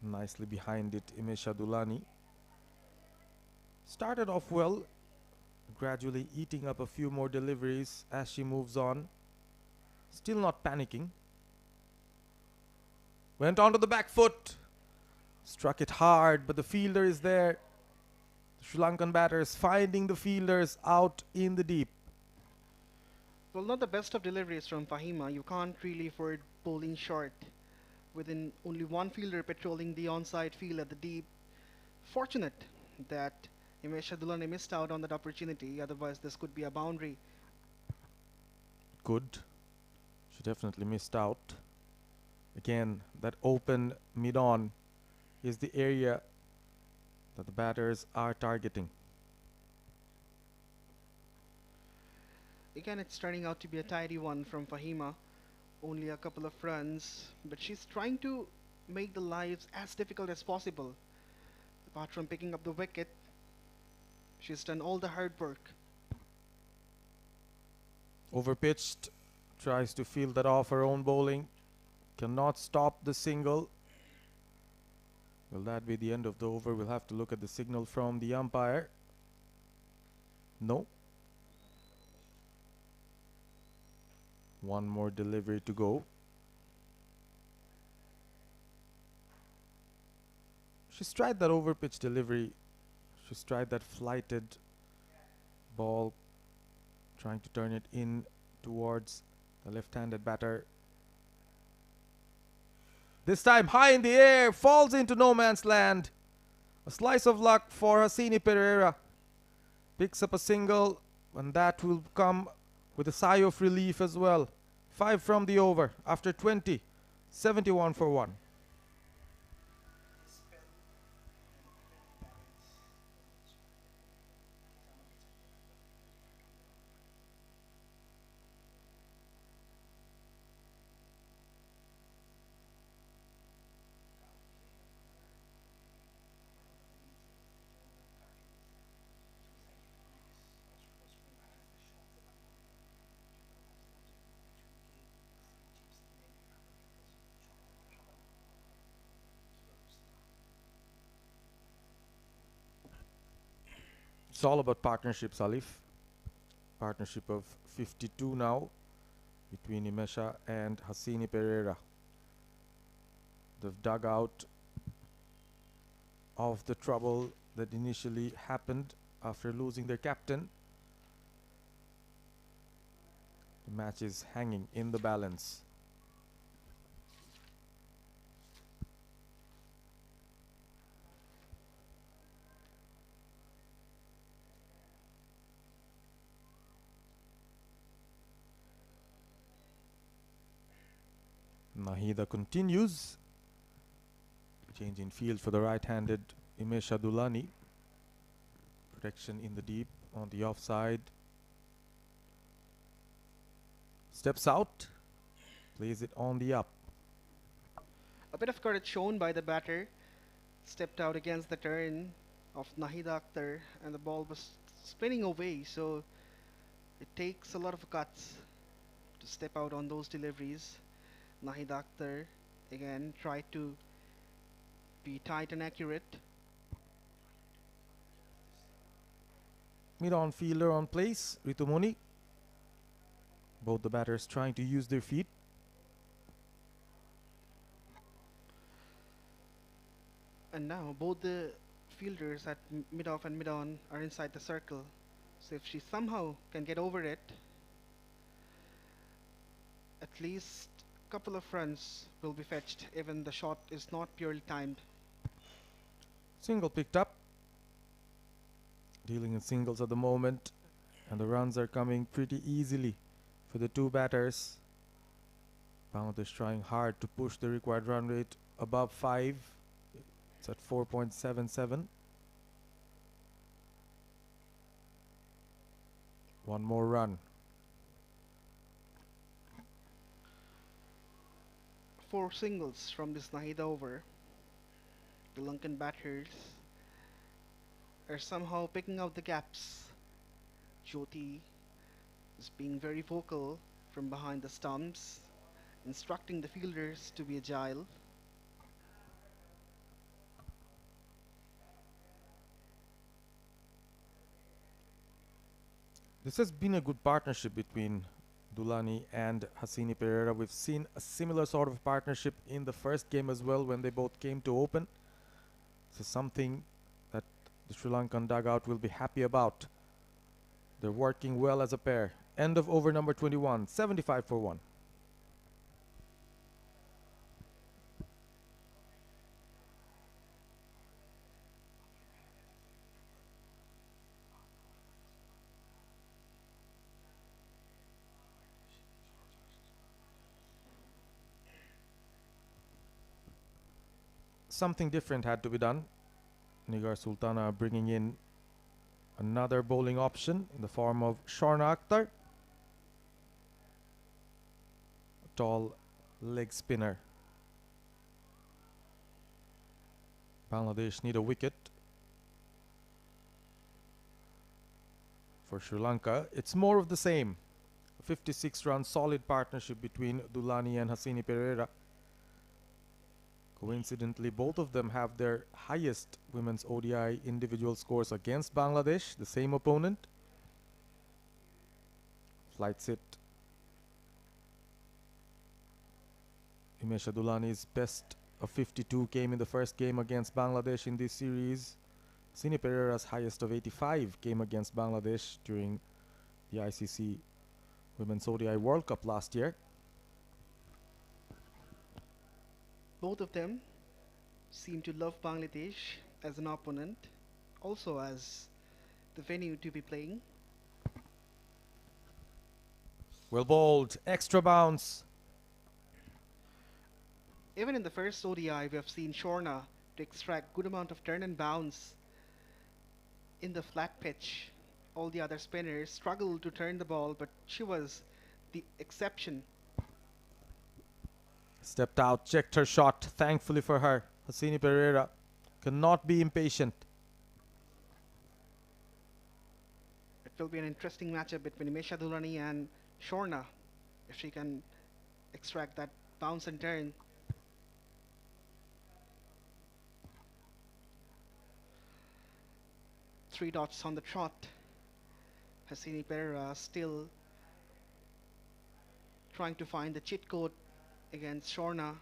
nicely behind it, Imesha Dulani. Started off well, gradually eating up a few more deliveries as she moves on. Still not panicking. Went onto the back foot. Struck it hard, but the fielder is there. The Sri Lankan batters finding the fielders out in the deep. Well, not the best of deliveries from Fahima. You can't really afford bowling short within only one fielder patrolling the onside field at the deep. Fortunate that Imesha Dulani missed out on that opportunity, otherwise this could be a boundary. Good. She definitely missed out. Again, that open mid-on is the area that the batters are targeting. Again, it's turning out to be a tidy one from Fahima. Only a couple of runs, but she's trying to make the lives as difficult as possible. Apart from picking up the wicket, she's done all the hard work. Overpitched, tries to field that off her own bowling. Cannot stop the single. Will that be the end of the over? We'll have to look at the signal from the umpire. No. One more delivery to go. She's tried that overpitch delivery. She's tried that flighted ball, trying to turn it in towards the left-handed batter. This time high in the air, falls into no man's land. A slice of luck for Hasini Pereira. Picks up a single, and that will come with a sigh of relief as well. 5 from the over after 20. 71 for 1. It's all about partnerships, Alif. Partnership of 52 now between 𝗖𝗎𝗓 and 𝗂𝗂𝗎𝗓𝗃. They've dug out of the trouble that initially happened after losing their captain. The match is hanging in the balance. Nahida continues. Change in field for the right-handed Himesh Dulani. Protection in the deep on the offside. Steps out. Plays it on the up. A bit of courage shown by the batter. Stepped out against the turn of Nahida Akhtar and the ball was spinning away, so it takes a lot of guts to step out on those deliveries. Nahida Akhtar again tried to be tight and accurate. Mid-on fielder on place, ऋतुमणि. Both the batters trying to use their feet. And now both the fielders at mid-off and mid-on are inside the circle. So if she somehow can get over it, at least a couple of runs will be fetched, even the shot is not purely timed. Single picked up. Dealing in singles at the moment, and the runs are coming pretty easily for the two batters. Bangladesh trying hard to push the required run rate above 5. It's at 4.77. One more run. 4 singles from this Nahida over. The Lankan batters are somehow picking out the gaps. Jyoti is being very vocal from behind the stumps, instructing the fielders to be agile. This has been a good partnership between Dulani and 𝗂𝗂𝗎𝗓𝗃. We've seen a similar sort of partnership in the first game as well when they both came to open. This is something that the Sri Lankan dugout will be happy about. They're working well as a pair. End of over number 21, 75 for 1. Something different had to be done. Nigar Sultana bringing in another bowling option in the form of Shorna Akhtar. A tall leg spinner. Bangladesh need a wicket. For Sri Lanka, it's more of the same. A 56-run solid partnership between Dulani and 𝗂𝗂𝗎𝗓𝗃. Coincidentally, both of them have their highest women's ODI individual scores against Bangladesh, the same opponent. Flights it. Himesh Dulani's best of 52 came in the first game against Bangladesh in this series. 𝗂𝗂𝗎𝗓𝗃's highest of 85 came against Bangladesh during the ICC Women's ODI World Cup last year. Both of them seem to love Bangladesh as an opponent, also as the venue to be playing. Well bowled, extra bounce. Even in the first ODI, we have seen Shorna to extract good amount of turn and bounce in the flat pitch. All the other spinners struggled to turn the ball, but she was the exception. Stepped out, checked her shot. Thankfully for her, 𝗂𝗂𝗎𝗓𝗃 cannot be impatient. It will be an interesting matchup between Himesh Dulani and Shorna, if she can extract that bounce and turn. 3 dots on the trot. 𝗂𝗂𝗃𝗃𝗃 still trying to find the cheat code against Shorna,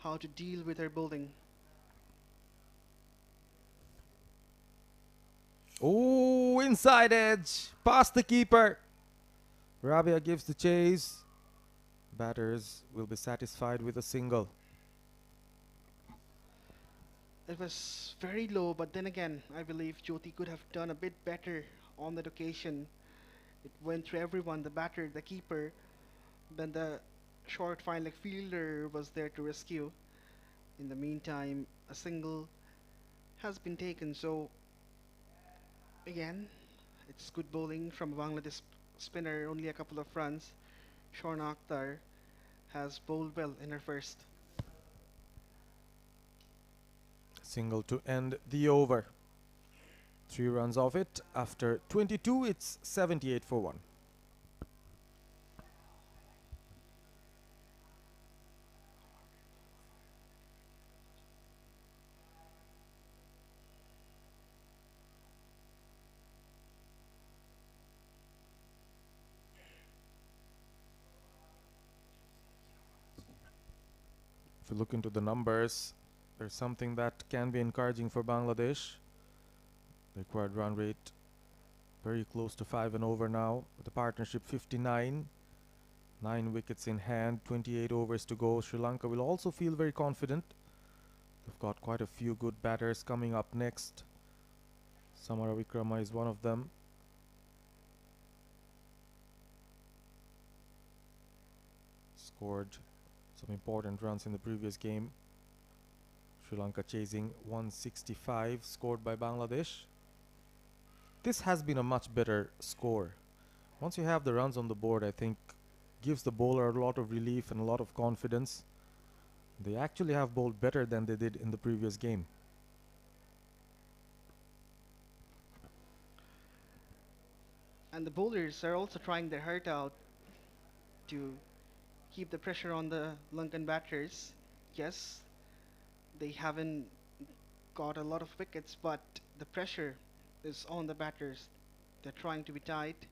how to deal with her bowling. Oh, inside edge, past the keeper. Rabia gives the chase. Batters will be satisfied with a single. It was very low, but then again, I believe Jyoti could have done a bit better on that occasion. It went through everyone, the batter, the keeper, then the short fine leg fielder was there to rescue. In the meantime, a single has been taken, so again, it's good bowling from a Bangladesh spinner, only a couple of runs. Shorna Akhtar has bowled well in her first. Single to end the over. 3 runs off it. After 22, it's 78 for 1. If you look into the numbers, there's something that can be encouraging for Bangladesh. The required run rate very close to 5 and over now. With the partnership 59, 9 wickets in hand, 28 overs to go. Sri Lanka will also feel very confident. They've got quite a few good batters coming up next. Samara Wickrama is one of them. Scored some important runs in the previous game. Sri Lanka chasing 165, scored by Bangladesh. This has been a much better score. Once you have the runs on the board, I think gives the bowler a lot of relief and a lot of confidence. They actually have bowled better than they did in the previous game. And the bowlers are also trying their heart out to keep the pressure on the Lankan batters. Yes, they haven't got a lot of wickets, but the pressure is on the batters. They're trying to be tight.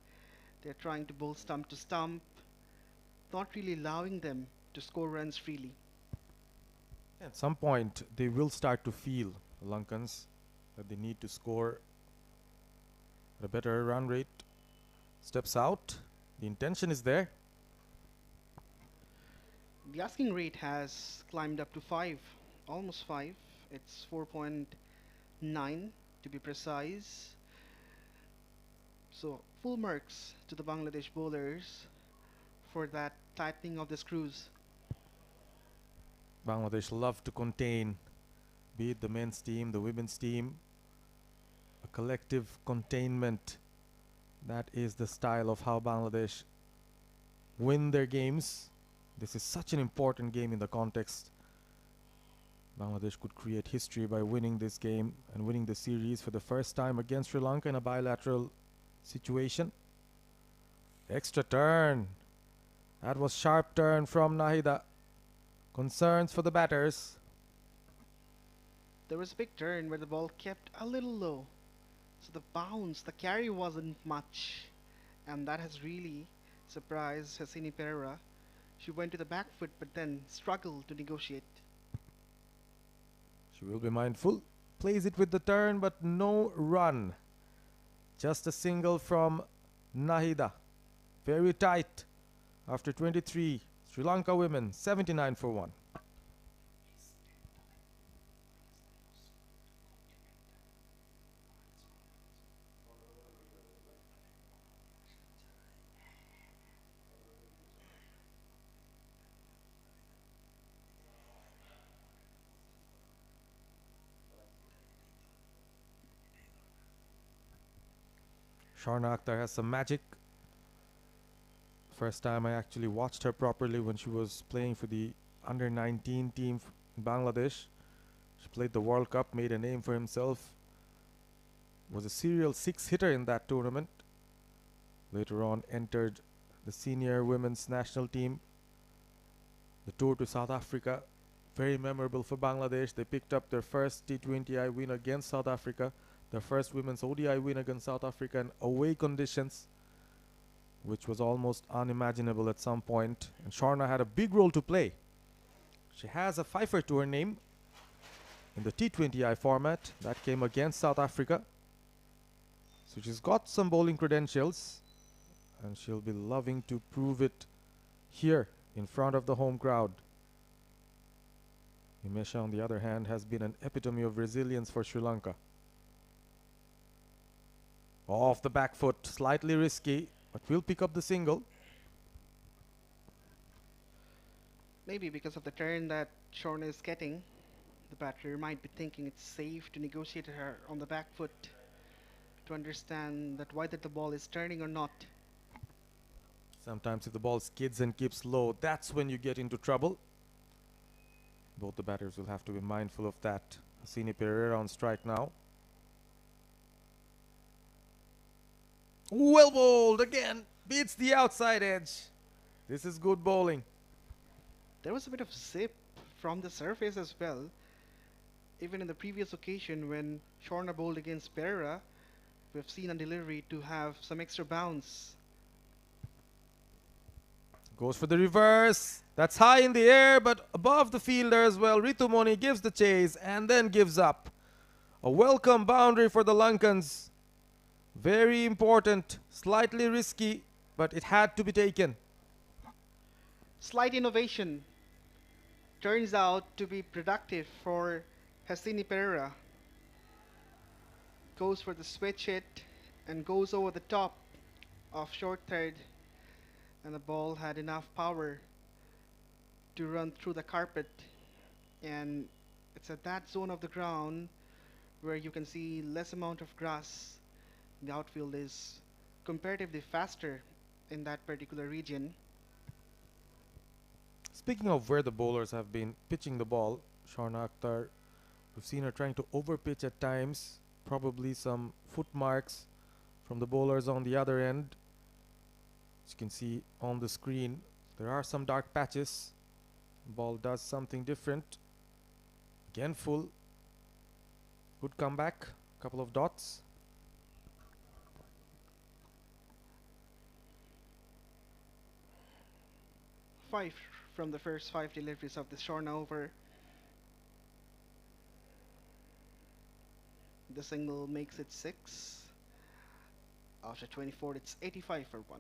They're trying to bowl stump to stump, not really allowing them to score runs freely. At some point, they will start to feel, the Lankans, that they need to score at a better run rate. Steps out. The intention is there. The asking rate has climbed up to 5, almost 5. It's 4.9 to be precise. So full marks to the Bangladesh bowlers for that tightening of the screws. Bangladesh love to contain, be it the men's team, the women's team. A collective containment. That is the style of how Bangladesh win their games. This is such an important game in the context. Bangladesh could create history by winning this game and winning the series for the first time against Sri Lanka in a bilateral situation. Extra turn. That was sharp turn from Nahida. Concerns for the batters. There was a big turn where the ball kept a little low. So the bounce, the carry wasn't much. And that has really surprised 𝗂𝗂𝗃𝗃𝗃. She went to the back foot but then struggled to negotiate. She will be mindful. Plays it with the turn but no run. Just a single from Nahida. Very tight. After 23, Sri Lanka women 79 for 1. Shorna Akhtar has some magic. First time I actually watched her properly when she was playing for the under-19 team in Bangladesh. She played the World Cup, made a name for himself. Was a serial 6-hitter in that tournament. Later on entered the senior women's national team. The tour to South Africa, very memorable for Bangladesh. They picked up their first T20I win against South Africa. Their first women's ODI win against South Africa in away conditions, which was almost unimaginable at some point. And 𝗂𝗏 had a big role to play. She has a fifer to her name in the T20I format. That came against South Africa. So she's got some bowling credentials, and she'll be loving to prove it here in front of the home crowd. 𝗵𝗡, on the other hand, has been an epitome of resilience for Sri Lanka. Off the back foot, slightly risky, but we'll pick up the single. Maybe because of the turn that 𝗂𝗏 is getting, the batter might be thinking it's safe to negotiate her on the back foot to understand that whether the ball is turning or not. Sometimes if the ball skids and keeps low, that's when you get into trouble. Both the batters will have to be mindful of that. 𝗂𝗏 on strike now. Well bowled again. Beats the outside edge. This is good bowling. There was a bit of zip from the surface as well. Even in the previous occasion when 𝗂𝗏 bowled against 𝗵𝗏, we've seen a delivery to have some extra bounce. Goes for the reverse. That's high in the air, but above the fielder as well. Ritu Moni gives the chase and then gives up. A welcome boundary for the Lankans. Very important, slightly risky, but it had to be taken. Slight innovation turns out to be productive for 𝗂𝗏. Goes for the switch hit and goes over the top of short third, and the ball had enough power to run through the carpet, and it's at that zone of the ground where you can see less amount of grass. The outfield is comparatively faster in that particular region. Speaking of where the bowlers have been pitching the ball, 𝗂𝗏 Akhtar, we've seen her trying to overpitch at times. Probably some foot marks from the bowlers on the other end. As you can see on the screen, there are some dark patches. Ball does something different. Again full. Good comeback. Couple of dots. Five from the first 5 deliveries of the 𝗂𝗏 over. The single makes it 6. After 24, it's 85 for 1.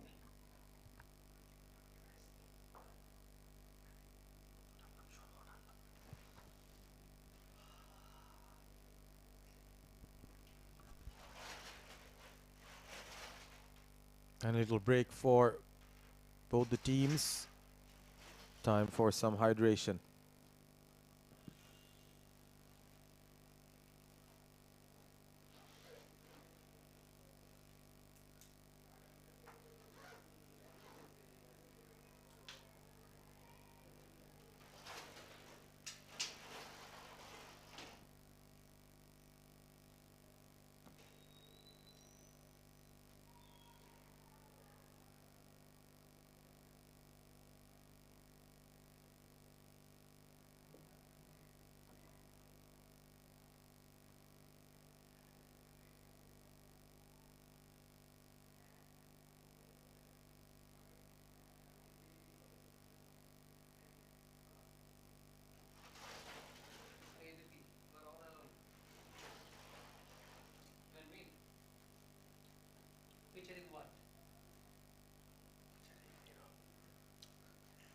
And it'll break for both the teams. Time for some hydration.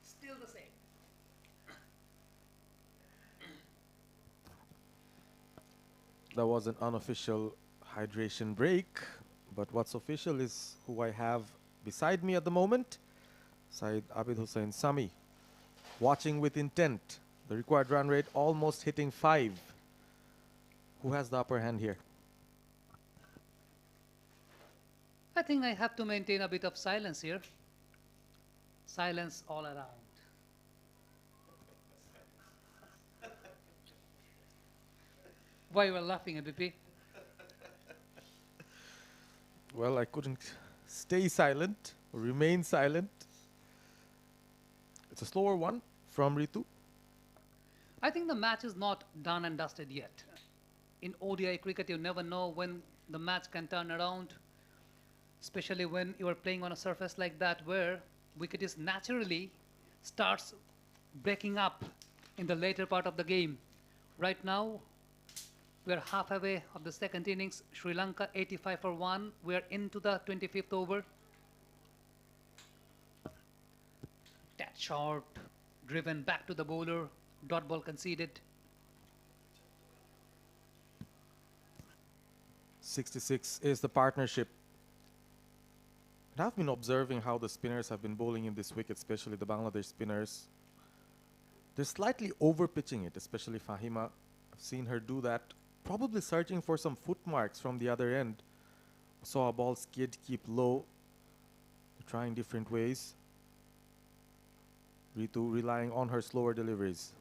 Still the same. That was an unofficial hydration break, but what's official is who I have beside me at the moment. Syed Abid Hussain Sami, watching with intent. The required run rate almost hitting 5. Who has the upper hand here? I think I have to maintain a bit of silence here. Silence all around. Why you were laughing, ABP? Well, I couldn't stay silent or remain silent. It's a slower one from Ritu. I think the match is not done and dusted yet. in ODI cricket, you never know when the match can turn around, especially when you are playing on a surface like that where wicket is naturally starts breaking up in the later part of the game. Right now, we are half away of the second innings. Sri Lanka 85 for 1. We are into the 25th over. That shot driven back to the bowler. Dot ball conceded. 66 is the partnership. And I've been observing how the spinners have been bowling in this wicket, especially the Bangladesh spinners. They're slightly over pitching it, especially Fahima. I've seen her do that, probably searching for some footmarks from the other end. Saw a ball skid, keep low. They're trying different ways. Ritu relying on her slower deliveries.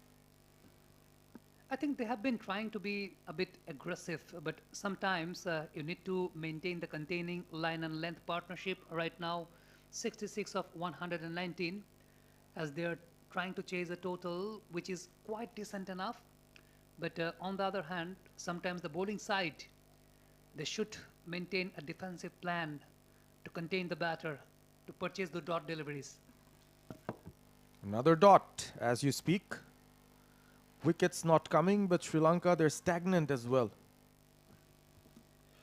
I think they have been trying to be a bit aggressive, but sometimes you need to maintain the containing line and length partnership. Right now, 66 of 119, as they are trying to chase a total which is quite decent enough. But on the other hand, sometimes the bowling side, they should maintain a defensive plan to contain the batter, to purchase the dot deliveries. Another dot as you speak. Wickets not coming, but Sri Lanka, they're stagnant as well.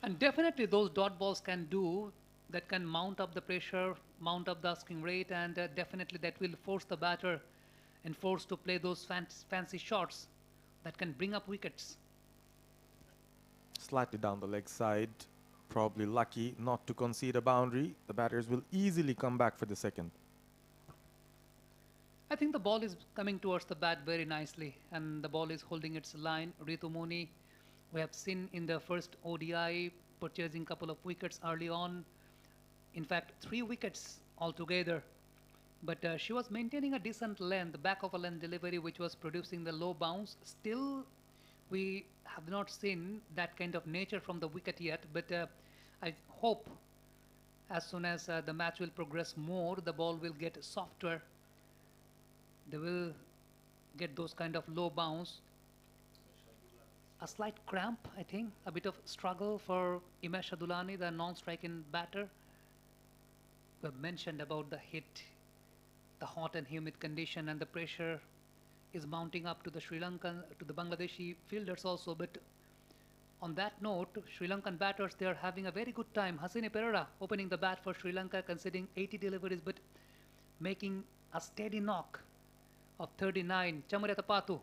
And definitely those dot balls can do, that can mount up the pressure, mount up the asking rate, and definitely that will force the batter and force to play those fancy shots that can bring up wickets. Slightly down the leg side, probably lucky not to concede a boundary. The batters will easily come back for the second. I think the ball is coming towards the bat very nicely, and the ball is holding its line. Ritu Moni, we have seen in the first ODI purchasing a couple of wickets early on. In fact, 3 wickets altogether. But she was maintaining a decent length, back of a length delivery, which was producing the low bounce. Still, we have not seen that kind of nature from the wicket yet. But I hope as soon as the match will progress more, the ball will get softer. They will get those kind of low bounce. A slight cramp, I think, a bit of struggle for 𝗵𝗺 Dullani, the non-striking batter. We have mentioned about the hit, the hot and humid condition, and the pressure is mounting up to the Sri Lankan, to the Bangladeshi fielders also. But on that note, Sri Lankan batters, they are having a very good time. Hasini Perera opening the bat for Sri Lanka, conceding 80 deliveries, but making a steady knock of 39. Chammariyata Patu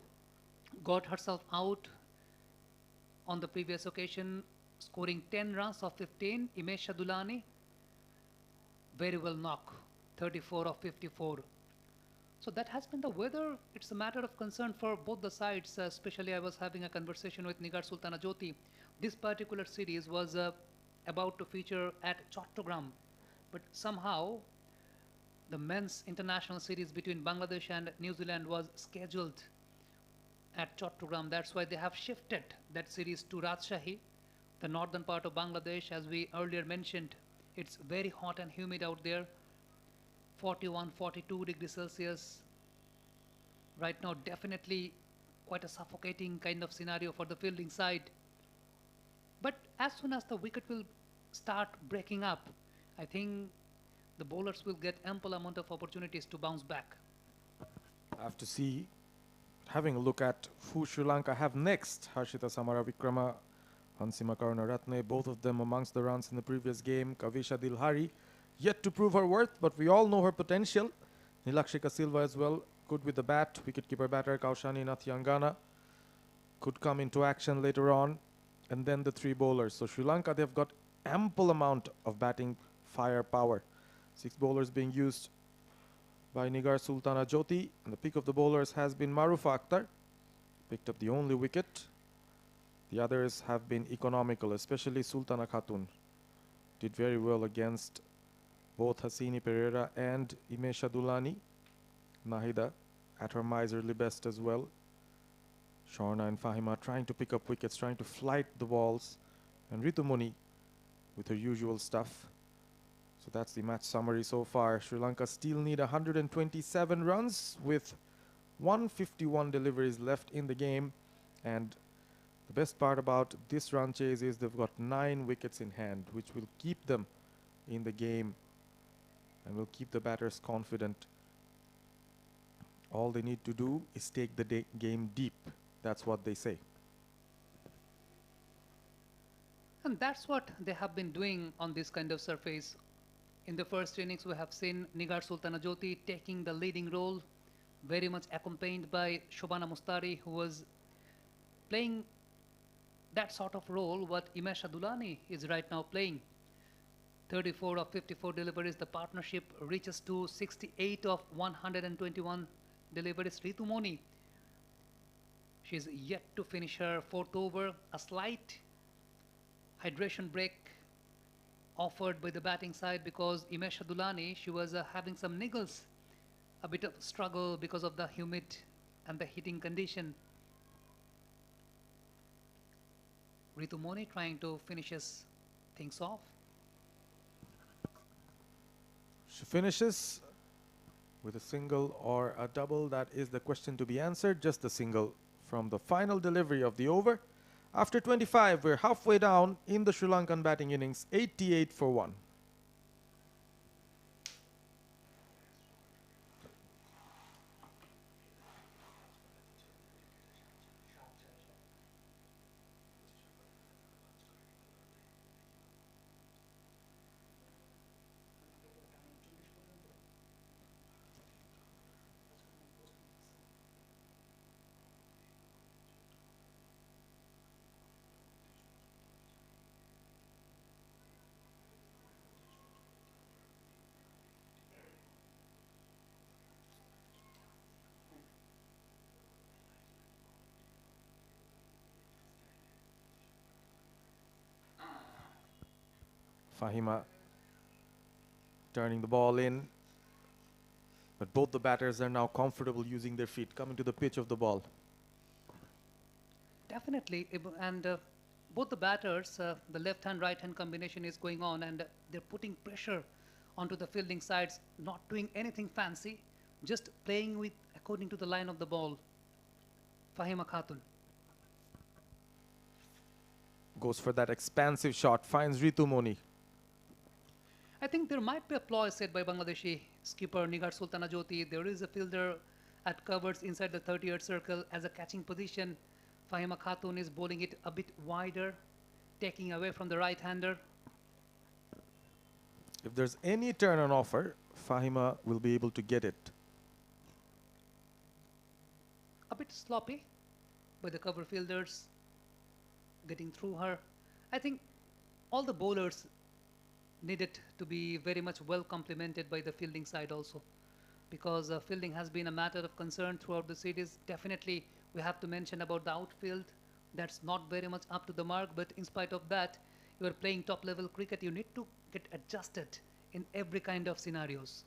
got herself out on the previous occasion, scoring 10 runs of 15. 𝗵𝗺 Dullani, very well knock, 34 of 54. So that has been the weather. It's a matter of concern for both the sides. Especially I was having a conversation with Nigar Sultana Jyoti. This particular series was about to feature at Chattogram, but somehow the men's international series between Bangladesh and New Zealand was scheduled at Chattogram. That's why they have shifted that series to Rajshahi, the northern part of Bangladesh. As we earlier mentioned, it's very hot and humid out there, 41, 42 degrees Celsius. Right now, definitely quite a suffocating kind of scenario for the fielding side. But as soon as the wicket will start breaking up, I think the bowlers will get ample amount of opportunities to bounce back. I have to see, having a look at who Sri Lanka have next. Harshita Samaravikrama, Hansima Karunaratne, both of them amongst the runs in the previous game. Kavisha Dilhari, yet to prove her worth, but we all know her potential. Nilakshika Silva as well, good with the bat. Wicketkeeper batter Kaushani Nathiangana could come into action later on. And then the 3 bowlers. So Sri Lanka, they've got ample amount of batting firepower. 6 bowlers being used by Nigar Sultana Jyoti. And the pick of the bowlers has been Marufa Akhtar. Picked up the only wicket. The others have been economical, especially Sultana Khatun. Did very well against both Hasini Perera and 𝗵𝗺 Dullani. Nahida at her miserly best as well. Sharna and Fahima trying to pick up wickets, trying to flight the balls. And Ritu Moni with her usual stuff. So that's the match summary so far. Sri Lanka still need 127 runs with 151 deliveries left in the game. And The best part about this run chase is they've got 9 wickets in hand, which will keep them in the game and will keep the batters confident. All they need to do is take the game deep. That's what they say. And that's what they have been doing on this kind of surface. In the first innings, we have seen Nigar Sultana Jyoti taking the leading role, very much accompanied by Shobhana Mustari, who was playing that sort of role what Umesh Adulani is right now playing. 34 of 54 deliveries. The partnership reaches to 68 of 121 deliveries. 𝗵𝗺𝗧, she's yet to finish her 4th over. A slight hydration break offered by the batting side because Umesh Adulani, she was having some niggles, a bit of struggle because of the humid and the heating condition. 𝗵𝗺𝗧 trying to finish things off. She finishes with a single or a double. That is the question to be answered. Just a single from the final delivery of the over. After 25, we're halfway down in the Sri Lankan batting innings, 88 for 1. Fahima turning the ball in, but both the batters are now comfortable using their feet, coming to the pitch of the ball. Definitely, and both the batters, the left-hand, right-hand combination is going on, and they're putting pressure onto the fielding sides, not doing anything fancy, just playing with according to the line of the ball. Fahima Khatun goes for that expansive shot, finds 𝗵𝗺𝗧. I think there might be a ploy set by Bangladeshi skipper Nigar Sultana Jyoti. There is a fielder at covers inside the 30-yard circle as a catching position. Fahima Khatun is bowling it a bit wider, taking away from the right-hander. If there's any turn on offer, Fahima will be able to get it. A bit sloppy by the cover fielders getting through her. I think all the bowlers needed to be very much well complemented by the fielding side also, because fielding has been a matter of concern throughout the series. Definitely we have to mention about the outfield. That's not very much up to the mark, but in spite of that, you are playing top level cricket. You need to get adjusted in every kind of scenarios.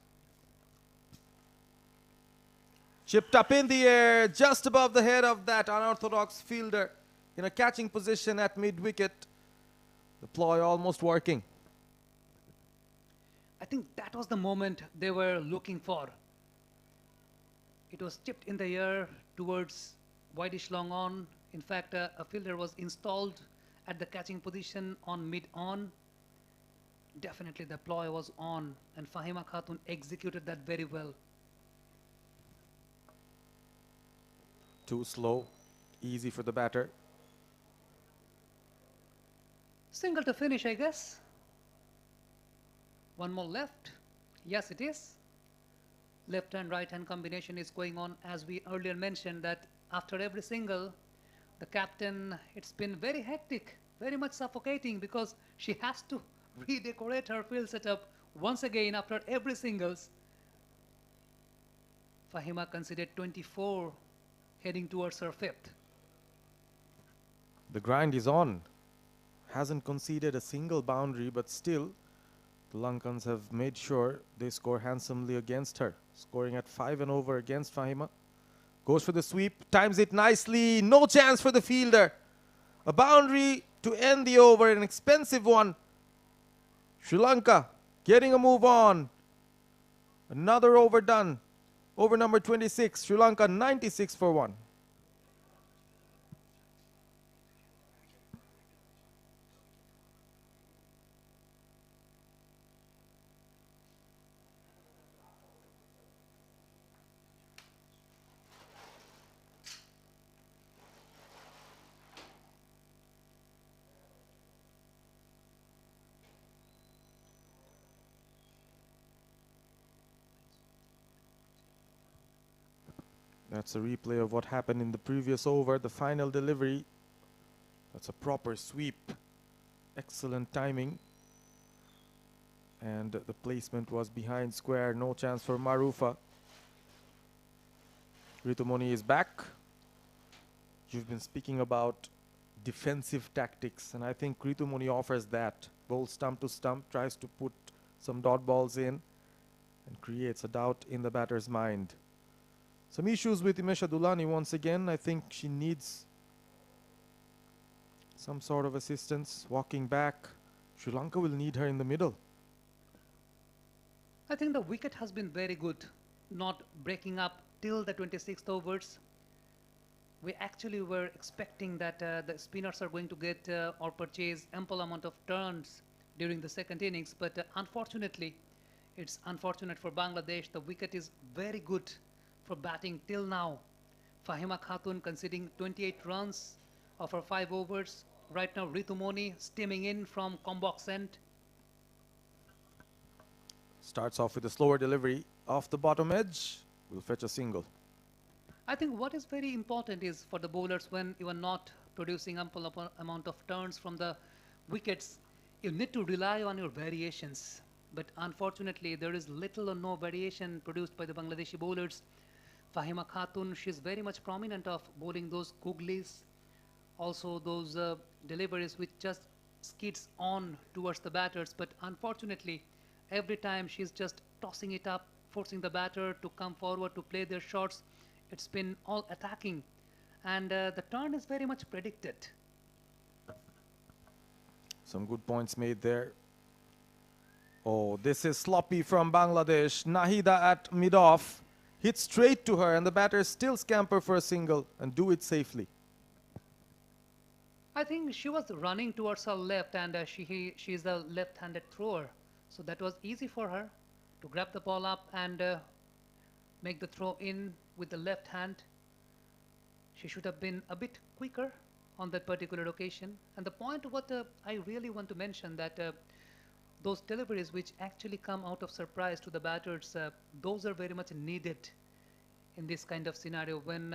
Chipped up in the air, just above the head of that unorthodox fielder in a catching position at mid-wicket. The ploy almost working. I think that was the moment they were looking for. It was chipped in the air towards wideish long on. In fact, a fielder was installed at the catching position on mid-on. Definitely the ploy was on, and Fahima Khatun executed that very well. Too slow, easy for the batter. Single to finish, I guess. One more left. Yes, it is. Left and right hand combination is going on. As we earlier mentioned, that after every single, the captain, it's been very hectic, very much suffocating, because she has to redecorate her field setup once again after every singles. Fahima considered 24, heading towards her 5th. The grind is on. Hasn't conceded a single boundary, but still the Lankans have made sure they score handsomely against her. Scoring at 5 and over against Fahima. Goes for the sweep, times it nicely. No chance for the fielder. A boundary to end the over, an expensive one. Sri Lanka getting a move on. Another over done. Over number 26, Sri Lanka 96 for 1. That's a replay of what happened in the previous over, the final delivery. That's a proper sweep. Excellent timing. And the placement was behind square. No chance for Maaroufa. 𝗬𝗏𝗧 is back. You've been speaking about defensive tactics, and I think 𝗬𝗏𝗧 offers that. Bowls stump to stump, tries to put some dot balls in, and creates a doubt in the batter's mind. Some issues with Imesha Dulani once again. I think she needs some sort of assistance. Walking back. Sri Lanka will need her in the middle. I think the wicket has been very good, not breaking up till the 26th overs. We actually were expecting that the spinners are going to get or purchase ample amount of turns during the second innings, but unfortunately, it's unfortunate for Bangladesh. The wicket is very good for batting till now. Fahima Khatun conceding 28 runs of her 5 overs. Right now, 𝗬𝗏𝗧 steaming in from Combox end. Starts off with a slower delivery off the bottom edge. Will fetch a single. I think what is very important is for the bowlers, when you are not producing ample amount of turns from the wickets, you need to rely on your variations. But unfortunately, there is little or no variation produced by the Bangladeshi bowlers. Fahima Khatun, she's very much prominent of bowling those googlies, also those deliveries which just skids on towards the batters. But unfortunately, every time she's just tossing it up, forcing the batter to come forward to play their shots. It's been all attacking, and the turn is very much predicted. Some good points made there. Oh, this is sloppy from Bangladesh. Nahida at mid-off. Hit straight to her, and the batters still scamper for a single and do it safely. I think she was running towards her left, and she's a left-handed thrower. So that was easy for her to grab the ball up and make the throw in with the left hand. She should have been a bit quicker on that particular occasion. And the point what I really want to mention that those deliveries which actually come out of surprise to the batters, those are very much needed in this kind of scenario when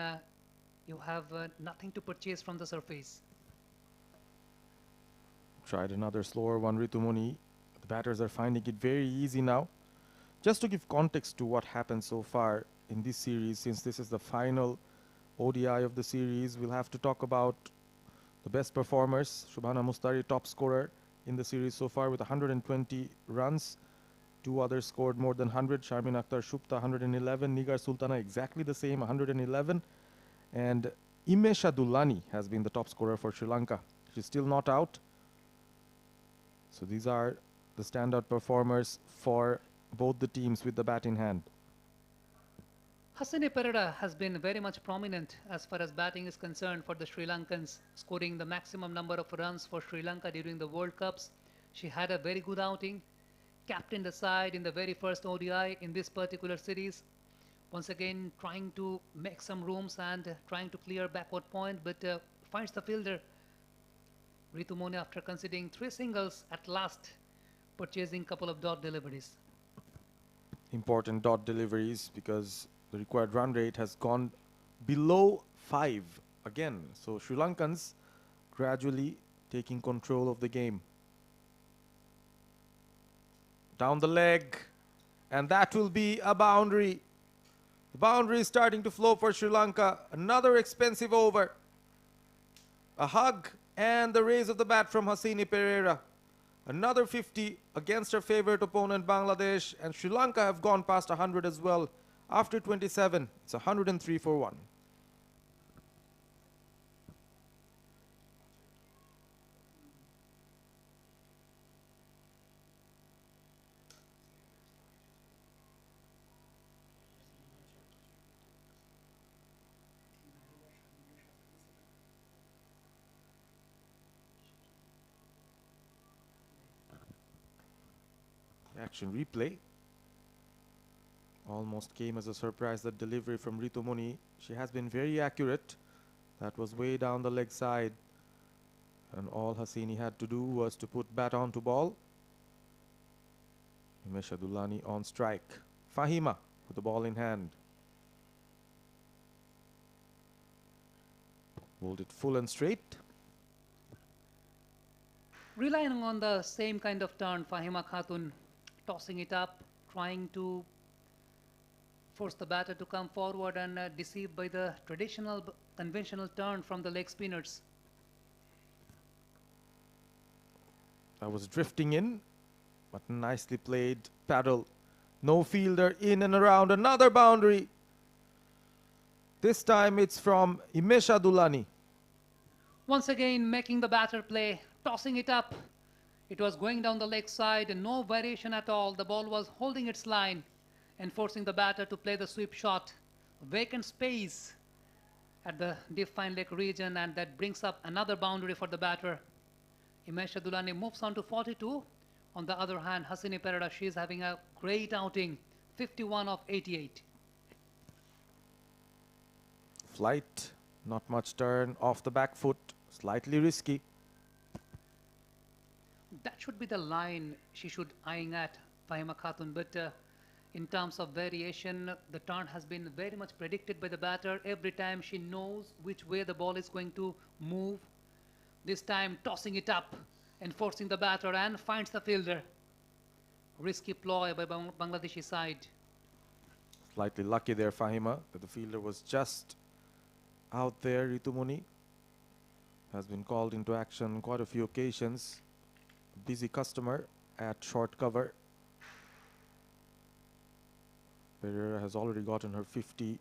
you have nothing to purchase from the surface. Tried another slower one, 𝗬𝗏𝗧. The batters are finding it very easy now. Just to give context to what happened so far in this series, since this is the final ODI of the series, we'll have to talk about the best performers. Shubhana Mustari, top scorer in the series so far with 120 runs. 2 others scored more than 100. Sharmin Akhtar Shupta 111. Nigar Sultana exactly the same, 111. And Imesha Dulani has been the top scorer for Sri Lanka. She's still not out. So these are the standout performers for both the teams with the bat in hand. 𝗂𝗄𝗎𝗃 has been very much prominent as far as batting is concerned for the Sri Lankans, scoring the maximum number of runs for Sri Lanka during the World Cups. She had a very good outing, captained the side in the very first ODI in this particular series. Once again, trying to make some rooms and trying to clear backward point, but finds the fielder. 𝗬𝗏𝗧, after conceding 3 singles, at last purchasing couple of dot deliveries. Important dot deliveries because the required run rate has gone below 5 again. So Sri Lankans gradually taking control of the game. Down the leg, and that will be a boundary. The boundary is starting to flow for Sri Lanka. Another expensive over. A hug and the raise of the bat from Hasini Pereira. Another 50 against her favorite opponent Bangladesh, and Sri Lanka have gone past 100 as well. After 27, it's 103 for 1. Action replay. Almost came as a surprise, that delivery from 𝗬𝗏𝗧. She has been very accurate. That was way down the leg side. And all Hasini had to do was to put bat onto ball. Imesha Dulani on strike. Fahima with the ball in hand. Hold it full and straight. Relying on the same kind of turn, Fahima Khatun tossing it up, trying to force the batter to come forward and deceived by the traditional conventional turn from the leg spinners. That was drifting in, but nicely played paddle. No fielder, in and around, another boundary. This time it's from Himesh Adulani. Once again making the batter play, tossing it up. It was going down the leg side and no variation at all. The ball was holding its line and forcing the batter to play the sweep shot. Vacant space at the deep fine leg region, and that brings up another boundary for the batter. Himesh Adulani moves on to 42. On the other hand, Hasini Perera, she is having a great outing, 51 of 88. Flight, not much turn, off the back foot, slightly risky. That should be the line she should eyeing at, Fahima Khatun, but in terms of variation, the turn has been very much predicted by the batter. Every time she knows which way the ball is going to move. This time tossing it up and forcing the batter, and finds the fielder. Risky ploy by Bangladeshi side. Slightly lucky there, Fahima, that the fielder was just out there. Ritumuni has been called into action quite a few occasions. A busy customer at short cover. Perera has already gotten her 50.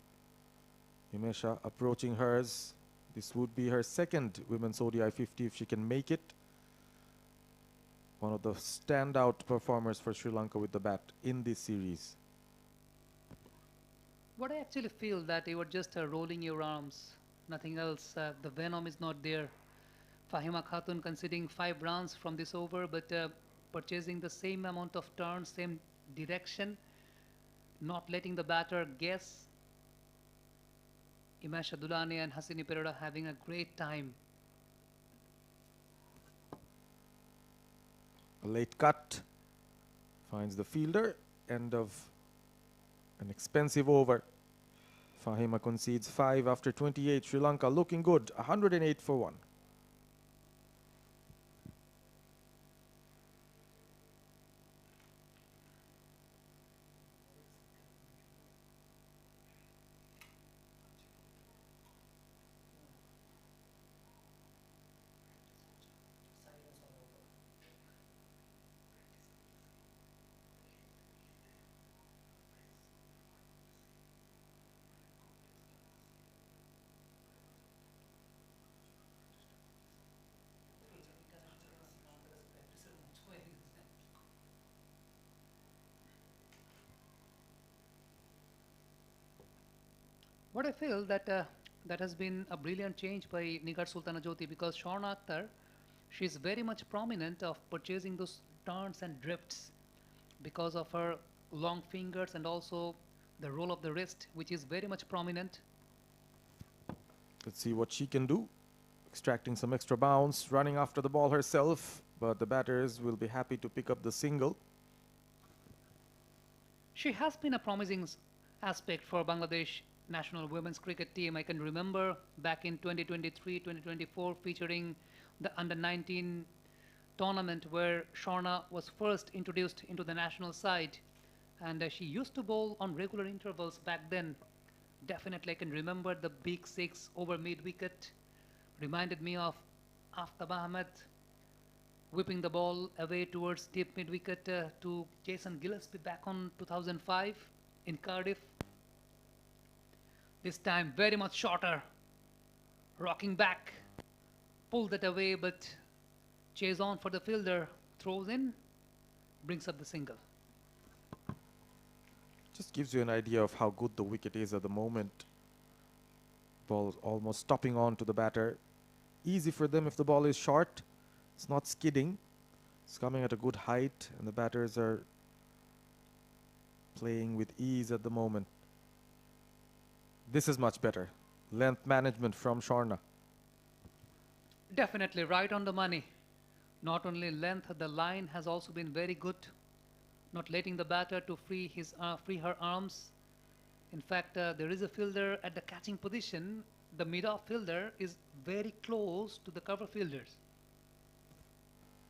Himesha approaching hers. This would be her second women's ODI 50 if she can make it. One of the standout performers for Sri Lanka with the bat in this series. What I actually feel that you were just rolling your arms, nothing else. The venom is not there. Fahima Khatun conceding 5 runs from this over, but purchasing the same amount of turns, same direction, not letting the batter guess. Himesh Adulani and Hasini Perera having a great time. A late cut finds the fielder. End of an expensive over. Fahima concedes 5 after 28. Sri Lanka looking good, 108 for 1. What I feel that that has been a brilliant change by Nigar Sultana Jyoti, because Sharna Akhtar, she is very much prominent of purchasing those turns and drifts because of her long fingers and also the roll of the wrist, which is very much prominent. Let's see what she can do. Extracting some extra bounce, running after the ball herself, but the batters will be happy to pick up the single. She has been a promising aspect for Bangladesh national women's cricket team. I can remember back in 2023-2024 featuring the under-19 tournament where Sharna was first introduced into the national side, and she used to bowl on regular intervals back then. Definitely I can remember the big 6 over mid-wicket. Reminded me of Aftab Ahmed whipping the ball away towards deep mid-wicket to Jason Gillespie back on 2005 in Cardiff. This time very much shorter, rocking back, pulled it away, but chase on for the fielder, throws in, brings up the single. Just gives you an idea of how good the wicket is at the moment. Ball almost stopping on to the batter. Easy for them if the ball is short. It's not skidding. It's coming at a good height, and the batters are playing with ease at the moment. This is much better. Length management from Sharna. Definitely right on the money. Not only length, the line has also been very good. Not letting the batter to free her arms. In fact, there is a fielder at the catching position. the mid-off fielder is very close to the cover fielders.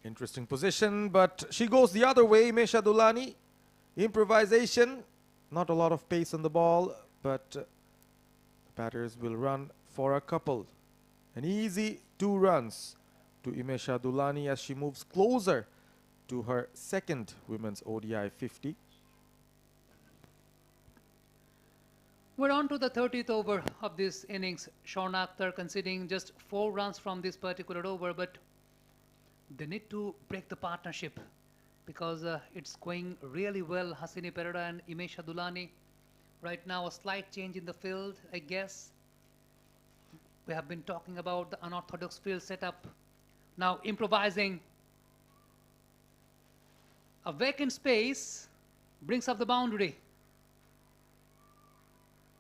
Interesting position, but she goes the other way. 𝗵𝗺 𝗬𝗠𝗠. Improvisation. Not a lot of pace on the ball, but the batters will run for a couple. An easy 2 runs to 𝗵𝗺 𝗬𝗠𝗠 as she moves closer to her second women's ODI 50. We're on to the 30th over of this innings. 𝗂𝗏 𝗏𝗃 conceding just 4 runs from this particular over, but they need to break the partnership because it's going really well. Hasini Perera and 𝗵𝗺 𝗬𝗠𝗠. Right now, a slight change in the field, I guess. We have been talking about the unorthodox field setup. Now improvising. A vacant space brings up the boundary.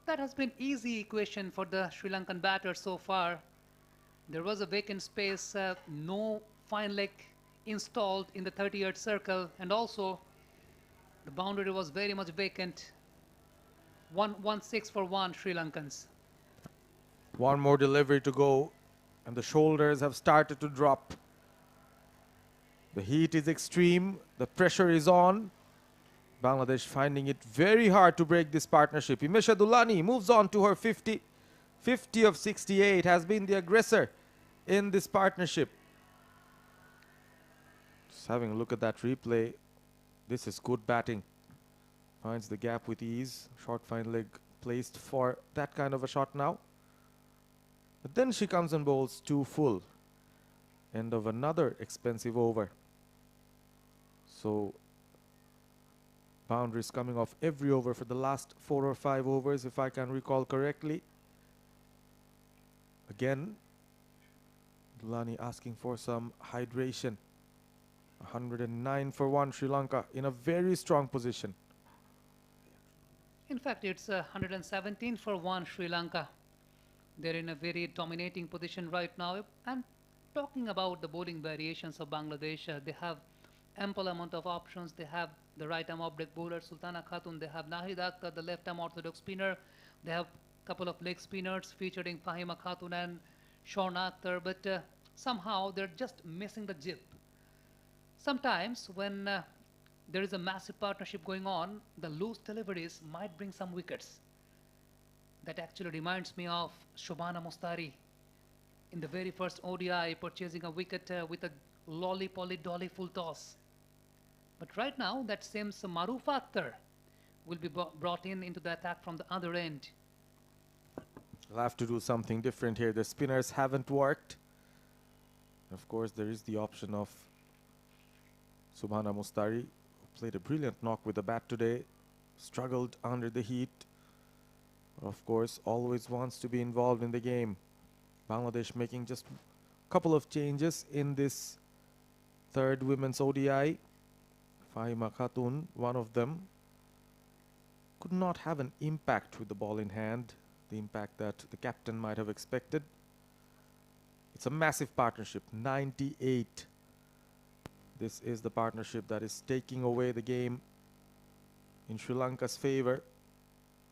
That has been easy equation for the Sri Lankan batter so far. There was a vacant space, no fine leg installed in the 30-yard circle, and also the boundary was very much vacant. 1-1-6 for 1 Sri Lankans. One more delivery to go, and the shoulders have started to drop. The heat is extreme, the pressure is on. Bangladesh finding it very hard to break this partnership. 𝗵𝗺 𝗬𝗠𝗠 moves on to her 50. 50 of 68, has been the aggressor in this partnership. Just having a look at that replay. This is good batting. Finds the gap with ease. Short fine leg placed for that kind of a shot now. But then she comes and bowls 2 full. End of another expensive over. So boundaries coming off every over for the last 4 or 5 overs, if I can recall correctly. Again, 𝗬𝗠𝗠 asking for some hydration. 109 for 1 Sri Lanka in a very strong position. In fact, it's 117 for 1 Sri Lanka. They're in a very dominating position right now. And talking about the bowling variations of Bangladesh, they have ample amount of options. They have the right-arm off-break bowler Sultana Khatun. They have Nahid Akhtar, the left-arm orthodox spinner. They have a couple of leg spinners featuring Fahima Khatun and 𝗂𝗏 𝗏𝗃, but somehow they're just missing the jib. Sometimes when there is a massive partnership going on, the loose deliveries might bring some wickets. That actually reminds me of Shobhana Mustari in the very first ODI, purchasing a wicket with a lolly-polly-dolly full toss. But right now, that seems Marufa Akhtar will be brought into the attack from the other end. We'll have to do something different here. The spinners haven't worked. Of course, there is the option of Shobhana Mustari, who played a brilliant knock with the bat today, struggled under the heat. Of course, always wants to be involved in the game. Bangladesh making just a couple of changes in this 3rd women's ODI. Fahima Khatun, one of them, could not have an impact with the ball in hand, the impact that the captain might have expected. It's a massive partnership, 98. This is the partnership that is taking away the game in Sri Lanka's favor.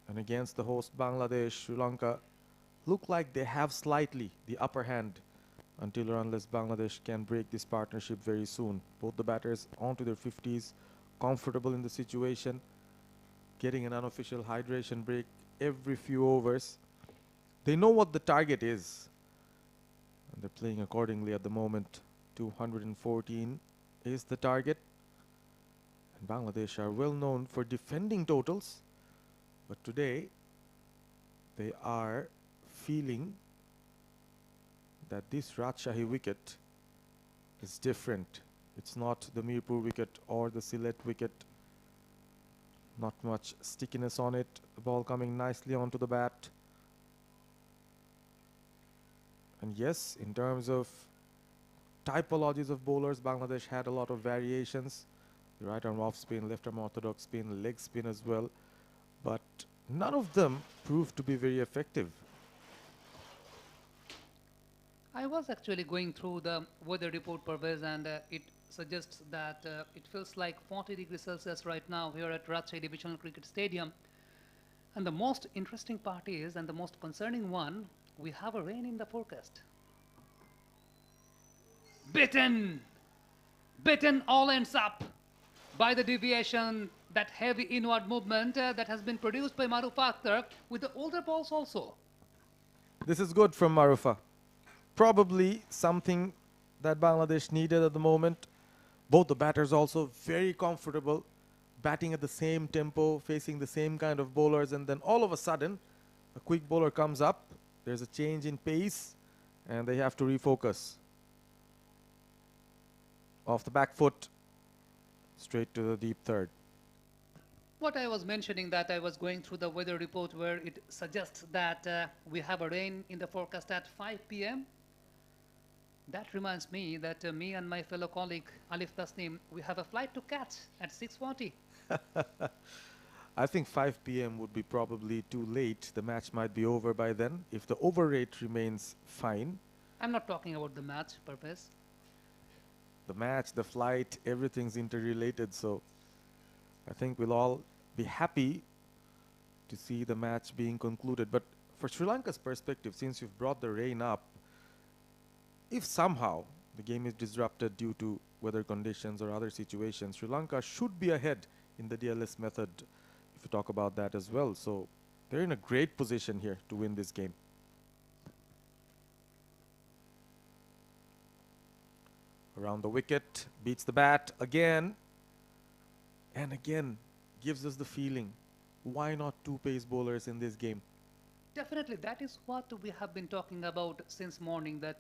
And against the host Bangladesh, Sri Lanka look like they have slightly the upper hand until or unless Bangladesh can break this partnership very soon. Both the batters onto their 50s, comfortable in the situation, getting an unofficial hydration break every few overs. They know what the target is, and they're playing accordingly at the moment. 214 is the target. And Bangladesh are well known for defending totals, but today they are feeling that this Rajshahi wicket is different. It's not the Mirpur wicket or the Sylhet wicket. Not much stickiness on it. The ball coming nicely onto the bat. And yes, in terms of typologies of bowlers, Bangladesh had a lot of variations. The right arm off spin, left arm orthodox spin, leg spin as well. But none of them proved to be very effective. I was actually going through the weather report, Pervez, and it suggests that it feels like 40 degrees Celsius right now here at Rajshahi Divisional Cricket Stadium. And the most interesting part is, and the most concerning one, we have a rain in the forecast. Bitten all ends up by the deviation, that heavy inward movement that has been produced by Marufa Akhtar with the older balls also. This is good from Marufa. Probably something that Bangladesh needed at the moment. Both the batters also very comfortable, batting at the same tempo, facing the same kind of bowlers, and then all of a sudden, a quick bowler comes up, there's a change in pace, and they have to refocus. Off the back foot, straight to the deep third. What I was mentioning, that I was going through the weather report where it suggests that we have a rain in the forecast at 5 p.m. That reminds me that me and my fellow colleague Alif Tasnim, we have a flight to catch at 6:40. I think 5 p.m. would be probably too late. The match might be over by then. If the over rate remains fine. I'm not talking about the match purpose. The match, the flight, everything's interrelated. So I think we'll all be happy to see the match being concluded. But for Sri Lanka's perspective, since you've brought the rain up, if somehow the game is disrupted due to weather conditions or other situations, Sri Lanka should be ahead in the DLS method, if you talk about that as well. So they're in a great position here to win this game. Around the wicket, beats the bat again, and again gives us the feeling, why not two pace bowlers in this game? Definitely, that is what we have been talking about since morning, that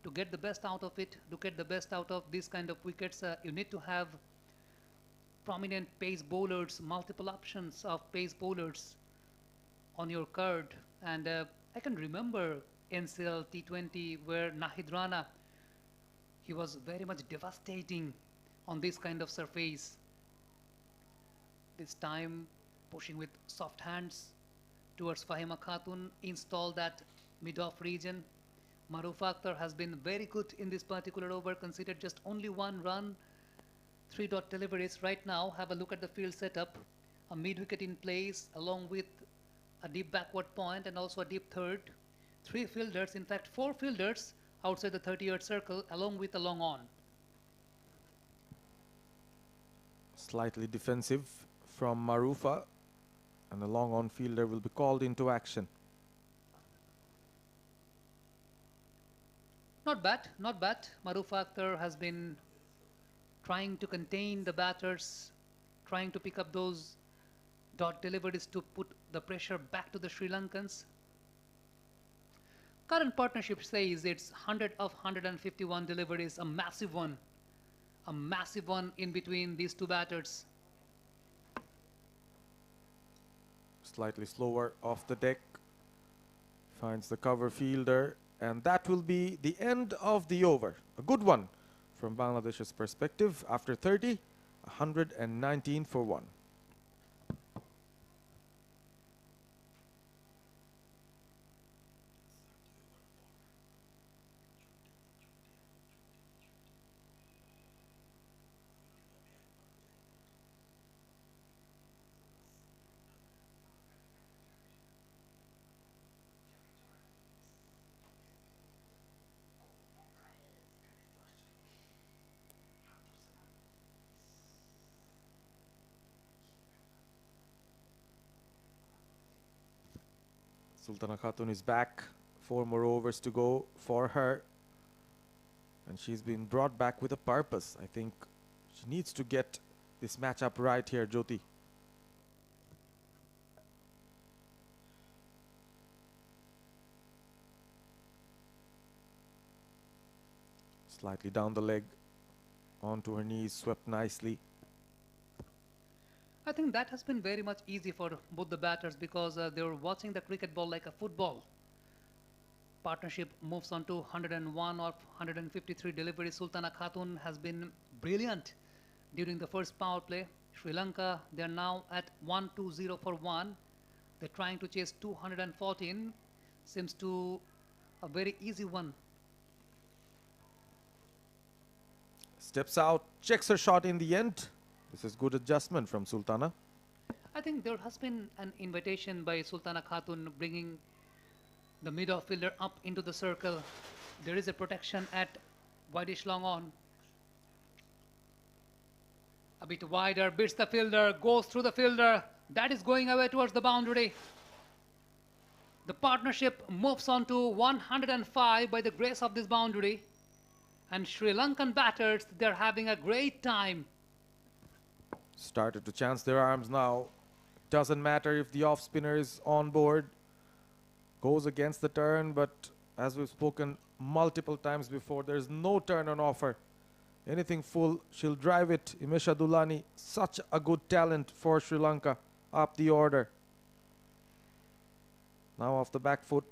to get the best out of it, to get the best out of these kind of wickets, you need to have prominent pace bowlers, multiple options of pace bowlers on your card. And I can remember NCL T20 where Nahid Rana, he was very much devastating on this kind of surface. This time pushing with soft hands towards Fahima Khatun, install that mid-off region. Marufa Akhtar has been very good in this particular over, considered just only 1 run, 3 dot deliveries. Right now, have a look at the field setup. A mid-wicket in place along with a deep backward point and also a deep third. 3 fielders, in fact 4 fielders outside the 30-yard circle along with a long on. Slightly defensive from Marufa, and the long on fielder will be called into action. Not bad, not bad. Marufa Akhtar has been trying to contain the batters, trying to pick up those dot deliveries to put the pressure back to the Sri Lankans. Current partnership says it's 100 of 151 deliveries, a massive one in between these two batters. Slightly slower off the deck, finds the cover fielder, and that will be the end of the over. A good one from Bangladesh's perspective. After 30, 119 for 1. Sultana Khatun is back. 4 more overs to go for her. And she's been brought back with a purpose. I think she needs to get this matchup right here, Jyoti. Slightly down the leg, onto her knees, swept nicely. I think that has been very much easy for both the batters because they were watching the cricket ball like a football. Partnership moves on to 101 of 153 deliveries. Sultana Khatun has been brilliant during the first power play. Sri Lanka, they are now at 120 for 1. They're trying to chase 214. Seems to a very easy one. Steps out, checks her shot in the end. This is good adjustment from Sultana. I think there has been an invitation by Sultana Khatun bringing The mid fielder up into the circle. There is a protection at wideish long on. A bit wider, beats the fielder, goes through the fielder. That is going away towards the boundary. The partnership moves on to 105 by the grace of this boundary. And Sri Lankan batters, they're having a great time. Started to chance their arms now. Doesn't matter if the off spinner is on board. Goes against the turn, but as we've spoken multiple times before, there's no turn on offer. Anything full, she'll drive it. Imesha Dulani, such a good talent for Sri Lanka, up the order. Now off the back foot.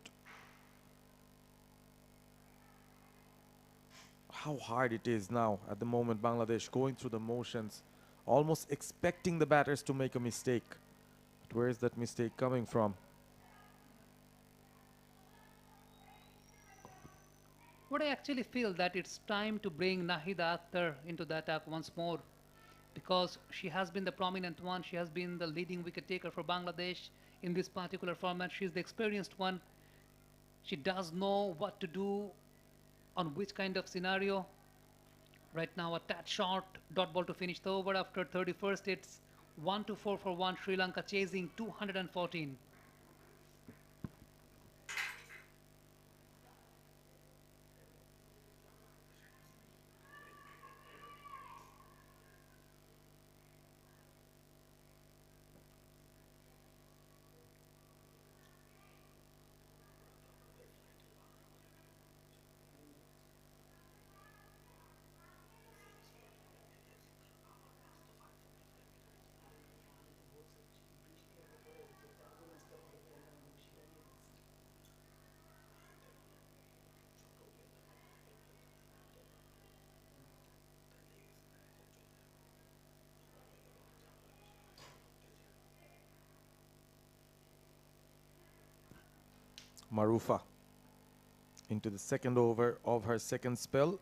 How hard it is now at the moment, Bangladesh going through the motions, almost expecting the batters to make a mistake. But where is that mistake coming from? What I actually feel that it's time to bring Nahida Akhtar into the attack once more, because she has been the prominent one. She has been the leading wicket taker for Bangladesh in this particular format. She's the experienced one. She does know what to do on which kind of scenario. Right now a tad short, dot ball to finish the over. After 31st, it's 1-4 for 1. Sri Lanka chasing 214. Marufa into the second over of her second spell.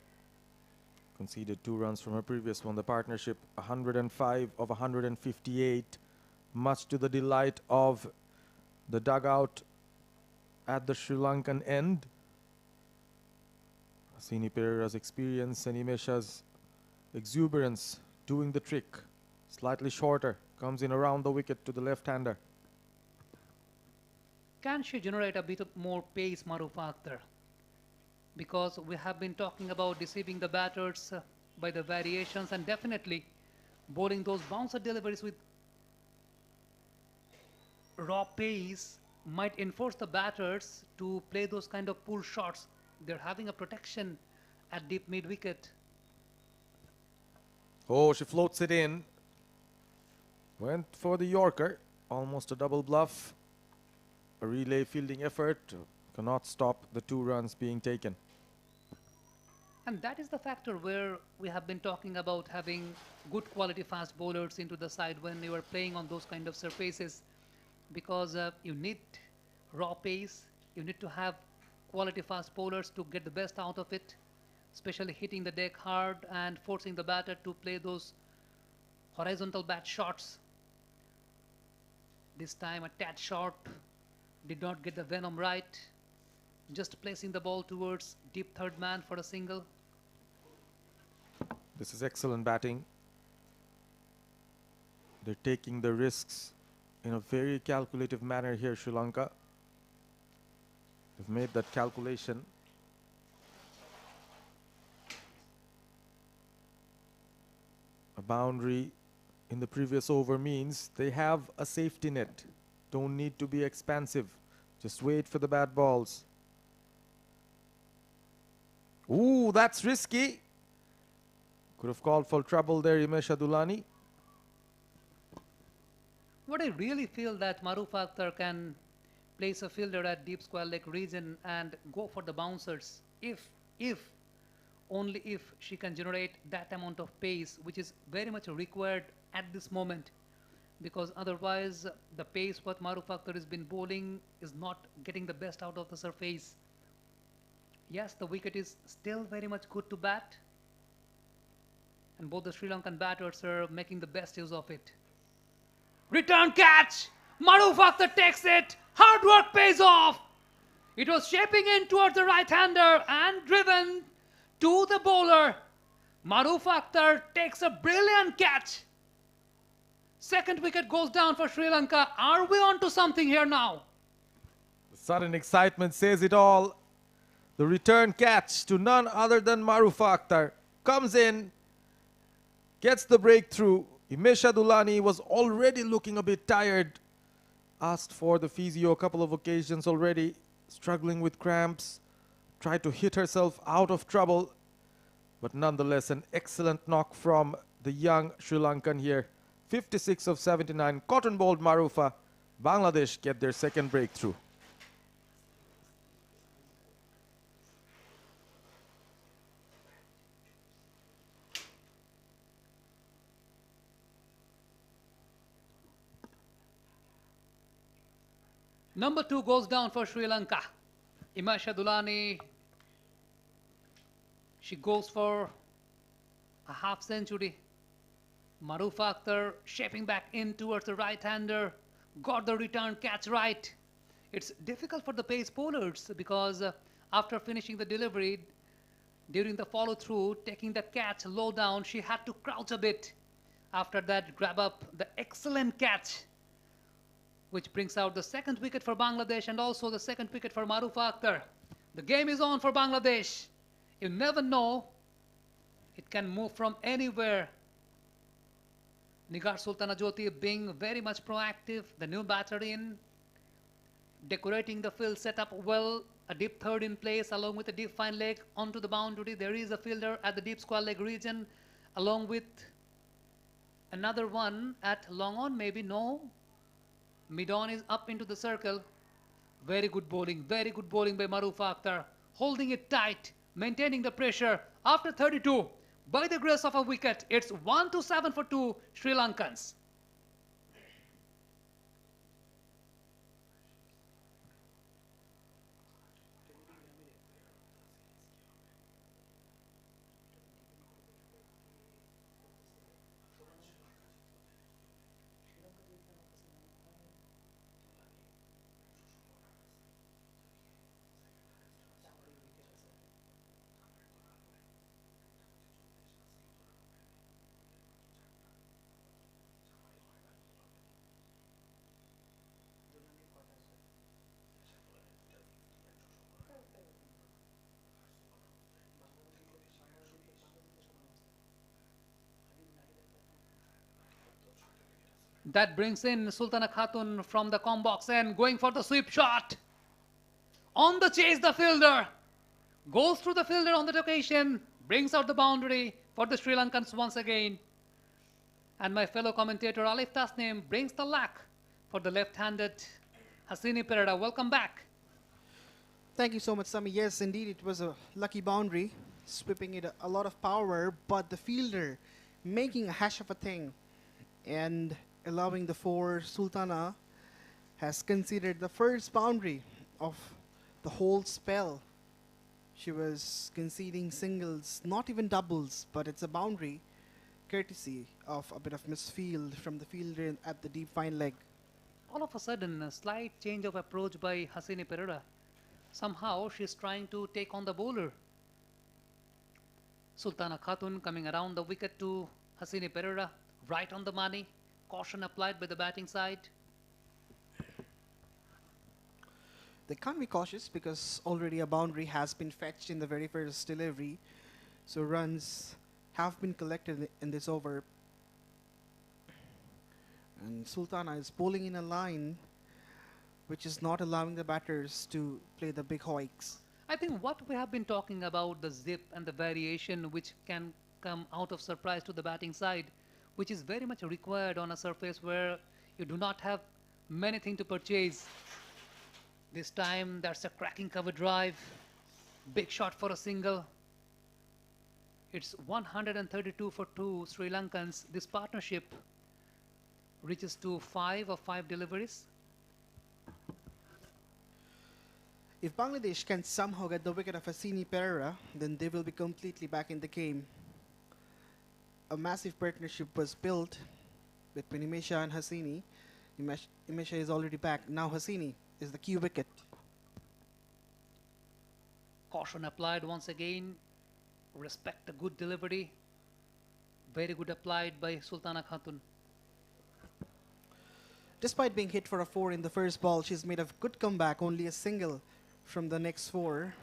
Conceded 2 runs from her previous one. The partnership 105 of 158, much to the delight of the dugout at the Sri Lankan end. 𝗂𝗍𝗄𝗃𝗃𝗃's experience and Imesha's exuberance doing the trick. Slightly shorter, comes in around the wicket to the left-hander. Can she generate a bit of more pace, Marufa Akhtar? Because we have been talking about deceiving the batters by the variations, and definitely bowling those bouncer deliveries with raw pace might enforce the batters to play those kind of pull shots. They're having a protection at deep mid wicket. Oh, she floats it in. Went for the Yorker, almost a double bluff. A relay fielding effort cannot stop the 2 runs being taken. And that is the factor where we have been talking about having good quality fast bowlers into the side when you are playing on those kind of surfaces, because you need raw pace, you need to have quality fast bowlers to get the best out of it, especially hitting the deck hard and forcing the batter to play those horizontal bat shots. This time a tad short, did not get the venom right, just placing the ball towards deep third man for a single. This is excellent batting. They're taking the risks in a very calculative manner here, Sri Lanka. They've made that calculation. A boundary in the previous over means they have a safety net. Don't need to be expansive. Just wait for the bad balls. Ooh, that's risky. Could have called for trouble there, Imesha Dulani. What I really feel that Marufa Akhtar can place a fielder at deep square leg region and go for the bouncers only if she can generate that amount of pace, which is very much required at this moment, because otherwise the pace what Marufa Akhtar has been bowling is not getting the best out of the surface. Yes, the wicket is still very much good to bat, and both the Sri Lankan batters are making the best use of it. Return catch! Marufa Akhtar takes it! Hard work pays off! It was shaping in towards the right-hander and driven to the bowler. 𝗵𝗺𝗃 Akhtar takes a brilliant catch. Second wicket goes down for Sri Lanka. Are we on to something here now? The sudden excitement says it all. The return catch to none other than 𝗵𝗺𝗃 Akhtar comes in, gets the breakthrough. Himesh Adulani was already looking a bit tired. Asked for the physio a couple of occasions already, struggling with cramps, tried to hit herself out of trouble. But nonetheless, an excellent knock from the young Sri Lankan here. 56 of 79, cotton bowled 𝗵𝗺𝗃. Bangladesh get their second breakthrough. Number 2 goes down for Sri Lanka. Himesh Adulani, she goes for a half century. 𝗵𝗺𝗃 Akhtar shaping back in towards the right-hander, got the return catch right. It's difficult for the pace bowlers because after finishing the delivery, during the follow-through, taking the catch low down, she had to crouch a bit. After that, grab up the excellent catch, which brings out the second wicket for Bangladesh and also the second wicket for 𝗵𝗺𝗃 Akhtar. The game is on for Bangladesh. You never know. It can move from anywhere. Nigar Sultana Jyoti being very much proactive. The new batter in, decorating the field setup well. A deep third in place along with a deep fine leg onto the boundary. There is a fielder at the deep square leg region along with another one at long on, maybe no. Mid-on is up into the circle. Very good bowling by 𝗵𝗺𝗃 Akhtar. Holding it tight, maintaining the pressure after 32. By the grace of a wicket, it's 1-7 for 2 Sri Lankans. That brings in Sultana Khatun from the com box and going for the sweep shot. On the chase, the fielder goes through the fielder on that occasion, brings out the boundary for the Sri Lankans once again. And my fellow commentator Alif Tasnim brings the luck for the left-handed Hasini Perera. Welcome back. Thank you so much, Sami. Yes, indeed, it was a lucky boundary, sweeping it a lot of power, but the fielder making a hash of a thing and allowing the 4 Sultana has considered the first boundary of the whole spell. She was conceding singles, not even doubles, but it's a boundary, courtesy of a bit of misfield from the fielder at the deep fine leg. All of a sudden, a slight change of approach by Hasini Perera. Somehow, she's trying to take on the bowler. Sultana Khatun coming around the wicket to Hasini Perera, right on the money. Caution applied by the batting side. They can't be cautious because already a boundary has been fetched in the very first delivery. So runs have been collected in this over. And Sultana is bowling in a line which is not allowing the batters to play the big hoiks. I think what we have been talking about, the zip and the variation which can come out of surprise to the batting side, which is very much required on a surface where you do not have many things to purchase. This time, that's a cracking cover drive. Big shot for a single. It's 132 for 2 Sri Lankans. This partnership reaches to 5 of 5 deliveries. If Bangladesh can somehow get the wicket of Hasini Perera, then they will be completely back in the game. A massive partnership was built between Himesh and Hasini. Himesh is already back. Now Hasini is the key wicket. Caution applied once again. Respect the good delivery. Very good applied by Sultana Khatun. Despite being hit for a 4 in the first ball, she's made a good comeback, only a single from the next 4.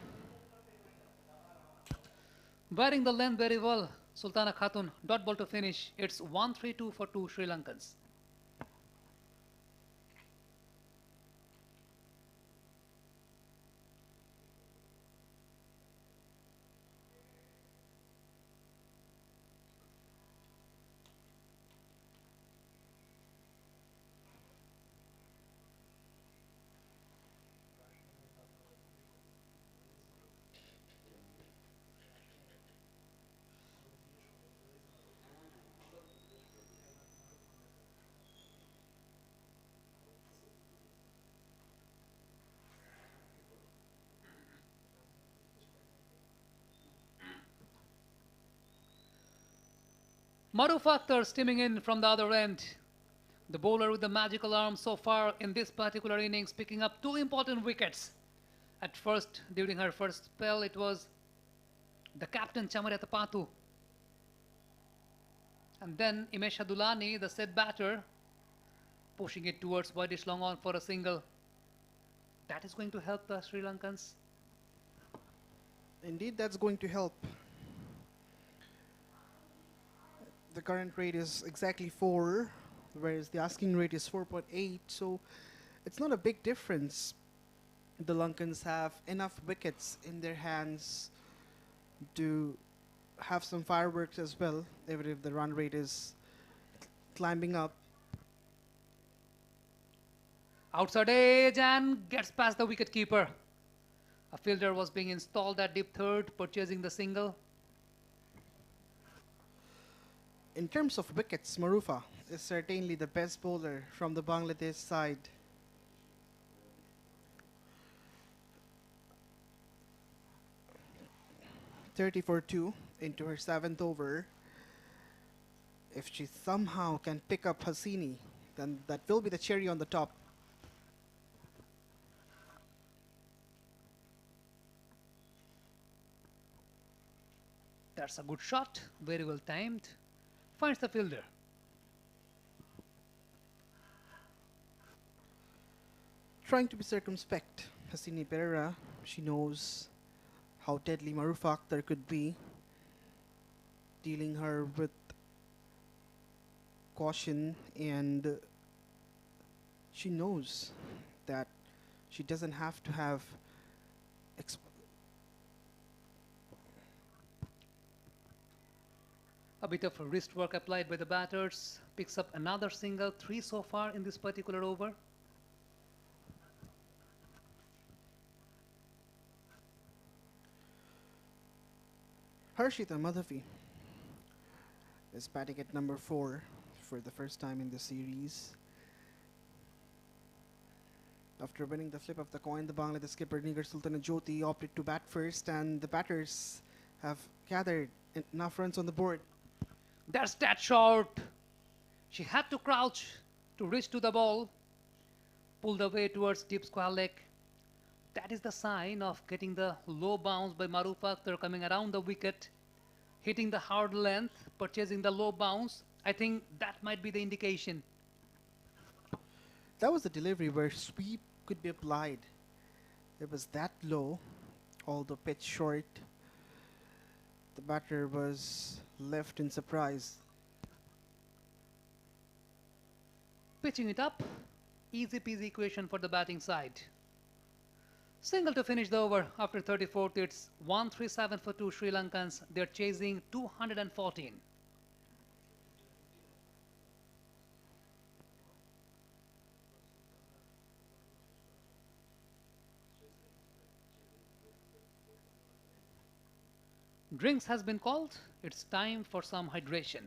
Wearing the length very well, Sultana Khatun. Dot ball to finish. It's 1-3-2 for 2 Sri Lankans. 𝗵𝗺𝗃𝗃 Akhtar steaming in from the other end. The bowler with the magical arm so far in this particular innings, picking up 2 important wickets. At first, during her first spell, it was the captain Chamariya Tapatu. And then Imesh Adulani, the set batter, pushing it towards widish long on for a single. That is going to help the Sri Lankans. Indeed, that's going to help. The current rate is exactly 4, whereas the asking rate is 4.8, so it's not a big difference. The Lankans have enough wickets in their hands to have some fireworks as well, even if the run rate is climbing up. Outside edge and gets past the wicketkeeper. A fielder was being installed at deep third, purchasing the single. In terms of wickets, 𝗵𝗺𝗃𝗃 is certainly the best bowler from the Bangladesh side. .30 for 2 into her 7th over. If she somehow can pick up Hasini, then that will be the cherry on the top. That's a good shot, very well timed. Finds the fielder. Trying to be circumspect, Hasini Pereira, she knows how deadly 𝗵𝗺𝗃𝗃 Akhtar could be, dealing her with caution, and she knows that she doesn't have to have A bit of wrist work applied by the batters. Picks up another single, 3 so far in this particular over. Harshita Madhavi is batting at number 4 for the first time in the series. After winning the flip of the coin, the Bangladesh skipper Nigar Sultanajyoti opted to bat first, and the batters have gathered enough runs on the board. That's that short. She had to crouch to reach to the ball. Pulled away towards deep square leg. That is the sign of getting the low bounce by 𝗵𝗺𝗃𝗃 Akhtar coming around the wicket, hitting the hard length, purchasing the low bounce. I think that might be the indication. That was the delivery where sweep could be applied. It was that low, although pitch short. The batter was left in surprise. Pitching it up, easy peasy equation for the batting side. Single to finish the over after 34th. It's 137 for 2 Sri Lankans. They're chasing 214. Drinks has been called. It's time for some hydration.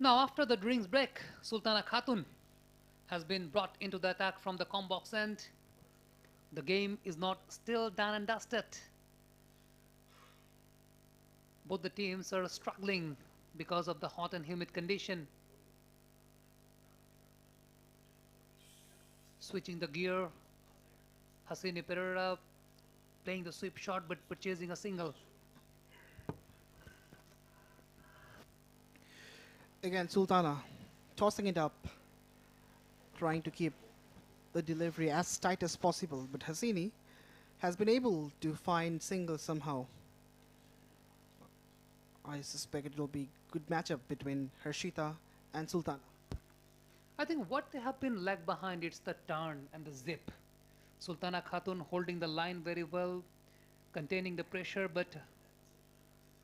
Now, after the drinks break, Sultana Khatun has been brought into the attack from the com box end. The game is not still done and dusted. Both the teams are struggling because of the hot and humid condition. Switching the gear, 𝗂𝗂𝗃𝗃 playing the sweep shot but purchasing a single. Again, Sultana tossing it up, trying to keep the delivery as tight as possible, but 𝗂𝗂𝗃𝗃 has been able to find singles somehow. I suspect it will be good matchup between Harshita and Sultana. I think what they have been lag behind, it's the turn and the zip. Sultana Khatun holding the line very well, containing the pressure, but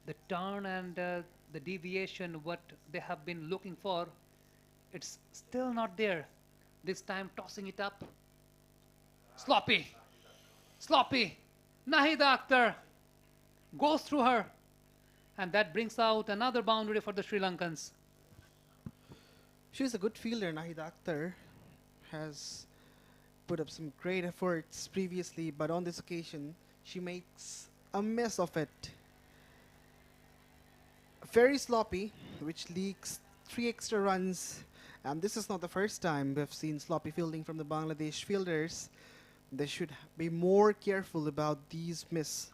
the turn and the deviation, what they have been looking for, it's still not there. This time tossing it up. Sloppy. Sloppy. Nahida Akhtar goes through her. And that brings out another boundary for the Sri Lankans. She's a good fielder. Nahida Akhtar has put up some great efforts previously, but on this occasion, she makes a mess of it. Very sloppy, which leaks 3 extra runs. And this is not the first time we've seen sloppy fielding from the Bangladesh fielders. They should be more careful about these misses.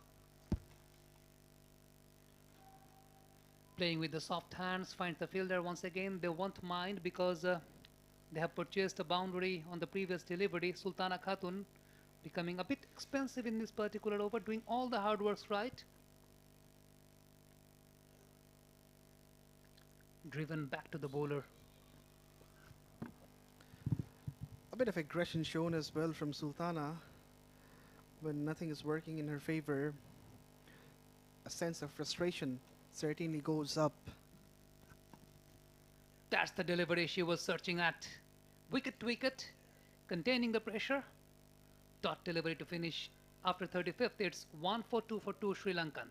Playing with the soft hands, finds the fielder once again. They won't mind because they have purchased a boundary on the previous delivery. Sultana Khatun becoming a bit expensive in this particular over, doing all the hard works right. Driven back to the bowler. A bit of aggression shown as well from Sultana when nothing is working in her favor. A sense of frustration certainly goes up. That's the delivery she was searching at. Wicket to wicket, containing the pressure. Dot delivery to finish after 35th. It's 1 for 2 for 2 Sri Lankan.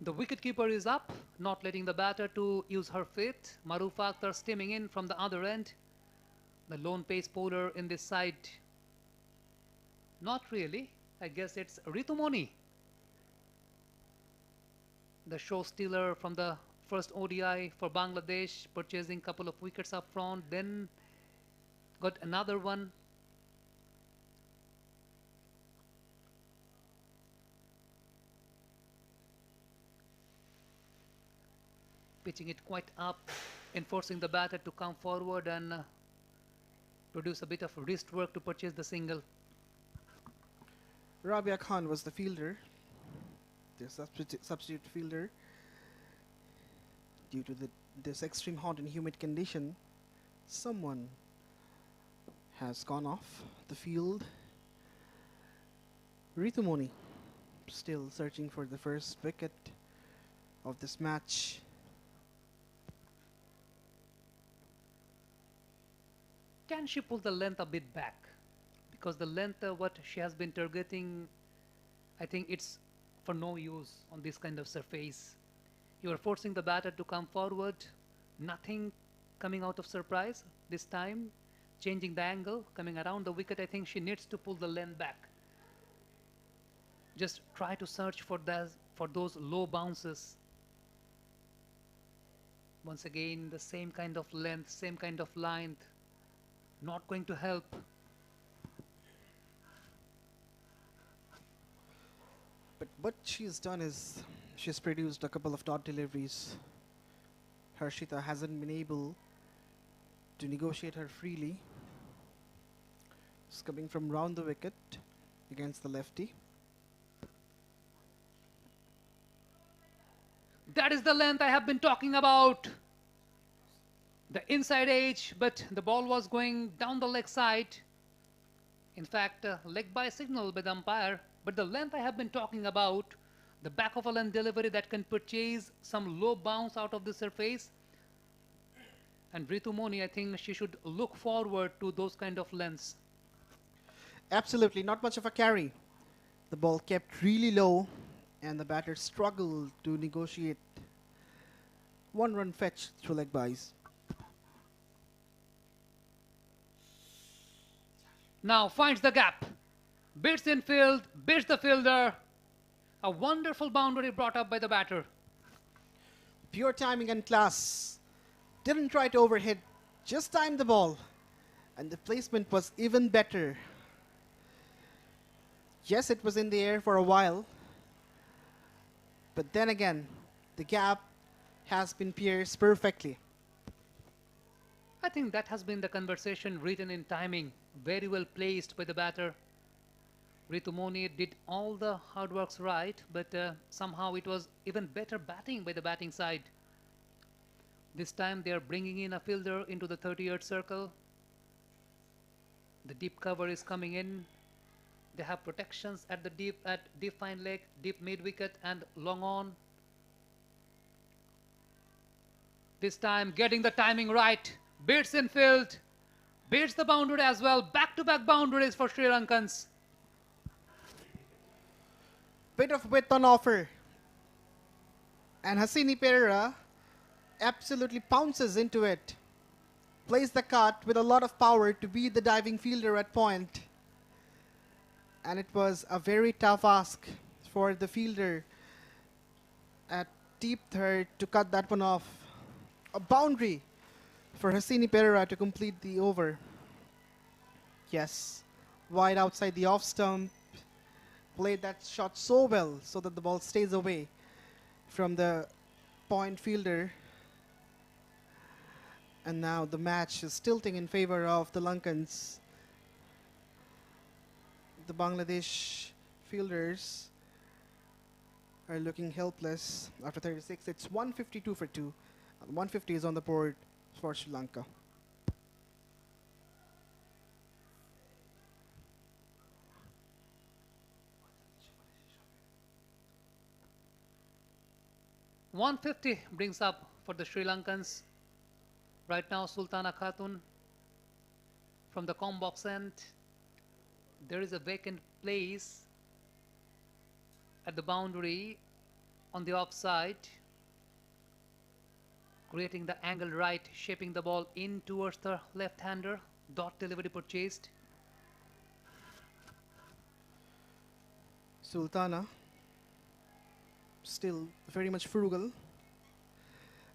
The wicketkeeper is up, not letting the batter to use her feet. 𝗵𝗺𝗃 Akhtar steaming in from the other end. The lone pace bowler in this side. Not really. I guess it's 𝗬𝗏𝗧, the show stealer from the first ODI for Bangladesh, purchasing a couple of wickets up front, then got another one. Pitching it quite up, enforcing the batter to come forward and produce a bit of wrist work to purchase the single. Rabia Khan was the fielder, the substitute fielder. Due to this extreme hot and humid condition, someone has gone off the field. 𝗬𝗏𝗧 still searching for the first wicket of this match. Can she pull the length a bit back? Because the length what she has been targeting, I think it's for no use on this kind of surface. You are forcing the batter to come forward, nothing coming out of surprise this time, changing the angle, coming around the wicket. I think she needs to pull the length back. Just try to search for those low bounces. Once again, the same kind of length, same kind of line, not going to help. But what she's done is she's produced a couple of dot deliveries. Harshita hasn't been able to negotiate her freely. It's coming from round the wicket against the lefty. That is the length I have been talking about. The inside edge, but the ball was going down the leg side. In fact, leg by signal by the umpire. But the length I have been talking about, the back of a length delivery that can purchase some low bounce out of the surface. And 𝗬𝗏𝗧, I think she should look forward to those kind of lengths. Absolutely, not much of a carry. The ball kept really low and the batter struggled to negotiate. 1-run fetch through leg byes. Now finds the gap. Beats in field, beats the fielder. A wonderful boundary brought up by the batter. Pure timing and class. Didn't try to overhit, just timed the ball. And the placement was even better. Yes, it was in the air for a while. But then again, the gap has been pierced perfectly. I think that has been the conversation written in timing. Very well placed by the batter. 𝗬𝗏𝗧 did all the hard works right, but somehow it was even better batting by the batting side. This time they are bringing in a fielder into the 30-yard circle. The deep cover is coming in. They have protections at the deep fine leg, deep mid wicket and long on. This time getting the timing right. Beats in field. Beats the boundary as well. Back-to-back boundaries for Sri Lankans. Bit of width on offer. And 𝗂𝗂𝗃𝗃 absolutely pounces into it. Plays the cut with a lot of power to beat the diving fielder at point. And it was a very tough ask for the fielder at deep third to cut that one off. A boundary for 𝗂𝗂𝗃𝗃 to complete the over. Yes, wide outside the off stump. Played that shot so well so that the ball stays away from the point fielder. And now the match is tilting in favor of the Lankans. The Bangladesh fielders are looking helpless after 36. It's 152 for 2. 150 is on the board for Sri Lanka. 𝗏50 brings up for the Sri Lankans. Right now, Sultana Khatun from the com box end. There is a vacant place at the boundary on the offside, creating the angle right, shaping the ball in towards the left-hander. Dot delivery purchased. Sultana still very much frugal.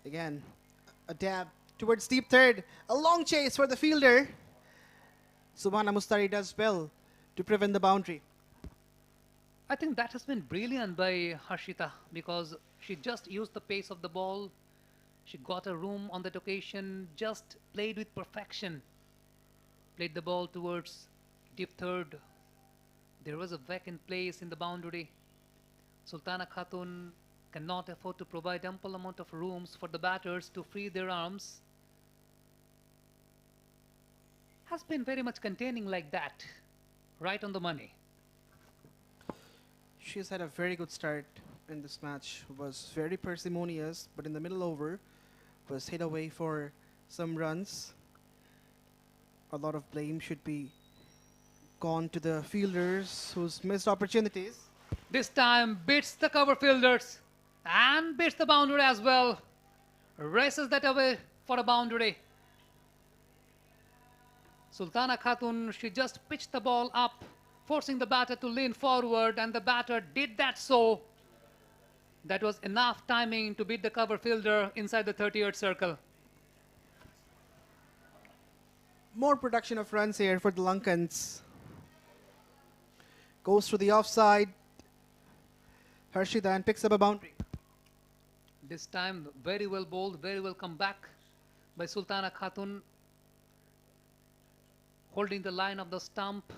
Again, a dab towards deep third. A long chase for the fielder. Subhana Mustari does well to prevent the boundary. I think that has been brilliant by Harshita because she just used the pace of the ball. She got a room on that occasion, just played with perfection. Played the ball towards deep third. There was a vacant place in the boundary. Sultana Khatun cannot afford to provide ample amount of rooms for the batters to free their arms. Has been very much containing like that. Right on the money. She's had a very good start in this match. Was very parsimonious, but in the middle over was hit away for some runs. A lot of blame should be gone to the fielders who's missed opportunities. This time beats the cover fielders and beats the boundary as well. Races that away for a boundary. Sultana Khatun, she just pitched the ball up, forcing the batter to lean forward, and the batter did that so. That was enough timing to beat the cover fielder inside the 30-yard circle. More production of runs here for the Lankans. Goes to the offside. Harshita and picks up a boundary. This time very well bowled, very well come back by Sultana Khatun. Holding the line of the stump,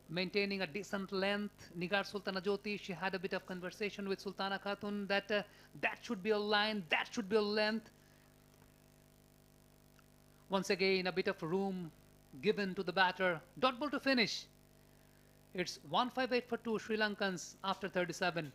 maintaining a decent length. Nigar Sultana Jyoti, she had a bit of conversation with Sultana Khatun that that should be a line, that should be a length. Once again, a bit of room given to the batter. Dot ball to finish. It's 158 for 2 Sri Lankans after 37.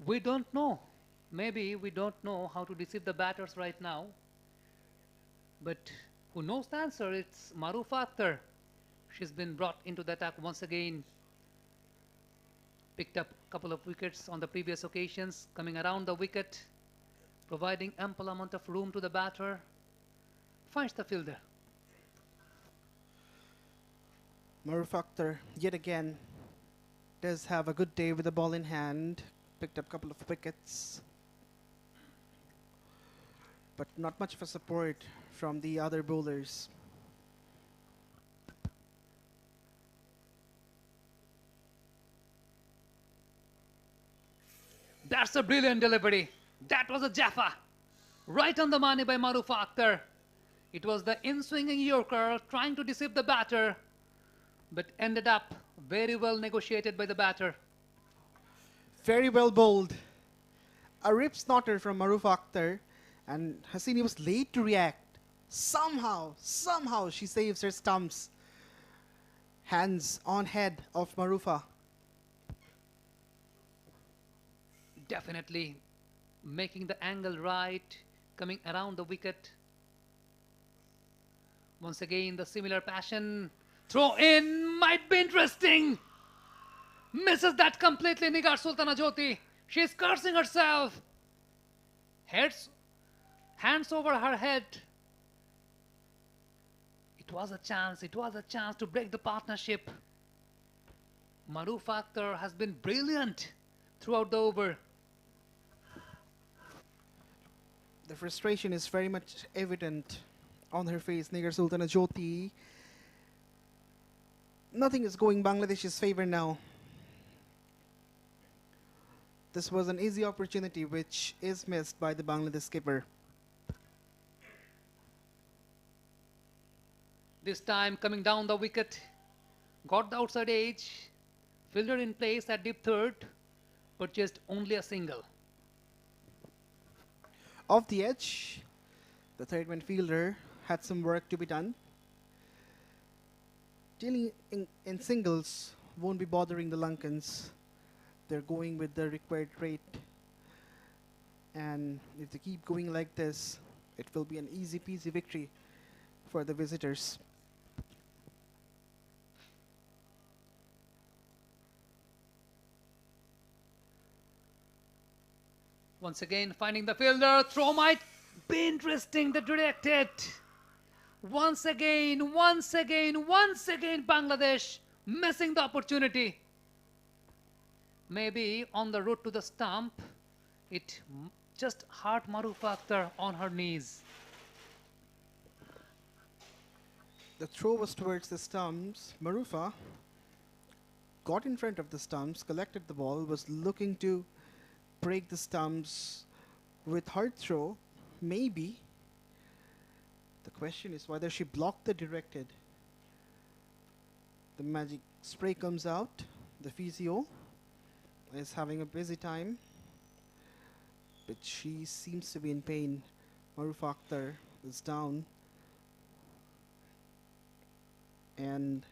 We don't know. Maybe we don't know how to deceive the batters right now. But who knows the answer? It's 𝗂𝗡𝗂 Akhtar. She's been brought into the attack once again. Picked up a couple of wickets on the previous occasions, coming around the wicket, providing ample amount of room to the batter. Finds the fielder. 𝗂𝗡𝗂 Akhtar, yet again, does have a good day with the ball in hand. Picked up a couple of wickets. But not much of a support from the other bowlers. That's a brilliant delivery. That was a Jaffa. Right on the money by 𝗂𝗂 Akhtar. It was the in-swinging Yorker trying to deceive the batter, but ended up very well negotiated by the batter. Very well bowled. A rip snorter from 𝗂𝗂 Akhtar, and Hasini was late to react. Somehow she saves her stumps. Hands on head of 𝗂𝗂. Definitely making the angle right, coming around the wicket. Once again, the similar passion. Throw in might be interesting. Misses that completely, Nigar Sultana Jyoti. She's cursing herself. Hands over her head. It was a chance to break the partnership. 𝗂𝗂 Akhtar has been brilliant throughout the over. The frustration is very much evident on her face, Nigar Sultana Jyoti. Nothing is going Bangladesh's favor now. This was an easy opportunity which is missed by the Bangladesh skipper. This time coming down the wicket, got the outside edge, fielder in place at deep third, but just only a single. Off the edge, the third man fielder had some work to be done. Dealing in singles won't be bothering the Lankans. They're going with the required rate. And if they keep going like this, it will be an easy peasy victory for the visitors. Once again, finding the fielder, throw might be interesting, the directed. Once again, Bangladesh missing the opportunity. Maybe on the road to the stump, it just hurt 𝗃𝗃𝗃𝗃 on her knees. The throw was towards the stumps. 𝗃𝗃𝗃𝗃 got in front of the stumps, collected the ball, was looking to break the stumps with hard throw. Maybe. The question is whether she blocked the directed. The magic spray comes out. The physio is having a busy time, but she seems to be in pain. 𝗃𝗃𝗃𝗃 is down, and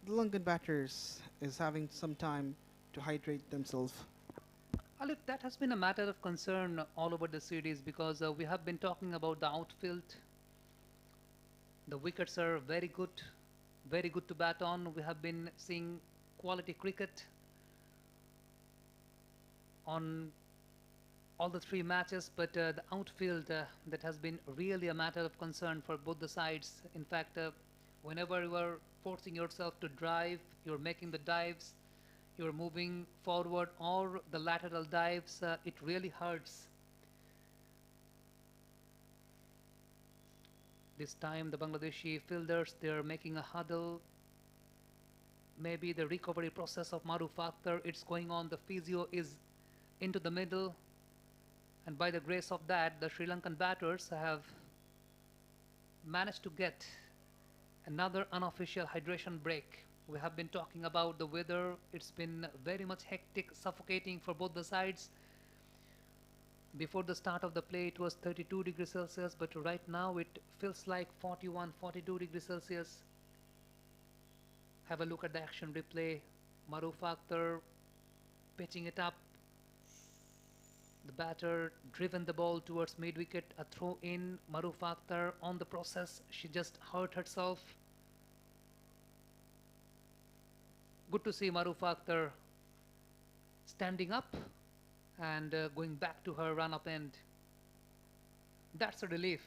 the Lankan batters is having some time to hydrate themselves. Alif, that has been a matter of concern all over the series because we have been talking about the outfield. The wickets are very good to bat on. We have been seeing quality cricket on all the three matches, but the outfield that has been really a matter of concern for both the sides. In fact, whenever you are forcing yourself to drive, you're making the dives, you're moving forward or the lateral dives, it really hurts. This time the Bangladeshi fielders, they're making a huddle. Maybe the recovery process of 𝗃𝗃𝗃𝗃, it's going on. The physio is into the middle, and by the grace of that, the Sri Lankan batters have managed to get another unofficial hydration break. We have been talking about the weather. It's been very much hectic, suffocating for both the sides. Before the start of the play, it was 32 degrees Celsius, but right now it feels like 41, 42 degrees Celsius. Have a look at the action replay. 𝗃𝗃𝗃𝗃 pitching it up. The batter driven the ball towards mid-wicket, a throw in. 𝗃𝗃𝗃𝗃 on the process, she just hurt herself. Good to see 𝗃𝗃𝗃𝗃 standing up and going back to her run-up end. That's a relief.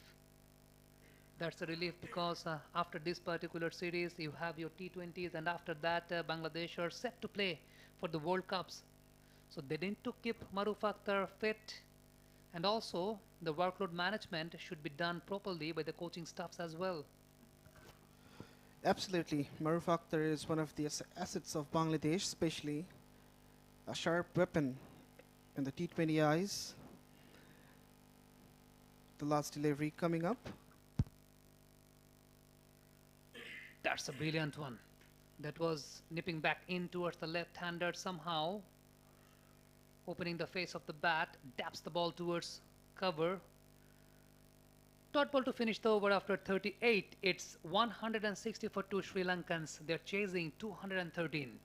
That's a relief because after this particular series, you have your T20s, and after that, Bangladesh are set to play for the World Cups. So they need to keep 𝗃𝗃𝗃𝗃 fit, and also the workload management should be done properly by the coaching staffs as well. Absolutely. 𝗃𝗃𝗃𝗃 is one of the assets of Bangladesh, especially a sharp weapon in the T20 eyes. The last delivery coming up. That's a brilliant one. That was nipping back in towards the left-hander somehow. Opening the face of the bat, daps the ball towards cover. Dot ball to finish the over after 38. It's 160 for two Sri Lankans. They're chasing 213.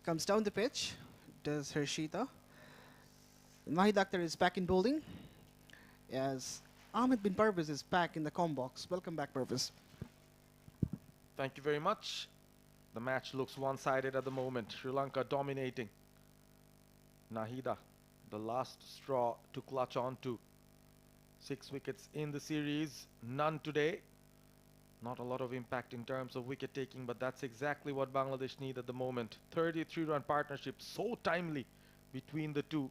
Comes down the pitch. Does 𝗏𝗂𝗧. Nahida Akhtar is back in bowling. As 𝗂𝗏𝗵𝗵𝗏 is back in the comm box. Welcome back, Pervez. Thank you very much. The match looks one-sided at the moment. Sri Lanka dominating. Nahida, the last straw to clutch on to. 6 wickets in the series, none today. Not a lot of impact in terms of wicket taking, but that's exactly what Bangladesh need at the moment. 33-run partnership, so timely between the two.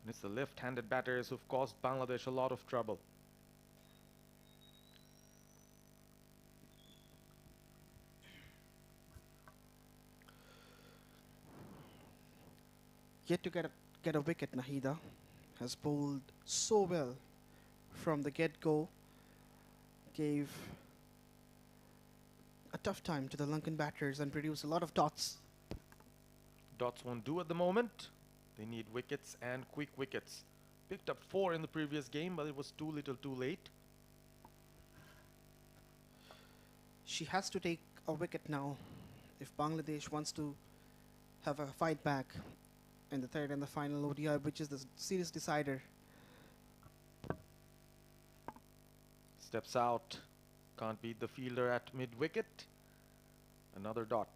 And it's the left-handed batters who've caused Bangladesh a lot of trouble. Yet to get a wicket, Nahida has bowled so well from the get-go. Gave a tough time to the Lankan batters and produced a lot of dots. Dots won't do at the moment. They need wickets and quick wickets. Picked up 4 in the previous game, but it was too little too late. She has to take a wicket now if Bangladesh wants to have a fight back in the third and the final ODI, which is the series decider. Steps out. Can't beat the fielder at mid-wicket. Another dot.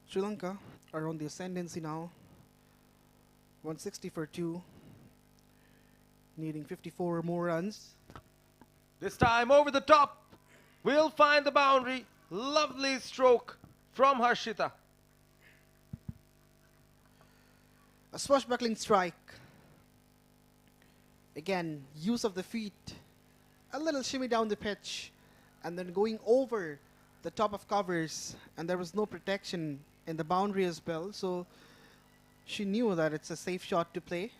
Sri Lanka are on the ascendancy now. 160 for 2. Needing 54 more runs. This time over the top. We'll find the boundary. Lovely stroke from 𝗏𝗏𝗧. A swashbuckling strike. Again, use of the feet. A little shimmy down the pitch. And then going over the top of covers. And there was no protection in the boundary as well. So she knew that it's a safe shot to play.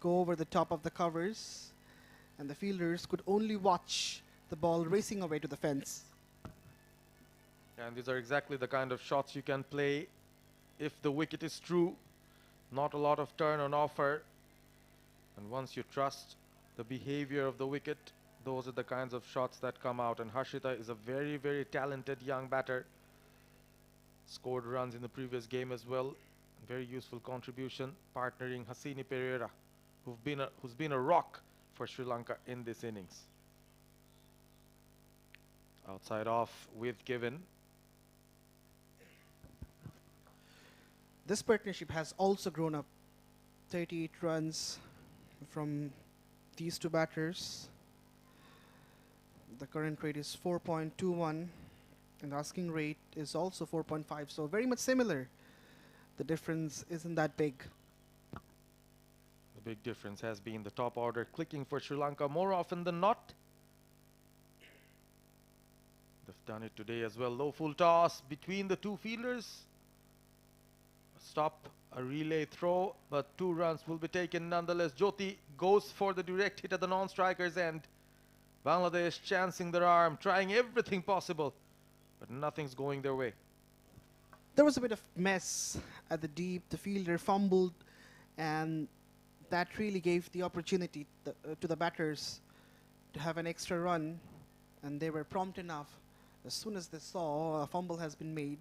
Go over the top of the covers. And the fielders could only watch the ball racing away to the fence. And these are exactly the kind of shots you can play if the wicket is true. Not a lot of turn on offer. And once you trust the behavior of the wicket, those are the kinds of shots that come out. And 𝗏𝗏𝗧 is a very, very talented young batter. Scored runs in the previous game as well. Very useful contribution, partnering Hasini Pereira, who's been a rock for Sri Lanka in this innings. Outside off with Given. This partnership has also grown up. 38 runs from these two batters. The current rate is 4.21 and the asking rate is also 4.5, so very much similar. The difference isn't that big. The big difference has been the top order clicking for Sri Lanka more often than not. They've done it today as well. Low full toss between the two fielders. Stop, a relay throw, but 2 runs will be taken nonetheless. Jyoti goes for the direct hit at the non-striker's end. Bangladesh chancing their arm, trying everything possible, but nothing's going their way. There was a bit of mess at the deep. The fielder fumbled, and that really gave the opportunity to the batters to have an extra run, and they were prompt enough. As soon as they saw a fumble has been made,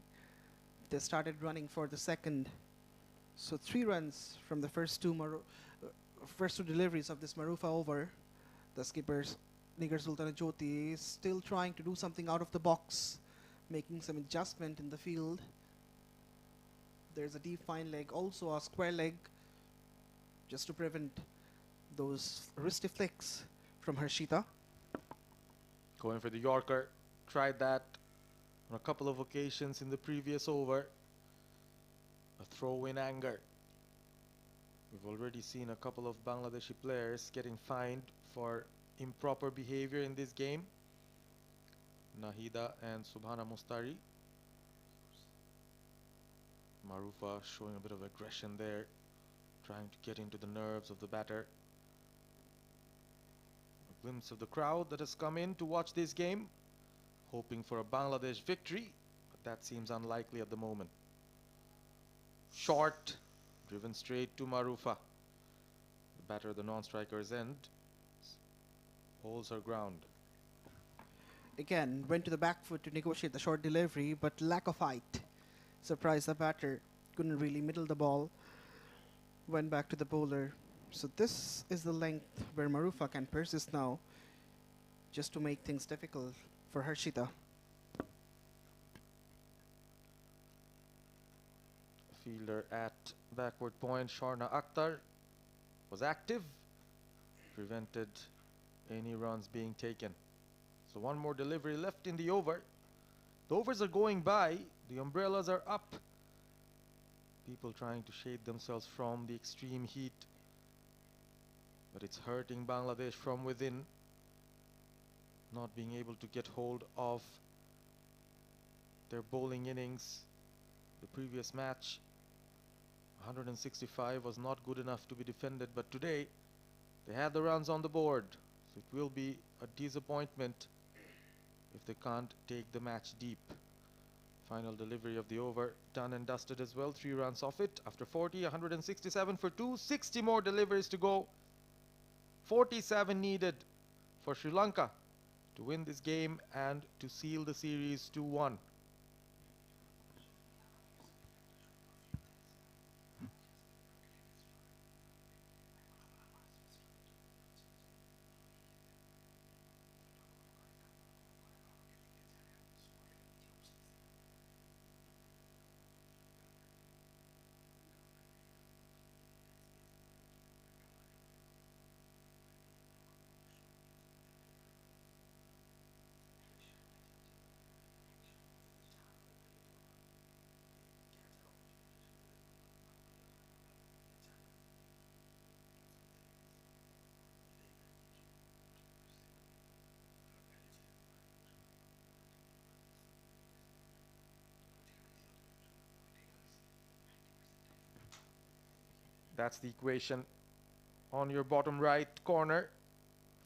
they started running for the second. So 3 runs from the first two deliveries of this Marufa over. The skippers, Nigar Sultan and Jyoti, is still trying to do something out of the box, making some adjustment in the field. There's a deep fine leg, also a square leg, just to prevent those wristy flicks from 𝗏𝗏𝗧. Going for the Yorker, tried that on a couple of occasions in the previous over. A throw in anger. We've already seen a couple of Bangladeshi players getting fined for improper behavior in this game. Nahida and Subhana Mustari. Marufa showing a bit of aggression there, trying to get into the nerves of the batter. A glimpse of the crowd that has come in to watch this game, hoping for a Bangladesh victory, but that seems unlikely at the moment. Short, driven straight to Marufa. The batter at the non-striker's end holds her ground. again went to the back foot to negotiate the short delivery, but lack of height surprised the batter. Couldn't really middle the ball. Went back to the bowler. So this is the length where Marufa can persist now, just to make things difficult for Harshita. Fielder at backward point, Sharna Akhtar, was active, prevented any runs being taken. So one more delivery left in the over. The overs are going by, the umbrellas are up. People trying to shade themselves from the extreme heat, but it's hurting Bangladesh from within, not being able to get hold of their bowling innings. The previous match, 165, was not good enough to be defended, but today they had the runs on the board, so it will be a disappointment if they can't take the match deep. Final delivery of the over, done and dusted as well. 3 runs off it after 40, 167 for 2, 60 more deliveries to go. 47 needed for Sri Lanka to win this game and to seal the series 2-1. That's the equation on your bottom right corner.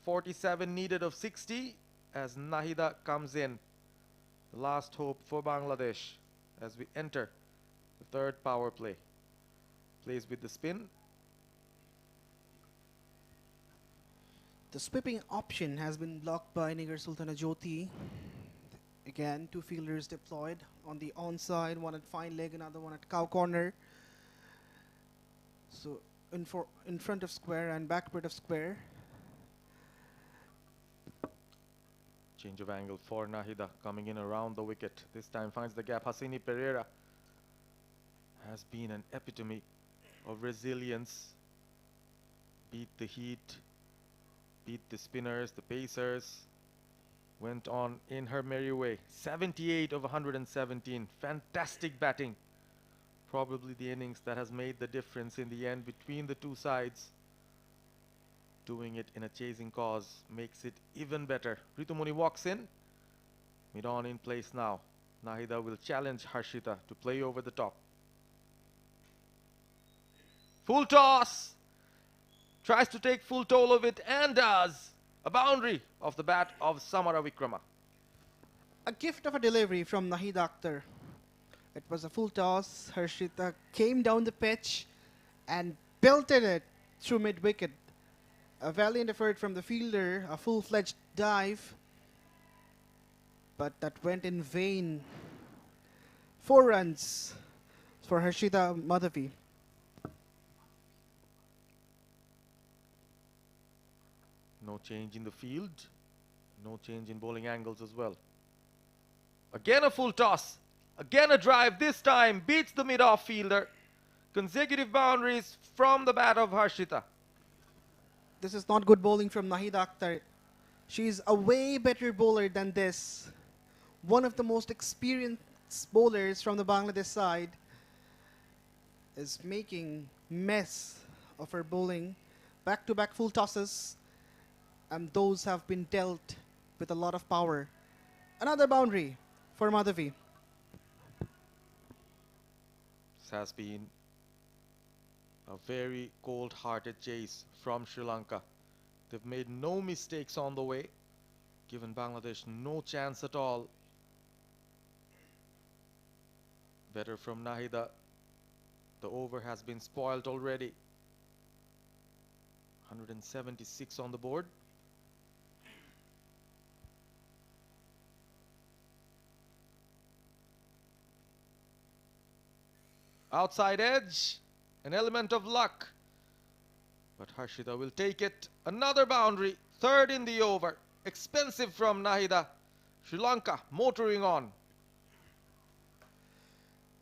47 needed of 60 as Nahida comes in. The last hope for Bangladesh as we enter the third power play. Plays with the spin. The sweeping option has been blocked by Nigar Sultana Jyoti. Again, 2 fielders deployed on the onside, one at fine leg, another one at cow corner. So in front of square and backward of square. Change of angle for Nahida, coming in around the wicket. This time finds the gap. Hasini Pereira has been an epitome of resilience. Beat the heat, beat the spinners, the pacers. Went on in her merry way. 78 of 117. Fantastic batting. Probably the innings that has made the difference in the end between the two sides. Doing it in a chasing cause makes it even better. Ritumuni walks in. Mid-on in place now. Nahida will challenge Harshita to play over the top. Full toss. Tries to take full toll of it and does. A boundary of the bat of Samara Wickrama. A gift of a delivery from Nahida Akhtar. It was a full toss. Harshita came down the pitch and belted it through mid-wicket. A valiant effort from the fielder, a full-fledged dive, but that went in vain. 4 runs for Harshita Madhavi. No change in the field, no change in bowling angles as well. Again a full toss. Again a drive, this time beats the mid-off fielder. Consecutive boundaries from the bat of Harshita. This is not good bowling from Nahida Akhtar. She's a way better bowler than this. One of the most experienced bowlers from the Bangladesh side is making mess of her bowling. Back-to-back full tosses, and those have been dealt with a lot of power. Another boundary for Madhavi. This has been a very cold-hearted chase from Sri Lanka. They've made no mistakes on the way, given Bangladesh no chance at all. Better from Nahida. The over has been spoiled already. 176 on the board. Outside edge, an element of luck. But Harshita will take it. Another boundary, third in the over. Expensive from Nahida. Sri Lanka motoring on.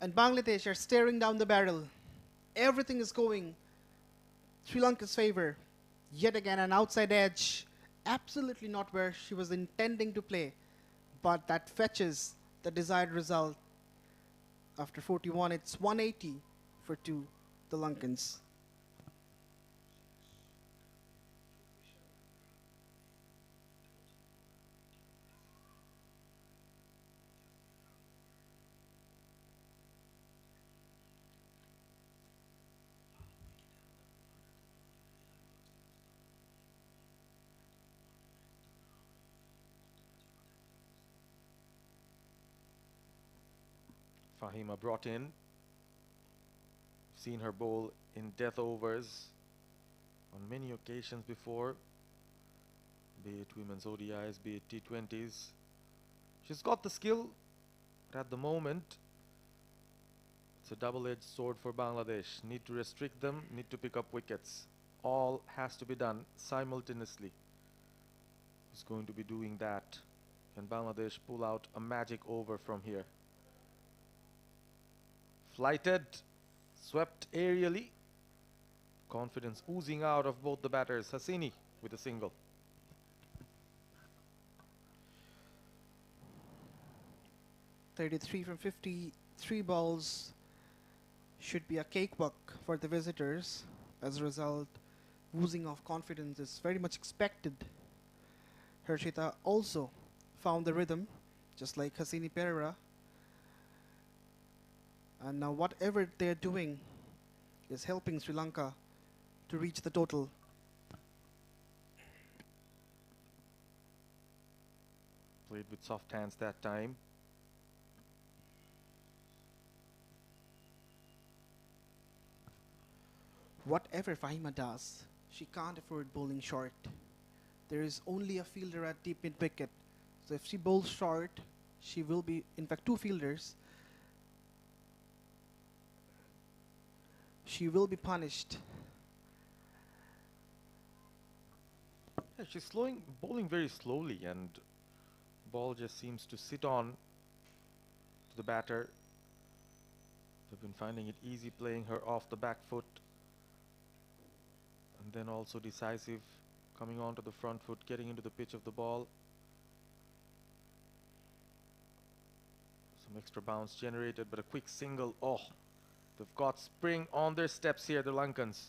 And Bangladesh are staring down the barrel. Everything is going Sri Lanka's favor. Yet again an outside edge. Absolutely not where she was intending to play. But that fetches the desired result. After 41, it's 180 for 2, the Lankans. Fahima brought in. Seen her bowl in death overs on many occasions before, be it women's ODIs, be it T20s. She's got the skill, but at the moment, it's a double-edged sword for Bangladesh. Need to restrict them, need to pick up wickets. All has to be done simultaneously. Who's going to be doing that? Can Bangladesh pull out a magic over from here? Flighted, swept aerially. Confidence oozing out of both the batters. Hasini with a single. .33 from 53 balls should be a cakewalk for the visitors. As a result, oozing of confidence is very much expected. Harshita also found the rhythm, just like Hasini Pereira. And now whatever they're doing is helping Sri Lanka to reach the total. Played with soft hands that time. Whatever Fahima does, she can't afford bowling short. There is only a fielder at deep mid-wicket. So if she bowls short, she will be, in fact, 2 fielders. She will be punished. Yeah, she's bowling very slowly, and ball just seems to sit on to the batter. They've been finding it easy playing her off the back foot, and then also decisive, coming onto the front foot, getting into the pitch of the ball. Some extra bounce generated, but a quick single. Oh, they've got spring on their steps here, the Lankans.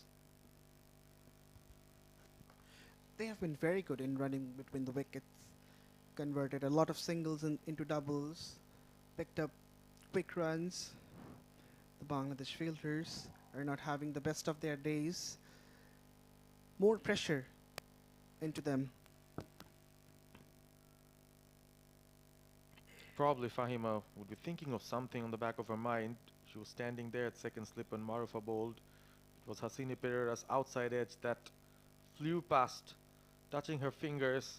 They have been very good in running between the wickets. Converted a lot of singles into doubles. Picked up quick runs. The Bangladesh fielders are not having the best of their days. More pressure into them. Probably Fahima would be thinking of something on the back of her mind. She was standing there at second slip when Marufa bowled. It was Hasini Pereira's outside edge that flew past, touching her fingers.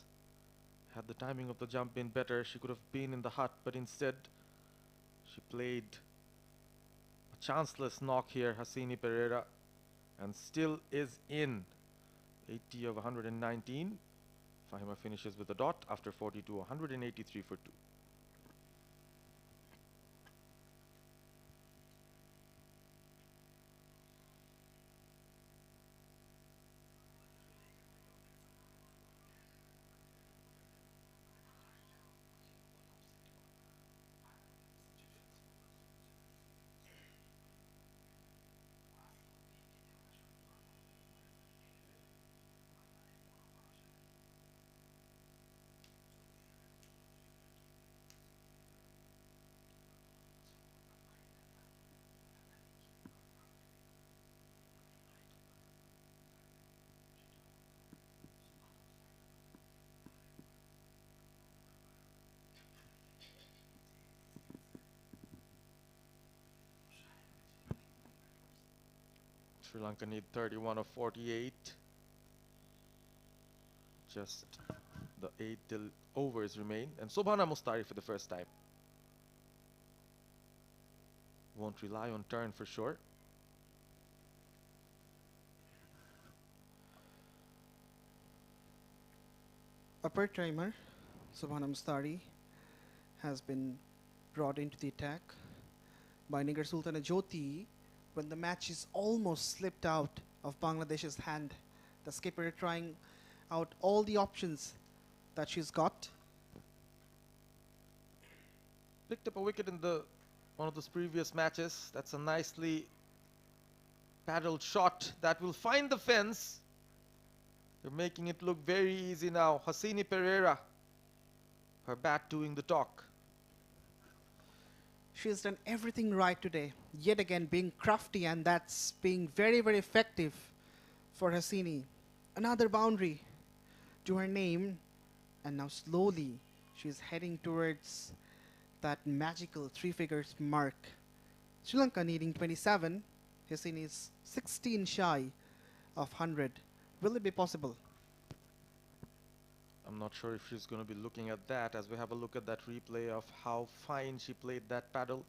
Had the timing of the jump been better, she could have been in the hut, but instead she played a chanceless knock here, Hasini Pereira, and still is in. 80 of 119. Fahima finishes with a dot after 42, 183 for 2. Sri Lanka need 31 of 48. Just the 8 till overs remain. And Sobhana Mustari for the first time. Won't rely on turn for sure. Upper timer, 𝗂𝗏𝗡𝗃𝗃 has been brought into the attack by Nursultana when the match is almost slipped out of Bangladesh's hand. The skipper trying out all the options that she's got. Picked up a wicket in one of those previous matches. That's a nicely paddled shot that will find the fence. They're making it look very easy now. Hasini Pereira, her bat doing the talk. She has done everything right today, yet again being crafty, and that's being very, very effective for Hasini. Another boundary to her name, and now slowly she's heading towards that magical 3 figures mark. Sri Lanka needing 27, Hasini is 16 shy of 100. Will it be possible? I'm not sure if she's going to be looking at that as we have a look at that replay of how fine she played that paddle.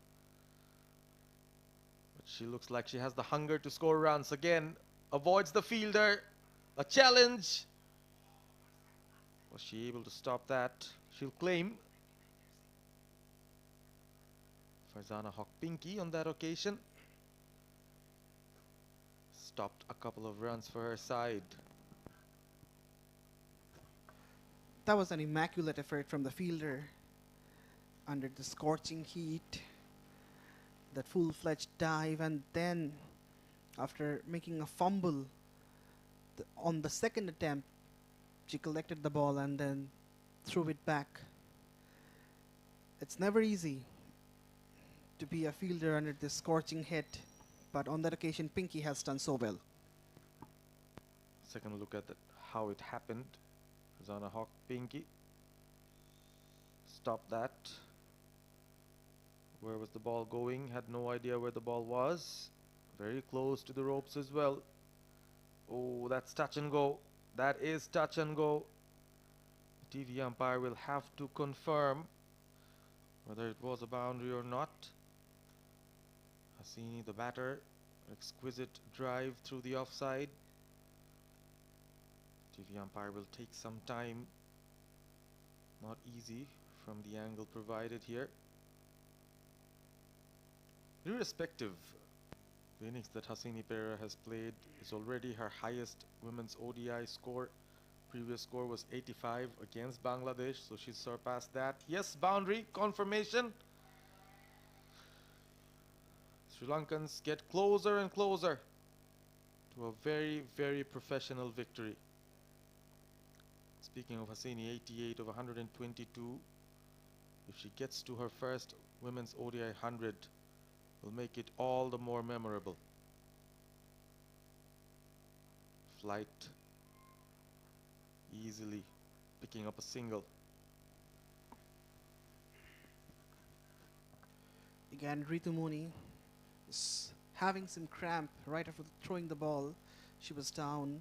But she looks like she has the hunger to score runs again. Avoids the fielder. A challenge. Was she able to stop that? She'll claim. Farzana 𝗃𝗃𝗃𝗃 on that occasion. Stopped a couple of runs for her side. That was an immaculate effort from the fielder under the scorching heat. That full-fledged dive, and then after making a fumble on the second attempt, she collected the ball and then threw it back. It's never easy to be a fielder under this scorching heat, but on that occasion, Pinky has done so well. Second look at how it happened. Farzana 𝗃𝗃𝗃𝗃. Stop that. Where was the ball going? Had no idea where the ball was. Very close to the ropes as well. Oh, that's touch and go. That is touch and go. The TV umpire will have to confirm whether it was a boundary or not. Hasini, the batter, exquisite drive through the offside. TV umpire will take some time. Not easy from the angle provided here. Irrespective, the innings that Hasini Pereira has played is already her highest women's ODI score. Previous score was 85 against Bangladesh, so she's surpassed that. Yes, boundary, confirmation. Sri Lankans get closer and closer to a very, very professional victory. Speaking of Hasini, 88 of 122. If she gets to her first women's ODI 100, will make it all the more memorable. Flight, easily picking up a single. Again, Ritu Muni is having some cramp right after throwing the ball. She was down.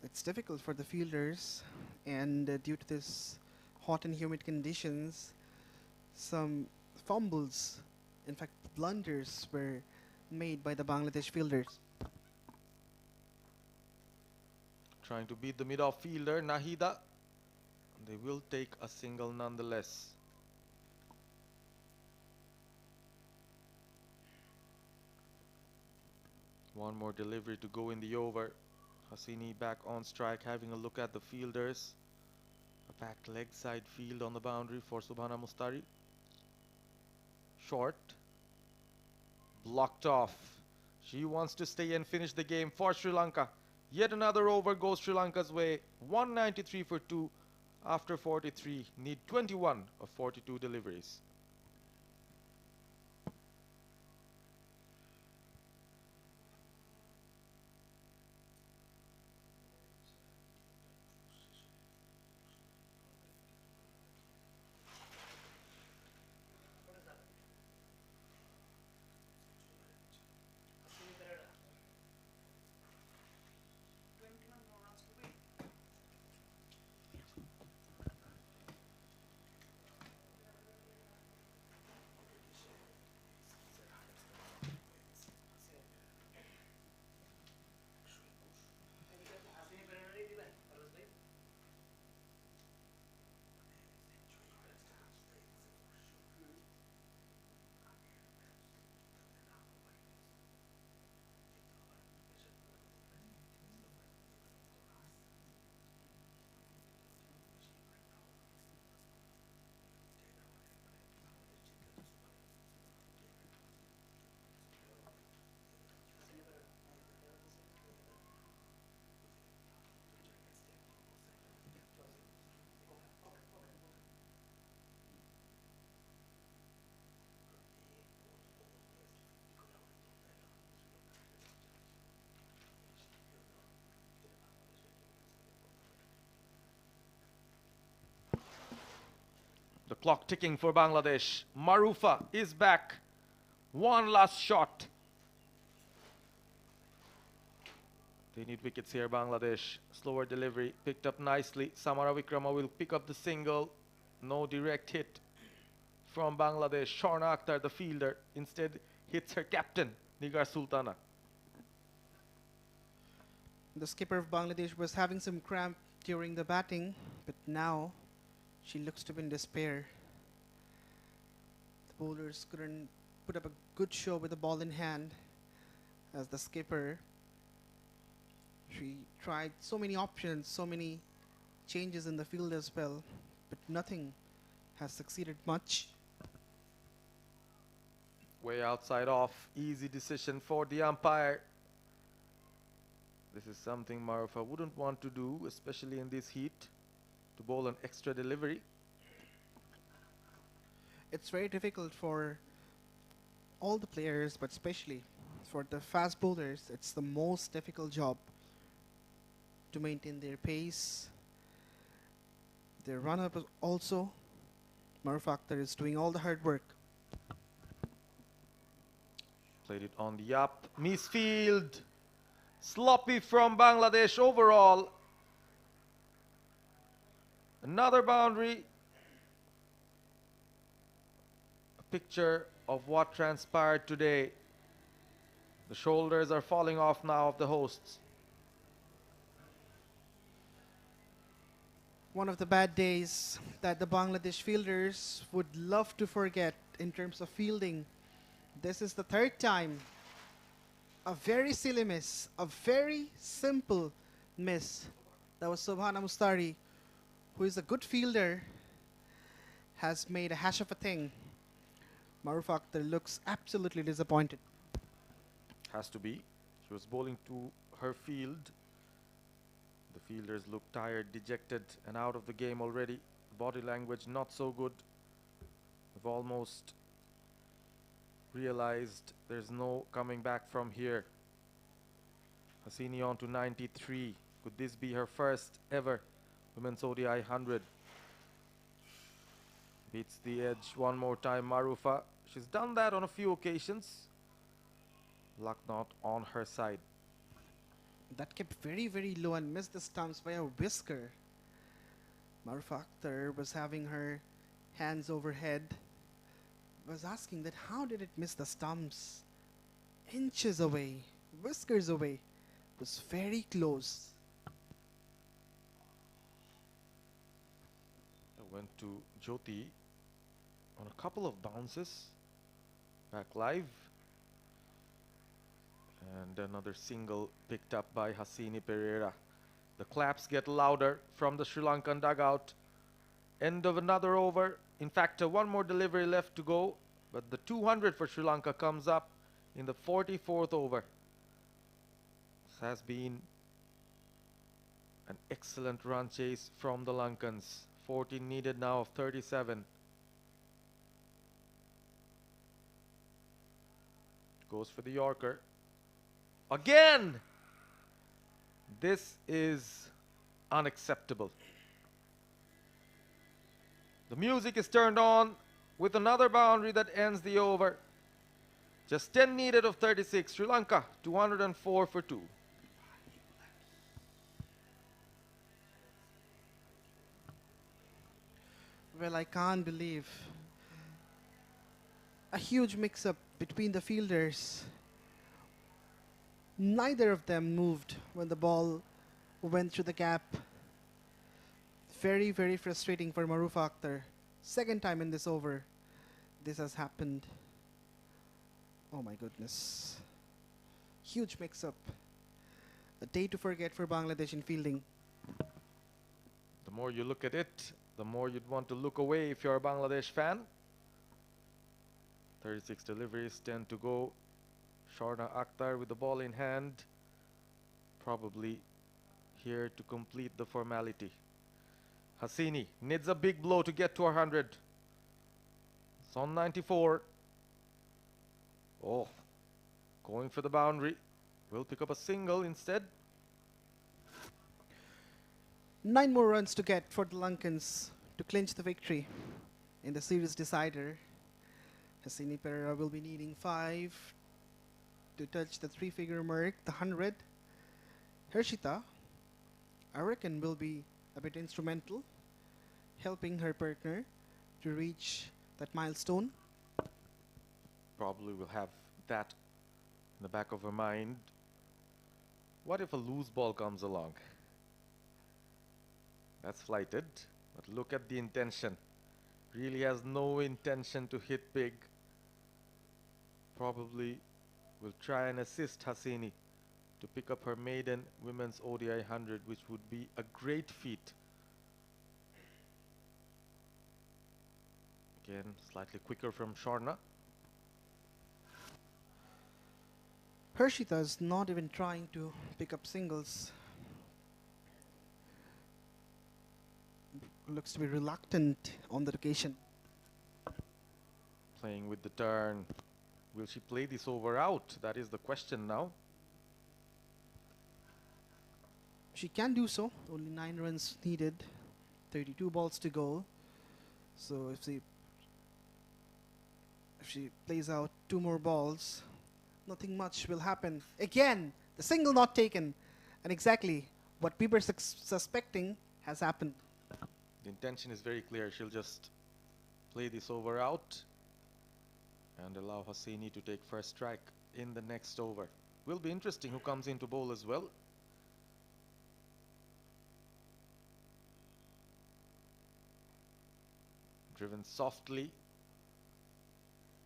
It's difficult for the fielders, and due to this hot and humid conditions, some fumbles, in fact blunders, were made by the Bangladesh fielders. Trying to beat the mid-off fielder, Nahida. They will take a single nonetheless. One more delivery to go in the over. Hasini back on strike, having a look at the fielders. A back leg side field on the boundary for Subhana Mustari. Short. Blocked off. She wants to stay and finish the game for Sri Lanka. Yet another over goes Sri Lanka's way. 193 for 2 after 43. Need 21 of 42 deliveries. clock ticking for Bangladesh. Marufa is back. One last shot. They need wickets here, Bangladesh. Slower delivery, picked up nicely. Samara Wickrama will pick up the single. No direct hit from Bangladesh. Sharna Akhtar, the fielder, instead hits her captain, Nigar Sultana. The skipper of Bangladesh was having some cramp during the batting, but now she looks to be in despair. The bowlers couldn't put up a good show with the ball in hand, as the skipper, she tried so many options, so many changes in the field as well, but nothing has succeeded much. Way outside off, easy decision for the umpire. This is something Marufa wouldn't want to do, especially in this heat, to bowl an extra delivery. It's very difficult for all the players, but especially for the fast bowlers. It's the most difficult job to maintain their pace. Their run-up also. Marufa Akhtar is doing all the hard work. Played it on the up. Misfield. Sloppy from Bangladesh overall. Another boundary. A picture of what transpired today. The shoulders are falling off now of the hosts. One of the bad days that the Bangladesh fielders would love to forget in terms of fielding. This is the third time. A very silly miss, a very simple miss. That was Subhana Mustari, who is a good fielder, has made a hash of a thing. Marufa Akhtar looks absolutely disappointed. Has to be. She was bowling to her field. The fielders look tired, dejected, and out of the game already. Body language not so good. They've almost realized there's no coming back from here. Hasini on to 93. Could this be her first ever Women's ODI 100? Beats the edge one more time, Marufa. She's done that on a few occasions. Luck not on her side. That kept very, very low and missed the stumps by a whisker. Marufa Akhtar was having her hands overhead, was asking that how did it miss the stumps? Inches away, whiskers away. It was very close. I went to Jyoti on a couple of bounces. Back live. And another single picked up by Hasini Pereira. The claps get louder from the Sri Lankan dugout. End of another over. In fact, one more delivery left to go. But the 200 for Sri Lanka comes up in the 44th over. This has been an excellent run chase from the Lankans. 14 needed now of 37. Goes for the Yorker. Again! This is unacceptable. The music is turned on with another boundary that ends the over. Just 10 needed of 36. Sri Lanka 204 for 2. Well, I can't believe a huge mix-up between the fielders. Neither of them moved when the ball went through the gap. Very, very frustrating for Marufa Akhtar. Second time in this over this has happened. Oh my goodness. Huge mix-up. A day to forget for Bangladesh in fielding. The more you look at it, the more you'd want to look away if you're a Bangladesh fan. 36 deliveries, 10 to go. Sharna Akhtar with the ball in hand. Probably here to complete the formality. Hasini needs a big blow to get to 100. It's on 94. Oh, going for the boundary. Will pick up a single instead. 9 more runs to get for the Lankans to clinch the victory in the series decider. 𝗂𝗂𝗃𝗃 will be needing 5 to touch the 3-figure mark, the 100. Harshita, I reckon, will be a bit instrumental, helping her partner to reach that milestone. Probably will have that in the back of her mind. What if a loose ball comes along? That's flighted, but look at the intention. Really has no intention to hit big. Probably will try and assist Hasini to pick up her maiden women's ODI 100, which would be a great feat. Again, slightly quicker from Shorna. Harshita is not even trying to pick up singles. Looks to be reluctant on the occasion. Playing with the turn. Will she play this over out? That is the question now. She can do so. Only 9 runs needed. 32 balls to go. So if she plays out 2 more balls, nothing much will happen. Again, the single not taken. And exactly what we were suspecting has happened. The intention is very clear. She'll just play this over out and allow Hasini to take first strike in the next over. Will be interesting who comes in to bowl as well. Driven softly.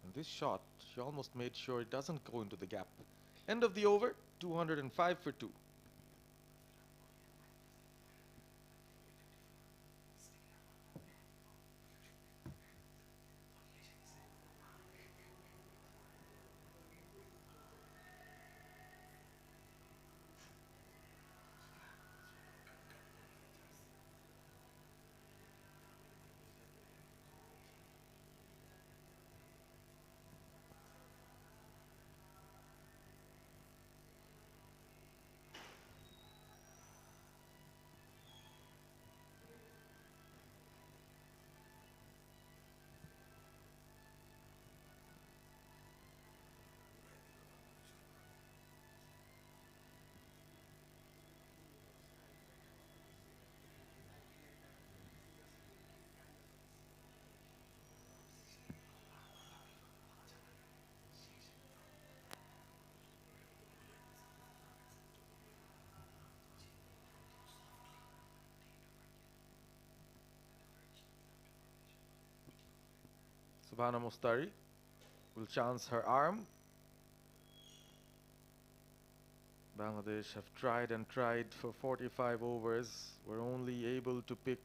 And this shot, she almost made sure it doesn't go into the gap. End of the over, 205 for 2. Subhana Mustari will chance her arm. Bangladesh have tried and tried for 45 overs. Were only able to pick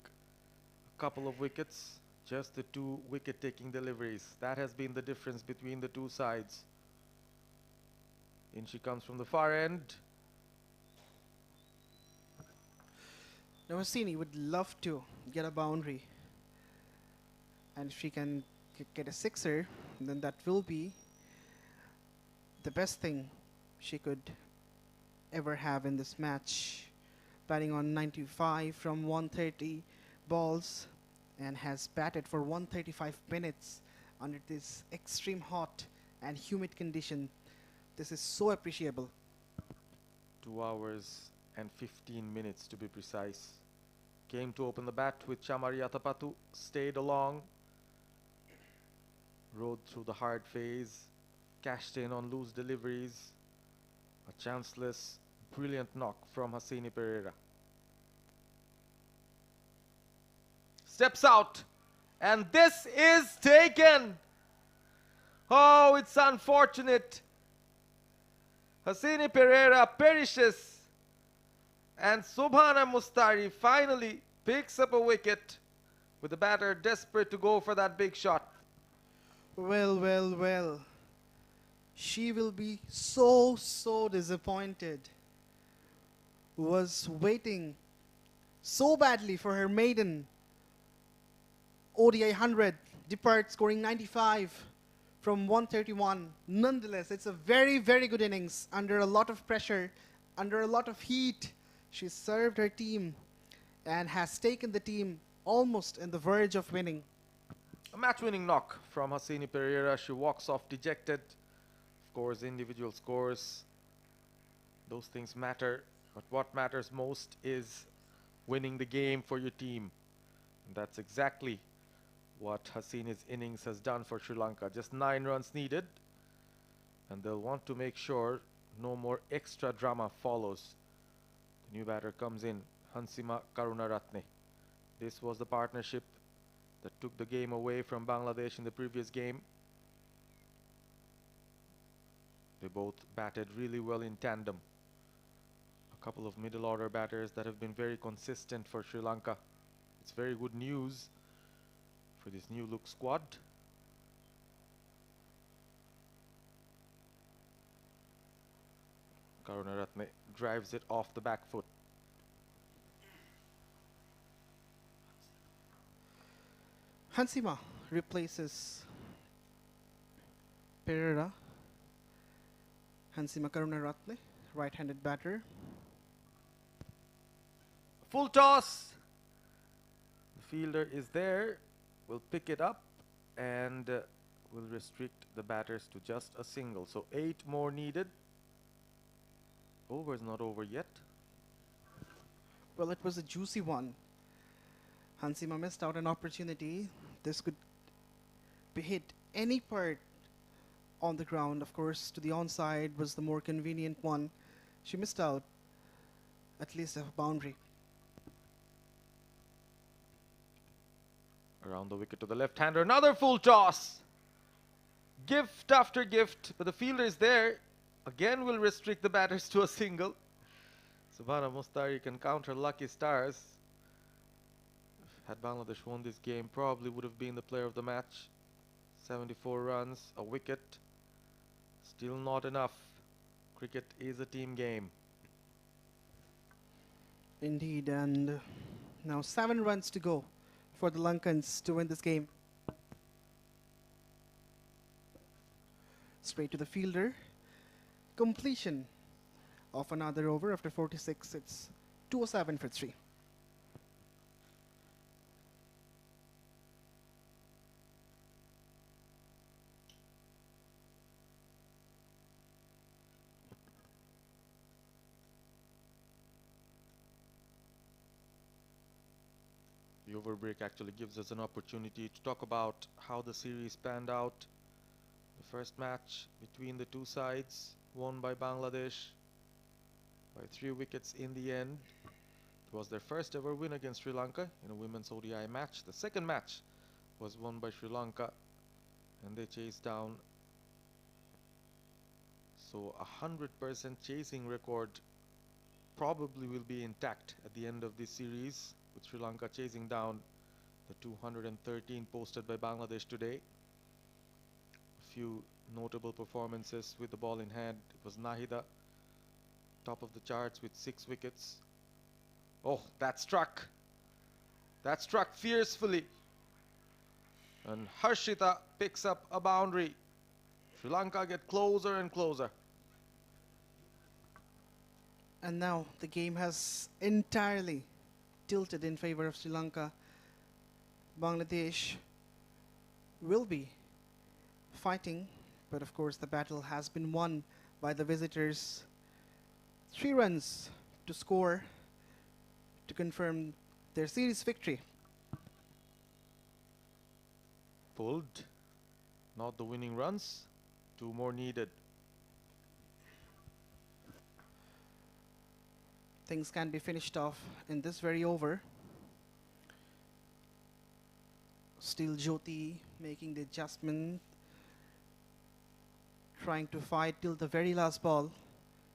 a couple of wickets, just the 2 wicket-taking deliveries. That has been the difference between the two sides. In she comes from the far end. Now 𝗂𝗂𝗃𝗃 would love to get a boundary. And if she can get a 6er, then that will be the best thing she could ever have in this match. Batting on 95 from 130 balls and has batted for 135 minutes under this extreme hot and humid condition. This is so appreciable. 2 hours and 15 minutes to be precise. Came to open the bat with Chamaria Tapatu, stayed along, rode through the hard phase, cashed in on loose deliveries. A chanceless, brilliant knock from 𝗂𝗂𝗃𝗃. Steps out, and this is taken. Oh, it's unfortunate. 𝗂𝗂𝗃𝗃 perishes, and Subhana Mustari finally picks up a wicket with the batter desperate to go for that big shot. Well, well, well. She will be so disappointed. Was waiting so badly for her maiden ODI 100. 𝗃𝗺𝗃𝗃 scoring 95 from 131. Nonetheless, it's a very good innings under a lot of pressure, under a lot of heat. She served her team and has taken the team almost on the verge of winning. A match-winning knock from Hassini Pereira. She walks off dejected. Of course, individual scores, those things matter, but what matters most is winning the game for your team. And that's exactly what Hassini's innings has done for Sri Lanka. Just 9 runs needed, and they'll want to make sure no more extra drama follows. The new batter comes in, Hansima Karunaratne. This was the partnership that took the game away from Bangladesh in the previous game. They both batted really well in tandem. A couple of middle order batters that have been very consistent for Sri Lanka. It's very good news for this new look squad. Karunaratne drives it off the back foot. Hansima replaces Pereira. Hansima Karunaratne, right-handed batter. Full toss. The fielder is there. Will pick it up and will restrict the batters to just a single. So 8 more needed. Over is not over yet. Well, it was a juicy one. Hansima missed out an opportunity. This could be hit any part on the ground. Of course, to the onside was the more convenient one. She missed out at least a boundary. Around the wicket to the left-hander, another full toss. Gift after gift, but the fielder is there. Again will restrict the batters to a single. Subhana Mustari can count her lucky stars. Had Bangladesh won this game, probably would have been the player of the match. 74 runs, a wicket. Still not enough. Cricket is a team game. Indeed, and now 7 runs to go for the Lankans to win this game. Straight to the fielder. Completion of another over after 46. It's 207 for 3. The over break actually gives us an opportunity to talk about how the series panned out. The first match between the two sides, won by Bangladesh by 3 wickets in the end. It was their first ever win against Sri Lanka in a women's ODI match. The second match was won by Sri Lanka, and they chased down. So 100% chasing record probably will be intact at the end of this series, with Sri Lanka chasing down the 213 posted by Bangladesh today. A few notable performances with the ball in hand. It was Nahida, top of the charts with 6 wickets. Oh, that struck fiercely. And Harshita picks up a boundary. Sri Lanka get closer and closer. And now the game has entirely tilted in favor of Sri Lanka. Bangladesh will be fighting, but of course the battle has been won by the visitors. 3 runs to score to confirm their series victory. Pulled, not the winning runs. 2 more needed. Things can be finished off in this very over. Still Jyoti making the adjustment, trying to fight till the very last ball.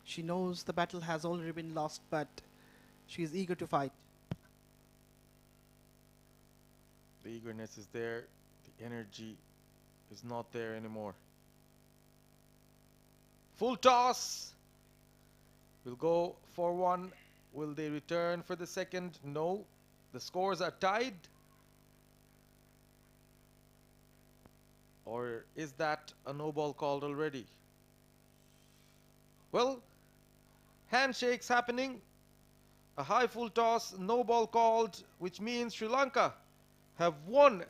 She knows the battle has already been lost, but she is eager to fight. The eagerness is there. The energy is not there anymore. Full toss. Will go for 1. Will they return for the second? No. The scores are tied. Or is that a no ball called already? Well, handshakes happening. A high full toss, no ball called, which means Sri Lanka have won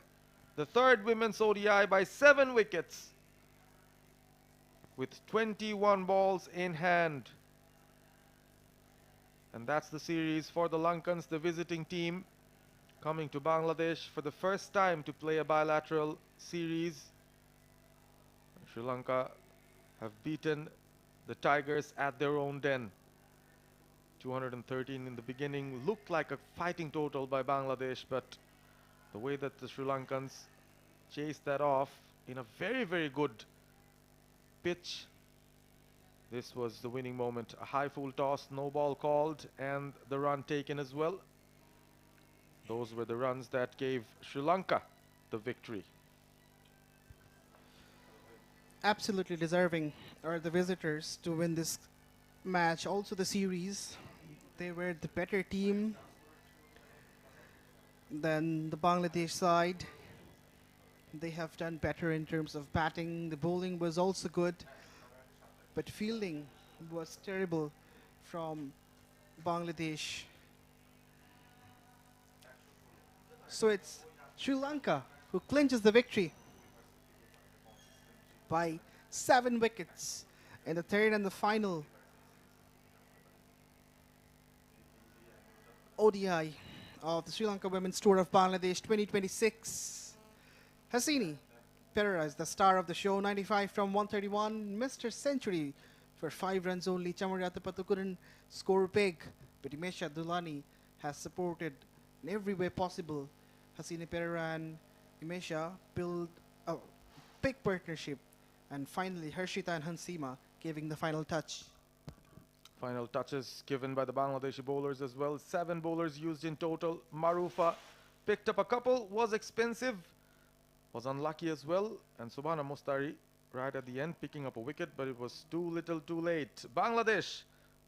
the third women's ODI by 7 wickets with 21 balls in hand. And that's the series for the Lankans, the visiting team, coming to Bangladesh for the first time to play a bilateral series. Sri Lanka have beaten the Tigers at their own den. 213 in the beginning, looked like a fighting total by Bangladesh, but the way that the Sri Lankans chased that off in a very, very good pitch. This was the winning moment. A high full toss, no ball called, and the run taken as well. Those were the runs that gave Sri Lanka the victory. Absolutely deserving are the visitors to win this match, also the series. They were the better team than the Bangladesh side. They have done better in terms of batting. The bowling was also good, but fielding was terrible from Bangladesh. So it's Sri Lanka who clinches the victory by 7 wickets in the third and the final ODI of the Sri Lanka Women's Tour of Bangladesh 2026. 𝗂𝗂𝗃𝗃𝗃 is the star of the show, 95 from 131, Mr. Century for 5 runs only. 𝗬𝗏𝗃𝗃 couldn't score big, but Himesha Dulani has supported in every way possible. Hasini Perera and Himesha build a big partnership, and finally Harshita and Hansima giving the final touch. Final touches given by the Bangladeshi bowlers as well. 7 bowlers used in total. Marufa picked up a couple, was expensive, was unlucky as well, and Subhana Mustari right at the end picking up a wicket, but it was too little too late. Bangladesh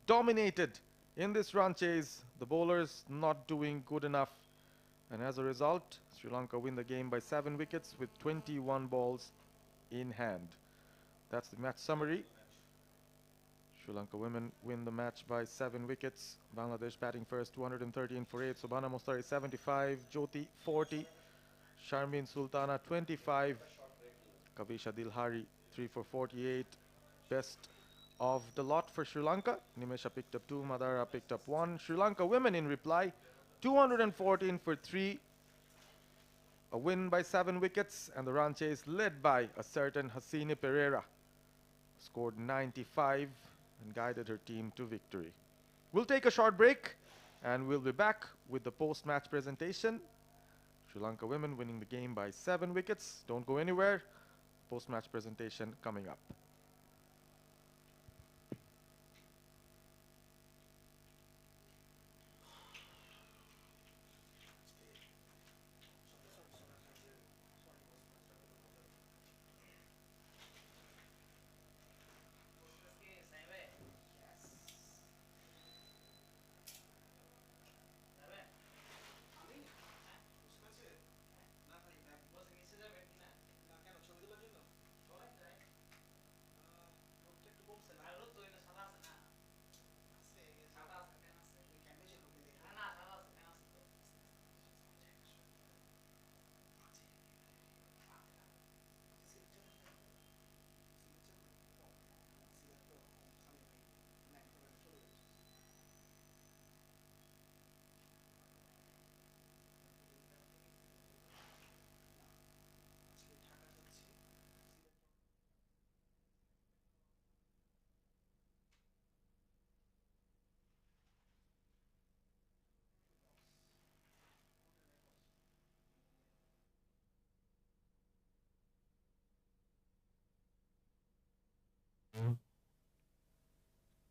dominated in this run chase. The bowlers not doing good enough, and as a result Sri Lanka win the game by 7 wickets with 21 balls in hand. That's the match summary. Sri Lanka women win the match by 7 wickets. Bangladesh batting first, 213 for 8. Subhana Mustari 75, Jyoti 40, Sharmin Sultana 25, Kavisha Dilhari 3 for 48. Best of the lot for Sri Lanka. Nimesha picked up 2, Madara picked up 1. Sri Lanka women in reply, 214 for 3. A win by 7 wickets, and the run chase led by a certain Hasini Perera. Scored 95 and guided her team to victory. We'll take a short break and we'll be back with the post-match presentation. Sri Lanka women winning the game by 7 wickets. Don't go anywhere. Post-match presentation coming up.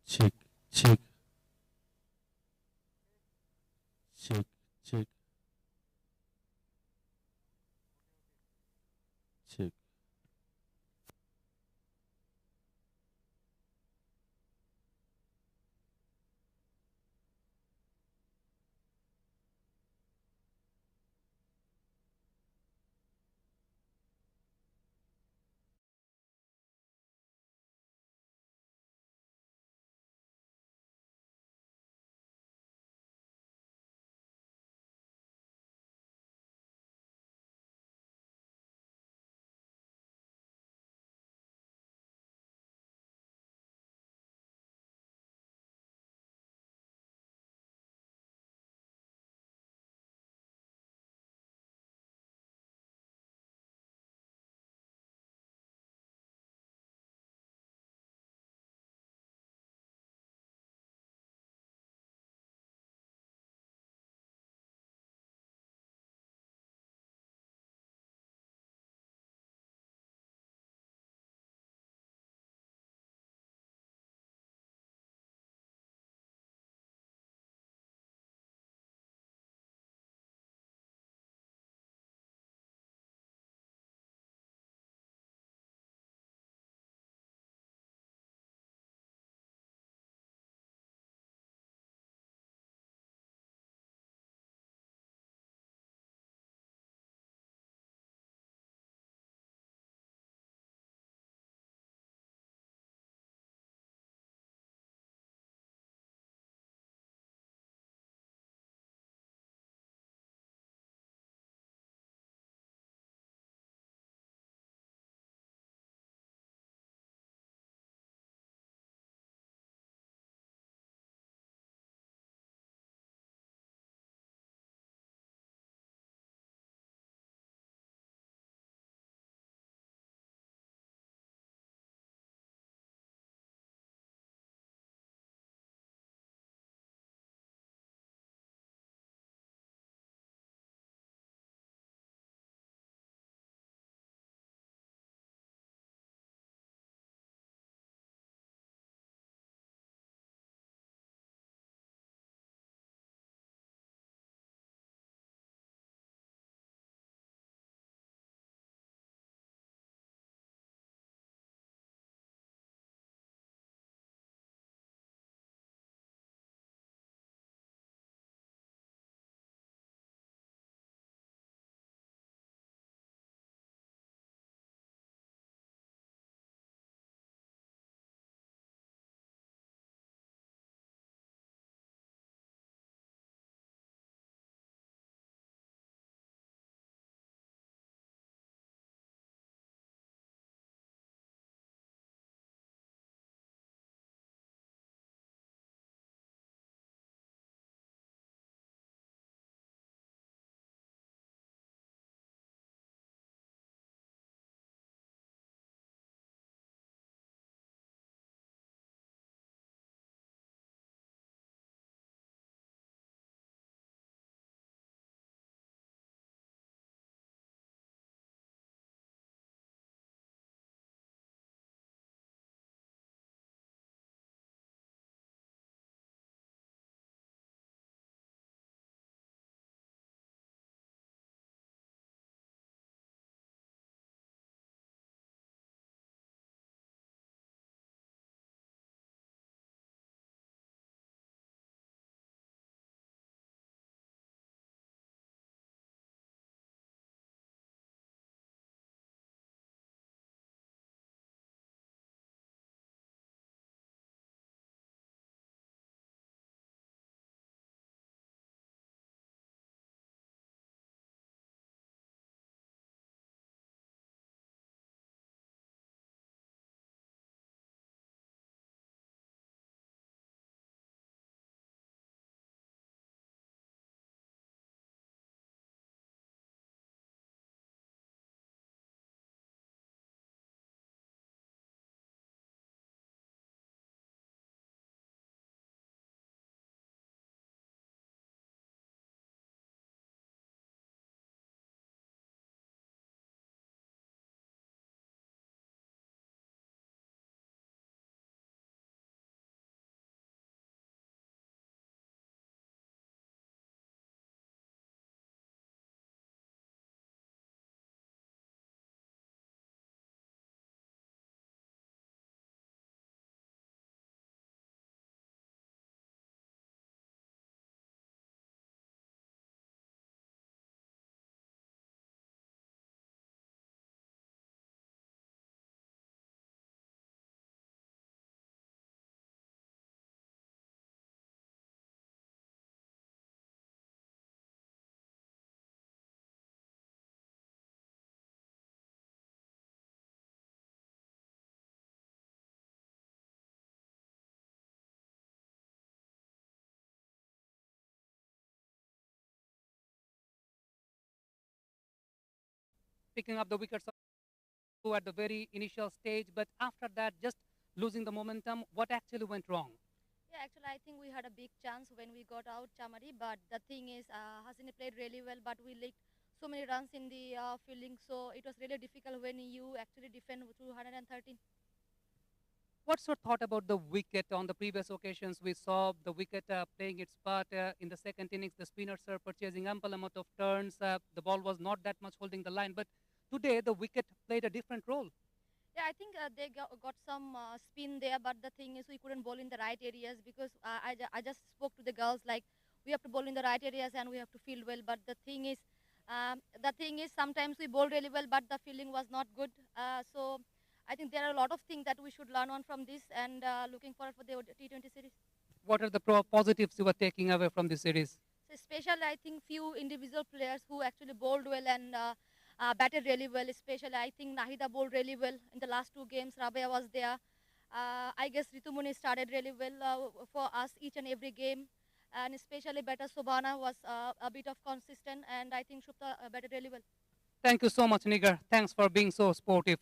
Check, check, check, check, check. picking up the wickets at the very initial stage, but after that, just losing the momentum. What actually went wrong? Yeah, actually, I think we had a big chance when we got out 𝗃𝗃, but the thing is, 𝗂𝗃 played really well, but we leaked so many runs in the fielding, so it was really difficult when you actually defend 213. What's your thought about the wicket? On the previous occasions, we saw the wicket playing its part in the second innings. The spinners are purchasing ample amount of turns. The ball was not that much holding the line, but today the wicket played a different role. Yeah, I think they got some spin there, but the thing is we couldn't bowl in the right areas because I just spoke to the girls like we have to bowl in the right areas and we have to field well. But the thing is sometimes we bowl really well, but the fielding was not good. So I think there are a lot of things that we should learn on from this, and looking forward for the T20 series. What are the positives you are taking away from this series? So especially I think few individual players who actually bowled well and batted really well. Especially I think Nahida bowled really well in the last two games. Rabia was there. I guess ऋतुमणि started really well for us each and every game. And especially better Sobhana was a bit of consistent, and I think Shubhta batted really well. Thank you so much, Nigar. Thanks for being so sportive.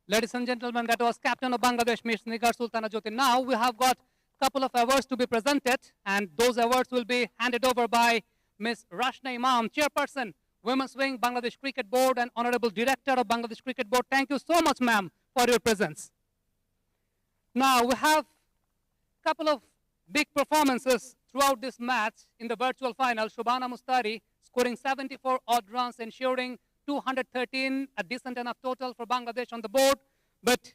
Ladies and gentlemen, that was captain of Bangladesh, Ms. Nigar Sultanajyoti. Now we have got a couple of awards to be presented, and those awards will be handed over by Ms. Rashna Imam, Chairperson, Women's Wing, Bangladesh Cricket Board, and Honorable Director of Bangladesh Cricket Board. Thank you so much, ma'am, for your presence. Now we have a couple of big performances throughout this match in the virtual final. Shobhana Mustari scoring 74 odd runs, ensuring 213, a decent enough total for Bangladesh on the board, but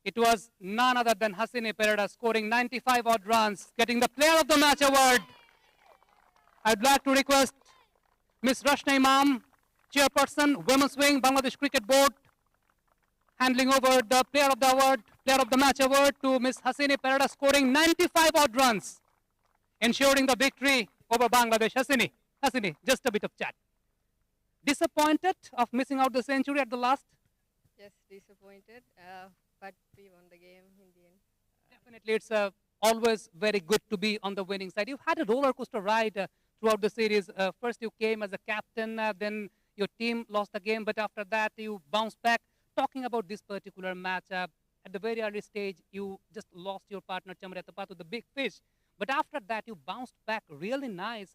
it was none other than 𝗂𝗃 𝗃𝗃 scoring 95 odd runs, getting the Player of the Match award. I'd like to request Ms. Rashna Imam, Chairperson, Women's Wing, Bangladesh Cricket Board, handling over the Player of the Match award to Ms. 𝗂𝗃 𝗃𝗃 scoring 95 odd runs, ensuring the victory over Bangladesh. 𝗂𝗃, just a bit of chat. Disappointed of missing out the century at the last? Yes, disappointed, but we won the game in the end. Definitely, it's always very good to be on the winning side. You've had a roller coaster ride throughout the series. First you came as a captain, then your team lost the game, but after that you bounced back. Talking about this particular match, at the very early stage, you just lost your partner Chamriyatapa to the big fish. But after that, you bounced back really nice,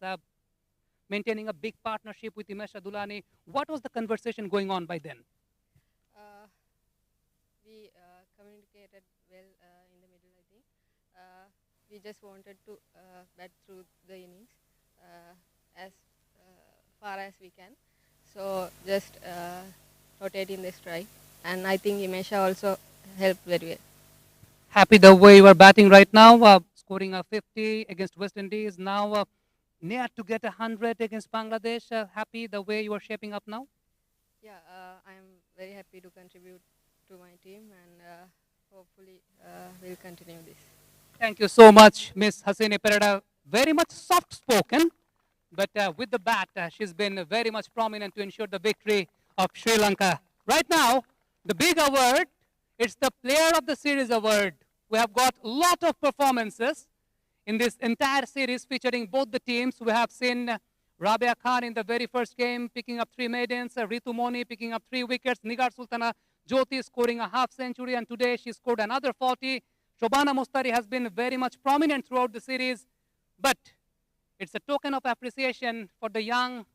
maintaining a big partnership with Himesh Adulani. What was the conversation going on by then? We communicated well in the middle, I think. We just wanted to bat through the innings as far as we can. So just rotate in the strike. And I think Himesh also helped very well. Happy the way you are batting right now, scoring a 50 against West Indies, now near to get 100 against Bangladesh. Happy the way you are shaping up now? Yeah, I am very happy to contribute to my team, and hopefully we'll continue this. Thank you so much, Ms. 𝗂𝗃 𝗃𝗃. Very much soft-spoken, but with the bat, she's been very much prominent to ensure the victory of Sri Lanka. Right now, the big award, it's the Player of the Series award. We have got a lot of performances in this entire series featuring both the teams. We have seen Rabia Khan in the very first game picking up 3 maidens, ऋतुमणि picking up 3 wickets, Nigar Sultanajyoti scoring a half century, and today she scored another 40. Shobhana Mustari has been very much prominent throughout the series, but it's a token of appreciation for the young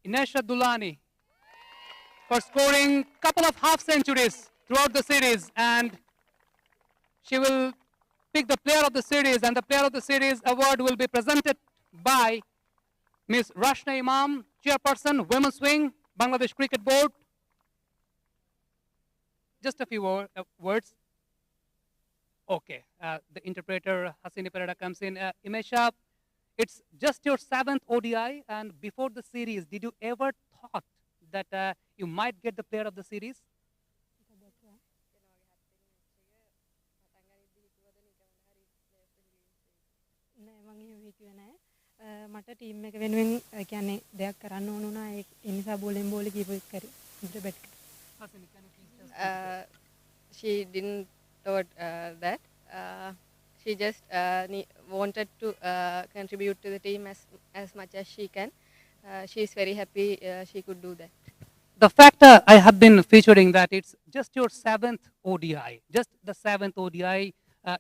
Himesh Adulani for scoring a couple of half centuries throughout the series, and she will pick the Player of the Series, and the Player of the Series award will be presented by Ms. Rashna Imam, Chairperson, Women's Wing, Bangladesh Cricket Board. Just a few words. Okay, the interpreter 𝗂𝗃 𝗃𝗃 comes in. Himesh, it's just your 7th ODI, and before the series, did you ever thought that you might get the Player of the Series? මට team එක වෙනුවෙන් කියන්නේ දෙයක් කරන්න ඕන වුණා ඒ නිසා බෝලෙන් බෝල කීප එක කරේ ඉතින් bat She didn't thought that. she just wanted to contribute to the team as much as she can. She is very happy she could do that. The fact I have been featuring that it's just your 7th ODI, just the 7th ODI.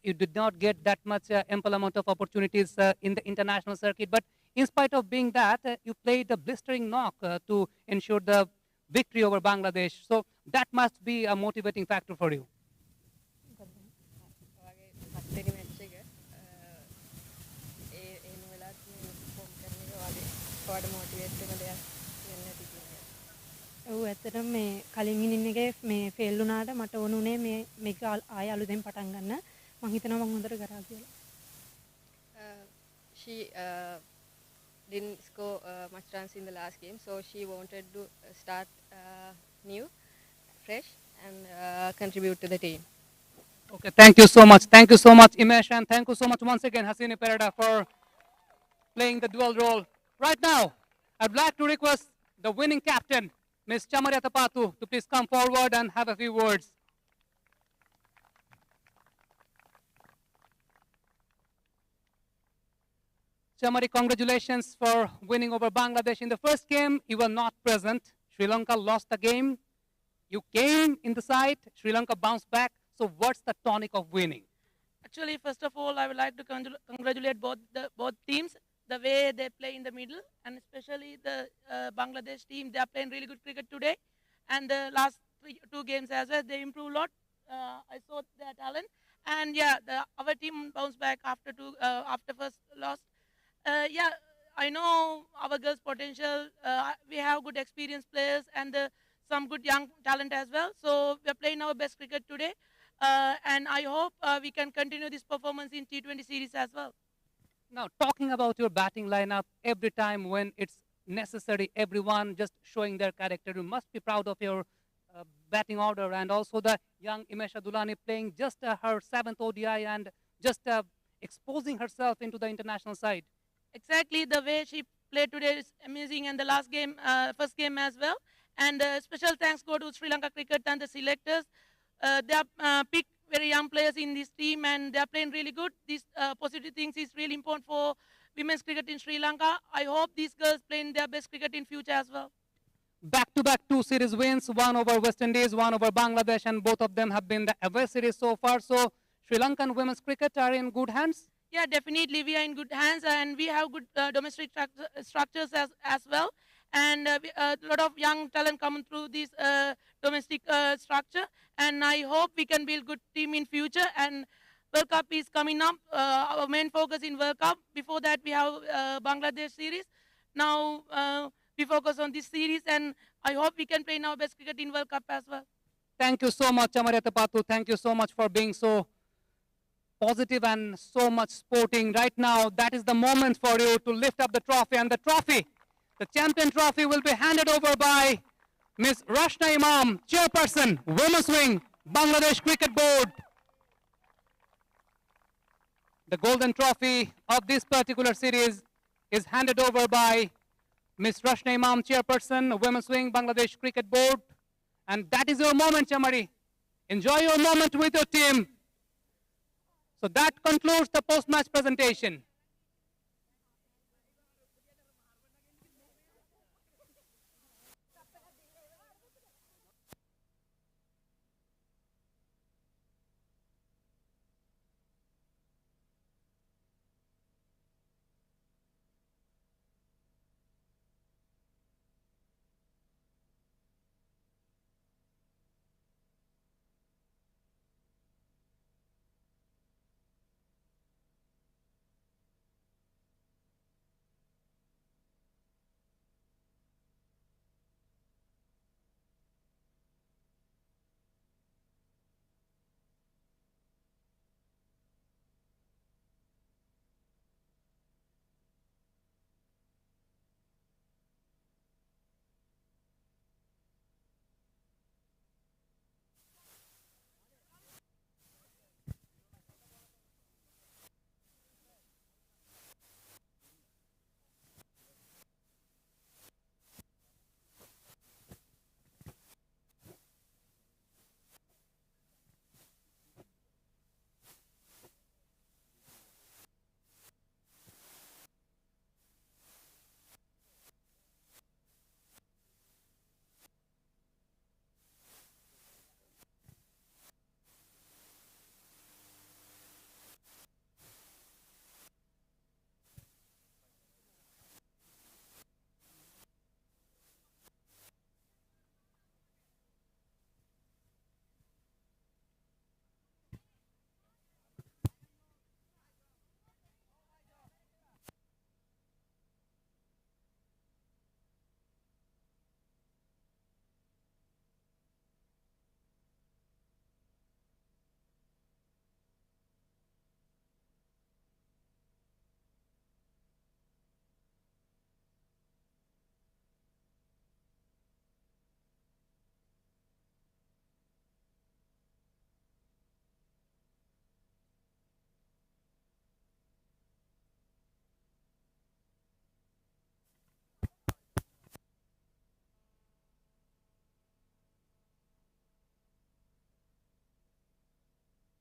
You did not get that much ample amount of opportunities in the international circuit, but in spite of being that, you played a blistering knock to ensure the victory over Bangladesh. So that must be a motivating factor for you. ඔව් ඇත්තටම මේ කලින් ඉනින් එකේ මේ fail වුණාට මට ඕනුනේ මේක ආය අලුතෙන් පටන් ගන්න. මම හිතනවා මම හොඳට කරා කියලා. She didn't score much runs in the last game, so she wanted to start new, fresh, and contribute to the team. Okay, thank you so much. Thank you so much, Imesh, and thank you so much once again, 𝗂𝗂𝗃𝗃, for playing the dual role. Right now, I'd like to request the winning captain, Ms. Chamari Athapattu, to please come forward and have a few words. Chamari, congratulations for winning over Bangladesh. In the first game, you were not present. Sri Lanka lost the game. You came in the side. Sri Lanka bounced back. So what's the tonic of winning? Actually, first of all, I would like to congratulate both teams, the way they play in the middle, and especially the Bangladesh team. They are playing really good cricket today. And the last two games as well, they improved a lot. I saw their talent. And yeah, our team bounced back after first loss. Yeah, I know our girls' potential. We have good experienced players and some good young talent as well. So we are playing our best cricket today. And I hope we can continue this performance in T20 series as well. Now, talking about your batting lineup, every time when it's necessary, everyone just showing their character. You must be proud of your batting order, and also the young Imesh Adulani playing just her 7th ODI and just exposing herself into the international side. Exactly, the way she played today is amazing, and the last game, first game as well. And special thanks go to Sri Lanka cricket and the selectors. They have picked very young players in this team, and they are playing really good. These positive things is really important for women's cricket in Sri Lanka. I hope these girls playing their best cricket in future as well. Back-to-back 2 series wins, one over West Indies, one over Bangladesh, and both of them have been the away series so far. So Sri Lankan women's cricket are in good hands? Yeah, definitely we are in good hands, and we have good domestic structures as well. And a lot of young talent coming through this domestic structure. And I hope we can build good team in future. And World Cup is coming up. Our main focus in World Cup. Before that, we have Bangladesh series. Now we focus on this series, and I hope we can play in our best cricket in World Cup as well. Thank you so much, Chamari Athapattu. Thank you so much for being so positive and so much sporting. Right now, that is the moment for you to lift up the trophy, and the trophy, the champion trophy, will be handed over by Ms. Rashna Imam, Chairperson, Women's Wing, Bangladesh Cricket Board. The golden trophy of this particular series is handed over by Ms. Rashna Imam, Chairperson, Women's Wing, Bangladesh Cricket Board. And that is your moment, Chamari. Enjoy your moment with your team. So that concludes the post-match presentation.